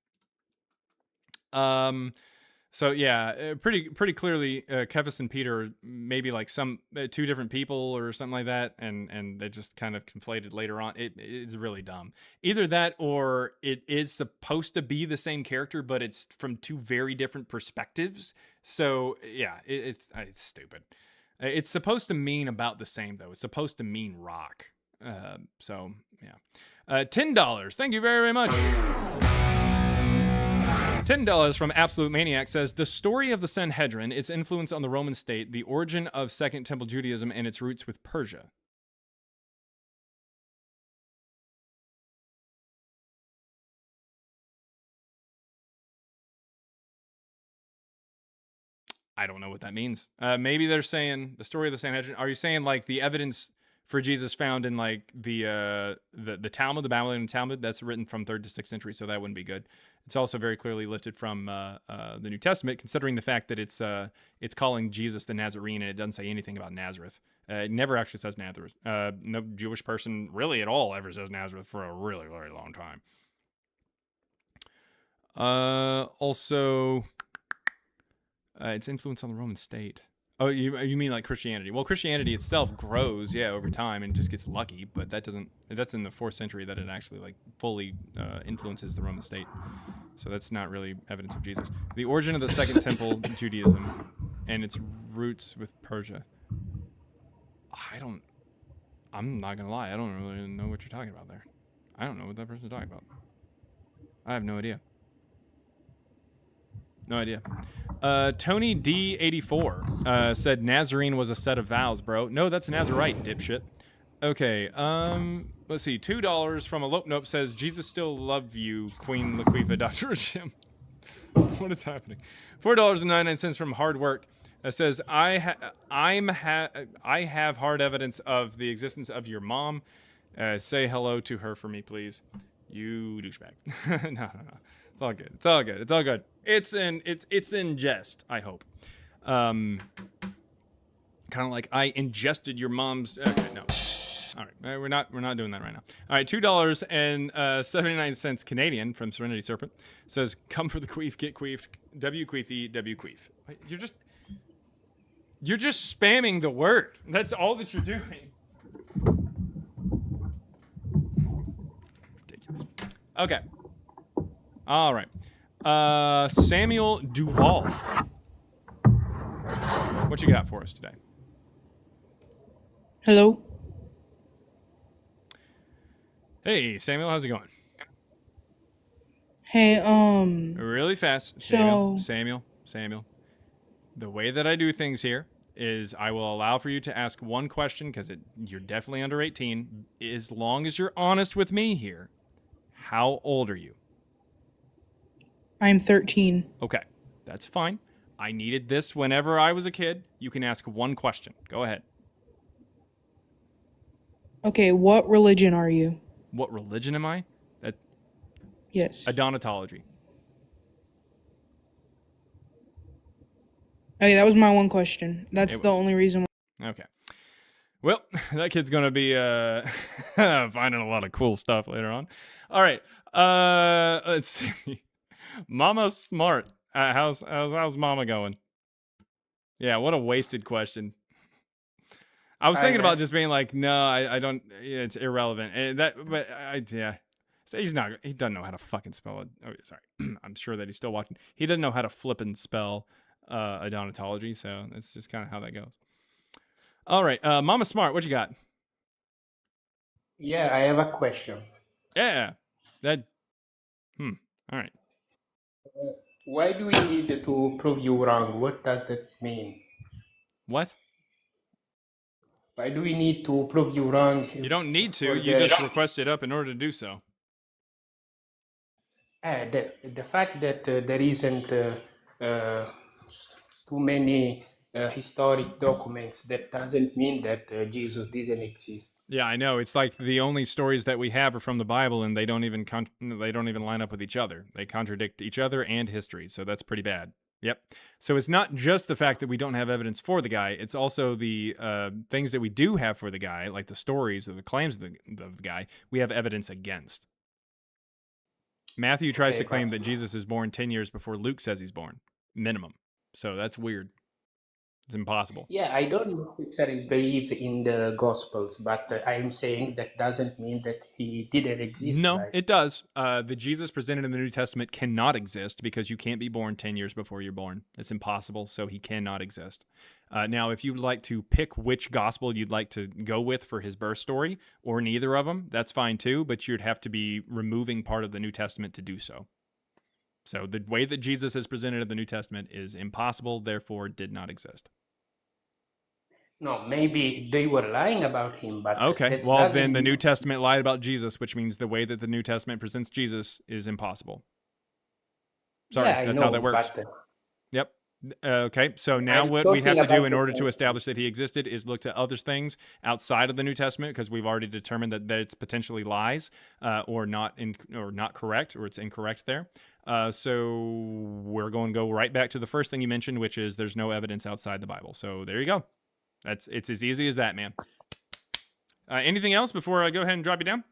So yeah, pretty clearly, Cephas and Peter are maybe like some two different people or something like that, and they just kind of conflated later on. It's really dumb. Either that, or it is supposed to be the same character, but it's from two very different perspectives. So yeah, it's stupid. It's supposed to mean about the same, though. It's supposed to mean rock. So, yeah. $10. Thank you very, very much. $10 from Absolute Maniac says, the story of the Sanhedrin, its influence on the Roman state, the origin of Second Temple Judaism, and its roots with Persia. I don't know what that means. Maybe they're saying the story of the Sanhedrin. Are you saying like the evidence for Jesus found in like the Talmud, the Babylonian Talmud, that's written from 3rd to 6th century, so that wouldn't be good. It's also very clearly lifted from the New Testament, considering the fact that it's calling Jesus the Nazarene, and it doesn't say anything about Nazareth. It never actually says Nazareth. No Jewish person really at all ever says Nazareth for a really, really long time. Also, its influence on the Roman state. Oh, you mean like Christianity? Well, Christianity itself grows, yeah, over time and just gets lucky, but that's in the 4th century that it actually like fully influences the Roman state. So that's not really evidence of Jesus. The origin of the Second Temple Judaism and its roots with Persia. I'm not gonna lie, I don't really know what you're talking about there. I don't know what that person's talking about. I have no idea. No idea. Tony D84 said Nazarene was a set of vows, bro. No, that's Nazarite, dipshit. Okay, let's see. $2 from Elope Nope says, Jesus still love you, Queen Laquifa, Dr. Jim. What is happening? $4.99 from Hard Work says, I have hard evidence of the existence of your mom. Say hello to her for me, please. You douchebag. No. It's all good. It's all good. It's all good. It's in jest, I hope. Kind of like I ingested your mom's. Okay, no. All right, we're not doing that right now. All right, $2.79 Canadian from Serenity Serpent says, "Come for the queef, get queefed. W queefy, W queef." You're just spamming the word. That's all that you're doing. Ridiculous. Okay. All right. Samuel Duval. What you got for us today? Hello. Hey, Samuel, how's it going? Hey, Really fast. So Samuel. The way that I do things here is I will allow for you to ask one question because you're definitely under 18. As long as you're honest with me here, how old are you? I'm 13. Okay, that's fine. I needed this whenever I was a kid. You can ask one question. Go ahead. Okay, what religion are you? What religion am I? Yes. Adonatology. Okay, that was my one question. That's the only reason why. Okay. Well, that kid's going to be finding a lot of cool stuff later on. All right. Let's see. Mama Smart. How's Mama going? Yeah, what a wasted question. I was thinking about just being like, no, I don't. It's irrelevant. Yeah. So he doesn't know how to fucking spell it. Oh, sorry. I'm sure that he's still watching. He doesn't know how to flip and spell Adonatology. So that's just kind of how that goes. All right, Mama Smart, what you got? Yeah, I have a question. Yeah. All right. Why do we need to prove you wrong? What does that mean? What? Why do we need to prove you wrong? You don't need to. You just request it up in order to do so. The fact that there isn't too many historic documents, that doesn't mean that Jesus didn't exist. Yeah, I know. It's like the only stories that we have are from the Bible, and they don't even line up with each other. They contradict each other and history, so that's pretty bad. Yep. So it's not just the fact that we don't have evidence for the guy. It's also the things that we do have for the guy, like the stories or the claims of the guy, we have evidence against. Matthew tries to claim that Jesus is born 10 years before Luke says he's born, minimum. So that's weird. It's impossible. Yeah, I don't necessarily believe in the Gospels, but I'm saying that doesn't mean that he didn't exist. No, Like, it does. The Jesus presented in the New Testament cannot exist because you can't be born 10 years before you're born. It's impossible, so he cannot exist. Now, if you'd like to pick which gospel you'd like to go with for his birth story, or neither of them, that's fine too, but you'd have to be removing part of the New Testament to do so. So the way that Jesus is presented in the New Testament is impossible, therefore did not exist. no, maybe they were lying about him, but Okay, that well, then doesn't the New mean Testament lied about Jesus, which means the way that the New Testament presents Jesus is impossible. Sorry, yeah, I that's know, how that works. but Yep. Okay, so now I'm what we have talking to do about in the order to Gospel. establish that he existed is look to other things outside of the New Testament, because we've already determined that it's potentially lies or not correct, or it's incorrect there. So we're going to go right back to the first thing you mentioned, which is there's no evidence outside the Bible. So there you go. It's as easy as that, man. Anything else before I go ahead and drop you down?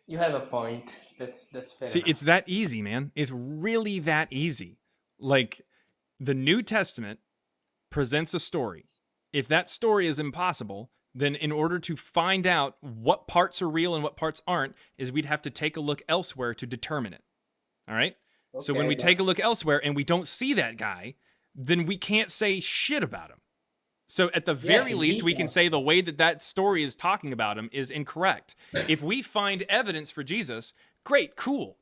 You have a point. That's fair See, enough. it's that easy, man. It's really that easy. Like, the New Testament presents a story. If that story is impossible, then in order to find out what parts are real and what parts aren't, is we'd have to take a look elsewhere to determine it. All right? So when Okay, we but take a look elsewhere and we don't see that guy, then we can't say shit about him. So at the yeah, very least, we can say the way that that story is talking about him is incorrect. If we find evidence for Jesus, great, cool.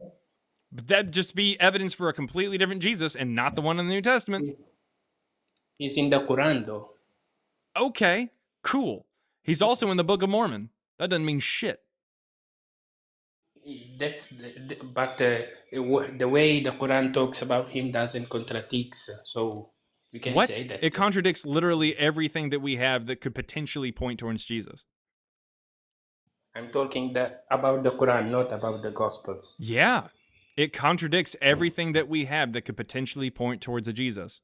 But that'd just be evidence for a completely different Jesus and not the one in the New Testament. He's in the Quran, though. Okay, cool. He's also in the Book of Mormon. That doesn't mean shit. That's but the way the Quran talks about him doesn't contradict, so we can What? say that. It contradicts literally everything that we have that could potentially point towards Jesus. I'm talking about the Quran, not about the Gospels. Yeah. It contradicts everything that we have that could potentially point towards a Jesus.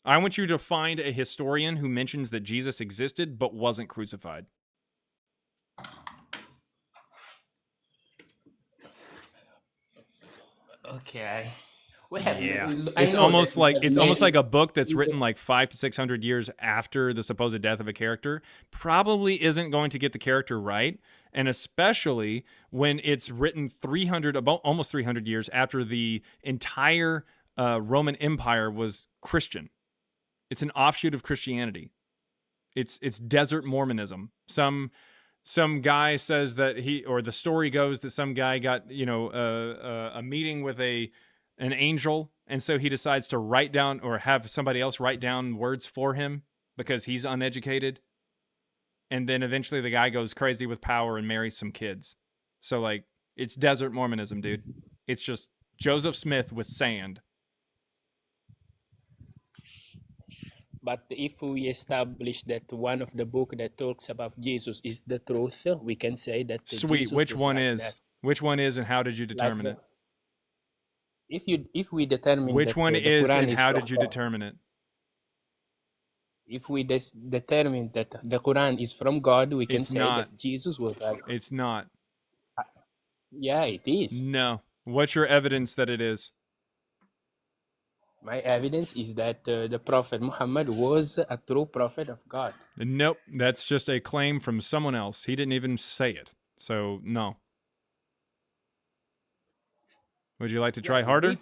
I want you to find a historian who mentions that Jesus existed but wasn't crucified. Okay. We have. Yeah, I it's know almost that like we have almost many- like a book that's written like 500 to 600 years after the supposed death of a character probably isn't going to get the character right, and especially when it's written 300, about almost 300 years after the entire Roman Empire was Christian. It's an offshoot of Christianity. It's desert Mormonism. Some guy says that the story goes that some guy got a meeting with an angel, and so he decides to write down or have somebody else write down words for him because he's uneducated, and then eventually the guy goes crazy with power and marries some kids. So like, it's desert Mormonism, dude. It's just Joseph Smith with sand. But if we establish that one of the book that talks about Jesus is the truth, we can say that Sweet. Jesus Which was one like is? that. Which one is, and how did you determine Like it? If we determine Which that one the is, Quran and is how from did you God, determine it? if we determine that the Quran is from God, we can It's say not. that Jesus was like. It's not. Yeah, it is. No. What's your evidence that it is? My evidence is that the Prophet Muhammad was a true prophet of God. Nope. That's just a claim from someone else. He didn't even say it. So, no. Would you like to try harder?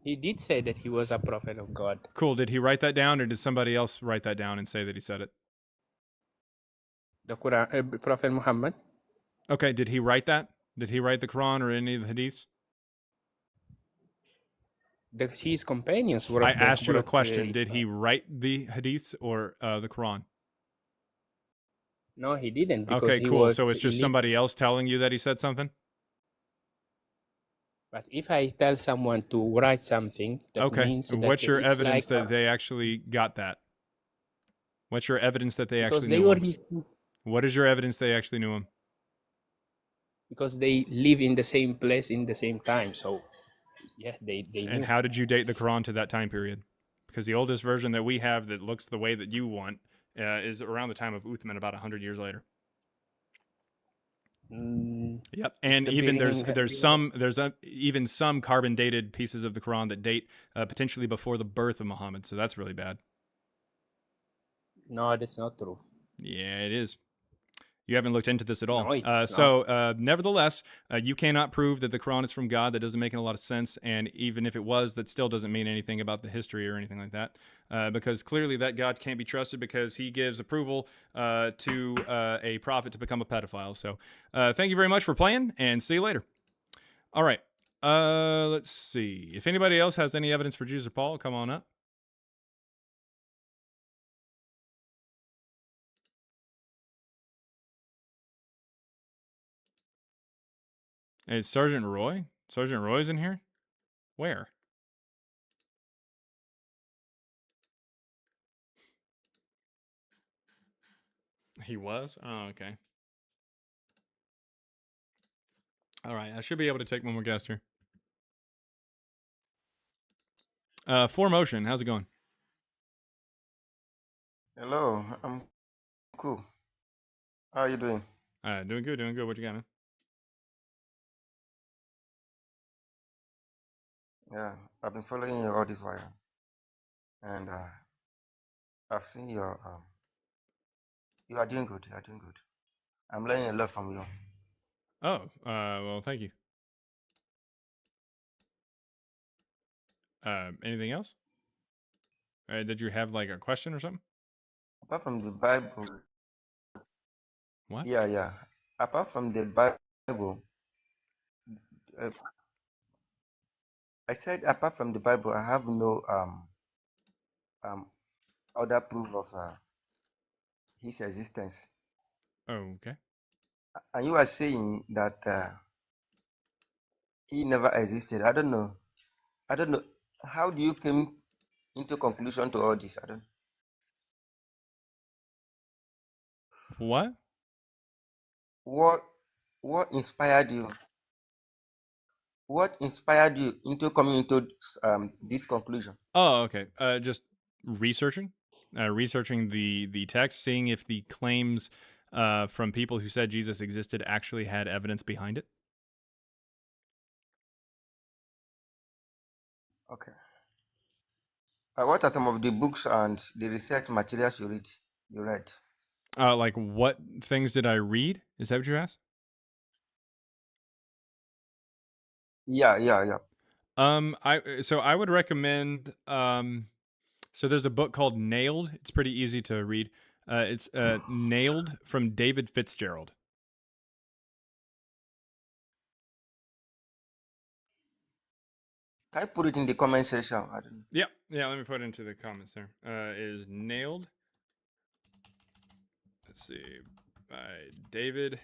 He did say that he was a prophet of God. Cool. Did he write that down, or did somebody else write that down and say that he said it? The Quran, Prophet Muhammad. Okay. Did he write that? Did he write the Quran or any of the hadiths? His companions were. I asked you a question. Did he write the hadiths or the Quran? No, he didn't. Because okay, he cool. was So it's just somebody else telling you that he said something? But if I tell someone to write something, that means that what's your evidence like that they actually got that? What's your evidence that they because actually they knew were him? What is your evidence they actually knew him? Because they live in the same place in the same time. So, yeah, they knew. And how did you date the Quran to that time period? Because the oldest version that we have that looks the way that you want is around the time of Uthman, about 100 years later. Yep, and even even some carbon dated pieces of the Quran that date potentially before the birth of Muhammad. So that's really bad. No, that's not true. Yeah, it is. You haven't looked into this at all. No, it's not. Nevertheless, you cannot prove that the Quran is from God. That doesn't make a lot of sense. And even if it was, that still doesn't mean anything about the history or anything like that. Because clearly that God can't be trusted because he gives approval to a prophet to become a pedophile. So thank you very much for playing, and see you later. All right. Let's see. If anybody else has any evidence for Jesus or Paul, come on up. Is Sergeant Roy? Sergeant Roy's in here? Where? He was? Oh, okay. All right. I should be able to take one more guest here. For Motion, how's it going? Hello, I'm cool. How are you doing? Doing good, doing good. What you got, man? Yeah, I've been following you all this while, and I've seen your you are doing good. You are doing good. I'm learning a lot from you. Oh, well, thank you. Anything else? Did you have like a question or something? Apart from the Bible. What? Yeah. Apart from the Bible, I said apart from the Bible, I have no other proof of his existence. Oh, okay. And you are saying that he never existed. I don't know. How do you come into conclusion to all this? I don't. What? What inspired you? What inspired you into coming into this conclusion? Oh, okay. Just researching the text, seeing if the claims from people who said Jesus existed actually had evidence behind it. Okay. What are some of the books and the research materials you read? Like what things did I read? Is that what you asked? Yeah. I would recommend so there's a book called Nailed. It's pretty easy to read. It's Nailed from David Fitzgerald. Can I put it in the comment section? I don't know. Yeah. Let me put it into the comments there. Is Nailed. Let's see, by David.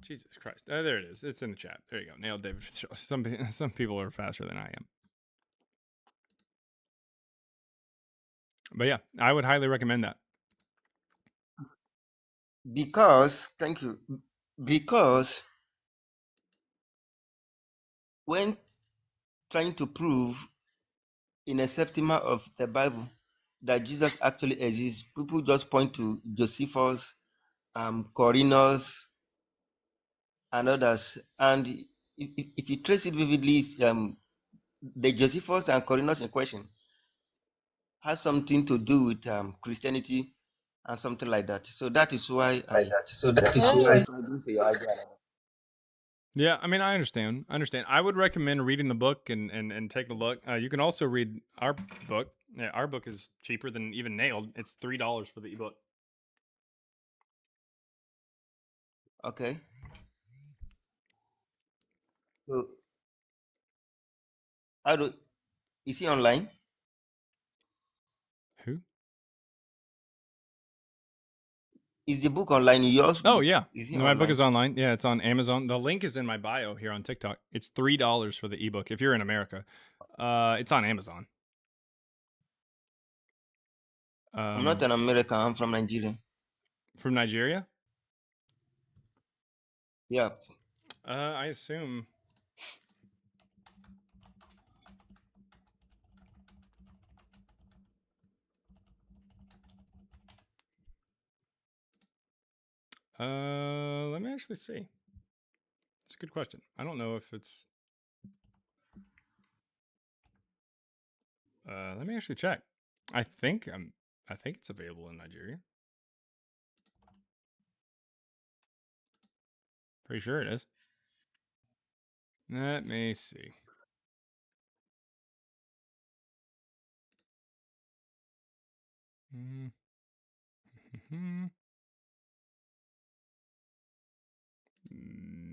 Jesus Christ! There it is. It's in the chat. There you go. Nailed David Fitzgerald. Some people are faster than I am. But yeah, I would highly recommend that. Thank you. Because when trying to prove in a septima of the Bible that Jesus actually exists, people just point to Josephus, Corinus, and others. And if you trace it vividly, the Josephus and Corinus in question has something to do with Christianity and something like that. So that is why subscribing to your idea. Yeah, I mean, I understand. I would recommend reading the book and taking a look. You can also read our book. Yeah, our book is cheaper than even Nailed. It's $3 for the ebook. Okay. So, is he online? Who? Is the book online? Yours? Oh yeah, my book is online. Yeah, it's on Amazon. The link is in my bio here on TikTok. It's $3 for the ebook if you're in America. It's on Amazon. I'm not an American. I'm from Nigeria. From Nigeria? Yeah. I assume. Let me actually see. It's a good question. I don't know if it's. Let me actually check. I think it's available in Nigeria. Pretty sure it is. Let me see.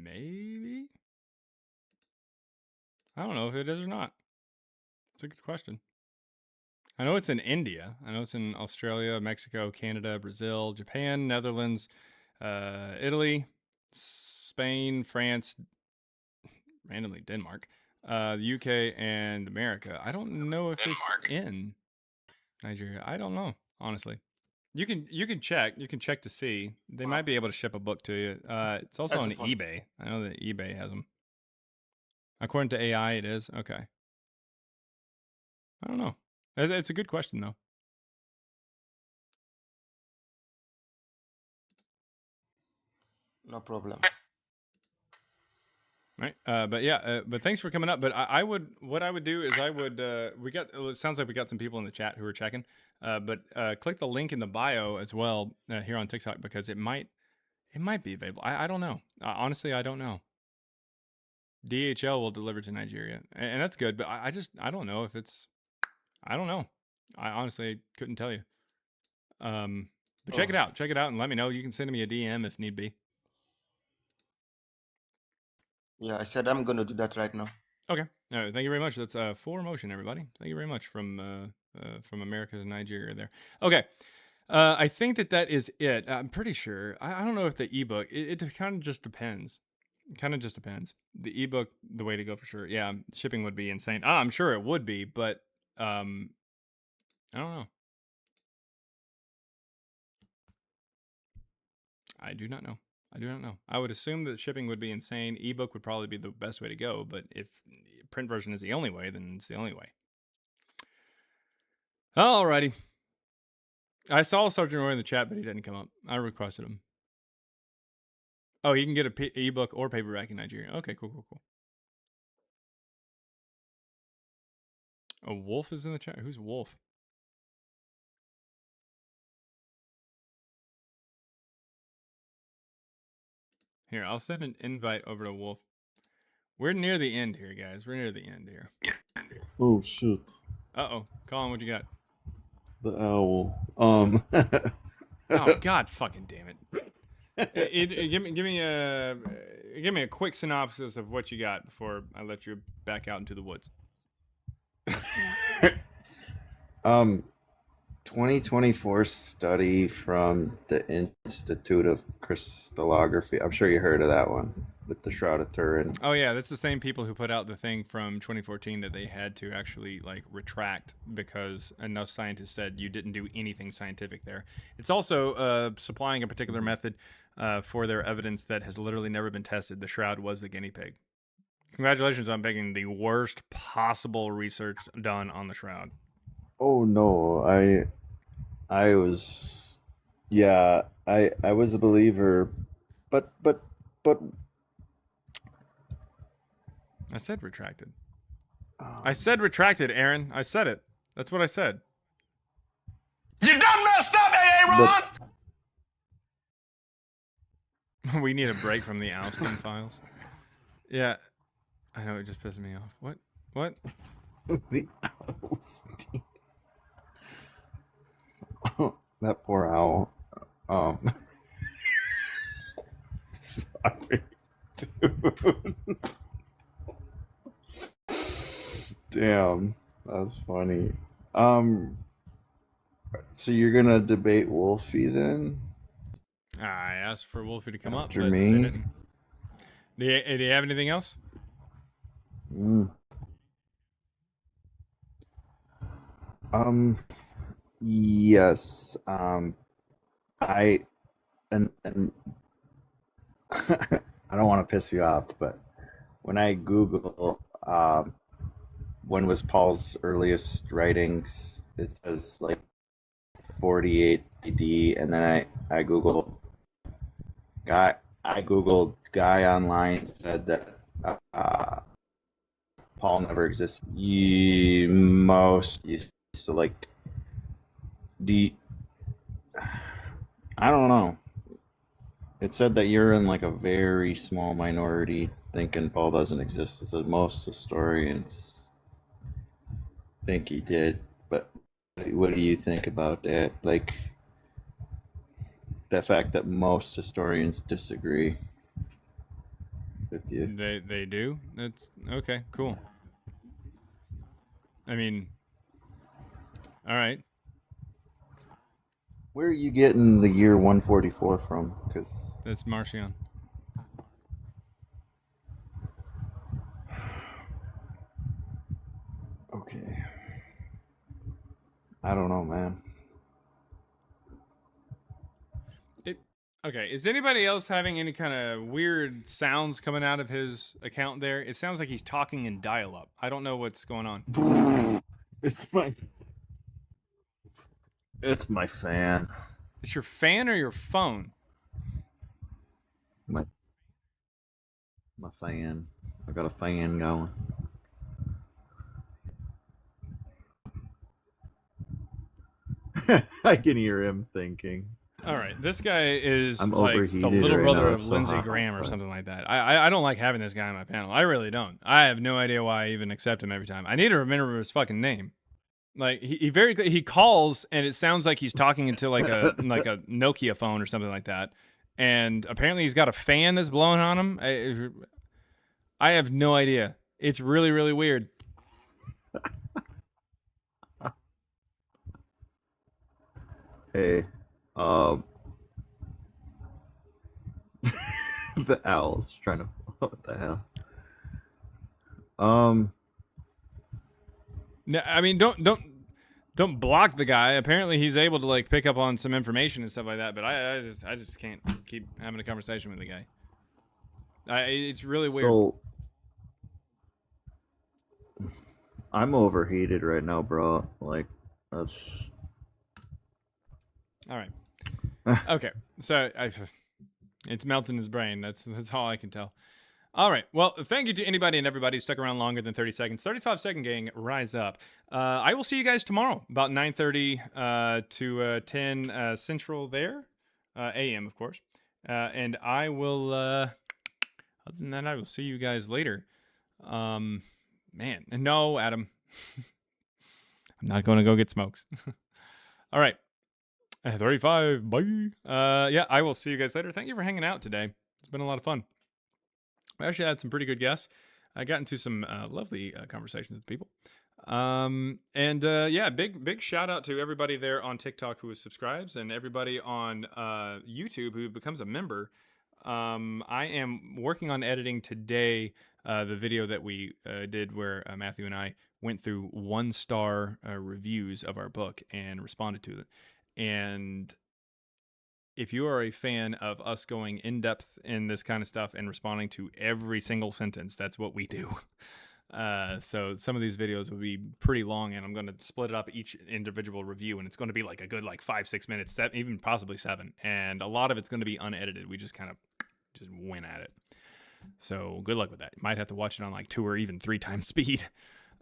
Maybe. I don't know if it is or not. It's a good question. I know it's in India. I know it's in Australia, Mexico, Canada, Brazil, Japan, Netherlands, Italy, Spain, France, randomly Denmark, the UK, and America. I don't know if it's in Nigeria. I don't know, honestly. You can check. You can check to see. They might be able to ship a book to you. It's also on eBay. I know that eBay has them. According to AI, it is. Okay. I don't know. It's a good question, though. No problem. Right. But yeah, but thanks for coming up. But what I would do is it sounds like we got some people in the chat who are checking. But click the link in the bio as well here on TikTok, because it might be available. I don't know. Honestly, I don't know. DHL will deliver to Nigeria, and that's good. But I don't know if it's. I don't know. I honestly couldn't tell you. But check it out. Check it out and let me know. You can send me a DM if need be. Yeah, I said I'm going to do that right now. Okay. All right. Thank you very much. That's 4Motion, everybody. Thank you very much from America to Nigeria there. Okay. I think that is it. I'm pretty sure. I don't know if the ebook. It kind of just depends. Kind of just depends. The ebook, the way to go for sure. Yeah, shipping would be insane. I'm sure it would be, but I don't know. I do not know. I would assume that shipping would be insane. Ebook would probably be the best way to go, but if print version is the only way, then it's the only way. Alrighty. I saw Sergeant Roy in the chat, but he didn't come up. I requested him. Oh, you can get an ebook or paperback in Nigeria. Okay, cool. Oh, Wolf is in the chat. Who's Wolf? Here, I'll send an invite over to Wolf. We're near the end here, guys. We're near the end here. Oh, shoot. Uh-oh. Colin, what you got? The owl. Oh, God fucking damn it. Give me a quick synopsis of what you got before I let you back out into the woods. 2024 study from the Institute of Crystallography. I'm sure you heard of that one with the Shroud of Turin. Oh yeah, that's the same people who put out the thing from 2014 that they had to actually retract because enough scientists said you didn't do anything scientific there. It's also supplying a particular method for their evidence that has literally never been tested. The Shroud was the guinea pig. Congratulations on making the worst possible research done on the Shroud. Oh no, I was a believer, but I said retracted. I said retracted, Aaron. I said it. That's what I said. You done messed up, Aaron! We need a break from the Alston files. Yeah. I know, it just pissed me off. What? The Alston. Oh, that poor owl. Sorry, dude. Damn, that's funny. So you're gonna debate Wolfie then? I asked for Wolfie to come up, After but me? they didn't. Do you have anything else? Yes. I and I don't want to piss you off, but when I Google when was Paul's earliest writings, it says 48 AD, and then I Google I googled guy online said that Paul never existed. So like I don't know. It said that you're in like a very small minority thinking Paul doesn't exist. It says most historians think he did, but what do you think about that? Like the fact that most historians disagree with you. They do? That's okay, cool. I mean, all right. Where are you getting the year 144 from? Because that's Marcion. Okay. I don't know, man. Okay, is anybody else having any kind of weird sounds coming out of his account there? It sounds like he's talking in dial-up. I don't know what's going on. It's my fan. It's your fan or your phone? My fan. I got a fan going. I can hear him thinking. All right, this guy is I'm like the little right brother now, of so Lindsey hot, Graham or but- something like that. I don't like having this guy on my panel. I really don't. I have no idea why I even accept him every time. I need to remember his fucking name. Like he calls and it sounds like he's talking into like a Nokia phone or something like that. And apparently he's got a fan that's blowing on him. I have no idea. It's really, really weird. Hey, the owl's trying to. What the hell? No, I mean don't block the guy. Apparently he's able to like pick up on some information and stuff like that. But I just can't keep having a conversation with the guy. It's really weird. So I'm overheated right now, bro. Like that's. All right. Okay. So it's melting his brain. That's all I can tell. All right. Well, thank you to anybody and everybody who stuck around longer than 30 seconds. 35-second gang, rise up. I will see you guys tomorrow about 9:30 to 10 Central there, a.m. of course. And I will. Other than that, I will see you guys later. Man, no, Adam. I'm not going to go get smokes. All right. 35. Bye. Yeah, I will see you guys later. Thank you for hanging out today. It's been a lot of fun. We actually had some pretty good guests. I got into some lovely conversations with people. Yeah, big shout out to everybody there on TikTok who subscribes and everybody on YouTube who becomes a member. I am working on editing today the video that we did where Matthew and I went through 1-star reviews of our book and responded to it. And if you are a fan of us going in depth in this kind of stuff and responding to every single sentence, that's what we do. So some of these videos will be pretty long, and I'm going to split it up each individual review, and it's going to be like a good 5-6 minutes, even possibly 7. And a lot of it's going to be unedited. We just kind of just went at it. So good luck with that. You might have to watch it on 2 or even 3 times speed.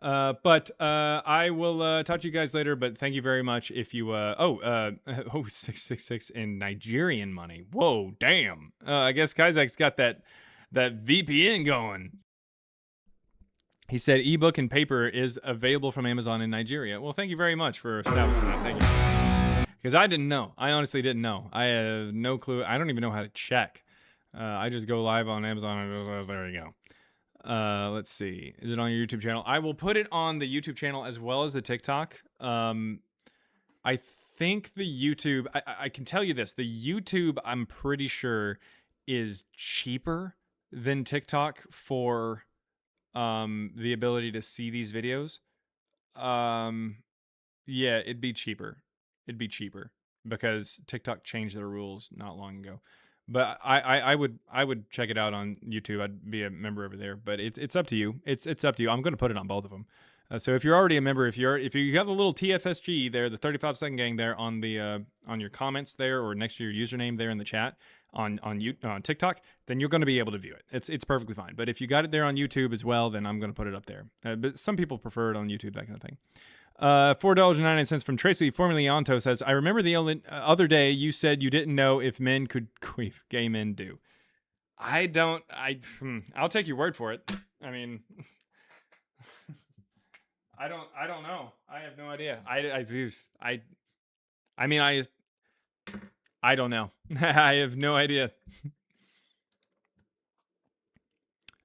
But I will talk to you guys later. But thank you very much. If you 666 in Nigerian money. Whoa, damn. I guess Kaizak's got that VPN going. He said ebook and paper is available from Amazon in Nigeria. Well, thank you very much for establishing that. Thank you. Because I didn't know. I honestly didn't know. I have no clue. I don't even know how to check. I just go live on Amazon and there you go. Let's see. Is it on your YouTube channel? I will put it on the YouTube channel as well as the TikTok. I think the YouTube, I can tell you this. The YouTube, I'm pretty sure, is cheaper than TikTok for the ability to see these videos. Yeah, it'd be cheaper. It'd be cheaper because TikTok changed their rules not long ago. But I would check it out on YouTube. I'd be a member over there. But it's up to you. It's up to you. I'm going to put it on both of them. So if you're already a member, if you got the little TFSG there, the 35-second gang there on the on your comments there or next to your username there in the chat on TikTok, then you're going to be able to view it. It's perfectly fine. But if you got it there on YouTube as well, then I'm going to put it up there. But some people prefer it on YouTube, that kind of thing. $4.99 from Tracy, formerly Anto, says, I remember the other day you said you didn't know if men could queef. Gay men do. I'll take your word for it. I mean, I don't know. I have no idea. I don't know. I have no idea.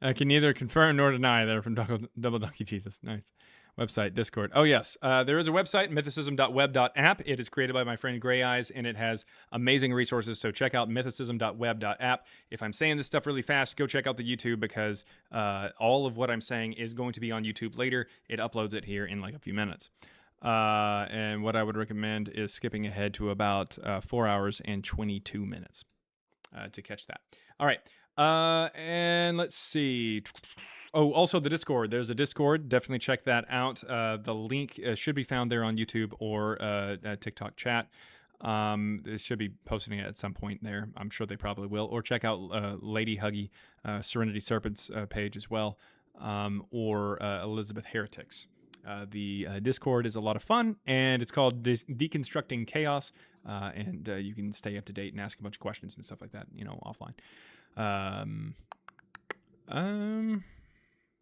I can neither confirm nor deny. They're from Double Donkey Jesus. Nice. Website, Discord. Oh, yes. There is a website, mythicism.web.app. It is created by my friend Gray Eyes, and it has amazing resources. So check out mythicism.web.app. If I'm saying this stuff really fast, go check out the YouTube because all of what I'm saying is going to be on YouTube later. It uploads it here in like a few minutes. And what I would recommend is skipping ahead to about 4 hours and 22 minutes to catch that. All right. And let's see. Oh, also the Discord. There's a Discord. Definitely check that out. The link should be found there on YouTube or TikTok chat. They should be posting it at some point there. I'm sure they probably will. Or check out Lady Huggy, Serenity Serpent's page as well, or Elizabeth Heretics. The Discord is a lot of fun, and it's called Deconstructing Chaos, and you can stay up to date and ask a bunch of questions and stuff like that, offline.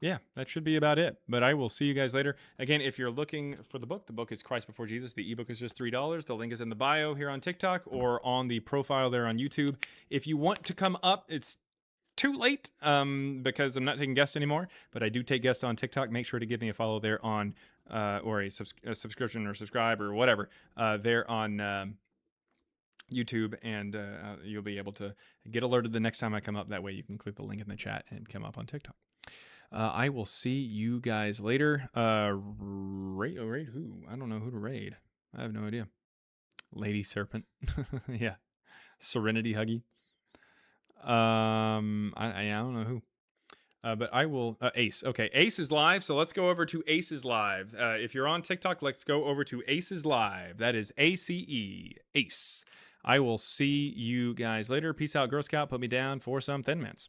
Yeah, that should be about it. But I will see you guys later. Again, if you're looking for the book is Christ Before Jesus. The ebook is just $3. The link is in the bio here on TikTok or on the profile there on YouTube. If you want to come up, it's too late because I'm not taking guests anymore. But I do take guests on TikTok. Make sure to give me a follow there on, or a subscription or subscribe or whatever there on YouTube, and you'll be able to get alerted the next time I come up. That way you can click the link in the chat and come up on TikTok. I will see you guys later. Raid who? I don't know who to raid. I have no idea. Lady Serpent. Yeah. Serenity Huggy. I don't know who. But I will... Ace. Okay, Ace is live, so let's go over to Ace's live. If you're on TikTok, let's go over to Ace's live. That is ACE. Ace. I will see you guys later. Peace out, Girl Scout. Put me down for some Thin Mints.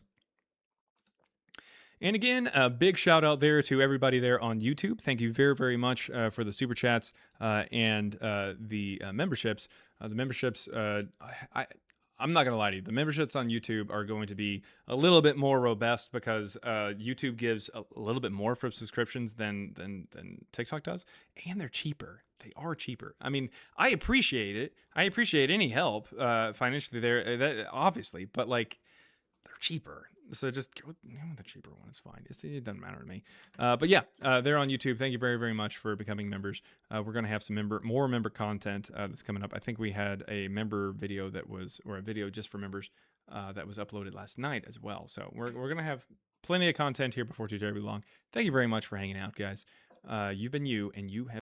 And again, a big shout out there to everybody there on YouTube. Thank you very, very much for the super chats and the memberships. I'm not going to lie to you. The memberships on YouTube are going to be a little bit more robust because YouTube gives a little bit more for subscriptions than TikTok does. And they're cheaper. They are cheaper. I mean, I appreciate it. I appreciate any help financially there, obviously. But like, they're cheaper. So just go with the cheaper one. It's fine. It doesn't matter to me. But yeah, they're on YouTube. Thank you very, very much for becoming members. We're going to have some more member content that's coming up. I think we had a member video or a video just for members that was uploaded last night as well. So we're going to have plenty of content here before too terribly long. Thank you very much for hanging out, guys. You've been you, and you have